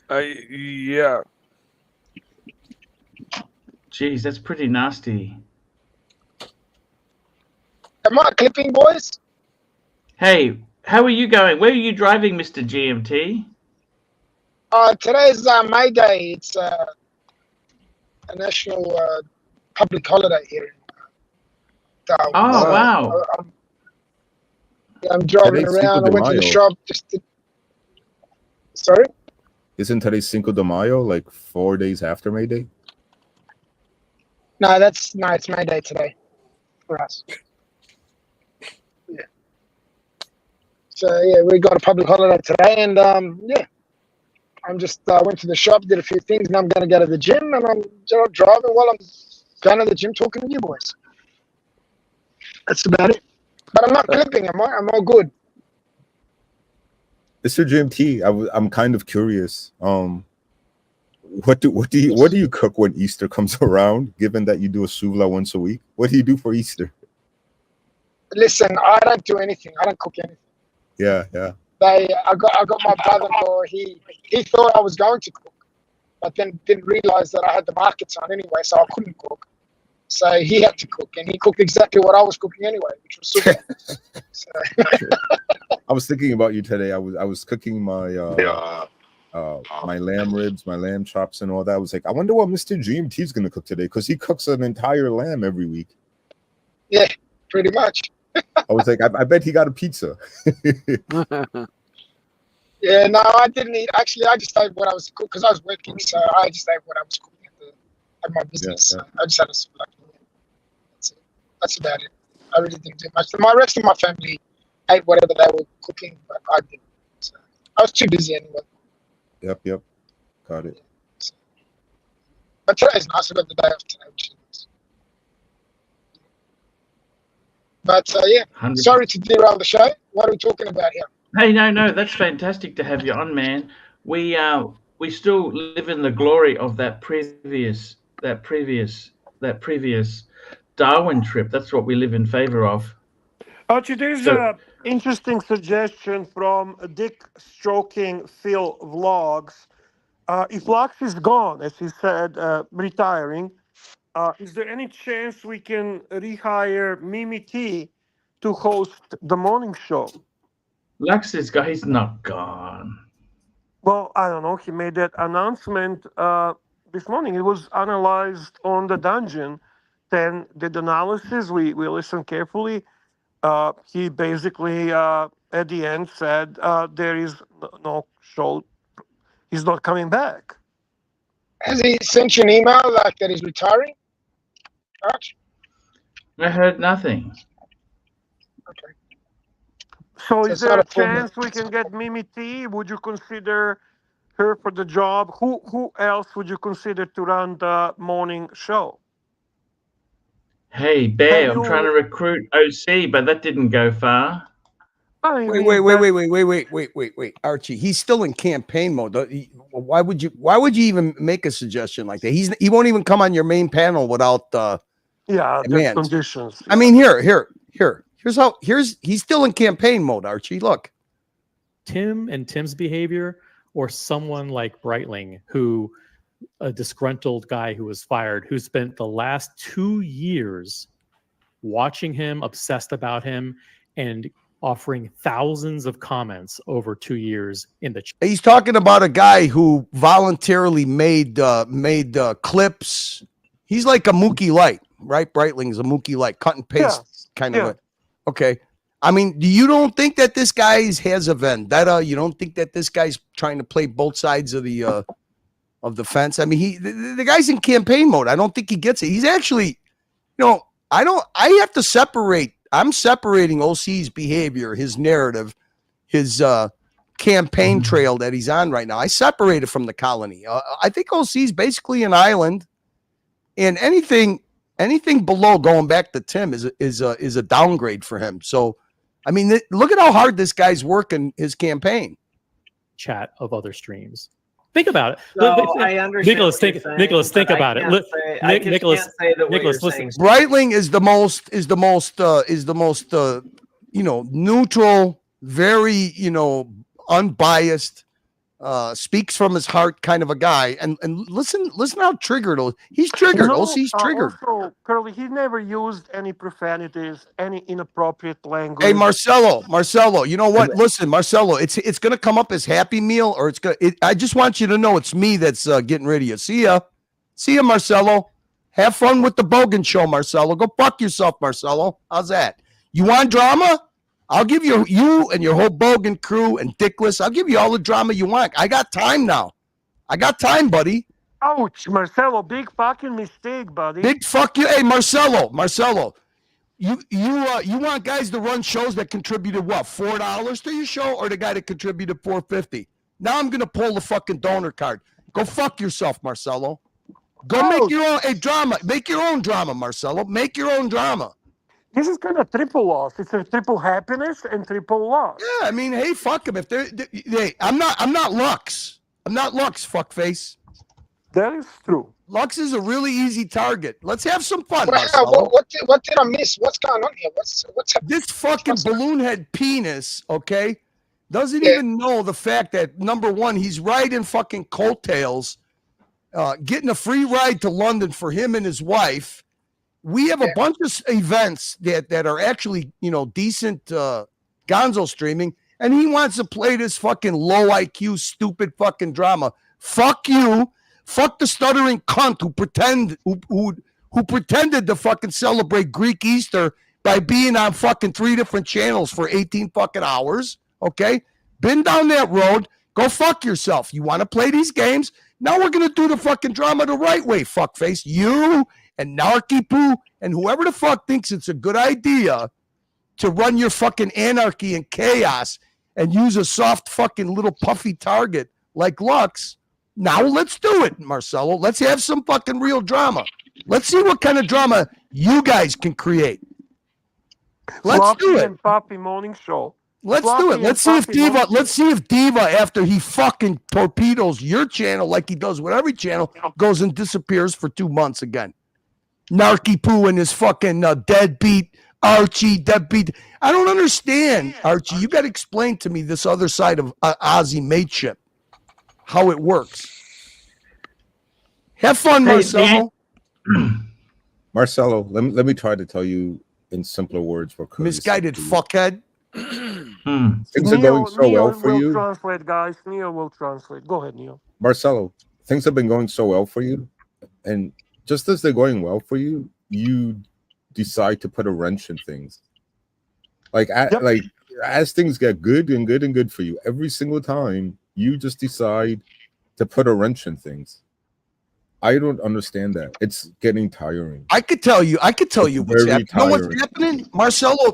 Yeah. Jeez, that's pretty nasty. Am I clipping, boys? Hey, how are you going? Where are you driving, Mr. GMT? Today's May Day. It's a national public holiday here in Darwin. Oh, wow. I'm driving Today's around. Cinco I de went to the Mayo. shop just to... Sorry? Isn't today Cinco de Mayo, like 4 days after May Day? No, it's May Day today for us. Yeah. So yeah, we got a public holiday today, and yeah, I'm just went to the shop, did a few things, and I'm going to go to the gym, and I'm driving while I'm going to the gym talking to you boys. That's about it. But I'm not clipping. I'm all good. Mr. GMT, I'm kind of curious. What do you cook when Easter comes around? Given that you do a souvla once a week, what do you do for Easter? Listen, I don't do anything. I don't cook anything. Yeah. I got my brother-in-law. He thought I was going to cook, but then didn't realize that I had the markets on anyway, so I couldn't cook. So he had to cook, and he cooked exactly what I was cooking anyway, which was super. I was thinking about you today. I was cooking my my lamb ribs, my lamb chops, and all that. I was like, I wonder what Mr. GMT is going to cook today, because he cooks an entire lamb every week. Yeah, pretty much. I was like, I bet he got a pizza. Yeah, no, I didn't eat. Actually, I just ate what I was cooking because I was working, so I just ate what I was cooking at my business. Yeah. I just had a salad. That's it. That's about it. I really didn't do much. The rest of my family ate whatever they were cooking, but I didn't. So I was too busy anyway. Yep. Got it. But today's nice. I got the day off today, which is nice. But yeah, 100%. Sorry to derail the show. What are we talking about here? Hey, no, that's fantastic to have you on, man. We still live in the glory of that previous Darwin trip. That's what we live in favor of. Archie, there's an interesting suggestion from Dick Stroking Phil Vlogs. If Lux is gone, as he said, retiring, is there any chance we can rehire Mimi T to host the morning show? Lux's guy, he's not gone. Well, I don't know. He made that announcement this morning. It was analyzed on the dungeon. Then did analysis. We listened carefully. He basically at the end said there is no show. He's not coming back. Has he sent you an email like that he's retiring? Arch? I heard nothing. Okay. So So is it's there not a a full chance we can get Mimi T? Would you consider her for the job? Who else would you consider to run the morning show? Hey, Bear, I'm trying to recruit OC, but that didn't go far. Wait, Archie. He's still in campaign mode. Why would you even make a suggestion like that? He won't even come on your main panel without there's demands. conditions. I mean, he's still in campaign mode, Archie. Look. Tim and Tim's behavior, or someone like Breitling, who a disgruntled guy who was fired, who spent the last 2 years watching him, obsessed about him, and offering thousands of comments over 2 years in the chat. He's talking about a guy who voluntarily made clips. He's like a Mookie Light, right? Breitling's a Mookie Light, cut and paste kind of. Okay. I mean, you don't think that this guy has a vendetta? You don't think that this guy's trying to play both sides of the fence? I mean, the guy's in campaign mode. I don't think he gets it. He's actually, I have to separate. I'm separating OC's behavior, his narrative, his campaign trail that he's on right now. I separate it from the colony. I think OC's basically an island, and anything below going back to Tim is a downgrade for him. So, I mean, look at how hard this guy's working his campaign. Chat of other streams. Think about it. So I understand. Nicholas, think about it. Nicholas, listen. Breitling is the most neutral, very unbiased, speaks from his heart kind of a guy. And listen how triggered he's triggered. OC's triggered. Also, Curly, he never used any profanities, any inappropriate language. Hey, Marcelo, you know what? Listen, Marcelo, it's gonna come up as Happy Meal, or I just want you to know it's me that's getting rid of you. See ya, Marcelo. Have fun with the Bogan show, Marcelo. Go fuck yourself, Marcelo. How's that? You want drama? I'll give you and your whole Bogan crew and Dickless. I'll give you all the drama you want. I got time now. I got time, buddy. Ouch, Marcelo, big fucking mistake, buddy. Big fuck you. Hey, Marcelo. You want guys to run shows that contributed what, $4 to your show, or the guy that contributed $4.50? Now I'm gonna pull the fucking donor card. Go fuck yourself, Marcelo. Go make your own drama. Make your own drama, Marcelo. Make your own drama. This is kind of triple loss. It's a triple happiness and triple loss. Yeah, I mean, hey, fuck him. If I'm not Lux. I'm not Lux, fuckface. That is true. Lux is a really easy target. Let's have some fun, Well, Marcelo. what did I miss? What's going on here? What's happening? This fucking balloon head penis, okay, doesn't even know the fact that, number one, he's riding fucking coattails, getting a free ride to London for him and his wife. We have a bunch of events that are actually, decent gonzo streaming, and he wants to play this fucking low IQ, stupid fucking drama. Fuck you. Fuck the stuttering cunt who pretended to fucking celebrate Greek Easter by being on fucking 3 different channels for 18 fucking hours. Okay? Been down that road. Go fuck yourself. You want to play these games? Now we're going to do the fucking drama the right way, fuckface. You and Narky Poo and whoever the fuck thinks it's a good idea to run your fucking anarchy and chaos and use a soft fucking little puffy target like Lux. Now let's do it, Marcelo. Let's have some fucking real drama. Let's see what kind of drama you guys can create. Let's do it. Poppy morning show. Let's do it. Let's see if Diva, after he fucking torpedoes your channel like he does with every channel, goes and disappears for 2 months again. Narky Poo and his fucking deadbeat Archie deadbeat. I don't understand, Archie. You got to explain to me this other side of Ozzy mateship, how it works. Have fun, Marcelo. Marcelo, let me try to tell you in simpler words what Curry Misguided said to you. fuckhead. Things are going so well for will you. translate, guys. Neo will translate. Go ahead, Neo. Marcelo, things have been going so well for you. And just as they're going well for you, you decide to put a wrench in things. Like as things get good and good and good for you, every single time you just decide to put a wrench in things. I don't understand that. It's getting tiring. I could tell you what's very happening. You know what's tiring. happening?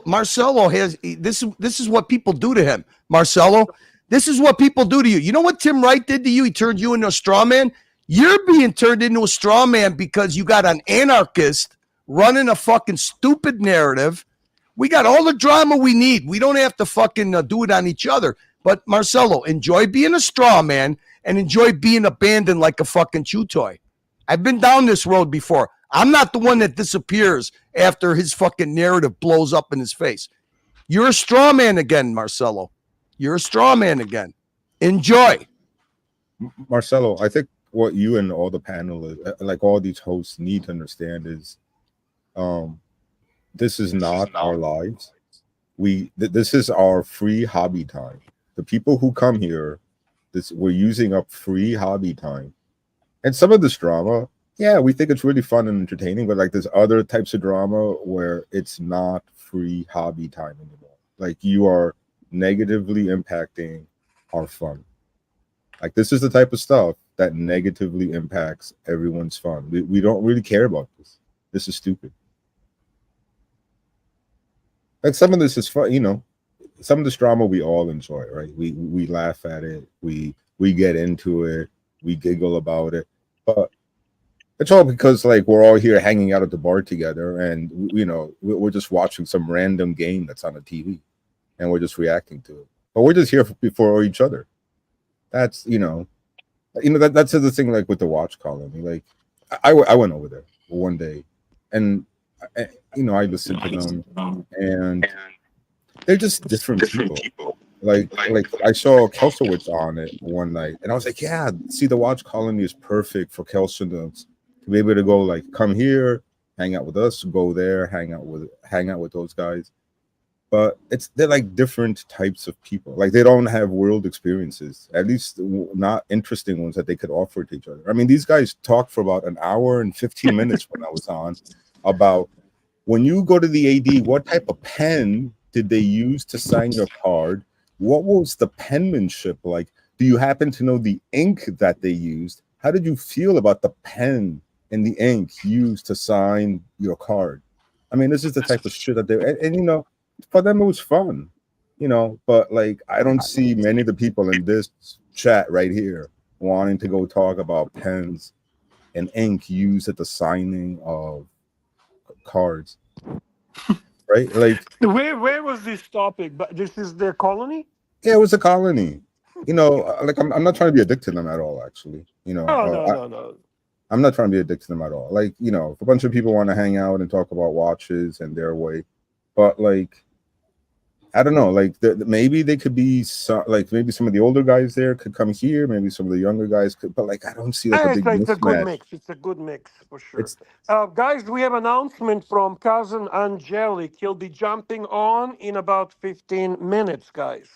Marcelo has this is what people do to him. Marcelo, this is what people do to you. You know what Tim Wright did to you? He turned you into a straw man. You're being turned into a straw man because you got an anarchist running a fucking stupid narrative. We got all the drama we need. We don't have to fucking do it on each other. But Marcelo, enjoy being a straw man and enjoy being abandoned like a fucking chew toy. I've been down this road before. I'm not the one that disappears after his fucking narrative blows up in his face. You're a straw man again, Marcelo. You're a straw man again. Enjoy. Marcelo, I think what you and all the panelists, like all these hosts, need to understand is this is not our lives. This is our free hobby time. The people who come here, we're using up free hobby time. And some of this drama, yeah, we think it's really fun and entertaining, but like there's other types of drama where it's not free hobby time anymore. Like you are negatively impacting our fun. Like this is the type of stuff that negatively impacts everyone's fun. We don't really care about this. This is stupid. Like some of this is fun, you know. Some of this drama we all enjoy, right? We laugh at it. We get into it. We giggle about it, but it's all because like we're all here hanging out at the bar together, and you know we're just watching some random game that's on the TV, and we're just reacting to it. But we're just here for each other. That's that's the thing. Like with the watch column, like I went over there one day, and I listened to them, and they're just different people. Like I saw Kelsowitz on it one night, and I was like, yeah, see, the watch colony is perfect for Kelsowitz to be able to go like, come here, hang out with us, go there, hang out with those guys. But they're like different types of people. Like they don't have world experiences, at least not interesting ones that they could offer to each other. I mean, these guys talked for about an hour and 15 minutes when I was on about when you go to the AD, what type of pen did they use to sign your card? What was the penmanship like? Do you happen to know the ink that they used? How did you feel about the pen and the ink used to sign your card? I mean, this is the type of shit that and for them it was fun, but like I don't see many of the people in this chat right here wanting to go talk about pens and ink used at the signing of cards. Right? Like where was this topic? But this is their colony? Yeah, it was a colony. Like I'm not trying to be a dick to them at all, actually. No. I'm not trying to be a dick to them at all. Like, if a bunch of people want to hang out and talk about watches and their way, but like I don't know, like maybe they could be maybe some of the older guys there could come here, maybe some of the younger guys could, but like I don't see like a big mismatch. It's a good mix. It's a good mix for sure. Guys, we have an announcement from cousin Angelic. He'll be jumping on in about 15 minutes, guys.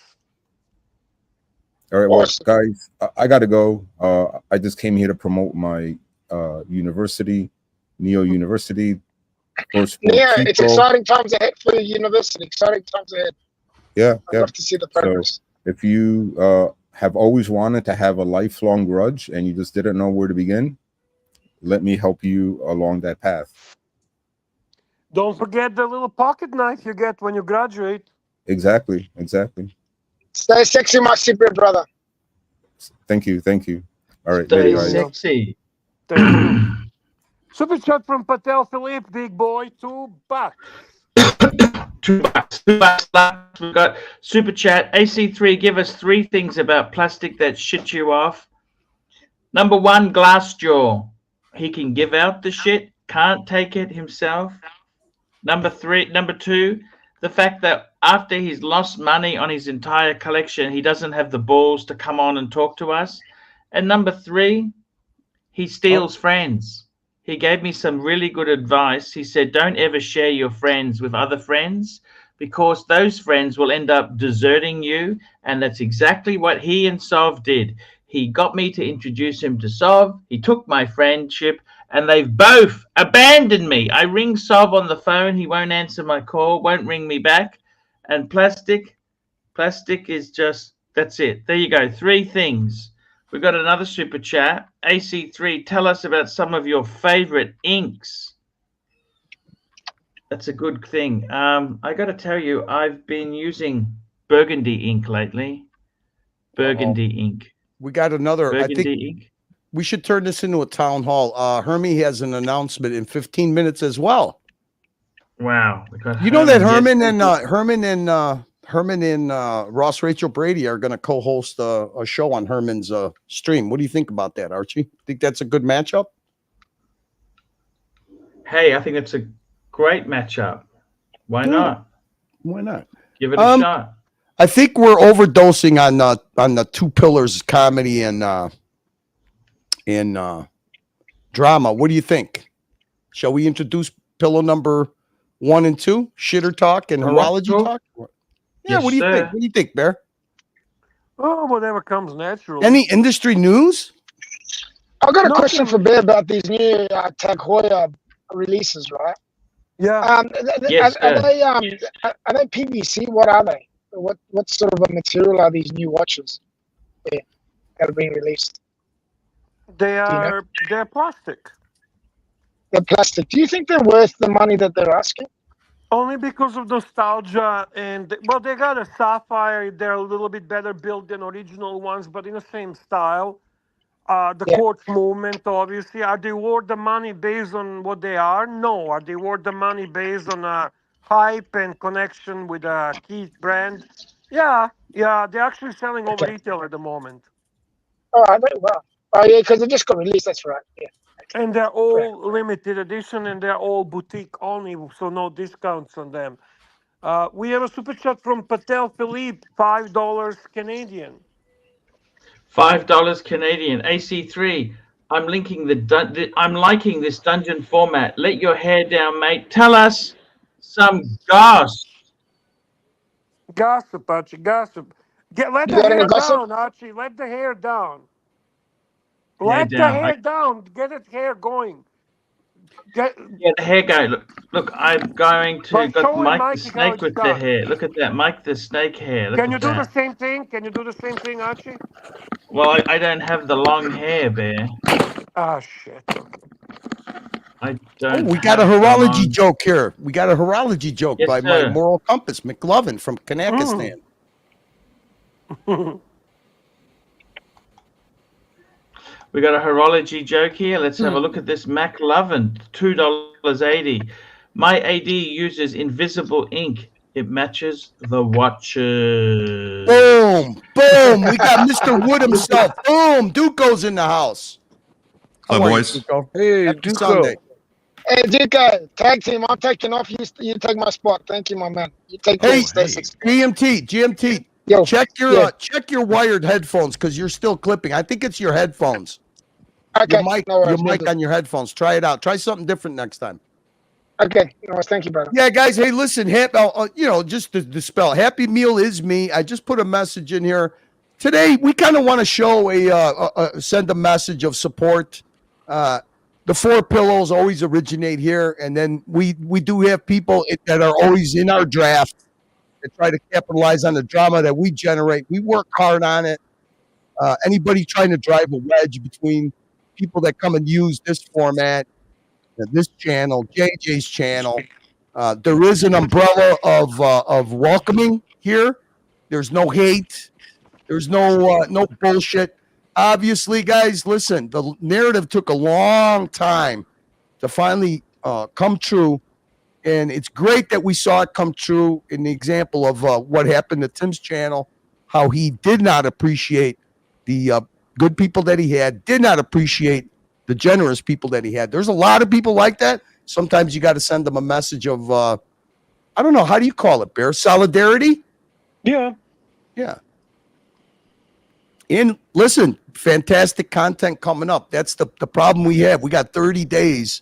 All right, well, guys, I got to go. I just came here to promote my university, Neo University. Yeah, it's exciting times ahead for the university. Exciting times ahead. Yeah, I'd love to see the progress. So if you have always wanted to have a lifelong grudge and you just didn't know where to begin, let me help you along that path. Don't forget the little pocket knife you get when you graduate. Exactly. Stay sexy, my secret brother. Thank you. All right, stay sexy. Super chat from Patel Philippe, big boy, $2. $2. We've got super chat. AC3, give us 3 things about plastic that shits you off. Number 1, glass jaw. He can give out the shit, can't take it himself. Number 2, the fact that after he's lost money on his entire collection, he doesn't have the balls to come on and talk to us. And number 3, he steals friends. He gave me some really good advice. He said, don't ever share your friends with other friends because those friends will end up deserting you. And that's exactly what he and Sov did. He got me to introduce him to Sov. He took my friendship and they've both abandoned me. I ring Sov on the phone. He won't answer my call, won't ring me back. And Plastic is just, that's it. There you go. 3 things. We've got another super chat. AC3, tell us about some of your favorite inks. That's a good thing. I got to tell you, I've been using Burgundy ink lately. Burgundy ink. We got another. Burgundy I think ink. we should turn this into a town hall. Hermie has an announcement in 15 minutes as well. Wow. You know that Herman Herman and Ross Rachel Brady are going to co-host a show on Herman's stream. What do you think about that, Archie? Think that's a good matchup? Hey, I think that's a great matchup. Why not? Why not? Give it a shot. I think we're overdosing on the 2 pillars, comedy and drama. What do you think? Shall we introduce pillar number 1 and 2, shitter talk and horology talk? Yeah, Yes, what do you sir. think? What do you think, Bear? Oh, whatever comes natural. Any industry news? I've got a No, question for Bear about these new Tag Heuer releases, right? Yeah. Yes, are they PVC? What are they? What sort of a material are these new watches that are being released? They're plastic. They're plastic. Do you think they're worth the money that they're asking? Only because of nostalgia and well, they got a sapphire. They're a little bit better built than original ones, but in the same style. The quartz movement, obviously, are they worth the money based on what they are? No. Are they worth the money based on hype and connection with a key brand? Yeah. They're actually selling over retail at the moment. Oh, are they? Wow. Oh, yeah, because they just got released. That's right. Yeah. And they're all limited edition and they're all boutique only, so no discounts on them. We have a super chat from Patel Philippe, $5 Canadian. $5 Canadian. AC3. I'm liking this dungeon format. Let your hair down, mate. Tell us some goss. Gossip, Archie, gossip. Let You the got any hair gossip? down, Archie. Let the hair down. Hair Let the down. hair down. Get its hair going. Yeah, the hair go. Look, I'm going to got showing Mike the Mikey how snake it's with the done. hair. Look at that, Mike the snake hair. Look Can you at do the that. same thing? Can you do the same thing, Archie? Well, I don't have the long hair, Bear. Ah, shit. Okay. I don't. We got a have the horology long- joke here. We got a horology joke Yes, by my sir. moral compass, McLovin from Kanakistan. We got a horology joke here. Let's have a look at this. McLovin, $2.80. My AD uses invisible ink. It matches the watches. Boom, boom. We got Mr. Wood himself. Boom. Duco's in the house. Hi, How are you, boys. Duco? Hey, Happy Duco. Sunday. Hey, Duco, tag team. I'm taking off. You take my spot. Thank you, my man. You take care. Hey, Stay safe. GMT. Yo, check your wired headphones because you're still clipping. I think it's your headphones. Okay, Your mic on your headphones. Try it out. Try something different next time. Okay, no worries. Thank you, brother. Yeah, guys. Hey, listen. Just to dispel, Happy Meal is me. I just put a message in here today. We kind of want to show send a message of support. The 4 pillows always originate here, and then we do have people that are always in our draft that try to capitalize on the drama that we generate. We work hard on it. Anybody trying to drive a wedge between people that come and use this format, this channel, JJ's channel, there is an umbrella of welcoming here. There's no hate. There's no bullshit. Obviously, guys, listen, the narrative took a long time to finally come true. And it's great that we saw it come true in the example of what happened to Tim's channel, how he did not appreciate the good people that he had, did not appreciate the generous people that he had. There's a lot of people like that. Sometimes you got to send them a message of, I don't know, how do you call it, Bear? Solidarity? Yeah. Yeah. And listen, fantastic content coming up. That's the problem we have. We got 30 days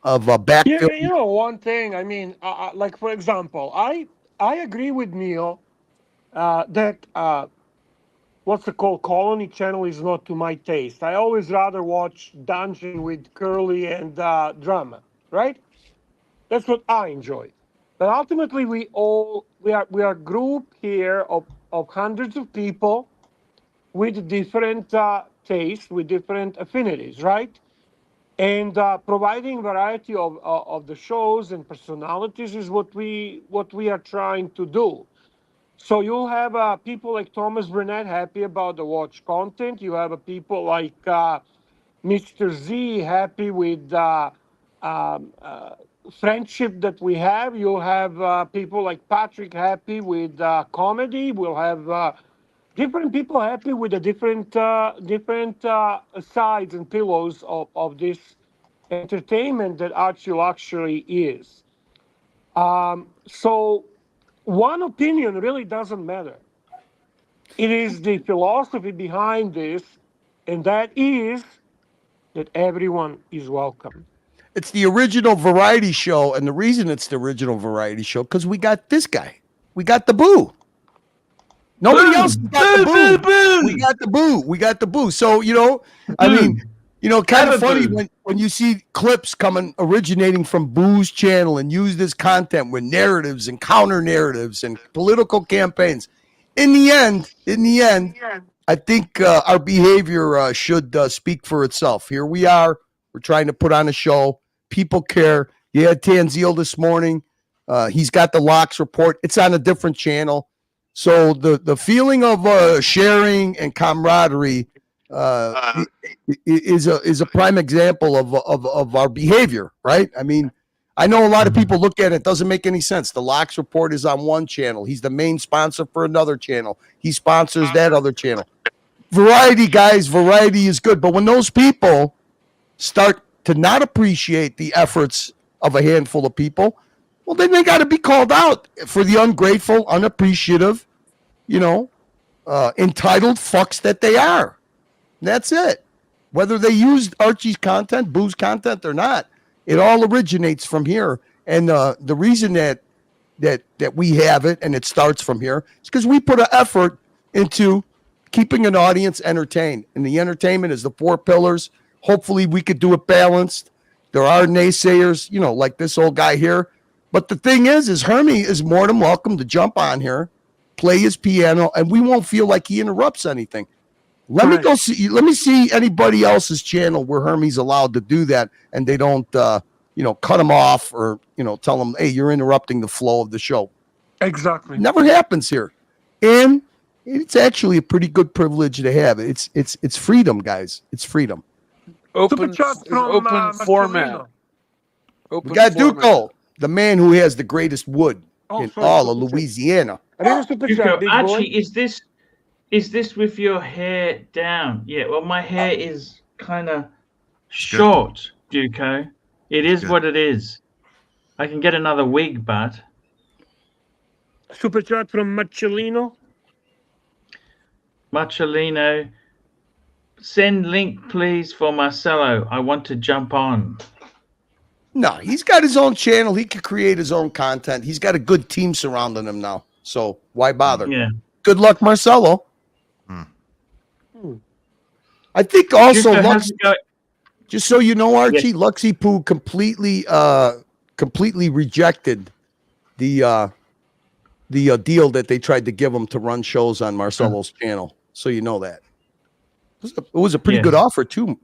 of backfill. Yeah, one thing. I mean, like for example, I agree with Neil that what's it called? Colony Channel is not to my taste. I always rather watch Dungeon with Curly and drama, right? That's what I enjoy. But ultimately, we are a group here of hundreds of people with different tastes, with different affinities, right? And providing variety of the shows and personalities is what we are trying to do. So you'll have people like Thomas Burnett happy about the watch content. You have people like Mr. Z happy with friendship that we have. You'll have people like Patrick happy with comedy. We'll have different people happy with the different sides and pillows of this entertainment that Archie Luxury is. So one opinion really doesn't matter. It is the philosophy behind this, and that is that everyone is welcome. It's the original variety show, and the reason it's the original variety show because we got this guy. We got the Boo. Nobody else got the Boo. We got the Boo. We got the Boo. So I mean, kind of funny when you see clips originating from Boo's channel and use this content with narratives and counter narratives and political campaigns. In the end, I think our behavior should speak for itself. Here we are. We're trying to put on a show. People care. You had Tanzil this morning. He's got the Locks report. It's on a different channel. So the feeling of sharing and camaraderie is a prime example of our behavior, right? I mean, I know a lot of people look at it. It doesn't make any sense. The Locks report is on one channel. He's the main sponsor for another channel. He sponsors that other channel. Variety, guys, variety is good. But when those people start to not appreciate the efforts of a handful of people, well, then they got to be called out for the ungrateful, unappreciative, entitled fucks that they are. That's it. Whether they use Archie's content, Boo's content or not, it all originates from here. And the reason that we have it and it starts from here is because we put an effort into keeping an audience entertained. And the entertainment is the 4 pillars. Hopefully we could do it balanced. There are naysayers, like this old guy here. But the thing is Hermie is more than welcome to jump on here, play his piano, and we won't feel like he interrupts anything. Let me see anybody else's channel where Hermie's allowed to do that and they don't cut him off or tell him, hey, you're interrupting the flow of the show. Exactly. Never happens here. And it's actually a pretty good privilege to have. It's freedom, guys. It's freedom. Open format. We got Duco, the man who has the greatest wood in all of Louisiana. Duco, Archie, is this with your hair down? Yeah, well, my hair is kind of short, Duco. It is what it is. I can get another wig, but... Super chat from Macellino. Macellino, send link, please, for Marcelo. I want to jump on. No, he's got his own channel. He can create his own content. He's got a good team surrounding him now. So why bother? Yeah. Good luck, Marcelo. I think also, just so you know, Archie, Luxy Poo completely rejected the deal that they tried to give him to run shows on Marcelo's channel. So you know that. It was a pretty good offer too,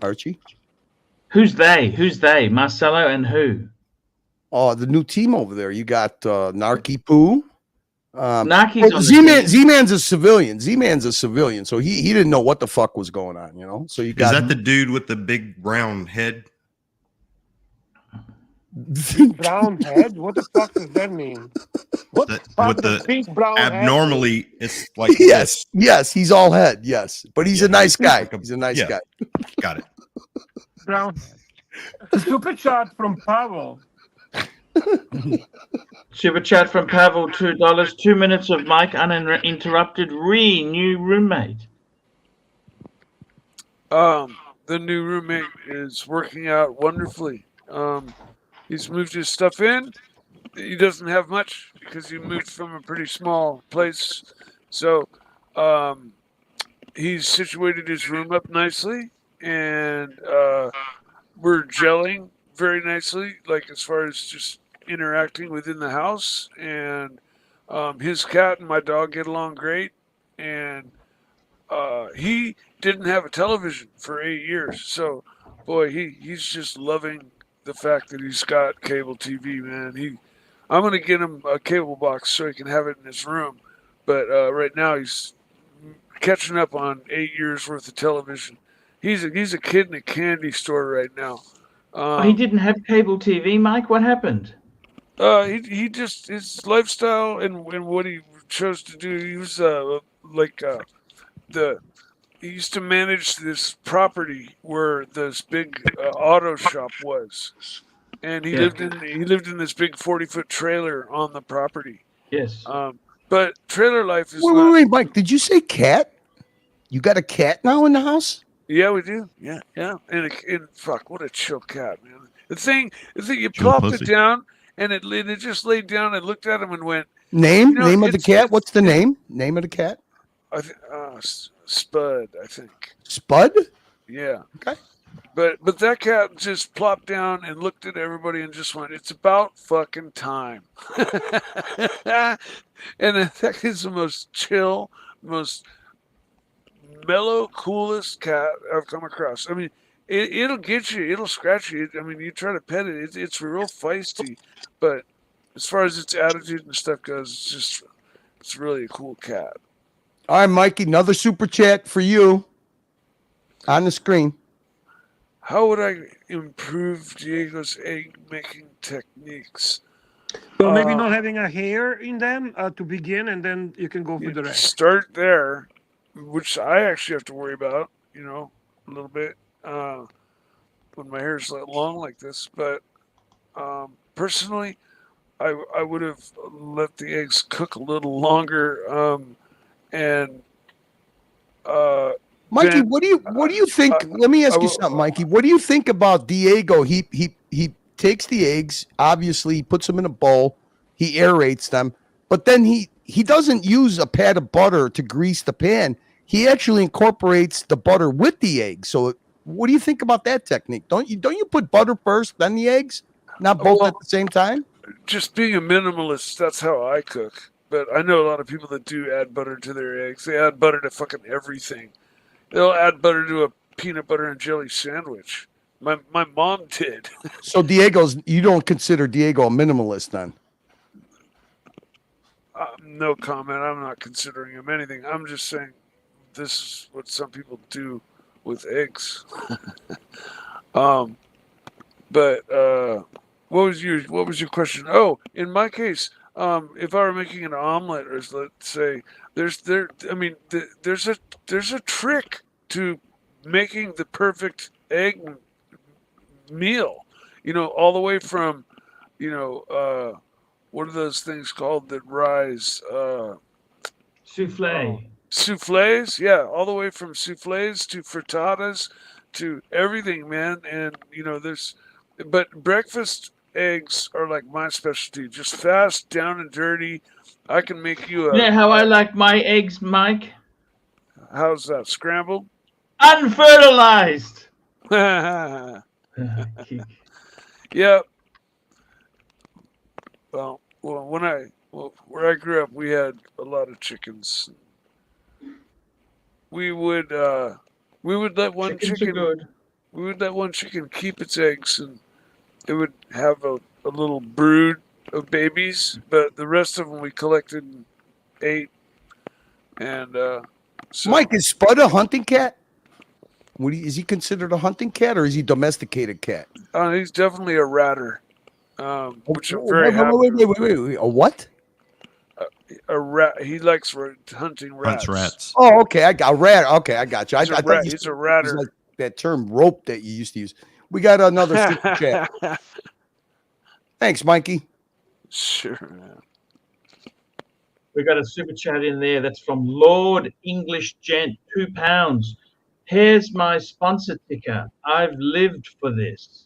Archie. Who's they? Marcelo and who? Oh, the new team over there. You got Narky Poo. Narky's Z-Man's a civilian. Z-Man's a civilian, so he didn't know what the fuck was going on, So you got Is that the dude with the big brown head? Brown head? What the fuck does that mean? What with the big brown abnormally head? it's like yes, he's all head, yes. But he's a nice guy. He's a nice guy. Got it. Brown head. Super chat from Pavel. Super chat from Pavel, $2. 2 minutes of Mike uninterrupted. New roommate. The new roommate is working out wonderfully. He's moved his stuff in. He doesn't have much because he moved from a pretty small place. So he's situated his room up nicely, and we're gelling very nicely, like as far as just interacting within the house. And his cat and my dog get along great. And he didn't have a television for 8 years, so boy, he's just loving the fact that he's got cable TV, man. I'm gonna get him a cable box so he can have it in his room, but right now he's catching up on 8 years worth of television. He's a kid in a candy store right now. He didn't have cable TV, Mike. What happened? He just his lifestyle and what he chose to do. He was he used to manage this property where this big auto shop was, and he lived in this big 40-foot trailer on the property. Yes. But trailer life is Wait, Mike. Did you say cat? You got a cat now in the house? Yeah, we do. Yeah. And fuck, what a chill cat, man. The thing you plopped it down, and it just laid down and looked at him and went. Name of the cat. What's the name? Name of the cat? Spud, I think. Spud? Yeah. Okay. But that cat just plopped down and looked at everybody and just went, "It's about fucking time." And that is the most chill, most mellow, coolest cat I've come across. I mean, it'll get you, it'll scratch you. I mean, you try to pet it, it's real feisty, but as far as its attitude and stuff goes, it's really a cool cat. All right, Mikey, another super chat for you on the screen. How would I improve Diego's egg making techniques? So maybe not having a hair in them to begin, and then you can go for the rest. Start there, which I actually have to worry about, a little bit when my hair is long like this. But personally, I would have let the eggs cook a little longer. And Mikey, what do you think? Let me ask you something, Mikey. What do you think about Diego? He takes the eggs, obviously, he puts them in a bowl, he aerates them, but then he doesn't use a pat of butter to grease the pan. He actually incorporates the butter with the eggs. So, what do you think about that technique? Don't you put butter first, then the eggs, not both at the same time? Just being a minimalist, that's how I cook. But I know a lot of people that do add butter to their eggs. They add butter to fucking everything. They'll add butter to a peanut butter and jelly sandwich. My mom did. So you don't consider Diego a minimalist then? No comment. I'm not considering him anything. I'm just saying this is what some people do with eggs. But what was your question? Oh, in my case, if I were making an omelet, or let's say there's a trick to making the perfect egg meal. All the way from, what are those things called that rise? Souffle. Souffles, yeah, all the way from souffles to frittatas to everything, man. And but breakfast eggs are like my specialty. Just fast, down and dirty. I can make you You know how I like my eggs, Mike? How's that? Scrambled? Unfertilized. Yeah. Well, where I grew up, we had a lot of chickens. We would let one chicken. We would let one chicken keep its eggs, and it would have a little brood of babies. But the rest of them we collected and ate. And Mike, is Spud a hunting cat? Is he considered a hunting cat, or is he a domesticated cat? He's definitely a ratter, which I'm very happy. Wait. A what? A rat. He likes hunting rats. Oh, okay. I got rat. Okay, I got you. He's a rat. He's a ratter. Like that term rope that you used to use. We got another super chat. Thanks, Mikey. Sure, man. We got a super chat in there. That's from Lord English Gent, £2. Here's my sponsor ticker. I've lived for this.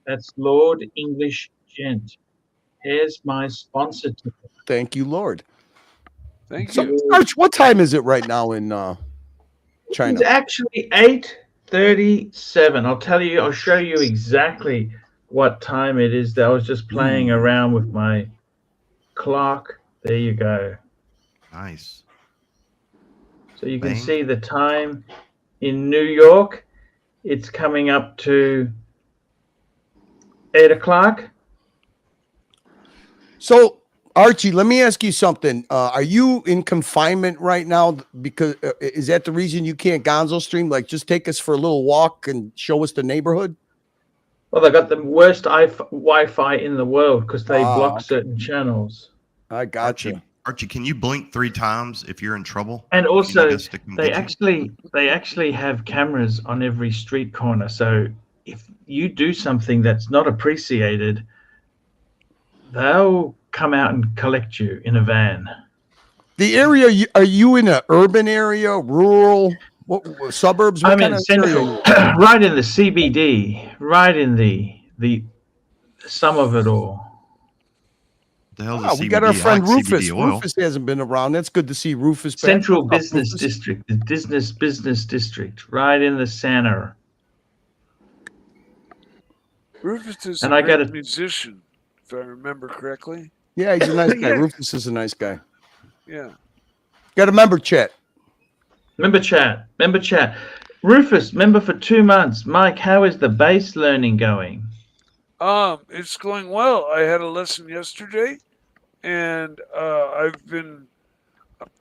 That's Lord English Gent. Here's my sponsor ticker. Thank you, Lord. Thank So, you. Arch, what time is it right now in China? It's actually 8:37. I'll tell you. I'll show you exactly what time it is. I was just playing around with my clock. There you go. Nice. So you can Bang. see the time in New York. It's coming up to 8 o'clock. So, Archie, let me ask you something. Are you in confinement right now? Because is that the reason you can't Gonzo stream? Like, just take us for a little walk and show us the neighborhood. Well, they got the worst Wi-Fi in the world because they block certain channels. I got you. Archie, can you blink 3 times if you're in trouble? And If you also, need us to come they get you? actually have cameras on every street corner. So if you do something that's not appreciated, they'll come out and collect you in a van. The area, are you in an urban area, rural, what suburbs? What I'm kind in of area? central, right in the CBD, right in the sum of it all. The hell's Oh, a we got our CBD? I friend like Rufus. CBD oil. Rufus hasn't been around. That's good to see Rufus back. Central What's up, Business Rufus? District, the business district, right in the center. Rufus is And a I great got musician, if I remember correctly. Yeah, he's a nice guy. Yeah. Rufus is a nice guy. Yeah. Got a member chat. Member chat. Rufus, member for 2 months. Mike, how is the bass learning going? It's going well. I had a lesson yesterday, and I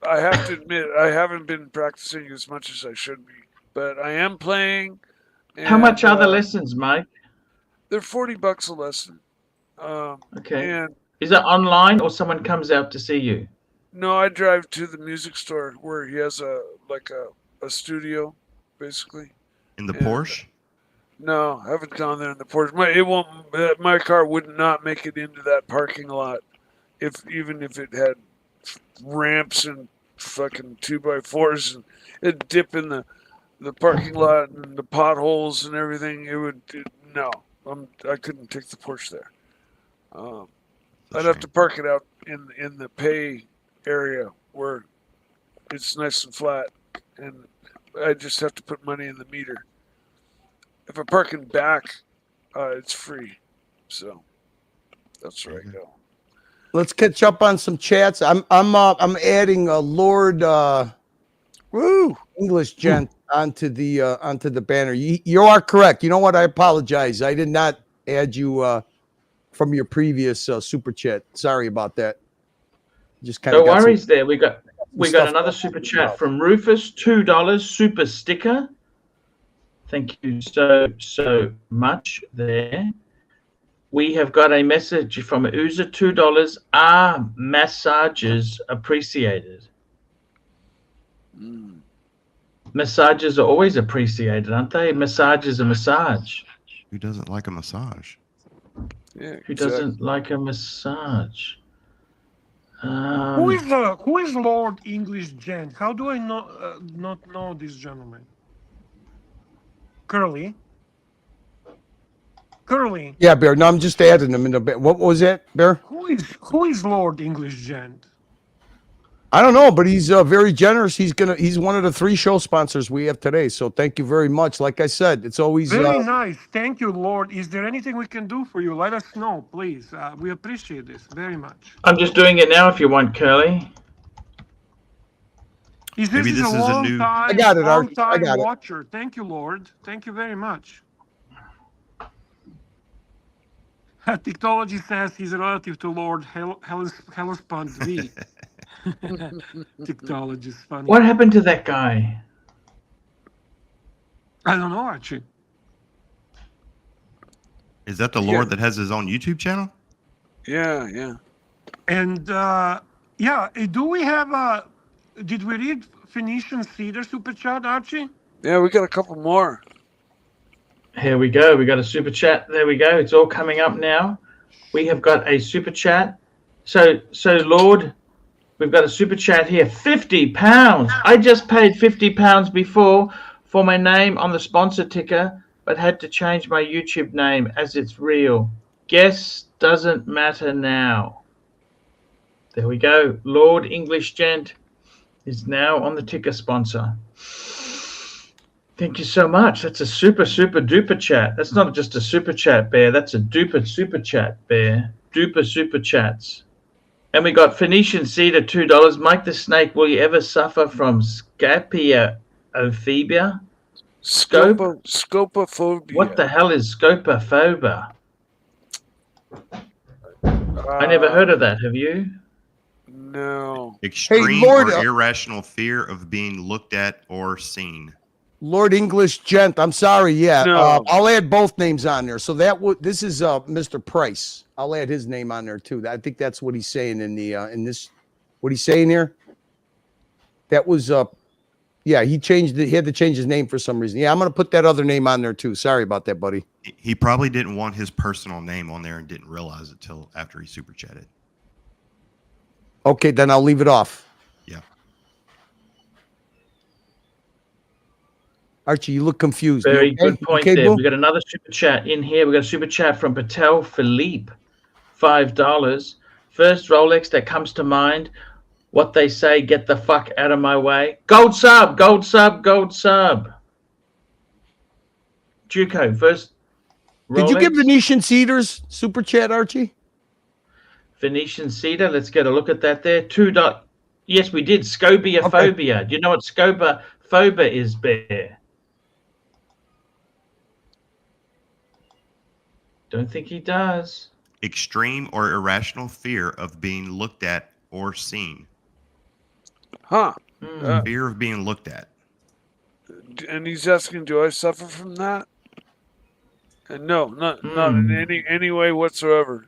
have to admit, I haven't been practicing as much as I should be, but I am playing. How much are the and, lessons, Mike? They're $40 a lesson. Okay. And Is it online or someone comes out to see you? no, I drive to the music store where he has a studio, basically. In the Porsche? No, I haven't gone there in the Porsche. My car would not make it into that parking lot, even if it had ramps and fucking 2x4s, and it'd dip in the parking lot and the potholes and everything. I couldn't take the Porsche there. I'd have to park it out in the pay area where it's nice and flat, and I just have to put money in the meter. If I park in back, it's free. So that's where I go. Let's catch up on some chats. I'm adding a Lord English gent onto the banner. You are correct. You know what? I apologize. I did not add you from your previous super chat. Sorry about that. Just kind of No worries there. We got another super chat from Rufus, $2 super sticker. Thank you so much there. We have got a message from Uza, $2. Are massages appreciated? Massages are always appreciated, aren't they? Massage is a massage. Who doesn't like a massage? Yeah, Who doesn't like a massage? Who is Lord English Gent? How do I not know this gentleman? Curly. Yeah, Bear. No, I'm just adding them in the. What was that, Bear? Who is Lord English Gent? I don't know, but he's very generous. He's one of the 3 show sponsors we have today. So thank you very much. Like I said, it's always Very nice. Thank you, Lord. Is there anything we can do for you? Let us know, please. We appreciate this very much. I'm just doing it now if you want, Curly. Maybe this is a new. I got it, Art. I got it. Watcher. Thank you, Lord. Thank you very much. Technology says he's a relative to Lord Hellespont V. Technology is funny. What happened to that guy? I don't know, actually. Is that the Lord that has his own YouTube channel? Yeah. And do we have did we read Phoenician Cedar super chat, Archie? Yeah, we got a couple more. Here we go. We got a super chat. There we go. It's all coming up now. We have got a super chat. So Lord We've got a super chat here. £50. I just paid £50 before for my name on the sponsor ticker, but had to change my YouTube name as it's real. Guess doesn't matter now. There we go. Lord English Gent is now on the ticker sponsor. Thank you so much. That's a super, super duper chat. That's not just a super chat, Bear. That's a duper super chat, Bear. Duper super chats. And we got Phoenician Cedar, $2. Mike the Snake, will you ever suffer from scapulophobia? Scopophobia. What the hell is scopophobia? I never heard of that. Have you? No. Extreme Lord, or irrational fear of being looked at or seen. Lord English Gent, I'm sorry. Yeah, No. I'll add both names on there. So this is Mr. Price. I'll add his name on there too. I think that's what he's saying in the in this. What he's saying here. That was yeah. He changed it. He had to change his name for some reason. Yeah, I'm gonna put that other name on there too. Sorry about that, buddy. He probably didn't want his personal name on there and didn't realize it till after he super chatted. Okay, then I'll leave it off. Yeah. Archie, you look confused. Very You okay? good point Okay, there. Boo? We got another super chat in here. We got a super chat from Patel Philippe, $5. First Rolex that comes to mind. What they say, get the fuck out of my way. Gold sub, gold sub, gold sub. Juco, first Rolex. Did you give Venetian Cedars super chat, Archie? Venetian Cedar, let's get a look at that there. $2. Yes, we did. Scobiaphobia. Okay. Do you know what scobophobia is, Bear? Don't think he does. Extreme or irrational fear of being looked at or seen. Huh. Fear of being looked at. And he's asking, do I suffer from that? And no, not in any way whatsoever.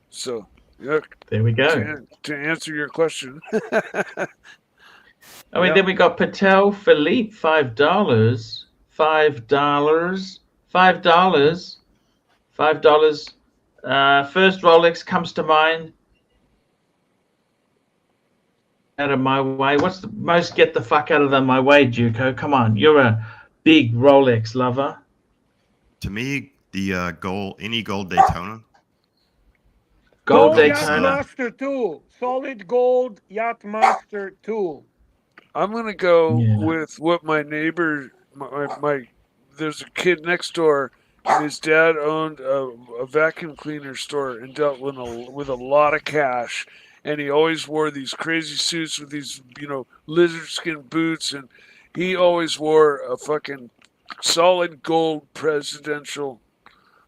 So, yeah. There we go. To answer your question. I mean, then we got Patel Philippe, $5. $5. First Rolex comes to mind. Out of my way. What's the most get the fuck out of my way, Juco? Come on, you're a big Rolex lover. To me, the any gold Daytona. Gold Yacht Daytona. Master tool. Solid gold Yacht Master tool. I'm gonna go with what my neighbor, my there's a kid next door, and his dad owned a vacuum cleaner store and dealt with a lot of cash, and he always wore these crazy suits with these lizard skin boots, and he always wore a fucking solid gold presidential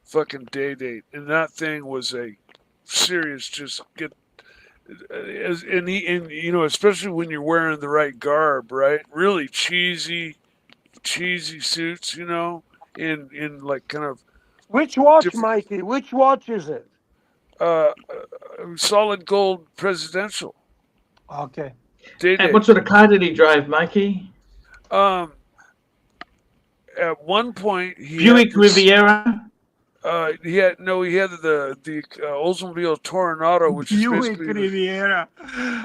fucking day date, and that thing was a serious and especially when you're wearing the right garb, right? Really cheesy suits, in like kind of. Which watch, Mikey? Which watch is it? Solid gold presidential. Okay. And what sort of car did he drive, Mikey? At one point, Buick Riviera. He had the Oldsmobile Toronado, which Buick is basically Riviera.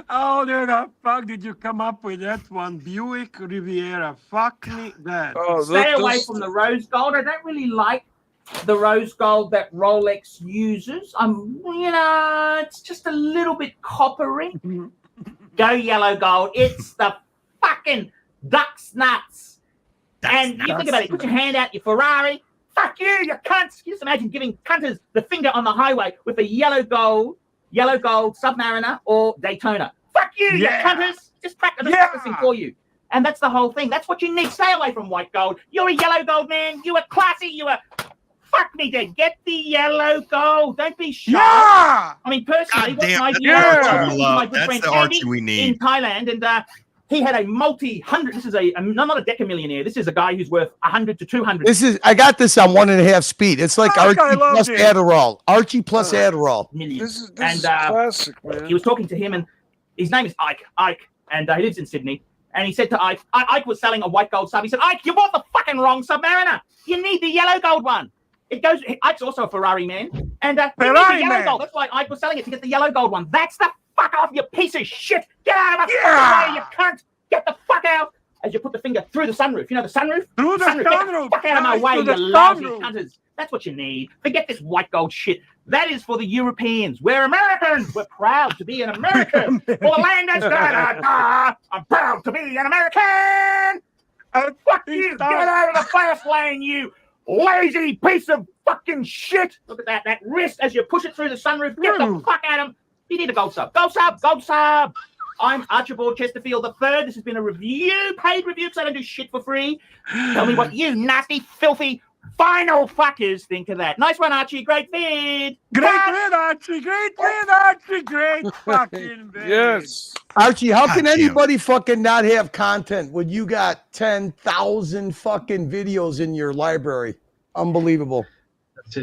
How the fuck did you come up with that one? Buick Riviera. Fuck me that. Stay away from the rose gold. I don't really like the rose gold that Rolex uses. It's just a little bit coppery. Go yellow gold. It's the fucking duck's nuts. And you think about it. Put your hand out, your Ferrari. Fuck you cunts. You just imagine giving cunters the finger on the highway with a yellow gold Submariner or Daytona. Fuck you, you cunters. Just practicing for you. And that's the whole thing. That's what you need. Stay away from white gold. You're a yellow gold man. You are classy. You are... Fuck me dead. Get the yellow gold. Don't be shy. Yeah! I mean, personally, God damn, my good friend Andy we need. in Thailand, and he had a multi-hundred. This is not a decamillionaire. This is a guy who's worth 100 to 200. I got this on 1.5 speed. It's like Archie plus Adderall. Archie plus Adderall. This is classic, man. He was talking to him, and his name is Ike. And he lives in Sydney. And he said to Ike, Ike was selling a white gold sub. He said, Ike, you bought the fucking wrong Submariner. You need the yellow gold one. It goes. Ike's also a Ferrari man, and he needs the Ferrari yellow man. gold. That's why Ike was selling it to get the yellow gold one. That's the fuck off, you piece of shit! Get out of my fucking way, you cunt! Get the fuck out! As you put the finger through the sunroof. You know the sunroof? Through the Get sunroof. the fuck out of my Guys, way, through the you lousy sunroof. cunters. That's what you need. Forget this white gold shit. That is for the Europeans. We're Americans. We're proud to be an American. For the land that's da-da-da. I'm proud to be an American. Fuck you. Get out of the fast lane, you lazy piece of fucking shit. Look at that. That wrist as you push it through the sunroof. Get the fuck out of him. You need a gold sub. Gold sub. Gold sub. I'm Archibald Chesterfield III. This has been a review, paid review, because I don't do shit for free. Tell me what you nasty, filthy, final fuckers think of that. Nice one, Archie. Great vid. Great vid, Archie. Great vid, Archie. Great fucking vid. Yes. Archie, how can anybody fucking not have content when you got 10,000 fucking videos in your library? Unbelievable.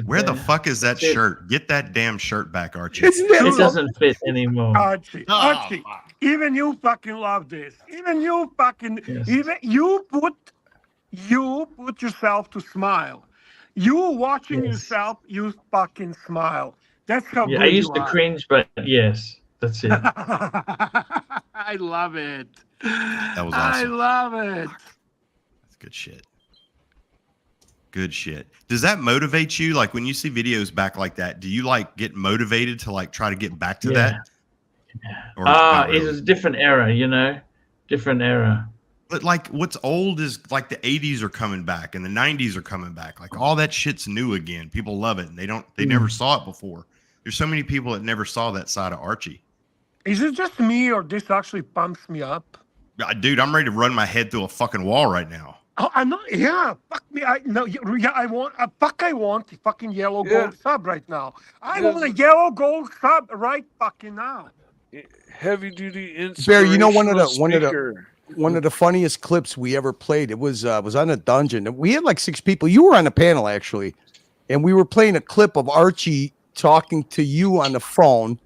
Where the fuck is that shirt? Get that damn shirt back, Archie. It doesn't fit anymore. Archie, Archie, even you fucking love this. Even you fucking, even you put yourself to smile. You watching yourself, you fucking smile. That's how Yeah, good I used you to are. cringe, but yes, that's it. I love it. That was I awesome. love it. That's good shit. Good shit. Does that motivate you? Like when you see videos back like that, do you like get motivated to like try to get back to that? Or not It really? was a different era, you know, different era. But like what's old is like the 80s are coming back and the 90s are coming back. Like all that shit's new again. People love it and they never saw it before. There's so many people that never saw that side of Archie. Is it just me or this actually pumps me up? Dude, I'm ready to run my head through a fucking wall right now. Oh, I'm not. Yeah, fuck me. I want. I want the fucking yellow gold sub right now. I want a yellow gold sub right fucking now. Heavy duty inspirational Bear, you know speaker. one of the funniest clips we ever played. It was on a dungeon. We had like 6 people. You were on the panel actually, and we were playing a clip of Archie talking to you on the phone.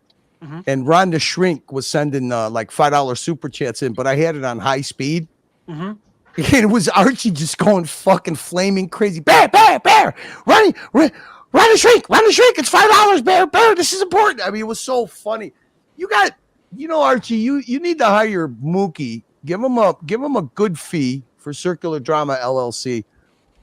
And Ron the Shrink was sending like $5 super chats in, but I had it on high speed. And it was Archie just going fucking flaming crazy. Bear, run the shrink, it's $5, bear, this is important. I mean, it was so funny. Archie, you need to hire Mookie, give him a good fee for Circular Drama LLC,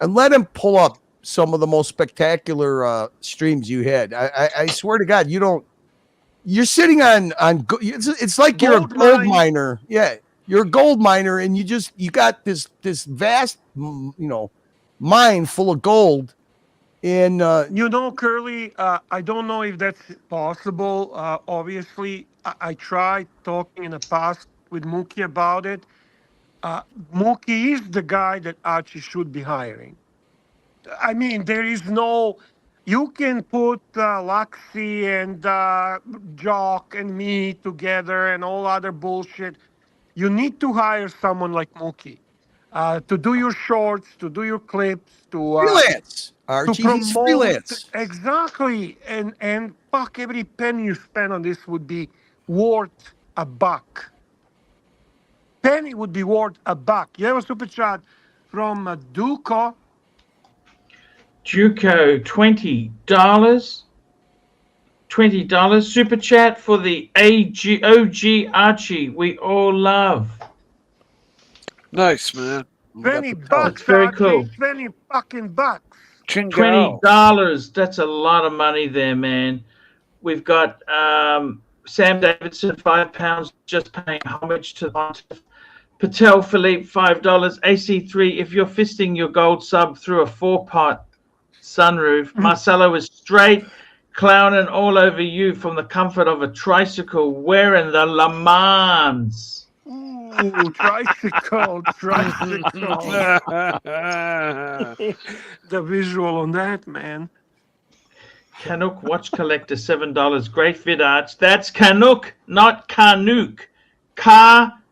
and let him pull up some of the most spectacular streams you had. I swear to God, you're sitting on it's like you're a gold miner. Yeah. You're a gold miner and you got this vast, mine full of gold. And Curly, I don't know if that's possible. Obviously, I tried talking in the past with Mookie about it. Mookie is the guy that Archie should be hiring. I mean, there is no. You can put Luxy and Jock and me together and all other bullshit. You need to hire someone like Mookie to do your shorts, to do your clips, to freelance. Archie, he's freelance. Exactly, and fuck, every penny you spend on this would be worth $1. Penny would be worth $1. You have a super chat from Duco. Juco, $20. $20 super chat for the OG Archie we all love. Nice, man. $20. That's very cool. $20 fucking bucks. $20. That's a lot of money there, man. We've got Sam Davidson, £5, just paying homage to Pontiff. Patel Philippe, $5. AC3, if you're fisting your gold sub through a 4-pot sunroof, Marcelo is straight clowning all over you from the comfort of a tricycle wearing the Le Mans. Ooh, tricycle. The visual on that, man. Canuck watch collector, $7. Great vid arch. That's Canuck, not Canuck. Canuck.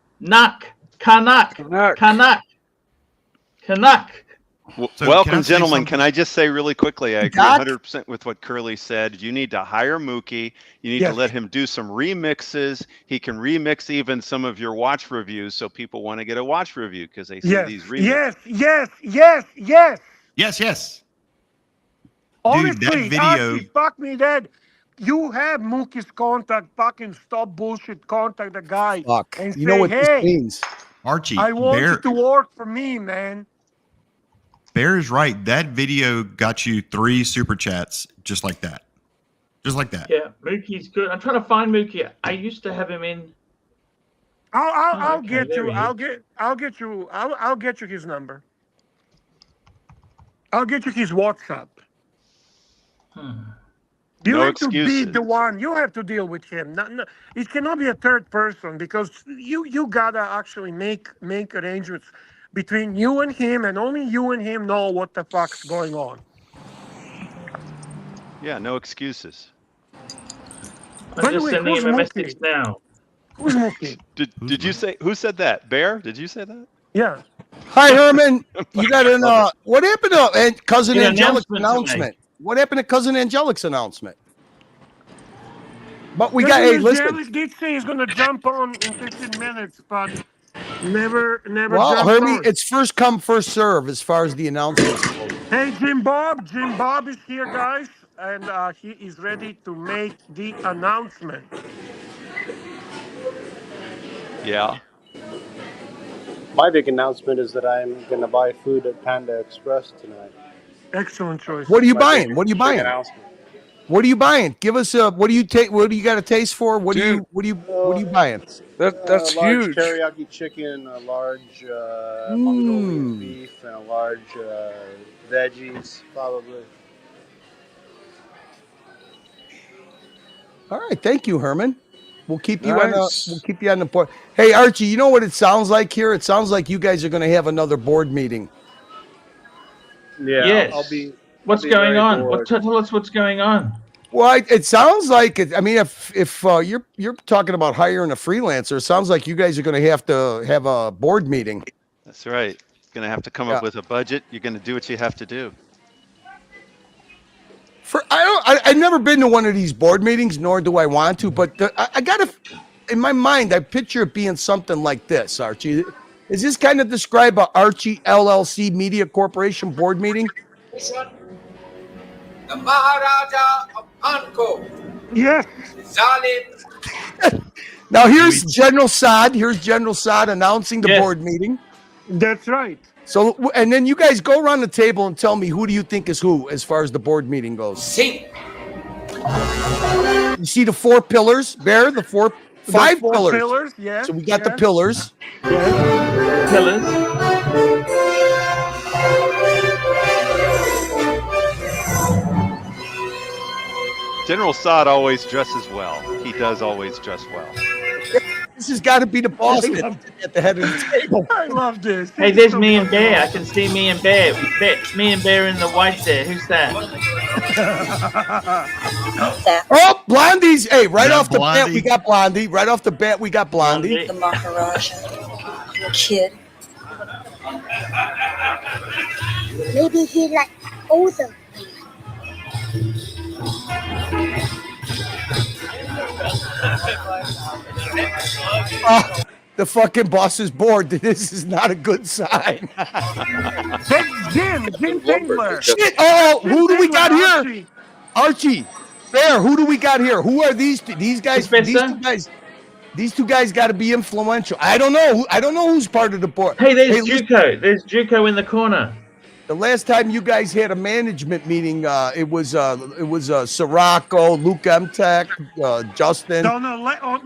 Welcome, gentlemen. Can I just say really quickly, I agree 100% with what Curly said. You need to hire Mookie. You need to let him do some remixes. He can remix even some of your watch reviews so people want to get a watch review because they see these remixes. Yes. Yes. Honestly, video. Archie, fuck me dead. You have Mookie's contact. Fucking stop bullshit. Contact the guy Fuck. and You know say, what this hey, means? Archie, I want you Bear to work for me, man. is right. That video got you 3 super chats just like that. Just like that. Yeah, Mookie's good. I'm trying to find Mookie. I used to have him in. I'll okay, get there you. he I'll is. get you. I'll get you his number. I'll get you his WhatsApp. You No have to be excuses. the one. You have to deal with him. No, it cannot be a third person because you gotta actually make arrangements between you and him, and only you and him know what the fuck's going on. Yeah, no excuses. I'm By the just way, sending who's him a message Mookie? now. Who's Mookie? Did you say who said that? Bear? Did you say that? Yeah. Hi, Herman. You got an what happened to cousin An Angelic's announcement to announcement? What happened to cousin Angelic's announcement? But we got Cousin hey, listen. Angelis did say he's gonna jump on in 15 minutes, but never Well, jumped Hermie, on. it's first come, first serve as far as the announcements go. Hey, Jim Bob is here, guys, and he is ready to make the announcement. Yeah. My big announcement is that I'm going to buy food at Panda Express tonight. Excellent choice. What are you My buying? big- What are you big buying? announcement. What are you buying? Give us a what do you take? What do you got a taste for? What do you buying? That's a large huge. teriyaki chicken, a large Mongolian beef, and a large veggies, probably. All right, thank you, Herman. We'll keep you on Nice. the board. Hey, Archie, you know what it sounds like here? It sounds like you guys are going to have another board meeting. Yeah, Yes. I'll be. What's I'll be going very on? bored. Tell us what's going on. Well, it sounds like it. I mean, if you're talking about hiring a freelancer, it sounds like you guys are going to have a board meeting. That's right. Gonna have to come Yeah. up with a budget. You're gonna do what you have to do. I've never been to one of these board meetings, nor do I want to. But I gotta, in my mind, I picture it being something like this. Archie, is this kind of describe a Archie LLC Media Corporation board meeting? This one, the Maharaja of Anko, Yes. Zalim. Now here's General Saad. Here's General Saad announcing the Yes. board meeting. That's right. So, and then you guys go around the table and tell me who do you think is who as far as the board meeting goes. See. You see the 4 pillars, Bear? Five four pillars. pillars, yes, So we got the yes. pillars. Pillars. General Saad always dresses well. He does always dress well. This has got to be the boss at the head of the table. I love this. Hey, there's me and Bear. I can see me and Bear. Me and Bear in the white there. Who's that? Oh, Blondie's. Hey, right Yeah, off the bat, Blondie. we got Blondie. Right off the bat, we got Blondie. The Maharaja, your kid. Maybe he like older. Oh, the fucking boss is bored. This is not a good sign. That's Jim Tingler. Shit. Oh, who do we got here? Archie. Archie. Bear, who do we got here? Who are these two? These guys, these two guys got to be influential. I don't know. I don't know who's part of the board. Hey, there's listen, Juco. There's Juco in the corner. the last time you guys had a management meeting, it was Sirocco, Luke Emtech, Justin. On the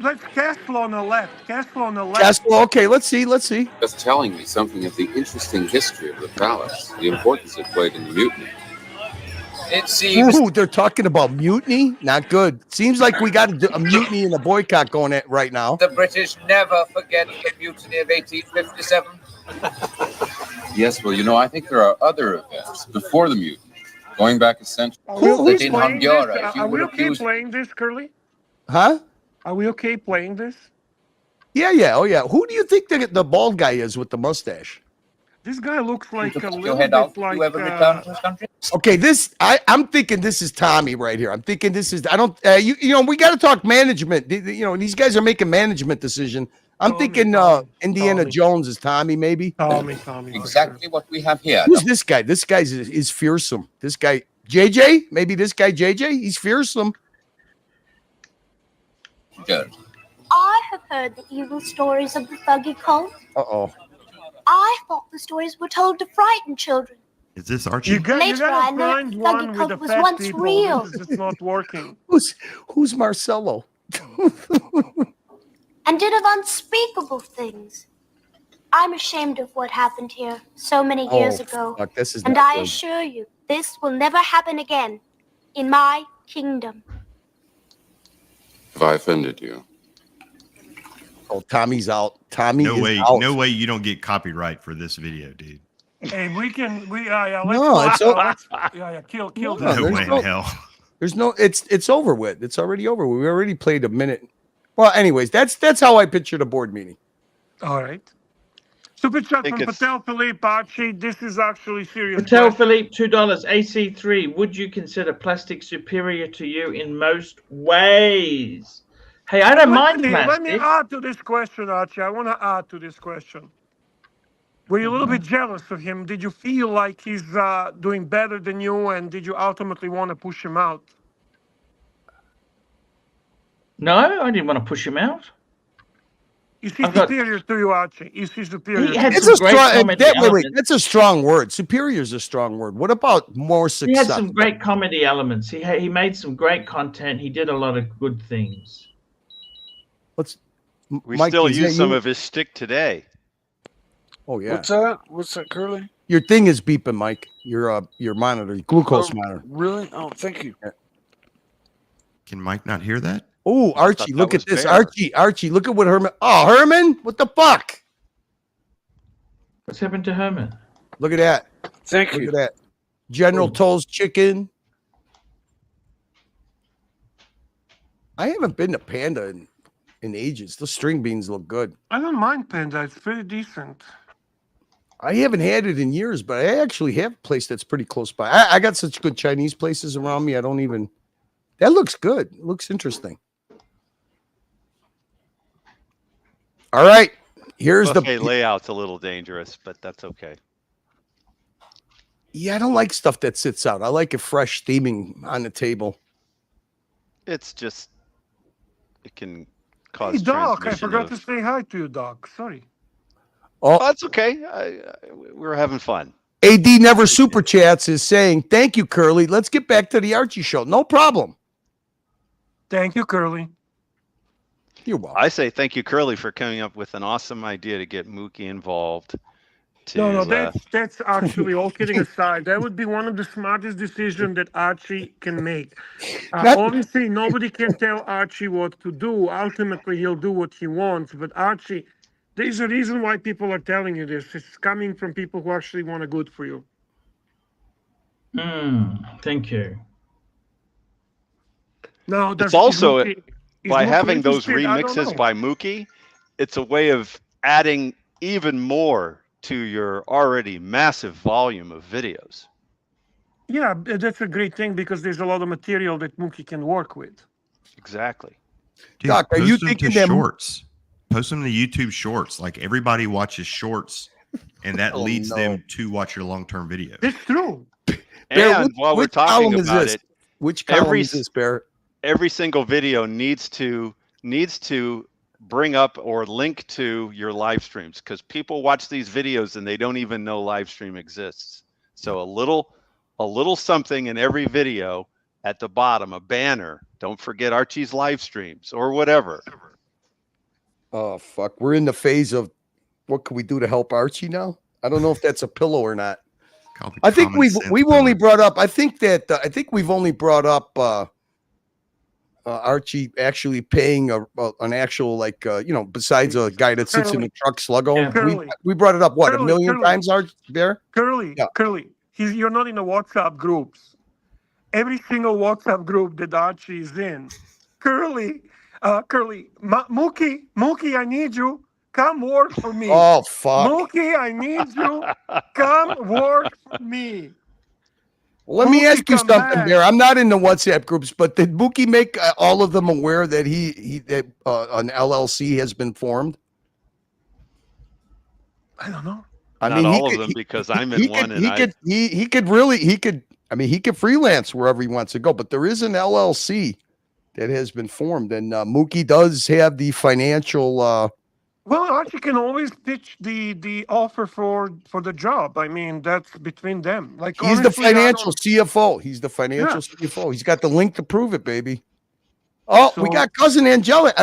let's Castle on the left. Castle on the left. Castle. Okay, let's see. Just telling me something of the interesting history of the palace, the importance it played in the mutiny. It seems Ooh, they're talking about mutiny. Not good. Seems like we got a mutiny and a boycott going at right now. the British never forget the mutiny of 1857. Yes, well, you know, I think there are other events before the mutiny, going back a century. Who's in playing this? Honduras, if you Are we would okay accuse playing this, Curly? Huh? Are we okay playing this? Yeah. Oh, yeah. Who do you think the bald guy is with the mustache? This guy looks like a Your little head bit out. like. You ever return to this country? Okay, I'm thinking this is Tommy right here. I'm thinking this is. I don't. You know, we got to talk management. You know, these guys are making management decision. I'm thinking Indiana Jones is Tommy, maybe. Tommy. Exactly what we have here. Who's this guy? This guy is fearsome. This guy, JJ? Maybe this guy JJ? He's fearsome. Good. I have heard the evil stories of the Thuggy cult. Uh-oh. I thought the stories were told to frighten children. Is this Archie? You gotta Later, I learned find the one Thuggy with the cult was fat once people. real. This is just not working. Who's Marcelo? And did of unspeakable things. I'm ashamed of what happened here so many years ago. Fuck, this is And not I good. assure you, this will never happen again in my kingdom. Have I offended you? Oh, Tommy's out. Tommy No is way. out. No way you don't get copyright for this video, dude. Hey, let's kill No, that. No way in hell. There's no. It's over with. It's already over. We already played a minute. Well, anyways, that's how I pictured a board meeting. All right. Super chat think from it's- Patel Philippe Archie. This is actually serious. Patel question. Philippe, $2. AC3, would you consider plastic superior to you in most ways? Hey, I don't mind Let me plastic. add to this question, Archie. I want to add to this question. Were you a little bit jealous of him? Did you feel like he's doing better than you, and did you ultimately want to push him out? No, I didn't want to push him out. Is he superior to you, Archie? Is he superior? He to had you? It's some a great strong. comedy Wait, elements. that's a strong word. Superior is a strong word. What about more He success? had some great comedy elements. He made some great content. He did a lot of good things. We Mike, still is use that some you? of his shtick today. Oh yeah. What's that? What's that, Curly? Your thing is beeping, Mike. Your monitor, glucose monitor. Really? Oh, thank you. Can Mike not hear that? Oh, Archie, that look was at this. fair. Archie, look at what Herman. Oh, Herman, what the fuck? What's happened to Herman? Look at that. Thank Look you. at that. General Toll's chicken. I haven't been to Panda in ages. The string beans look good. I don't mind Panda. It's pretty decent. I haven't had it in years, but I actually have a place that's pretty close by. I got such good Chinese places around me. I don't even. That looks good. It looks interesting. All right. Here's Okay, the layout's a little dangerous, but that's okay. Yeah, I don't like stuff that sits out. I like it fresh, steaming on the table. It's just it can cause Hey, Doc, I transmission forgot of- to say hi to you, Doc. Sorry. Oh, that's okay. We're having fun. AD Never Super Chats is saying, thank you, Curly. Let's get back to the Archie show. No problem. Thank you, Curly. You're welcome. I say thank you, Curly, for coming up with an awesome idea to get Mookie involved. No, that's actually all kidding aside. That would be one of the smartest decisions that Archie can make. Obviously, nobody can tell Archie what to do. Ultimately, he'll do what he wants. But Archie, there's a reason why people are telling you this. It's coming from people who actually want a good for you. Thank you. Now, It's also is by Mookie having those interested? I don't remixes know. by Mookie, it's a way of adding even more to your already massive volume of videos. Yeah, that's a great thing because there's a lot of material that Mookie can work with. Exactly. Dude, Doc, are post you them thinking to that- shorts? Post them to YouTube Shorts. Like everybody watches Shorts, and that Oh, leads no. them to watch your long-term video. It's true. Bear, And while we're talking column is about this? it, Which column is this, Bear? every single video needs to bring up or link to your live streams, because people watch these videos and they don't even know live stream exists. So a little something in every video at the bottom, a banner. Don't forget Archie's live streams or whatever. Oh, fuck. We're in the phase of what can we do to help Archie now? I don't know if that's a pillow or not. I think we've only brought up. I think we've only brought up Archie actually paying an actual besides a guy that sits in the truck sluggo. We brought it up what, a million times, Archie Bear? Curly, you're not in the WhatsApp groups. Every single WhatsApp group that Archie is in, Mookie, I need you. Come work for me. Oh, fuck. Mookie, I need you. Come work for me. Let me Mookie, ask you come something, back. Bear. I'm not in the WhatsApp groups, but did Mookie make all of them aware that that an LLC has been formed? I don't know. Not all of them, because I'm in one, and he could. I mean, he can freelance wherever he wants to go, but there is an LLC that has been formed, and Mookie does have the financial. Well, Archie can always pitch the offer for the job. I mean, that's between them. Like He's the honestly, I financial don't- CFO. He's the financial CFO. He's got the link to prove it, baby. Oh, we So- got cousin Angelic.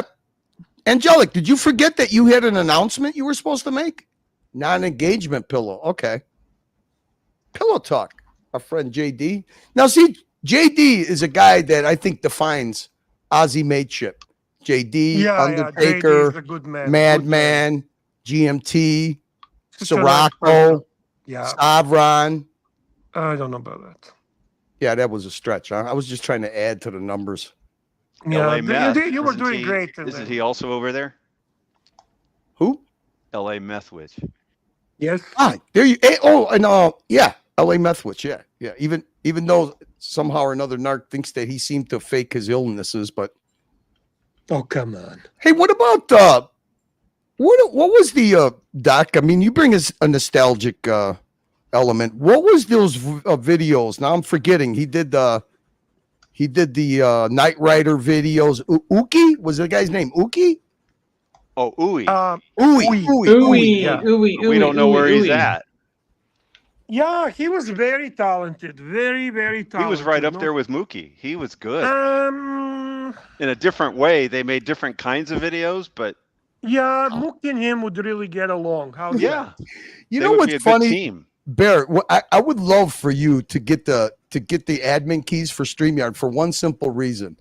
Angelic, did you forget that you had an announcement you were supposed to make? Non-engagement pillow. Okay. Pillow talk. Our friend JD. Now, see, JD is a guy that I think defines Aussie mateship. JD, Yeah, Undertaker, JD is a good man. Madman, GMT, Such a nice Sirocco, person. Yeah. Savron. I don't know about that. Yeah, that was a stretch. Huh? I was just trying to add to the numbers. Yeah, LA Meth. you were Isn't doing he- great. Isn't he also over there? Who? LA Meth Witch. Yes. Ah, there you. And yeah, LA Methwich. Yeah, yeah. Even though somehow or another, Narc thinks that he seemed to fake his illnesses, but oh come on. Hey, what about what was the doc? I mean, you bring us a nostalgic element. What was those videos? Now I'm forgetting. He did the Knight Rider videos. Uki was the guy's name. Uki. Oh, Ooey. Ooey. We don't know where he's at. Yeah, he was very talented. Very, very talented. He was right up there with Mookie. He was good. Um, In a different way, they made different kinds of videos, but yeah, Mookie and him would really get along. How's yeah, that? You They know would what's be a good funny, team. Barrett? I would love for you to get the admin keys for StreamYard for one simple reason.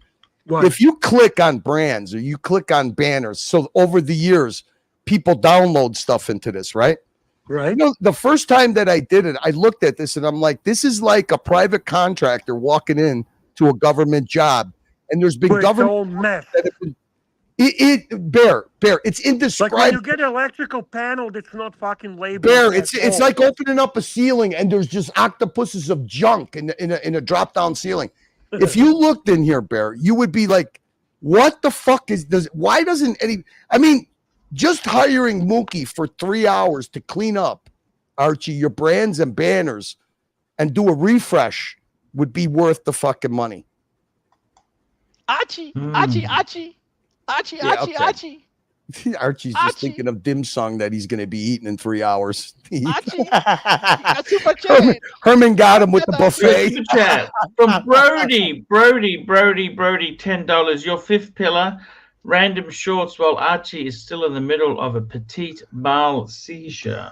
What? If you click on brands or you click on banners, so over the years, people download stuff into this, right? Right. You know, the first time that I did it, I looked at this and I'm like, this is like a private contractor walking in to a government job, and there's been But it's government all mess. that have been, Bear, it's Like when indescribable. you get an electrical panel that's not fucking labeled. Bear, at it's all. like opening up a ceiling and there's just octopuses of junk in a drop down ceiling. If you looked in here, Bear, you would be like, what the fuck why doesn't any, I mean, just hiring Mookie for 3 hours to clean up, Archie, your brands and banners and do a refresh would be worth the fucking money. Archie, Archie, Archie, Archie, Yeah, Archie, okay. Archie. Archie's just thinking of dim sum that he's going to be eating in 3 hours. Herman got him with the buffet. Super chat from Brody, $10. Your fifth pillar, random shorts while Archie is still in the middle of a petite mal seizure.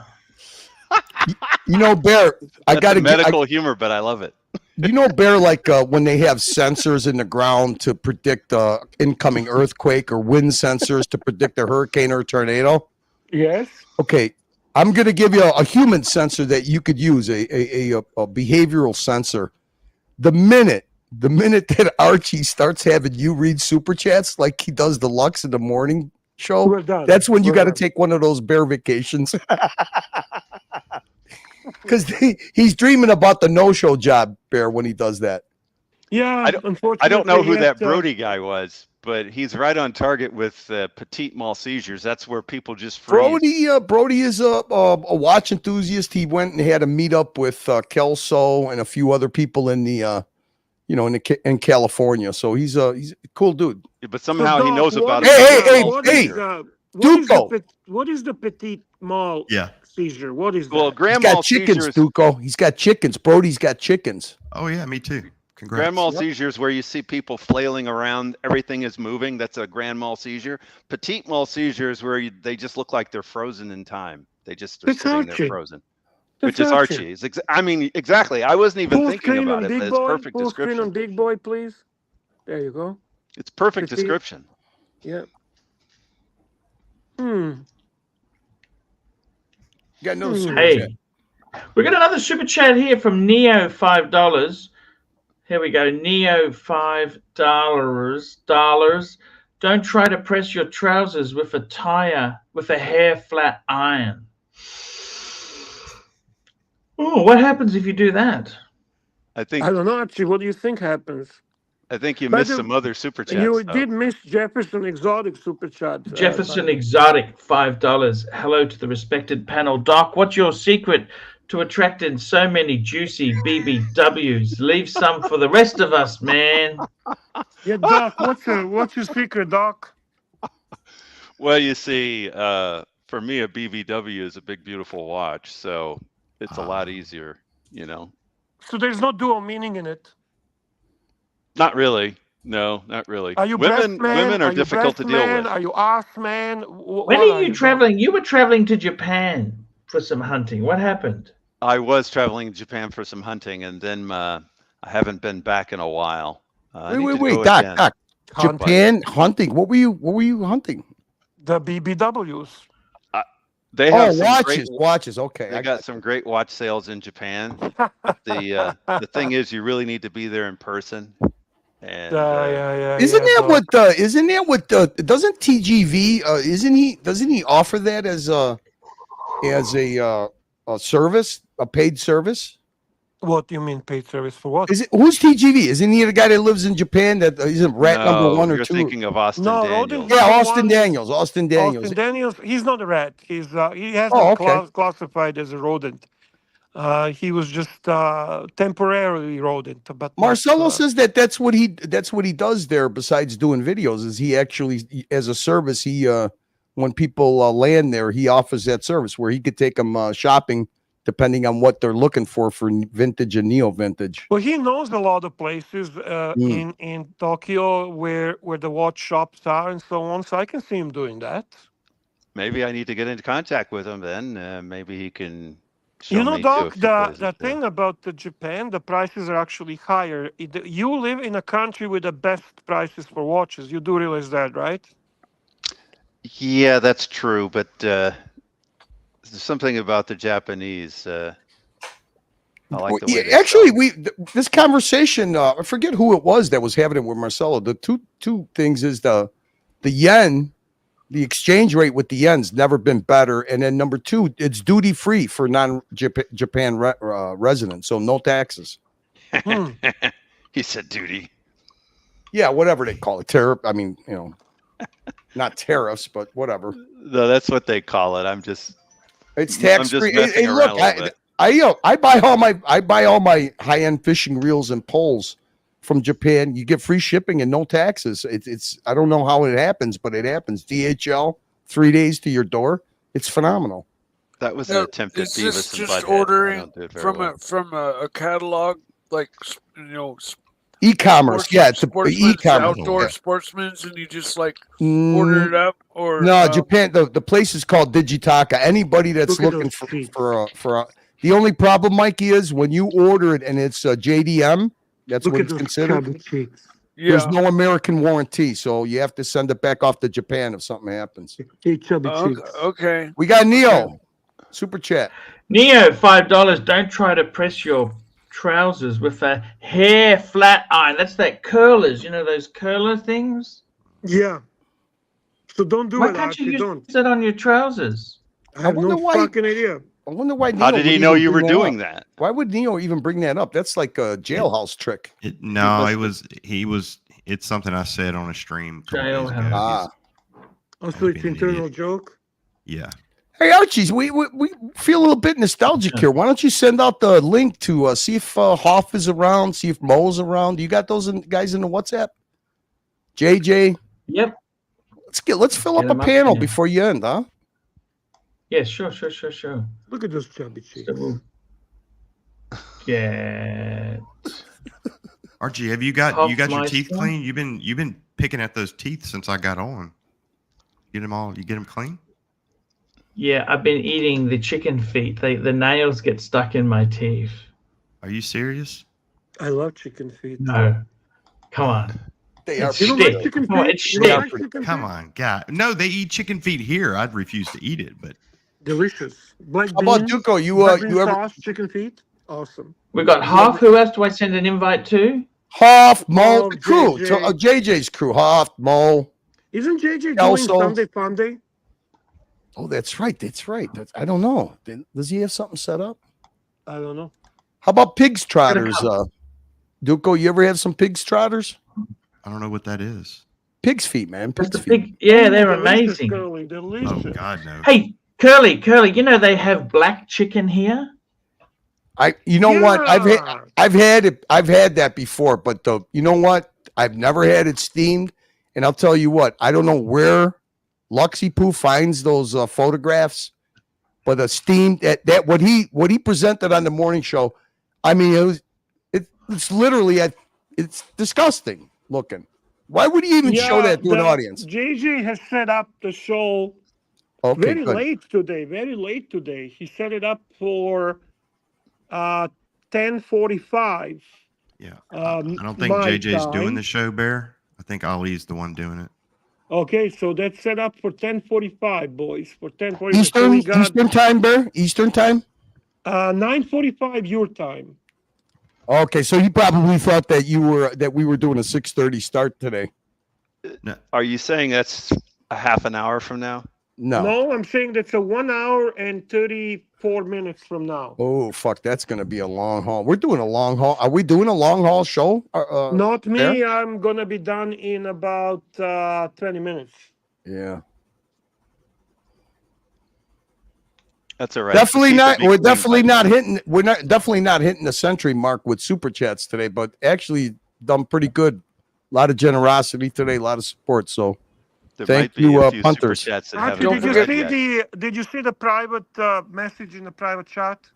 You know, Bear, I That's got to medical humor, but I love it. You know, Bear, like when they have sensors in the ground to predict incoming earthquake or wind sensors to predict a hurricane or a tornado? Yes. Okay, I'm going to give you a human sensor that you could use, a behavioral sensor. The minute that Archie starts having you read super chats like he does the Lux in the morning show, We're done. that's when you We're got to done. take one of those Bear vacations. Because he's dreaming about the no-show job, Bear, when he does that. Yeah, unfortunately. I don't know who that yet, Brody guy was, but he's right on target with petite mal seizures. That's where people just freeze. Brody is a watch enthusiast. He went and had a meetup with Kelso and a few other people in the in California. So he's a cool dude. Yeah, but somehow he knows about Hey, it. What is the petite mal seizure? What is that? Well, He's grand got mal chickens, seizures. Duco. He's got chickens. Brody's got chickens. Oh yeah, me too. Congrats. Grand mal seizure is where you see people flailing around. Everything is moving. That's a grand mal seizure. Petite mal seizure is where they just look like they're frozen in time. They just are It's sitting Archie. there frozen. It's Which is Archie. Archie. I mean, exactly. I wasn't even Full thinking screen about on it. Big That's Boy. perfect Full screen on description. Big Boy, please. There you go. It's perfect Petite. description. Yeah. Got another super Hey, chat. we got another super chat here from Neo, $5. Here we go. Neo, $5. Don't try to press your trousers with a hair flat iron. Oh, what happens if you do that? I think I don't know, Archie. What do you think happens? you By missed the- some other super chats. You though. did miss Jefferson Exotic super chat. Jefferson Exotic, $5. Hello to the respected panel. Doc, what's your secret to attract in so many juicy BBWs. Leave some for the rest of us, man. Yeah, Doc, what's your secret, Doc? Well, you see, for me, a BBW is a big, beautiful watch, so it's a lot easier, you know. So there's no dual meaning in it. Not really. No, not really. Are you breast man? Women are you difficult breast to deal man? with. Are you ass man? When are you traveling? You were traveling to Japan for some hunting. What happened? I was traveling to Japan for some hunting, and then I haven't been back in a while. Wait, Doc. Japan hunting. What were you hunting? The BBWs. They have some watches. Okay, They got some great watch sales in Japan. But the thing is, you really need to be there in person. And Isn't that what doesn't TGV doesn't he offer that as a service, a paid service? What do you mean paid service for what? Who's TGV? Isn't he the guy that lives in Japan that isn't rat number 1 or 2? You're thinking of Austin Daniels. Yeah, Austin Daniels. Austin Daniels. He's not a rat. He has been classified as a rodent. He was just temporarily rodent. But Marcelo says that's what he does there. Besides doing videos, is he actually as a service? He when people land there, he offers that service where he could take them shopping, depending on what they're looking for vintage and neo vintage. Well, he knows a lot of places in Tokyo where the watch shops are and so on. So I can see him doing that. Maybe I need to get into contact with him then. Maybe he can. Show You know, me Doc, too, the thing about Japan, the prices are actually higher. You live in a country with the best prices for watches. You do realize that, right? Yeah, that's true. But there's something about the Japanese. I like the way they actually, this conversation. I forget who it was that was having it with Marcelo. The two things is the yen. The exchange rate with the yen's never been better, and then number 2, it's duty free for non-Japan residents, so no taxes. He said duty. Yeah, whatever they call it, tariff. I mean, not tariffs, but whatever. No, that's what they call it. It's tax free. Hey, look, I buy all my high-end fishing reels and poles from Japan. You get free shipping and no taxes. It's I don't know how it happens, but it happens. DHL, 3 days to your door. It's phenomenal. That was an attempt at Is this just ordering from a catalog, like e-commerce? Yeah, it's e-commerce. Outdoor sportsmen's, and you just order it up, or no? Japan. The place is called Digitaka. Anybody that's looking for the only problem, Mikey, is when you order it and it's JDM. That's what it's considered. There's no American warranty, so you have to send it back off to Japan if something happens. Okay. We got Neo. Super chat. Neo, $5. Don't try to press your trousers with a hair flat iron. That's that curlers. You know those curler things? Yeah. So don't do Why it. can't you use that on your trousers? I have no fucking idea. I wonder why. How did he know you were doing that? Why would Neo even bring that up? That's like a jailhouse trick. It's something I said on a stream. So it's internal joke. Yeah. Hey Archies, we feel a little bit nostalgic here. Why don't you send out the link to see if Hoff is around, see if Mo's around? You got those guys in the WhatsApp? JJ. Yep. Let's fill up a panel before you end, huh? Yeah, sure. Look at those chubby cheeks. Yeah. Archie, have you got your teeth clean? You've been picking at those teeth since I got on. You get them clean? Yeah, I've been eating the chicken feet. The nails get stuck in my teeth. Are you serious? I love chicken feet. No. Come on. They are Come on, God. No, they eat chicken feet here. I'd refuse to eat it, but delicious. Black How about Duco? You ever sauce, chicken feet? Awesome. We got Hoff. Who else do I send an invite to? Hoff, Mo, the crew. JJ's crew. Hoff, Mo. Isn't JJ doing Sunday Fun Day? Oh, that's right. I don't know. Does he have something set up? I don't know. How about pigs trotters? Duco, you ever have some pigs trotters? I don't know what that is. Pig's feet, man. Pig's feet. Yeah, they're amazing. Delicious. Oh God, no. Hey, Curly, you know they have black chicken here. You know what? I've had that before, but you know what? I've never had it steamed, and I'll tell you what. I don't know where Luxy Poo finds those photographs, but a steamed that what he presented on the morning show. I mean, it's literally it's disgusting looking. Why would he even show that to an audience? JJ has set up the show very late today. Very late today. He set it up for 10:45. Yeah, I don't think JJ's doing the show, Bear. I think Ali's the one doing it. Okay, so that's set up for 10:45, boys. For 10:45. Eastern time, Bear. Eastern time. 9:45 your time. Okay, so he probably thought that we were doing a 6:30 start today. No. Are you saying that's a half an hour from now? No, I'm saying that's a 1 hour and 34 minutes from now. Oh, fuck. That's going to be a long haul. We're doing a long haul. Are we doing a long haul show? Not me. Bear? I'm going to be done in about 20 minutes. Yeah. That's all right. Definitely not. We're definitely not hitting. We're not definitely not hitting the century mark with super chats today, but actually done pretty good. A lot of generosity today, a lot of support. So thank you, punters. Did you see the private message in the private chat?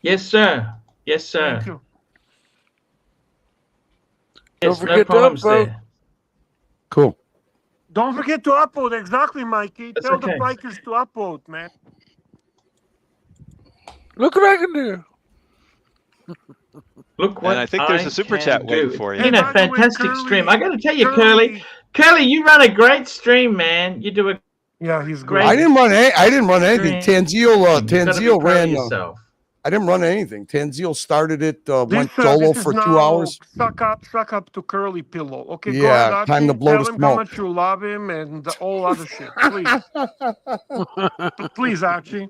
Yes, sir. Yes, sir. Thank you. Yes, no problems there. Cool. Don't forget to upload. Exactly, Mikey. That's Tell okay. the bikers to upload, man. Look what I can do. Look what And I think there's a super chat waiting for you. It's been a fantastic stream. I got to tell you, Curly, you run a great stream, man. You do a he's great. I didn't run anything. Tanzil ran. Yourself. I didn't run anything. Tanzil started it. Went solo for 2 hours. Suck up to Curly Pillow. Okay, Yeah, go ahead, Archie. time to blow Tell the him smoke. how much you love him and all other shit. Please. Please, Archie.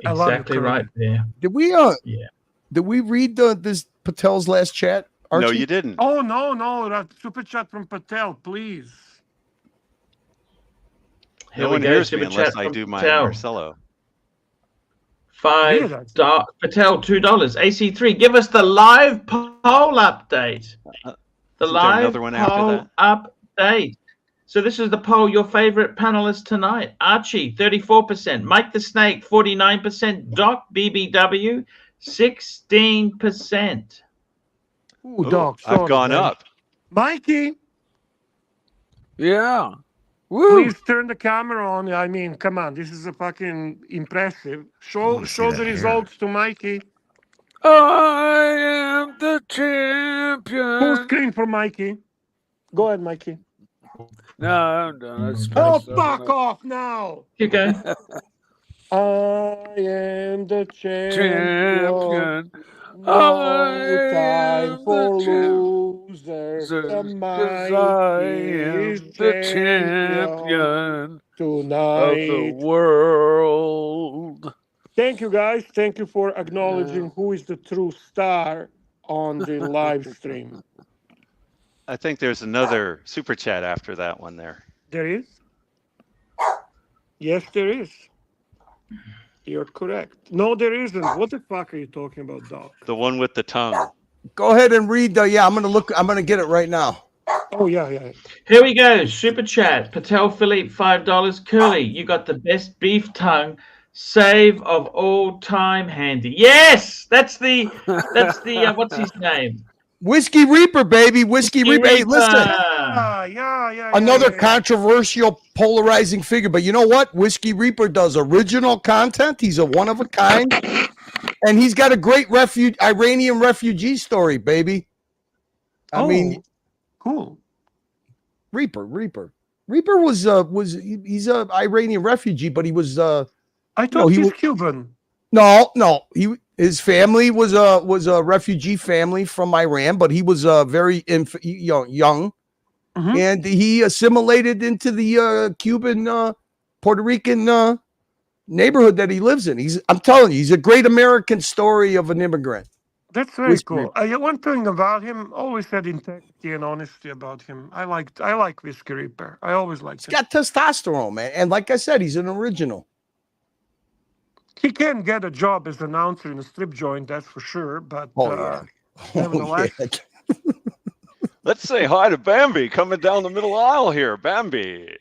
Exactly right there. Did we did we read this Patel's last chat? Archie? No, you didn't. Oh no, that super chat from Patel, please. No one hears me unless I do my Marcelo. $5 Patel, $2. AC3, give us the live poll update. The live another one after poll update. So this is the poll. Your favorite panelist tonight: Archie, 34%; Mike the Snake, 49%; Doc BBW, 16%. Ooh, Doc, I've gone up. Mikey. Yeah. Woo. Please turn the camera on. I mean, come on, this is a fucking impressive. Show the results to Mikey. I am the champion. Full screen for Mikey. Go ahead, Mikey. No, I'm done. Fuck off now. Keep going. I am the champion. No time for losers. The mighty is the champion tonight of the world. Thank you, guys. Thank you for acknowledging who is the true star on the live stream. I think there's another super chat after that one there. There is? Yes, there is. You're correct. No, there isn't. What the fuck are you talking about, Doc? The one with the tongue. Go ahead and read. I'm gonna get it right now. Oh yeah. Here we go. Super chat. Patel Philippe, $5. Curly, you got the best beef tongue save of all time handy. Yes, that's the what's his name? Whiskey Reaper, baby. Whiskey Reaper. Hey, listen. Yeah. Another controversial, polarizing figure. But you know what? Whiskey Reaper does original content. He's a one of a kind. And he's got a great Iranian refugee story, baby. I mean, cool. Reaper was he's a Iranian refugee, but he was I thought he's Cuban. No, his family was a refugee family from Iran, but he was very young, and he assimilated into the Cuban, Puerto Rican neighborhood that he lives in. I'm telling you, he's a great American story of an immigrant. That's very cool. One thing about him, always had integrity and honesty about him. I like Whiskey Reaper. I always liked him. He's got testosterone, man, and like I said, he's an original. He can get a job as an announcer in a strip joint, that's for sure. But nevertheless, Let's say hi to Bambi coming down the middle aisle here. Bambi.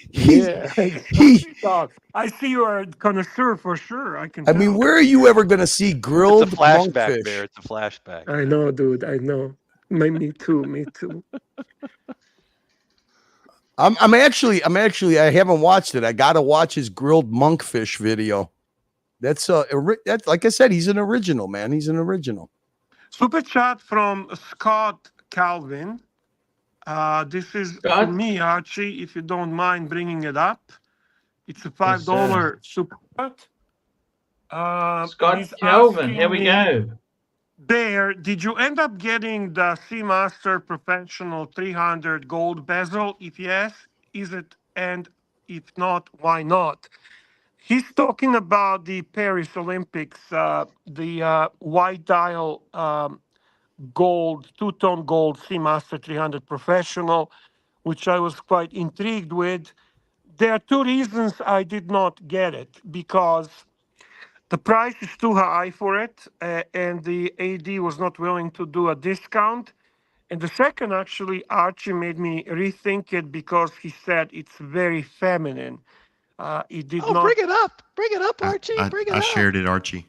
Yeah, exactly, dog. I see you are a connoisseur for sure. I can. I mean, where are you ever going to see grilled It's a flashback, monkfish? Bear. It's a flashback. I know, dude. I know. Me too. Me too. I'm actually I haven't watched it. I got to watch his grilled monkfish video. That's like I said, he's an original, man. He's an original. Super chat from Scott Calvin. This is for Scott? me, Archie. If you don't mind bringing it up, it's a $5 sir. super chat. Scott He's Kelvin, asking here we me, go. Bear, did you end up getting the Seamaster Professional 300 gold bezel? If yes, is it? And if not, why not? He's talking about the Paris Olympics, the white dial gold, two-tone gold Seamaster 300 Professional, which I was quite intrigued with. There are two reasons I did not get it, because the price is too high for it, and the AD was not willing to do a discount. And the second, actually, Archie made me rethink it because he said it's very feminine. It did not. Bring it up. Bring it up, Archie. Bring it I up. shared it, Archie.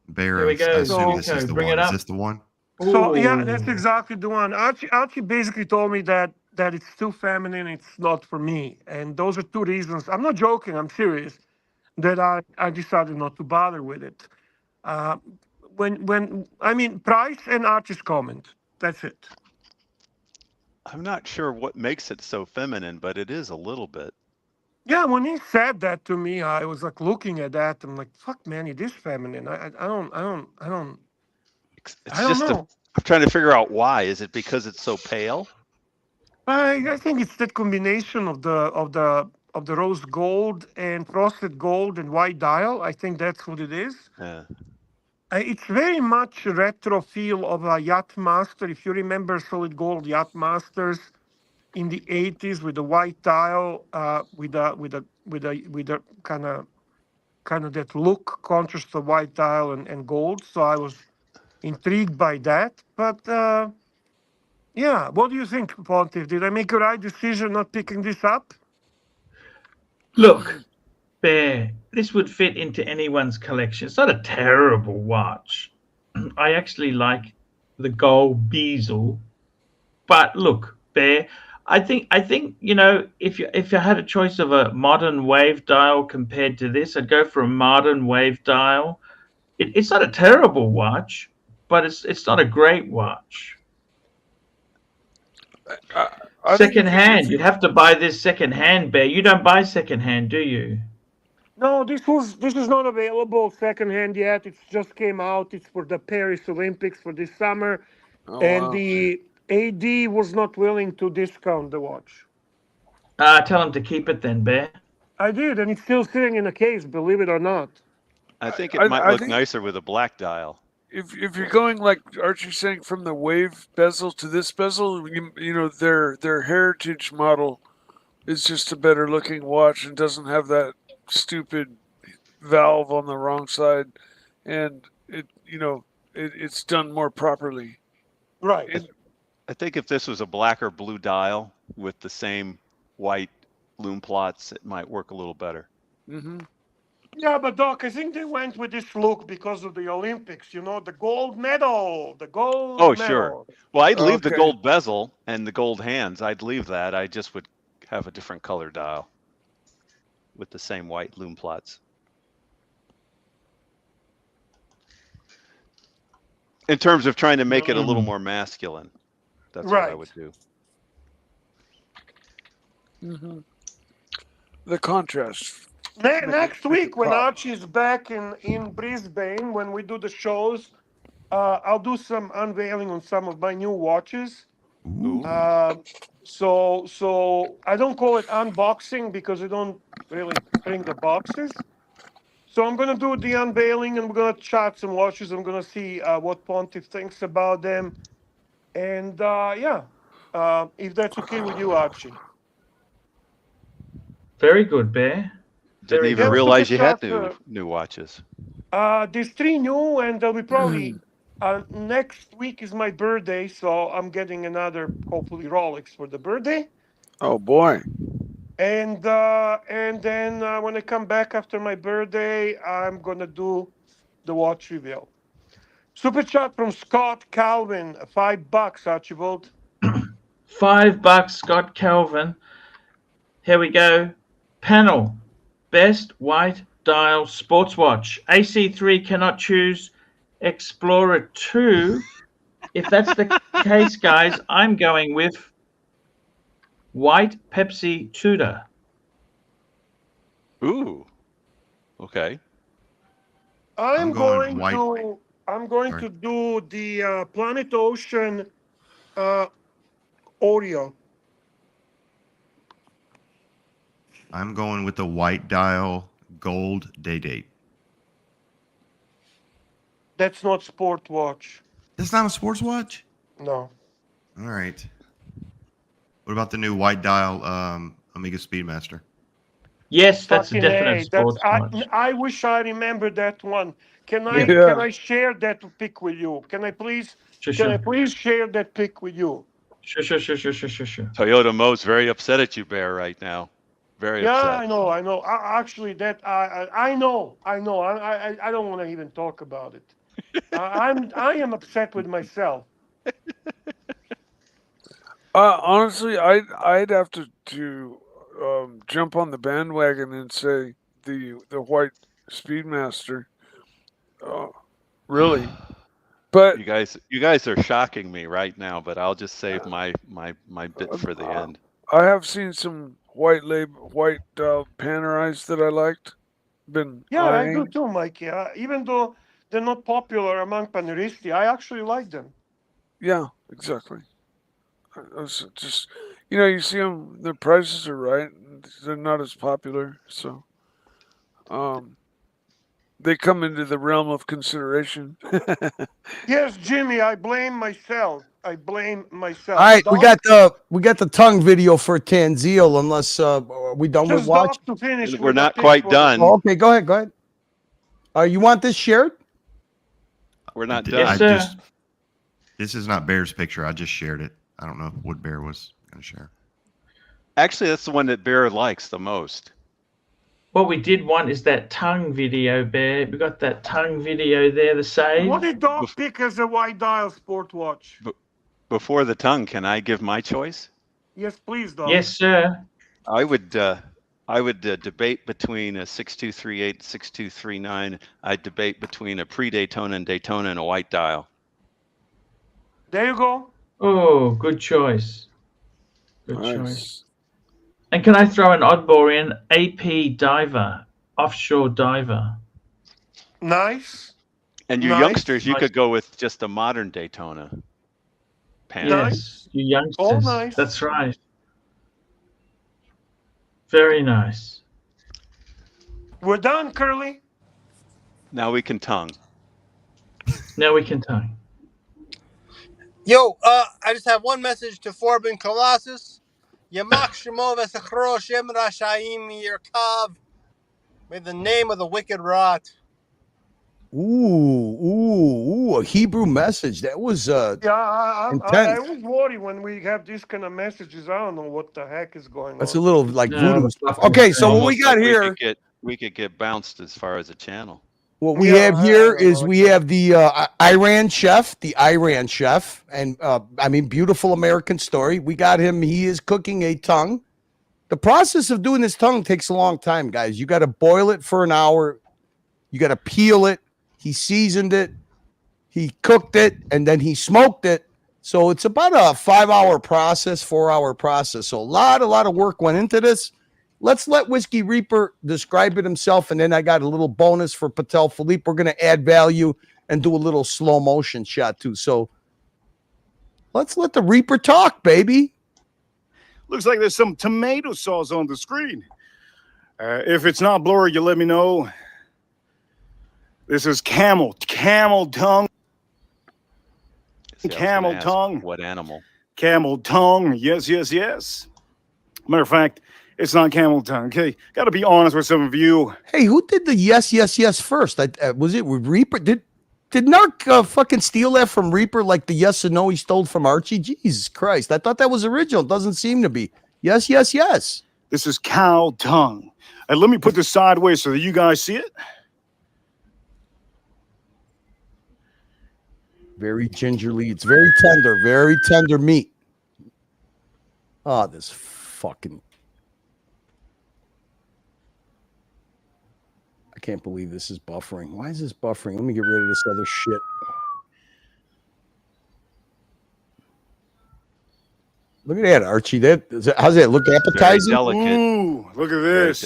Bear, Here we go. I assume this Nico, is the bring one. it Is up. this the one? So yeah, that's Ooh. exactly the one. Archie basically told me that it's too feminine. It's not for me, and those are two reasons. I'm not joking. I'm serious. That I decided not to bother with it. Uh, when I mean price and Archie's comment. That's it. I'm not sure what makes it so feminine, but it is a little bit. Yeah, when he said that to me, I was like looking at that. I'm like, "Fuck, man, it is feminine." I don't know. I'm trying to figure out why. Is it because it's so pale? I think it's that combination of the rose gold and frosted gold and white dial. I think that's what it is. Yeah. It's very much retro feel of a Yacht Master. If you remember solid gold Yacht Masters in the 80s with the white dial, with a kind of that look, contrast of white dial and gold. So I was intrigued by that. But yeah, what do you think, Pontiff? Did I make a right decision not picking this up? Look, Bear, this would fit into anyone's collection. It's not a terrible watch. I actually like the gold bezel. But look, Bear, I think if you had a choice of a modern wave dial compared to this, I'd go for a modern wave dial. It's not a terrible watch, but it's not a great watch. Second hand, you'd have to buy this second hand, Bear. You don't buy second hand, do you? No, this is not available secondhand yet. It just came out. It's for the Paris Olympics for this summer, and wow. the AD was not willing to discount the watch. Tell him to keep it then, Bear. I did, and it's still sitting in a case, believe it or not. I think it might look nicer with a black dial. If you're going like Archie's saying from the wave bezel to this bezel, you know their heritage model is just a better looking watch and doesn't have that stupid valve on the wrong side, and it's done more properly. Right. I think if this was a black or blue dial with the same white loom plots, it might work a little better. Mm-hmm. Yeah, but Doc, I think they went with this look because of the Olympics. You know, the gold medal, the gold. Oh, medal. sure. Well, I'd leave the gold bezel and the gold hands. I'd leave that. I just would have a different color dial with the same white loom plots. In terms of trying to make it a little more masculine, that's what I would do. Mm-hmm. The contrast. Next week, when Archie's back in Brisbane, when we do the shows, I'll do some unveiling on some of my new watches. So I don't call it unboxing because I don't really bring the boxes. So I'm gonna do the unveiling, and we're gonna chat some watches. I'm gonna see what Pontiff thinks about them, and if that's okay with you, Archie. Very good, Bear. Didn't even Yeah, realize you had Superchat, new watches. there's 3 new, and there'll be probably next week is my birthday, so I'm getting another hopefully Rolex for the birthday. Oh boy! And then when I come back after my birthday, I'm gonna do the watch reveal. Super chat from Scott Calvin, $5, Archibald. $5, Scott Calvin. Here we go. Panel. Best white dial sports watch. AC3 cannot choose Explorer 2. If that's the case, guys, I'm going with white Pepsi Tudor. Ooh. Okay. I'm going going to do the Planet Ocean Oreo. I'm going with the white dial gold day date. That's not sport watch. That's not a sports watch? No. All right. What about the new white dial Omega Speedmaster? Yes, that's a Fucking definite A. That's sports watch. I wish I remember that one. Can I Yeah. can I share that pic with you? Can I please share that pic with you? Sure. Toyota Mo's very upset at you, Bear, right now. Very Yeah, upset. I know. Actually, that I know. I don't want to even talk about it. I am upset with myself. Honestly, I'd have to jump on the bandwagon and say the white Speedmaster. Really, but you guys are shocking me right now. But I'll just save my bit for the end. I have seen some white Panerais that I liked. I do too, Mikey. Even though they're not popular among paneristi, I actually like them. Yeah, exactly. It's just you see them. The prices are right. They're not as popular, so they come into the realm of consideration. Yes, Jimmy, I blame myself. All right, we got the tongue video for Tanzil. Unless we done with watch? To finish. We're not quite done. Oh, okay, go ahead. You want this shared? We're not done. Yes, sir. This is not Bear's picture. I just shared it. I don't know what Bear was going to share. Actually, that's the one that Bear likes the most. What we did want is that tongue video, Bear. We got that tongue video there, the save. What did Dog pick as a white dial sport watch? Before the tongue, can I give my choice? Yes, please, Dog. Yes, sir. I would debate between a 6238 and 6239. I'd debate between a pre-Daytona and Daytona and a white dial. There you go. Oh, good choice. Good Nice. choice. And can I throw an oddball in? AP diver, offshore diver. Nice. And you youngsters, you could go with just a modern Daytona panel. Yes, you youngsters. Oh, nice. That's right. Very nice. We're done, Curly. Now we can tongue. Now we can tongue. Yo, I just have one message to Forbin Colossus. Yamak Shemov Esachroshim Rashaim Yerkav. May the name of the wicked rot. Ooh, a Hebrew message. That was intense. I was worried when we have these kind of messages. I don't know what the heck is going on. That's a little like voodoo stuff. Okay, so what we got here, we could get bounced as far as a channel. what we have here is we have the Iran chef, and I mean, beautiful American story. We got him. He is cooking a tongue. The process of doing this tongue takes a long time, guys. You got to boil it for an hour. You got to peel it. He seasoned it. He cooked it, and then he smoked it. So it's about a 5-hour process, 4-hour process. So a lot of work went into this. Let's let Whiskey Reaper describe it himself, and then I got a little bonus for Patel Philippe. We're going to add value and do a little slow motion shot too. So let's let the Reaper talk, baby. Looks like there's some tomato sauce on the screen. If it's not blurry, you let me know. This is camel tongue. Camel tongue. What animal? Camel tongue. Yes. Matter of fact, It's not camel tongue, okay? Got to be honest with some of you. Hey, who did the yes, yes, yes first? Was it with Reaper? Did Narc fucking steal that from Reaper like the yes and no he stole from Archie? Jesus Christ. I thought that was original. Doesn't seem to be. Yes, yes, yes. This is cow tongue. And let me put this sideways so that you guys see it. Very gingerly. It's very tender meat. Oh, this fucking... I can't believe this is buffering. Why is this buffering? Let me get rid of this other shit. Look at that, Archie. How's that look appetizing? Ooh, look at this.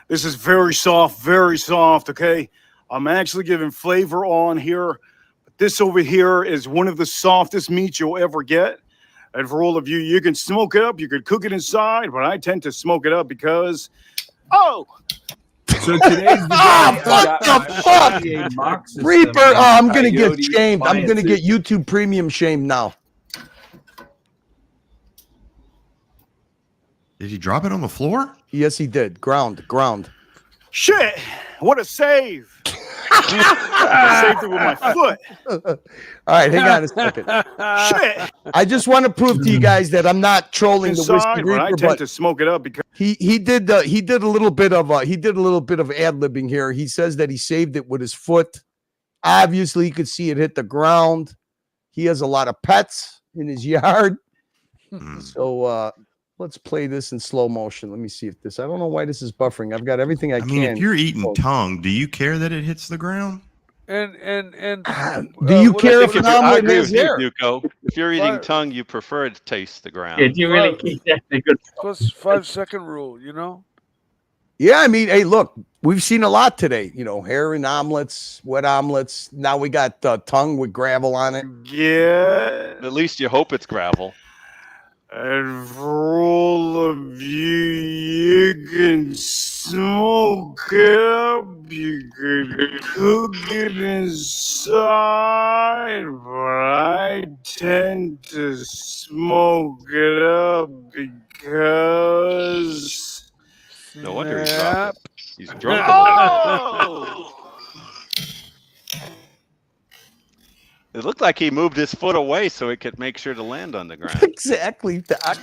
This is very soft, okay? I'm actually giving flavor on here. But this over here is one of the softest meats you'll ever get. And for all of you, you can smoke it up, you can cook it inside, but I tend to smoke it up because, oh! So today's what the fuck? Reaper, I'm going to get shamed. I'm going to get YouTube Premium shamed now. Did he drop it on the floor? Yes, he did. Ground. Shit! What a save! I saved it with my foot. All right, hang on a second. Shit! I just want to prove to you guys that I'm not trolling the Whiskey Reaper, I tend to smoke it up because he did a little bit of ad-libbing here. He says that he saved it with his foot. Obviously, you could see it hit the ground. He has a lot of pets in his yard. So let's play this in slow motion. Let me see if this... I don't know why this is buffering. I've got everything I can. mean, if you're eating tongue, do you care that it hits the ground? And do you care if an omelet has hair? Nuko. If you're eating tongue, you prefer it to taste the ground. Did you really keep that a good plus 5-second rule, you know? Yeah, I mean, hey, look, we've seen a lot today. You know, hair in omelets, wet omelets. Now we got tongue with gravel on it. Yeah. At least you hope it's gravel. And for all of you, you can smoke it up, you can cook it inside, but I tend to smoke it up because... No wonder he's dropped it. He's drunk. Oh! It looked like he moved his foot away so it could make sure to land on the ground. Exactly, Doc.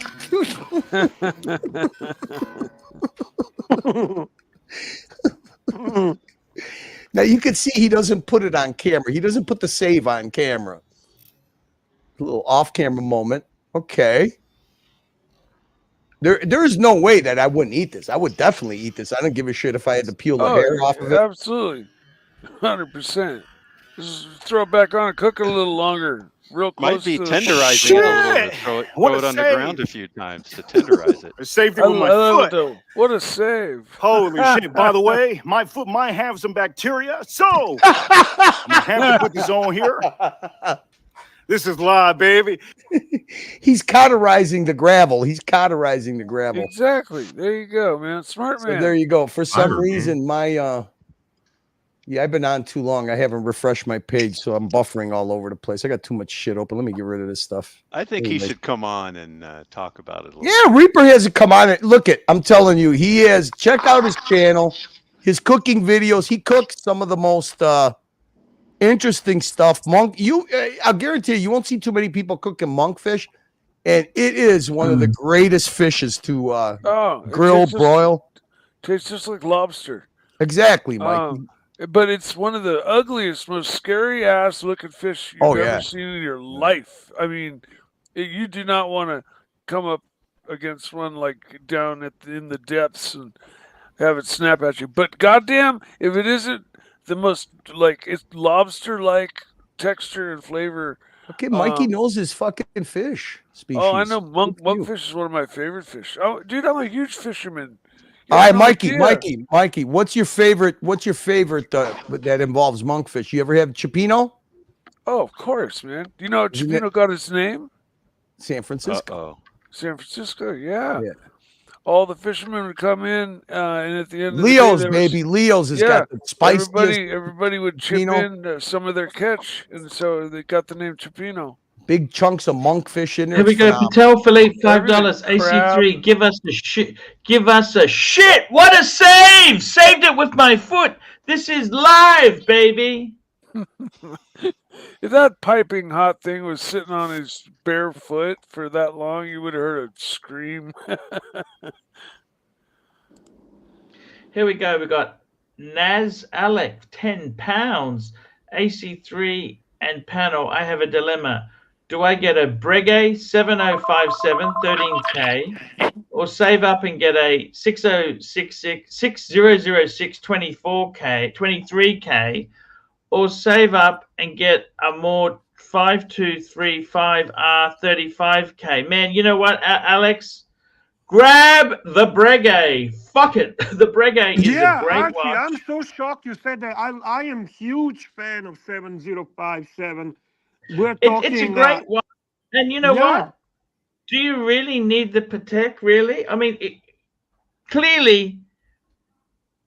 Now you can see he doesn't put it on camera. He doesn't put the save on camera. A little off-camera moment. Okay. There is no way that I wouldn't eat this. I would definitely eat this. I don't give a shit if I had to peel the hair off of it. Absolutely. 100%. Just throw it back on and cook it a little longer. Real close. Might be tenderizing it a little bit. Throw it on the ground a few times to tenderize it. I saved it with my foot. What a save. Holy shit. By the way, my foot might have some bacteria, so I'm going to have to put this on here. This is live, baby. He's cauterizing the gravel. Exactly. There you go, man. Smart man. So there you go. For some reason, my yeah, I've been on too long. I haven't refreshed my page, so I'm buffering all over the place. I got too much shit open. Let me get rid of this stuff. I think he should come on and talk about it a little Yeah, Reaper hasn't come on it. Look it, I'm telling you, he has. Check out his channel, his cooking videos. He cooks some of the most interesting stuff. I'll guarantee you won't see too many people cooking monkfish, and it is one of the greatest fishes to grill, broil. Tastes just like lobster. Exactly, Mike. But it's one of the ugliest, most scary ass looking fish you've ever seen in your life. I mean, you do not want to come up against one like down in the depths and have it snap at you. But goddamn, if it isn't the most like it's lobster-like texture and flavor. Okay, Mikey knows his fucking fish species. Oh, I know monkfish is one of my favorite fish. Oh, dude, I'm a huge fisherman. All right, Mikey. What's your favorite? What's your favorite that involves monkfish? You ever have Cipino? Oh, of course, man. Do you know how Cipino got his name? San Francisco. San Francisco, yeah. All the fishermen would come in, and at the end of Leo's, the day, baby. Leo's has got the spiciest. Everybody would chip in some of their catch, and so they got the name Cipino. big chunks of monkfish in there. Here we It's go. phenomenal. Patel Philippe, Everything. $5. AC3, give us a shit. Give us a shit. What a save! Saved it with my foot. This is live, baby. If that piping hot thing was sitting on his bare foot for that long, you would have heard a scream. Here we go. We got Naz Alec, £10. AC3 and panel. I have a dilemma. Do I get a Breguet 7057 13K or save up and get a 6006 24K 23K or save up and get a more 5235R 35K? Man, you know what, Alex? Grab the Breguet. Fuck it. The Breguet is a great Archie, watch. I'm so shocked you said that. I am huge fan of 7057. We're talking. It's a great watch. And you know yeah. what? Do you really need the Patek, really? I mean, clearly,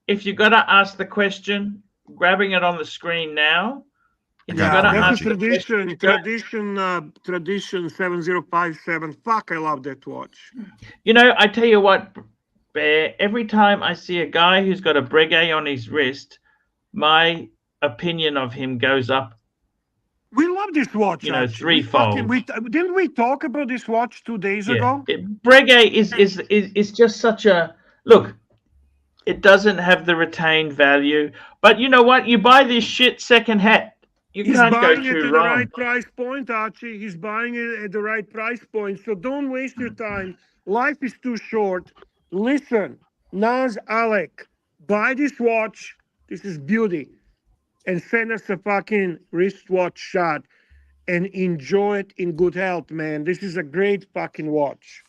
if you've got to ask the question, grabbing it on the screen now, if you've got to That's ask a the question, tradition 7057. Fuck, I love that watch. you know, I tell you what, Bear, every time I see a guy who's got a Breguet on his wrist, my opinion of him goes up. We love this watch. You know, Archie. threefold. Didn't we talk about this watch 2 days ago? Breguet is just such a look. It doesn't have the retained value, but you know what? You buy this shit second hand. You He's can't go buying it too at wrong. the right price point, Archie. He's buying it at the right price point. So don't waste your time. Life is too short. Listen, Naz Alec, buy this watch. This is beauty. And send us a fucking wristwatch shot and enjoy it in good health, man. This is a great fucking watch.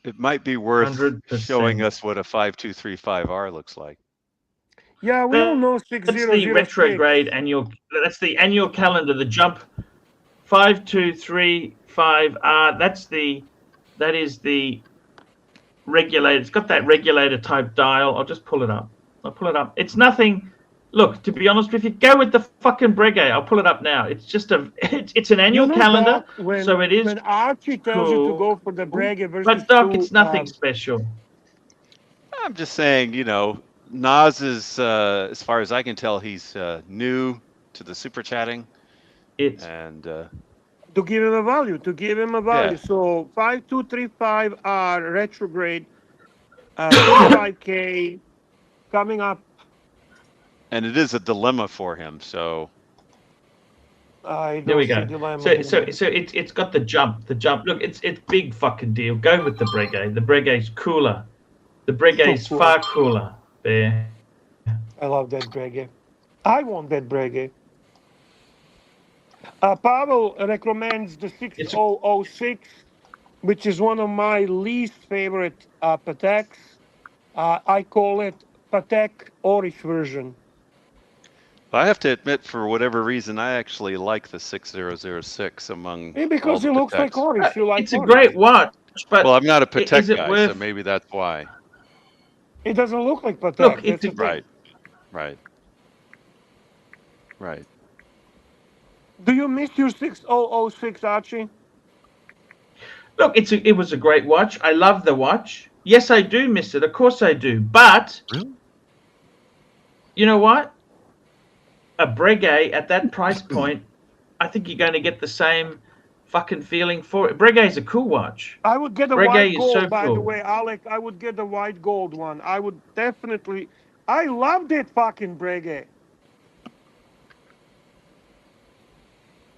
It might be worth 100%. showing us what a 5235R looks like. Yeah, we all know 6006. That's the retrograde annual. That's the annual calendar. The jump 5235R. That is the regulator. It's got that regulator type dial. I'll just pull it up. It's nothing. Look, to be honest with you, go with the fucking Breguet. I'll pull it up now. It's just it's an annual calendar, so it is. When Archie tells you to go for the Breguet versus but Doc, it's nothing special. I'm just saying, you know, Nas is, as far as I can tell, he's new to the super chatting. And to give him a value. Yeah. So 5235R retrograde, 35K coming up. And it is a dilemma for him. So There we go. So it's got the jump. Look, it's big fucking deal. Go with the Breguet. The Breguet's cooler. The Breguet's So cool. far cooler. There. I love that Breguet. I want that Breguet. Pavel recommends the 6006, which is one of my least favorite Pateks. I call it Patek Oris version. I have to admit, for whatever reason, I actually like the 6006 among. Because all it the looks like Pateks. Oris. You like It's a Oris. great watch, but Well, I'm not a Patek is it guy, worth? so maybe that's why. It doesn't look like Patek. Look, That's it's the a- thing. Right. Do you miss your 6006, Archie? Look, it was a great watch. I love the watch. Yes, I do miss it. Of course I do. But you know what? A Breguet at that price point, I think you're going to get the same fucking feeling for it. Breguet's a cool watch. I would get the Breguet white is gold, so by cool. the way, Alec. I would get the white gold one. I would definitely. I love that fucking Breguet.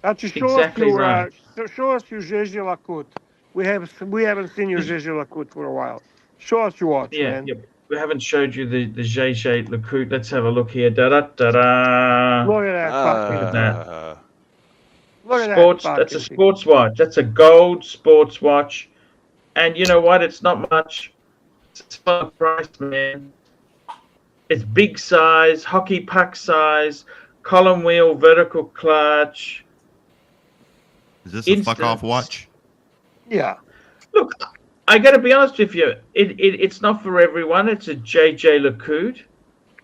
Archie, show Exactly us your right. show us your Zhezhi Lakut. We haven't seen your Zhezhi Lakut for a while. Show us your watch, Yeah, man. yep. We haven't showed you the Zhezhi Lakut. Let's have a look here. Da-da-da-da. Look at that fucking. Look at that. Look at Sports. that. That's a sports watch. That's a gold sports watch. And you know what? It's not much. It's full price, man. It's big size, hockey puck size, column wheel, vertical clutch. Is this a fuck off Instant. watch? Yeah. Look, I got to be honest with you. It's not for everyone. It's a JJ Lacoute.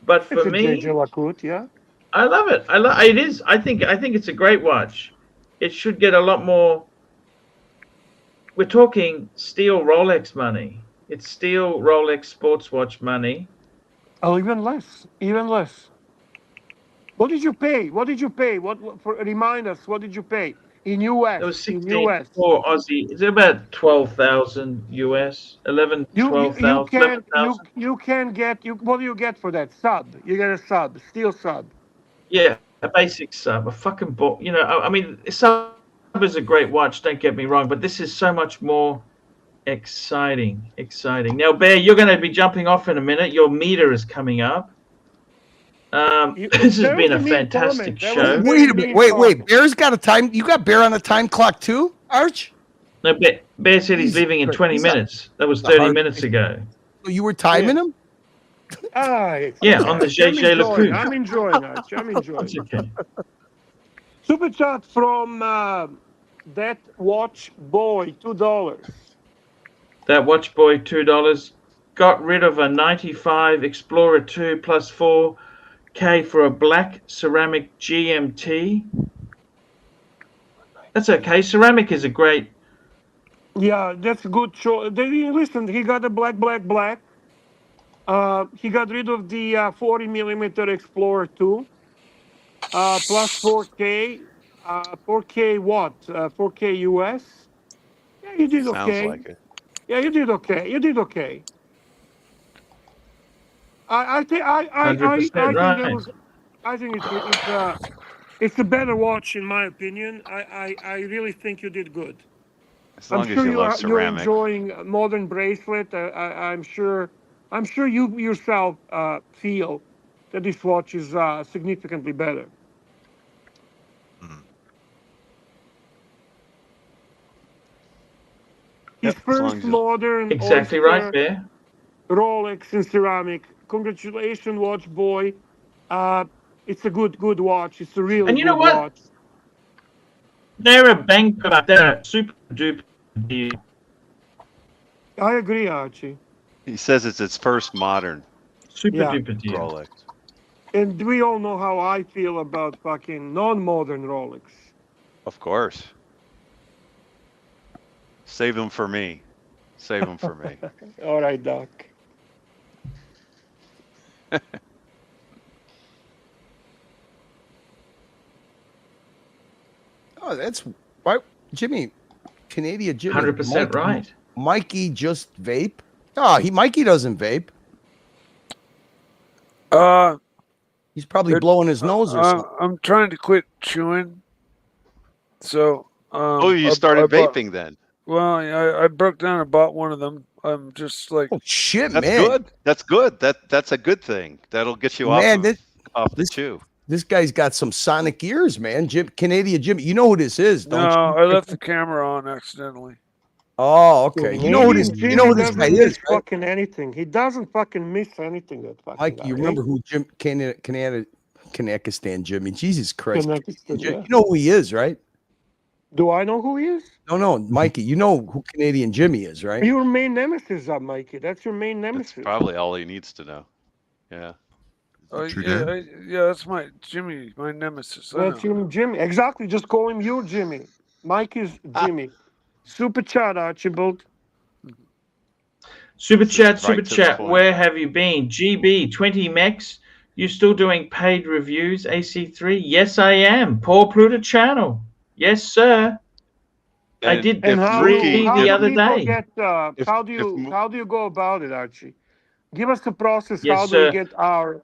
But for It's a me, Zhezhi Lakut, yeah. I love it. It is. I think it's a great watch. It should get a lot more. We're talking steel Rolex money. It's steel Rolex sports watch money. Oh, even less. Even less. What did you pay? What did you pay? What for? Remind us. What did you pay in US? It was In 16 US. for Aussie. It's about 12,000 US. 11, You 12,000, can 11,000. you can get you. What do you get for that sub? You get a sub, steel sub. Yeah, a basic sub, a fucking you know. I mean, sub is a great watch. Don't get me wrong, but this is so much more exciting. Exciting. Now, Bear, you're going to be jumping off in a minute. Your meter is coming up. This has That was been a a mean fantastic comment. That was a show. very Wait a minute. mean Wait. comment. Bear's got a time. You got Bear on the time clock too, Arch? No, Bear said he's leaving in 20 he's minutes. That was a 30 hard- minutes ago. So you were timing him? Ah, it's Yeah, okay. on the I'm JJ enjoying. LaPouf. I'm enjoying, Archie. I'm enjoying. It's okay. Super chat from that watch boy, $2. That watch boy, $2. Got rid of a 95 Explorer 2 plus 4K for a black ceramic GMT. That's okay. Ceramic is a great. Yeah, that's a good choice. Listen, he got a black. He got rid of the 40 millimeter Explorer 2, plus 4K. 4K what? 4K US. Yeah, you did Sounds okay. like it. Yeah, you did okay. You did okay. I think 100% I think that right. was. I think it's a better watch in my opinion. I really think you did good. As I'm long as sure you love you're ceramic. enjoying modern bracelet. I'm sure you yourself feel that this watch is significantly better. His Yep, as long first as you modern Exactly right, Oyster Bear. Rolex in ceramic. Congratulations, watch boy. It's a good watch. It's a really And you know good what? watch. They're a bang product. They're a super duper deal. I agree, Archie. He says it's its first modern Super Yeah. duper deal. Rolex. And we all know how I feel about fucking non-modern Rolex. Of course. Save them for me. Save them for me. All right, Doc. Oh, that's why, Jimmy, Canadian Jimmy. 100% right. Mikey just vape. Oh, Mikey doesn't vape. He's probably blowing his nose or something. I'm trying to quit chewing. So. Oh, you started vaping then? Well, I broke down and bought one of them. I'm just like, oh shit, That's man. good. That's good. That's a good thing. That'll get you off the chew. This guy's got some sonic ears, man. Canadian Jimmy. You know who this is, don't no, you? I left the camera on accidentally. Oh, okay. You know who this? You know who this guy is, right? Fucking anything. He doesn't fucking miss anything. That fucking Mike, guy, you remember who Kanakistan Jimmy? Jesus Christ. Kanakistan, You yeah. know who he is, right? Do I know who he is? No, Mikey. You know who Canadian Jimmy is, right? Your main nemesis, Mikey. That's your main nemesis. That's probably all he needs to know. Yeah. Yeah, that's my Jimmy, my nemesis. That's your Jimmy. Exactly. Just call him your Jimmy. Mike is Jimmy. Super chat, Archibald. Super chat, right to the super chat. point. Where have you been? GB 20 Mex. You still doing paid reviews, AC3? Yes, I am. Paul Pluta channel. Yes, sir. I did And how three do the other people day. get? How do you go about it, Archie? Give us the process. Yes, how do we sir. get our?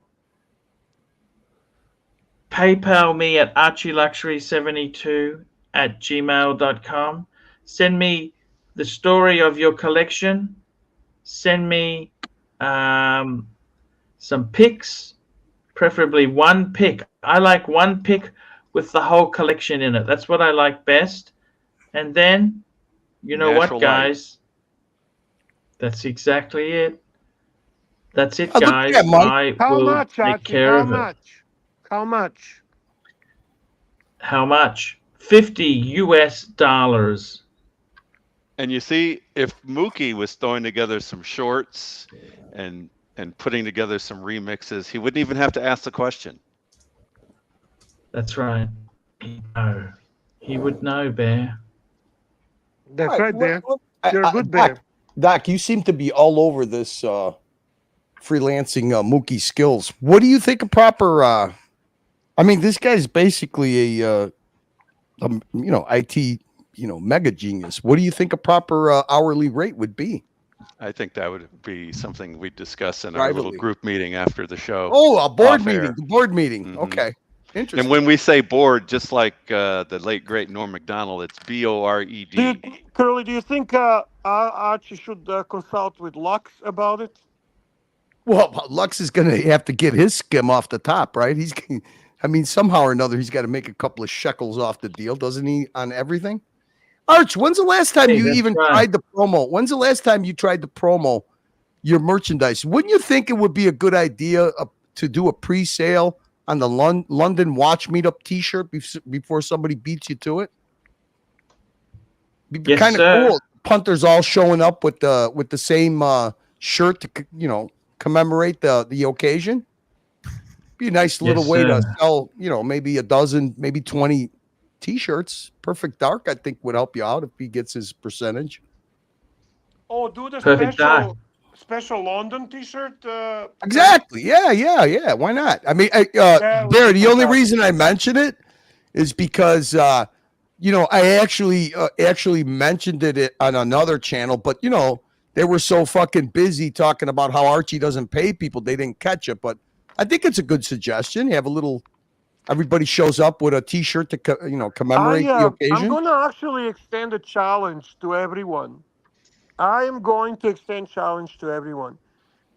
PayPal me at archieluxury72@gmail.com. Send me the story of your collection. Send me some pics, preferably one pic. I like one pic with the whole collection in it. That's what I like best. And then, you know Natural what, guys? That's exactly it. That's it, look at guys. that, Mike. I How will much, take Archie? care How of it. much? How much? How much? $50. And you see, if Mookie was throwing together some shorts and putting together some remixes, he wouldn't even have to ask the question. That's right. He'd know. He would know, Bear. That's All right, right, Bear. well, You're a good Bear. Doc, you seem to be all over this freelancing Mookie skills. What do you think a proper? I mean, this guy's basically a IT mega genius. What do you think a proper hourly rate would be? I think that would be something we'd discuss in our little Privately. group meeting after the show. Oh, a board off meeting. air. The board meeting. Mhm. Okay. Interesting. And when we say board, just like the late great Norm Macdonald, it's BORED. Curly, do you think Archie should consult with Lux about it? Well, Lux is going to have to get his skim off the top, right? I mean, somehow or another, he's got to make a couple of shekels off the deal, doesn't he, on everything? Arch, when's the last time you even tried the promo? When's the last time you tried to promo your merchandise? Wouldn't you think it would be a good idea to do a pre-sale on the London Watch Meetup T-shirt before somebody beats you to it? Be Yes, kind of sir. cool. Punters all showing up with the same shirt to commemorate the occasion. Be a nice little Yes, way to sir. sell, maybe a dozen, maybe 20 T-shirts. Perfect Dark, I think, would help you out if he gets his percentage. Oh, do the Perfect Dark. special London T-shirt. Exactly. Yeah. Why not? I mean, Barry, the only reason I mention it is because I actually mentioned it on another channel, but they were so fucking busy talking about how Archie doesn't pay people, they didn't catch it. But I think it's a good suggestion. You have a little. Everybody shows up with a T-shirt to commemorate the occasion. I'm going to actually extend a challenge to everyone. I am going to extend challenge to everyone.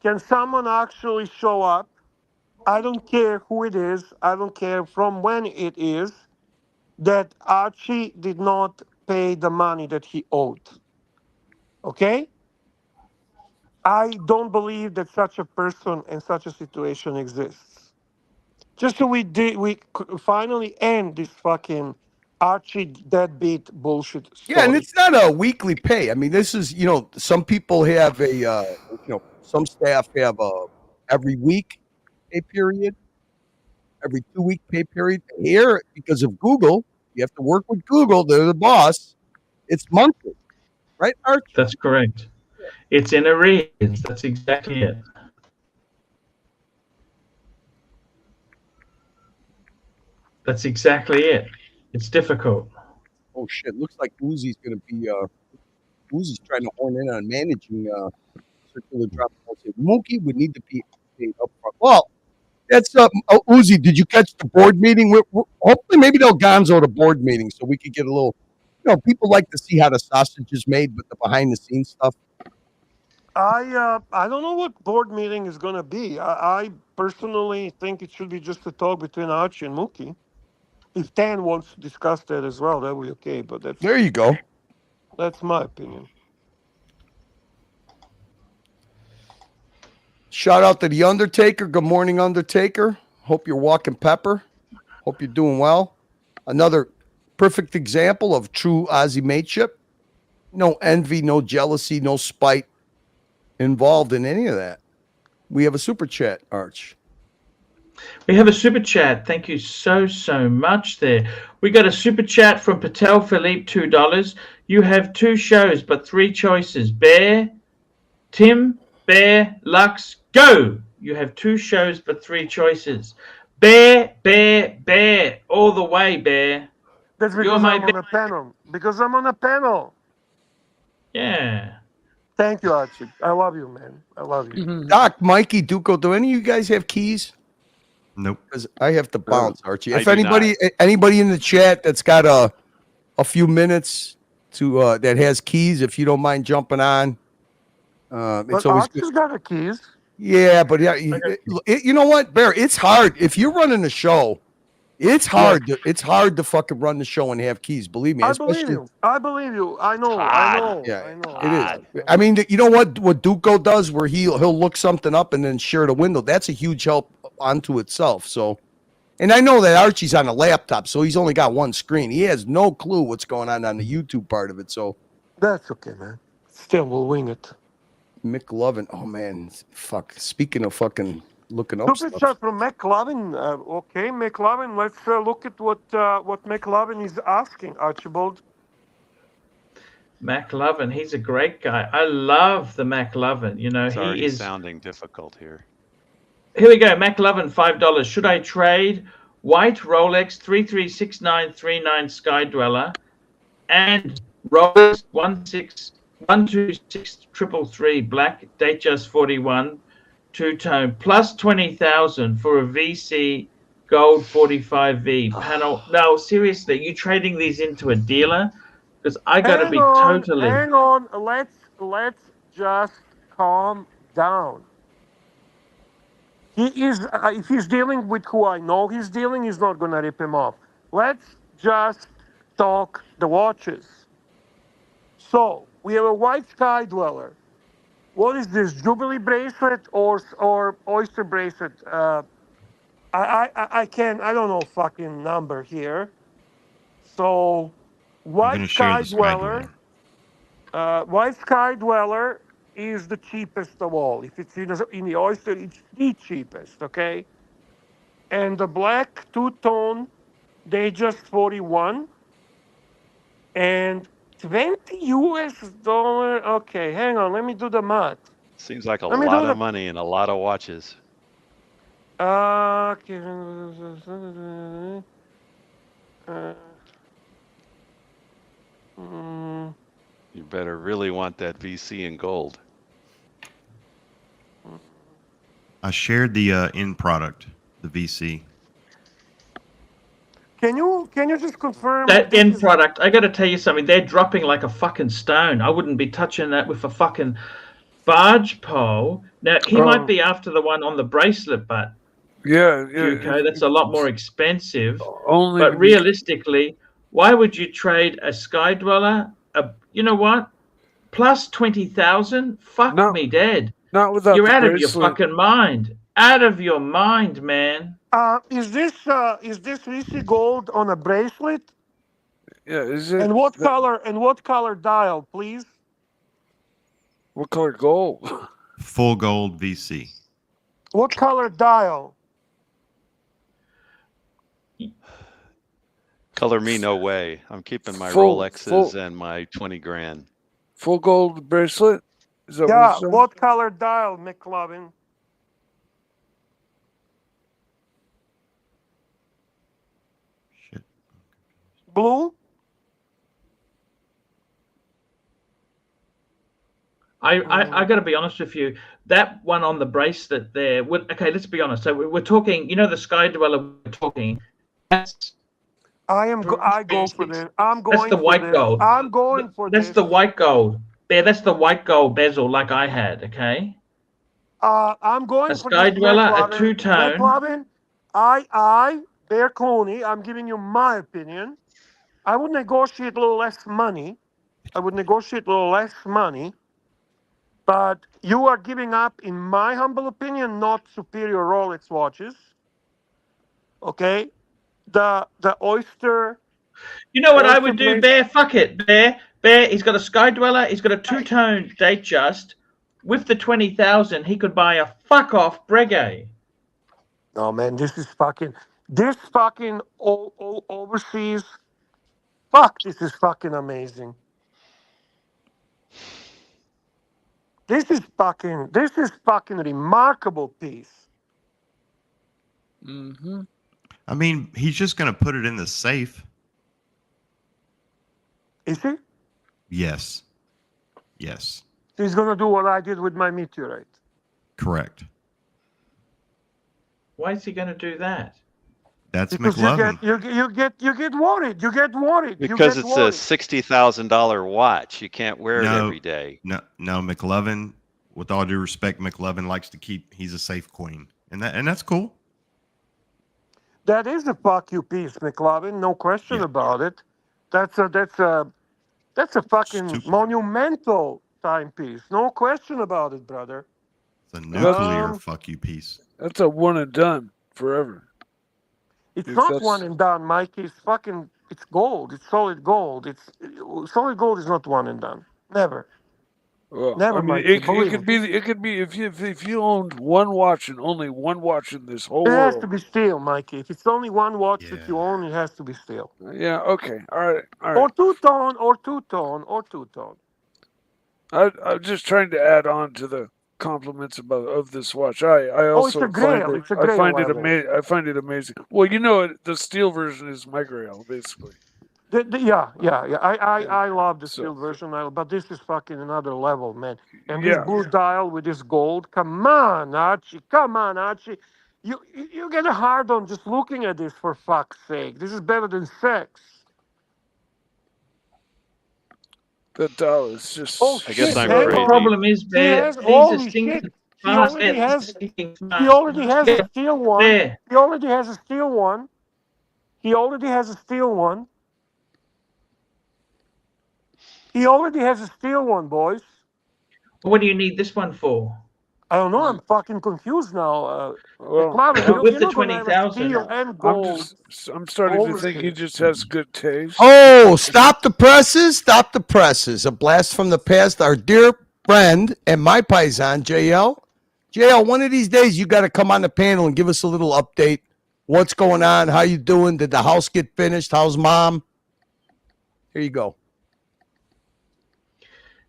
Can someone actually show up? I don't care who it is. I don't care from when it is. That Archie did not pay the money that he owed. Okay? I don't believe that such a person and such a situation exists. Just so we finally end this fucking Archie deadbeat bullshit story. Yeah, and it's not a weekly pay. I mean, this is some people have a some staff have a every week pay period, every 2-week pay period. Here, because of Google, you have to work with Google. They're the boss. It's monthly, right, Arch? That's correct. It's in arrears. That's exactly it. That's exactly it. It's difficult. Oh shit! Looks like Uzi's going to be Uzi's trying to horn in on managing circular drop. Mookie would need to be paid up front. Well, that's Uzi. Did you catch the board meeting? Hopefully, maybe they'll gonzo the board meeting so we could get a little. People like to see how the sausage is made with the behind the scenes stuff. I don't know what board meeting is going to be. I personally think it should be just a talk between Archie and Mookie. If Tan wants to discuss that as well, that would be okay. But there you go. That's my opinion. Shout out to the Undertaker. Good morning, Undertaker. Hope you're walking pepper. Hope you're doing well. Another perfect example of true Aussie mateship. No envy, no jealousy, no spite involved in any of that. We have a super chat, Arch. We have a super chat. Thank you so much there. We got a super chat from Patel Philippe, $2. You have 2 shows, but 3 choices. Bear, Tim, Bear, Lux, go! You have 2 shows, but 3 choices. Bear, all the way, Bear. That's because I'm on a panel. Because I'm on a panel. Yeah. Thank you, Archie. I love you, man. I love you. Doc, Mikey, Duco, do any of you guys have keys? Nope. Because I have to bounce, Archie. I If do anybody in the chat that's got a few minutes to that has keys, if you don't mind jumping on, it's always good. Archie's got the keys. Yeah, but you know what, Bear? It's hard if you're running a show. It's hard. It's hard to fucking run the show and have keys. Believe me. I believe you. I believe you. I know. Yeah, it is. I mean, you know what Duco does, where he'll look something up and then share the window. That's a huge help onto itself. So, and I know that Archie's on a laptop, so he's only got one screen. He has no clue what's going on the YouTube part of it. So that's okay, man. Still, we'll wing it. McLovin. Oh man, fuck. Speaking of fucking looking up Super stuff. chat from McLovin. Okay, McLovin. Let's look at what McLovin is asking. Archibald. McLovin, he's a great guy. I love the McLovin. You know, It's he already is. sounding difficult here. Here we go. McLovin, $5. Should I trade white Rolex 336939 Sky Dweller and Rolex 126333 black Datejust 41 two-tone plus 20,000 for a VC gold 45V panel? No, seriously, are you trading these into a dealer? Because I got to be totally. Hang on. Let's just calm down. He is. If he's dealing with who I know he's dealing, he's not gonna rip him off. Let's just talk the watches. So we have a white Sky Dweller. What is this? Jubilee bracelet or oyster bracelet? I can't. I don't know fucking number here. So white Sky Dweller. White Sky Dweller is the cheapest of all. If it's in the oyster, it's the cheapest. Okay. And the black two-tone, they just 41 and 20 US dollar. Okay, hang on, let me do the math. Seems like a lot of money and a lot of watches. You better really want that VC in gold. I shared the end product, the VC. Can you just confirm That end product, I got to tell you something. They're dropping like a fucking stone. I wouldn't be touching that with a fucking barge pole. Now, he might be after the one on the bracelet, but okay, that's a lot more expensive. But realistically, why would you trade a Sky Dweller? You know what? Plus 20,000? Fuck me dead. Not without You're the out of your bracelet. fucking mind. Out of your mind, man. Is this VC gold on a bracelet? Yeah, is it? And what color? And what color dial, please? What color gold? Full gold VC. What color dial? Color me no way. I'm keeping my Full- Rolexes full- and my 20 grand. Full gold bracelet? Is that Yeah, what you're saying? what color dial, McLovin? Shit. Blue? I got to be honest with you. That one on the bracelet there. Okay, let's be honest. So we're talking. You know, the Sky Dweller. We're talking. I go for this. I'm going That's the for white this. gold. I'm going for That's this. the white gold. There, that's the white gold bezel like I had. Okay. I'm going A for Sky this. Dweller, a McLovin. two-tone. McLovin, Bear Clooney, I'm giving you my opinion. I would negotiate a little less money. But you are giving up, in my humble opinion, not superior Rolex watches. Okay? The oyster. You know what I oyster would do, brace- Bear? Fuck it, Bear. He's got a Sky Dweller. He's got a two-tone Datejust. With the 20,000, he could buy a fuck off Breguet. Oh man, this fucking overseas. Fuck, this is fucking amazing. This is fucking remarkable piece. Mm-hmm. I mean, he's just going to put it in the safe. Is he? Yes. Yes. He's gonna do what I did with my meteorite. Correct. Why is he going to do that? That's Because McLovin. you get worried. You get worried. Because you get it's worried. a $60,000 watch. You can't wear it No. every day. No, McLovin, with all due respect, McLovin likes to he's a safe queen. And that's cool. That is a fuck you piece, McLovin. No question about it. That's a fucking monumental timepiece. No question about it, brother. It's a nuclear fuck you piece. That's a one and done forever. It's If not that's- one and done, Mikey. It's gold. It's solid gold. Solid gold is not one and done. Never. Well, Never, I mean, Mikey. it Believe could me. be if you owned one watch and only one watch in this whole It has to world. be steel, Mikey. If it's only one watch that you own, it has to be steel. Yeah. Okay. All right. All Or right. two-tone, or two-tone, or two-tone. I'm just trying to add on to the compliments of this watch. I Oh, it's also a grail. It's a grail level. I find it amazing. Well, you know, the steel version is my grail, basically. Yeah. I love the So- steel version, but this is fucking another level, man. And this Yeah. blue dial with this gold. Come on, Archie. Come on, Archie. You get a hard on just looking at this, for fuck's sake. This is better than sex. That dial is just. Oh I guess shit! I'm Hang crazy. on. Problem is, He Bear, has these are holy sinking shit. He fast. already They're has. sinking He fast. already has a steel one. There. He already has a steel one. He already has a steel one. He already has a steel one, boys. What do you need this one for? I don't know. I'm fucking confused now. Well, McLaren, With you're the not gonna have a 20,000. steel and gold. I'm starting to think he overseas. just has good taste. Oh, stop the presses. Stop the presses. A blast from the past. Our dear friend and my paisan, JL. JL, one of these days you got to come on the panel and give us a little update. What's going on? How you doing? Did the house get finished? How's mom? Here you go.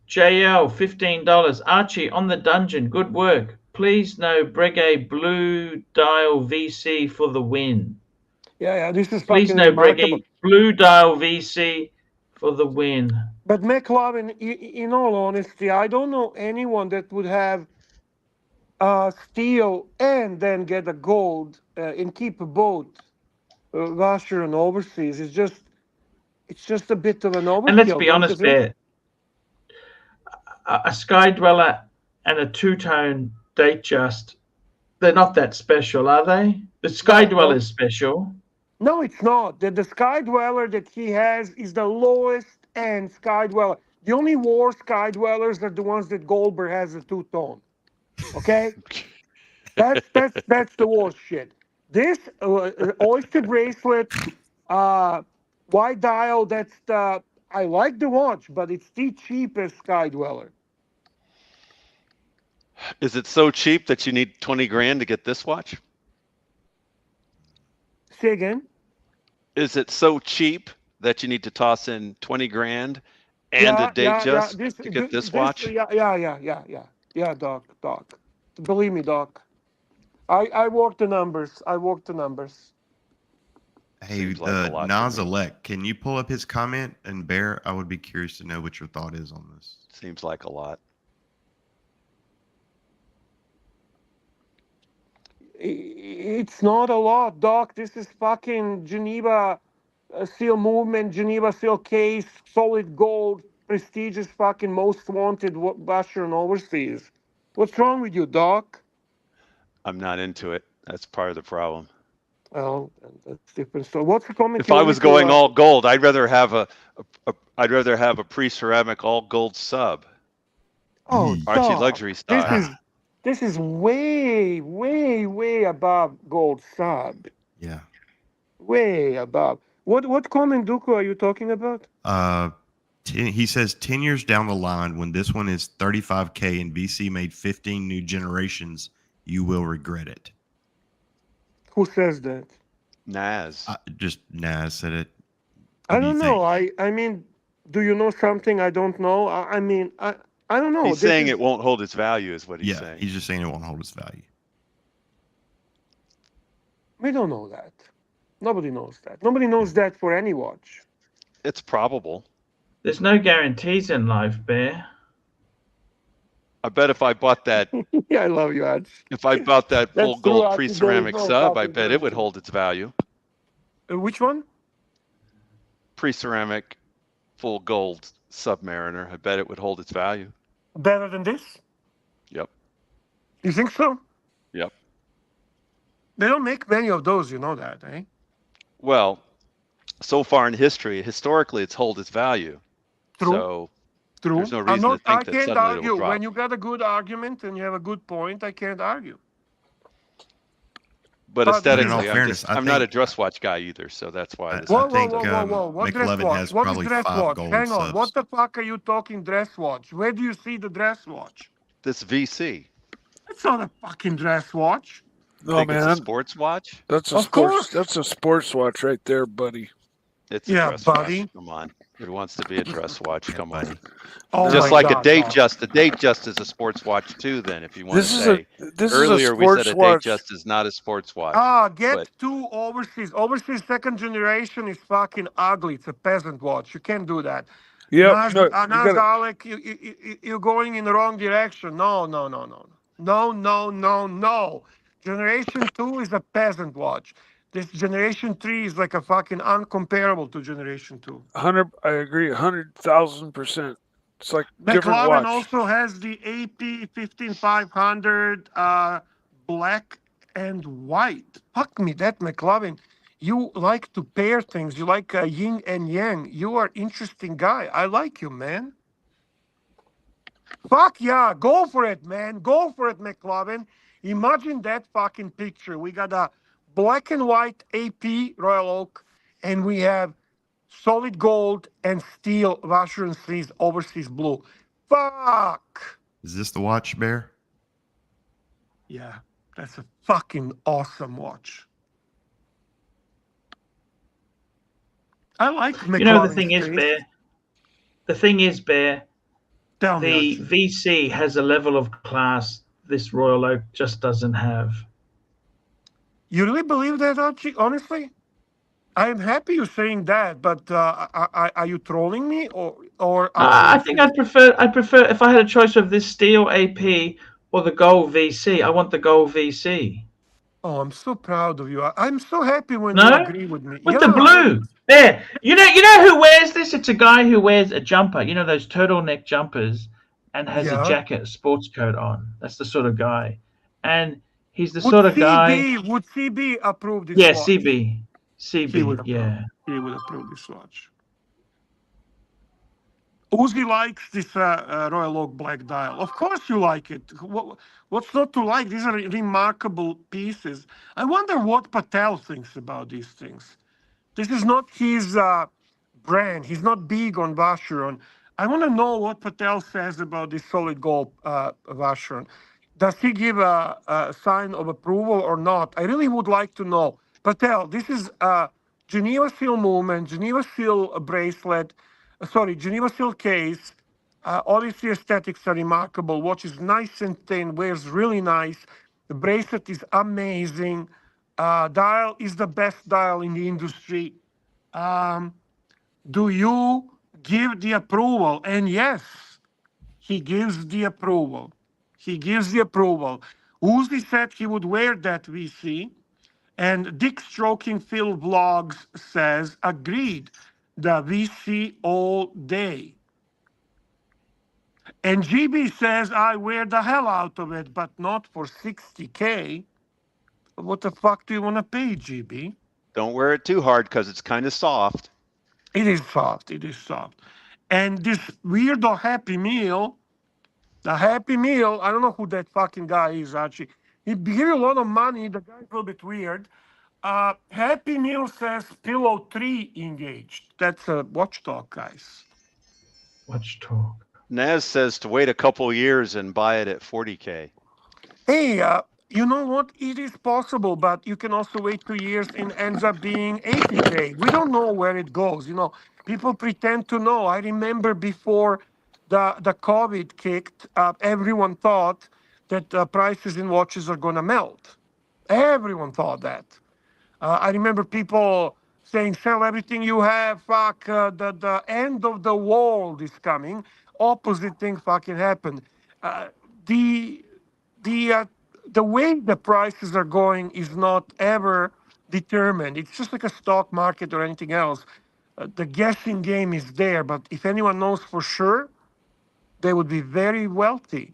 JL, $15. Archie, on the dungeon. Good work. Please no Breguet Blue Dial VC for the win. Yeah, this is Please fucking no remarkable. Breguet Blue Dial VC for the win. But McLaren, in all honesty, I don't know anyone that would have steel and then get a gold and keep both Russia and overseas. It's just a bit of an overkill. And let's be don't you honest, think? Bear, a Sky Dweller and a two-tone Datejust, they're not that special, are they? The Sky Dweller is special. No, it's not. The Sky Dweller that he has is the lowest end Sky Dweller. The only war Sky Dwellers are the ones that Goldberg has a two-tone. Okay? that's the worst shit. This oyster bracelet, white dial, that's the I like the watch, but it's the cheapest Sky Dweller. Is it so cheap that you need 20 grand to get this watch? Say again? Is it so cheap that you need to toss in 20 grand and a date just to get this watch? Yeah, Doc. Believe me, Doc. I worked the numbers. Hey, Seems like a lot to me. Nazalek, can you pull up his comment? And Bear, I would be curious to know what your thought is on this. Seems like a lot. It's not a lot, Doc. This is fucking Geneva Seal Movement, Geneva Seal Case, solid gold, prestigious fucking most wanted basher and overseas. What's wrong with you, Doc? I'm not into it. That's part of the problem. Well, that's different. So what's the comment? If I was going all gold, I'd rather have a pre-ceramic all gold sub. Oh, Archie Doc, luxury style. This is way, way, way above gold sub. Yeah. Way above. What comment, Duku, are you talking about? He says 10 years down the line, when this one is 35K and VC made 15 new generations, you will regret it. Who says that? Naz. Just Naz said it. I don't know. I mean, do you know something I don't know? I mean, I don't know. He's saying it won't hold its value, is what he's saying. He's just saying it won't hold its value. We don't know that. Nobody knows that. Nobody knows that for any watch. It's probable. There's no guarantees in life, Bear. I bet if I bought that, yeah, I love you, Arch. If I bought that full That's true, gold Archie. pre-ceramic There is no sub, I fucking bet it would hold its value. Which one? Pre-ceramic, full gold Submariner. I bet it would hold its value. Better than this? Yep. You think so? Yep. They don't make many of those, you know that, eh? Well, so far in history, historically, it's held its value. True. So True. there's no reason to think I that can't suddenly argue. it'll drop. When you got a good argument and you have a good point, I can't argue. But aesthetically, in all fairness, I'm not a dress watch guy either, so that's why this. Whoa, what dress McLovin watch? has What is probably dress 5 watch? gold Hang on, subs. what the fuck are you talking dress watch? Where do you see the dress watch? This VC. It's not a fucking dress watch. No, Think it's a man. sports watch? That's a Of sports. course. That's a sports watch right there, buddy. It's a Yeah, dress buddy. watch. Come on. It wants to be a dress watch. Come on. Oh Just my like God, a date Bob. just. A date just is a sports watch too. Then, if you want This to is say. this Earlier is a we said sports a date watch. just is not a sports watch. Get but two overseas. Overseas second generation is fucking ugly. It's a peasant watch. You can't do that. Yep. Nas, No, you gotta- Alec, you're going in the wrong direction. No. Generation 2 is a peasant watch. This Generation 3 is like a fucking uncomparable to Generation 2. 100. I agree. 100,000%. It's like different McLovin watch. also has the AP 15500 black and white. Fuck me, that McLovin. You like to pair things. You like yin and yang. You are interesting guy. I like you, man. Fuck yeah, go for it, man. Go for it, McLovin. Imagine that fucking picture. We got a black and white AP Royal Oak, and we have solid gold and steel washer and sleeves overseas blue. Fuck. Is this the watch, Bear? Yeah, that's a fucking awesome watch. I like McLovin's You know, the thing is, face. Bear. The thing is, Bear. Tell me, The VC has a level of class this Royal Oak just doesn't have. You really believe that, Archie? Honestly? I'm happy you're saying that, but are you trolling me or? I think I'd prefer if I had a choice of this steel AP or the gold VC. I want the gold VC. Oh, I'm so proud of you. I'm so happy when No? you agree with me. With the blue. There. You know who wears this? It's a guy who wears a jumper. You know those turtleneck jumpers and has a jacket, a sports coat on. That's the sort of guy. And he's the sort of guy. Would CB approve this Yeah, watch? CB. He would CB, yeah. He would approve this watch. Uzi likes this Royal Oak black dial. Of course you like it. What's not to like? These are remarkable pieces. I wonder what Patel thinks about these things. This is not his brand. He's not big on Vacheron. I want to know what Patel says about this solid gold Vacheron. Does he give a sign of approval or not? I really would like to know. Patel, this is Geneva Seal movement, Geneva Seal bracelet, Geneva Seal case. Obviously, aesthetics are remarkable. Watch is nice and thin, wears really nice. The bracelet is amazing. Dial is the best dial in the industry. Do you give the approval? And yes, he gives the approval. He gives the approval. Uzi said he would wear that VC. And Dick Stroking Phil Vlogs says, agreed, the VC all day. And GB says, I wear the hell out of it, but not for 60K. What the fuck do you want to pay, GB? Don't wear it too hard because it's kind of soft. It is soft. It is soft. And this weirdo Happy Meal, the Happy Meal, I don't know who that fucking guy is, actually. He give you a lot of money. The guy's a little bit weird. Happy Meal says Pillow 3 engaged. That's a watchdog, guys. Watchdog. Naz says to wait a couple years and buy it at 40K. Hey, you know what? It is possible, but you can also wait 2 years and ends up being 80K. We don't know where it goes. You know, people pretend to know. I remember before the COVID kicked, everyone thought that prices in watches are going to melt. Everyone thought that. I remember people saying, sell everything you have, fuck, the end of the world is coming. Opposite thing fucking happened. The way the prices are going is not ever determined. It's just like a stock market or anything else. The guessing game is there, but if anyone knows for sure, they would be very wealthy.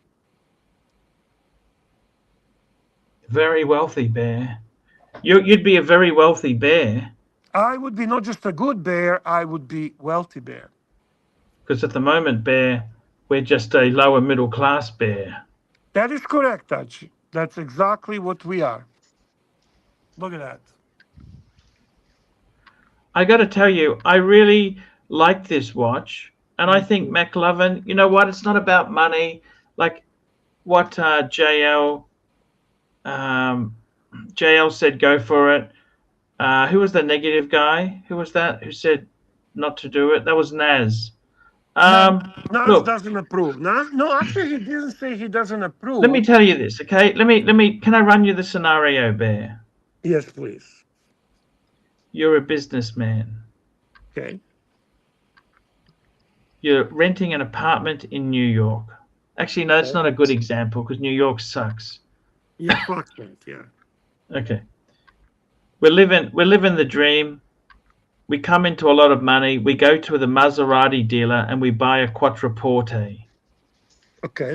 Very wealthy, Bear. You'd be a very wealthy bear. I would be not just a good bear, I would be wealthy bear. Because at the moment, Bear, we're just a lower middle class bear. That is correct, Archie. That's exactly what we are. Look at that. I got to tell you, I really like this watch, and I think Mm-hmm. McLovin. You know what? It's not about money, like what JL JL said. Go for it. Who was the negative guy? Who was that? Who said not to do it? That was Naz. Nas Look, doesn't approve. No, actually, he didn't say he doesn't let me approve. tell you this, okay? Let me. Can I run you the scenario, Bear? Yes, please. You're a businessman. Okay. You're renting an apartment in New York. Actually, no, it's not a good example because New York sucks. Yeah, fuck that. Yeah. Okay. We're living the dream. We come into a lot of money. We go to the Maserati dealer and we buy a Quattroporte. Okay.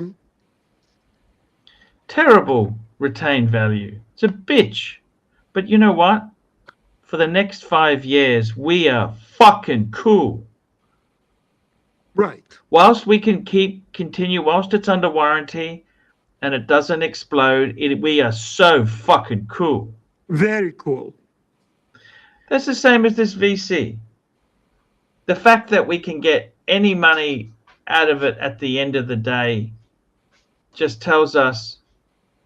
Terrible retained value. It's a bitch. But you know what? For the next 5 years, we are fucking cool. Right. Whilst we can continue, whilst it's under warranty and it doesn't explode, we are so fucking cool. Very cool. That's the same as this VC. The fact that we can get any money out of it at the end of the day just tells us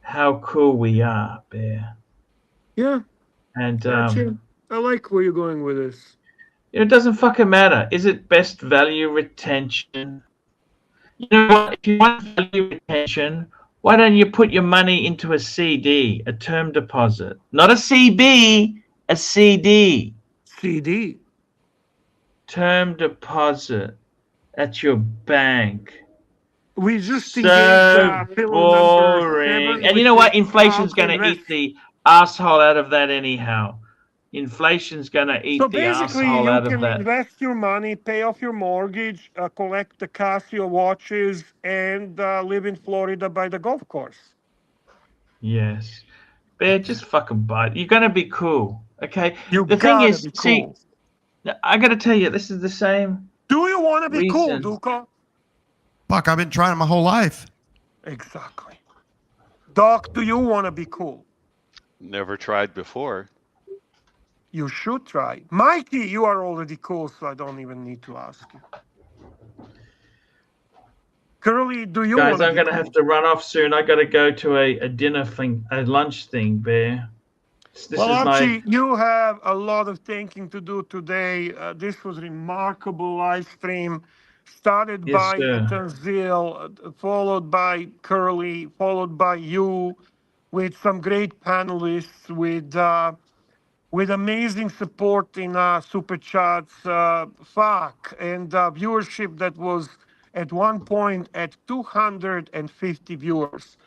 how cool we are, Bear. Yeah. And Actually, I like where you're going with this. it doesn't fucking matter. Is it best value retention? You know what? If you want value retention, why don't you put your money into a CD, a term deposit? Not a CB, a CD. CD. Term deposit at your bank. We just So engaged pillow number 7, boring. And you which know what? is how Inflation's to going to invest. eat the asshole out of that anyhow. Inflation's going to eat So the basically, asshole you out of can that. invest your money, pay off your mortgage, collect the Casio watches, and live in Florida by the golf course. Yes. Bear, just fucking buy it. You're going to be cool. Okay? You The thing gotta is, be see, cool. I got to tell you, this is the same Do you want to be cool, reason. Duco? Fuck, I've been trying my whole life. Exactly. Doc, do you want to be cool? Never tried before. You should try. Mikey, you are already cool, so I don't even need to ask you. Curly, do you Guys, want to I'm be going to cool? have to run off soon. I got to go to a dinner thing, a lunch thing, Bear. This Well, is my... Archie, you have a lot of thinking to do today. This was remarkable live stream, started Yes, by sir. Tanzil, followed by Curly, followed by you, with some great panelists, with amazing support in super chats, fuck, and viewership that was at one point at 250 viewers.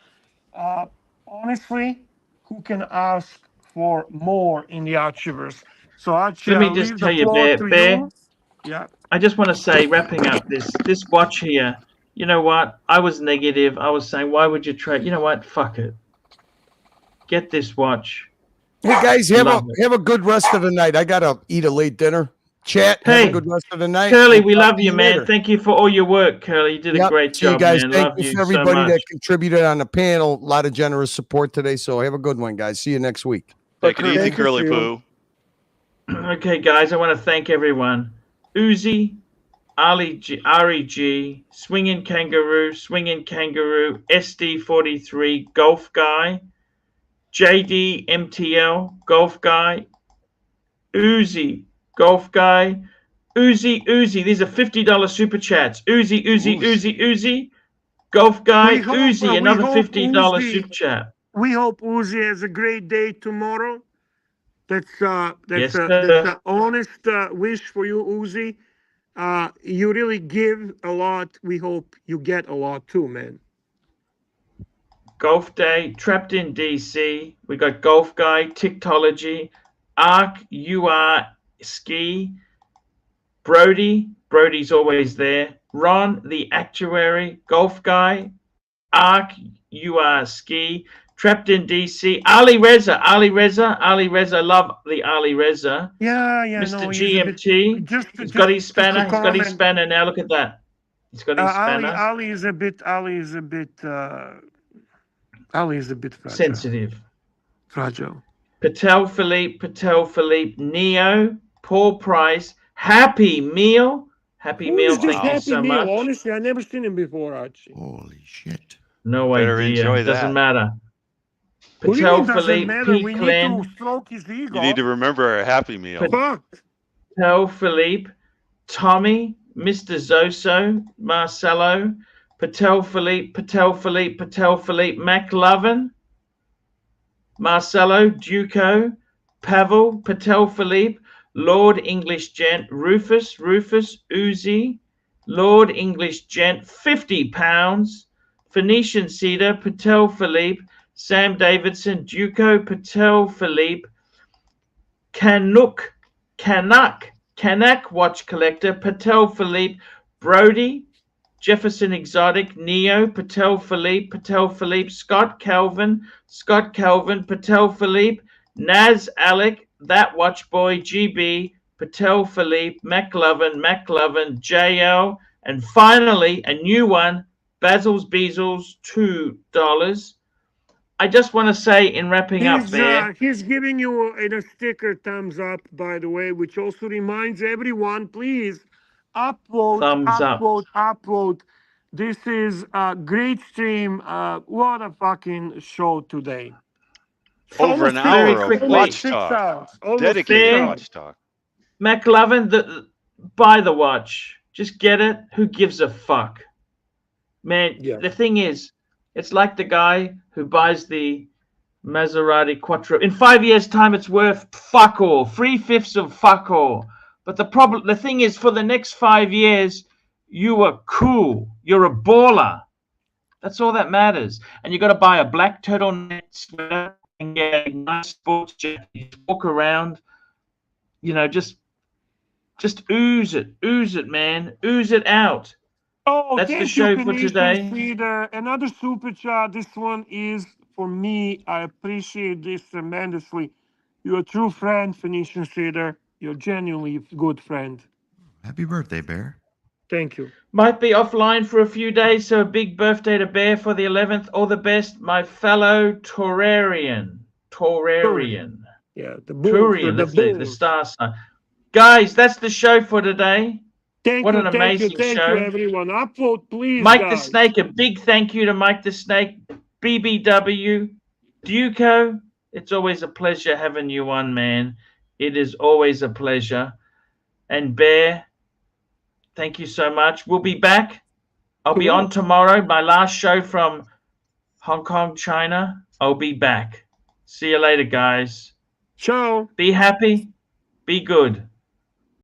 Honestly, who can ask for more in the Archiverse? So, Archie, Let me I'll just leave the tell you, floor to Bear, you. Yeah. I just want to say, wrapping up this watch here, you know what? I was negative. I was saying, why would you trade? You know what? Fuck it. Get this watch. Hey guys, have Love it. a good rest of the night. I gotta eat a late dinner. Chat, have a Hey, good rest of the night. Curly, We'll we talk love to you, man. later. Thank you for all your work, Curly. You did a Yep. great See you job, guys. man. Thank Love you you for so everybody much. that contributed on the panel. A lot of generous support today. So have a good one, guys. See you next week. Take it easy, Thank you, Curly Phil. Poo. Okay, guys, I want to thank everyone. Uzi, Ari G, Swinging Kangaroo, SD43, Golf Guy, JD MTL, Golf Guy, Uzi, Golf Guy, Uzi. These are $50 super chats. Uzi, Golf Guy, Uzi, We another hope $50 Uzi, super chat. we hope Uzi has a great day tomorrow. That's Yes, that's sir. an honest wish for you, Uzi. You really give a lot. We hope you get a lot too, man. Golf Day, Trapped in DC. We got Golf Guy, Tiktology, Arc, UR, Ski, Brody's always there. Ron, the Actuary, Golf Guy, Arc, UR, Ski, Trapped in DC. Ali Reza, love the Ali Reza. Yeah, Mr. no, he's a bit. GMT, he's got his Just to spanner. comment. Now look at that. He's got his spanner. Ali is a bit. Ali is a bit fragile. Sensitive. Fragile. Patel Philippe, Neo, Paul Price, Happy Meal. Happy Who Meal, is this thank you Happy so Meal? much. Honestly, I never seen him before, Archie. Holy shit. No Better idea. enjoy Doesn't that. matter. What do you Patel mean doesn't Philippe, matter? P. We need to Clen, stroke his ego. You need to remember a Happy Meal. Fuck. Patel Philippe, Tommy, Mr. Zoso, Marcelo, Patel Philippe, McLovin, Marcelo, Duco, Pavel, Patel Philippe, Lord English Gent, Rufus, Uzi, Lord English Gent, £50, Phoenician Cedar, Patel Philippe, Sam Davidson, Duco, Patel Philippe, Canuck Watch Collector, Patel Philippe, Brody, Jefferson Exotic, Neo, Patel Philippe, Scott Calvin, Patel Philippe, Naz Alec, That Watch Boy, GB, Patel Philippe, McLovin, JL, and finally a new one, Basil's Beazles, $2. I just want to say in wrapping up, Bear. He's giving you a sticker thumbs up, by the way, which also reminds everyone, please upvote, Thumbs up. upvote. This is a great stream. What a fucking show today. Over an hour of watch talk. Dedicated watch talk. McLovin, buy the watch. Just get it. Who gives a fuck? Man, The thing is, it's like the guy who buys the Maserati Quattro. In 5 years' time, it's worth fuck all. 3/5 of fuck all. But the thing is, for the next 5 years, you are cool. You're a baller. That's all that matters. And you got to buy a black turtleneck sweater and get a nice sports jacket. Walk around, just ooze it, man. Ooze it out. Oh, that's thank the show you, for today. Peter. Another super chat. This one is for me. I appreciate this tremendously. You're a true friend, Phoenician Cedar. You're genuinely a good friend. Happy birthday, Bear. Thank you. Might be offline for a few days, so a big birthday to Bear for the 11th. All the best, my fellow Taurarian. Yeah, the Taurian, that's the star sign. Guys, that's the show for today. What an amazing show. Thank you, everyone. Upvote, please, Mike guys. the Snake, a big thank you to Mike the Snake, BBW, Duco. It's always a pleasure having you on, man. It is always a pleasure. And Bear, thank you so much. We'll be back. I'll be on tomorrow. My last show from Hong Kong, China. I'll be back. See you later, guys. Ciao. Be happy. Be good.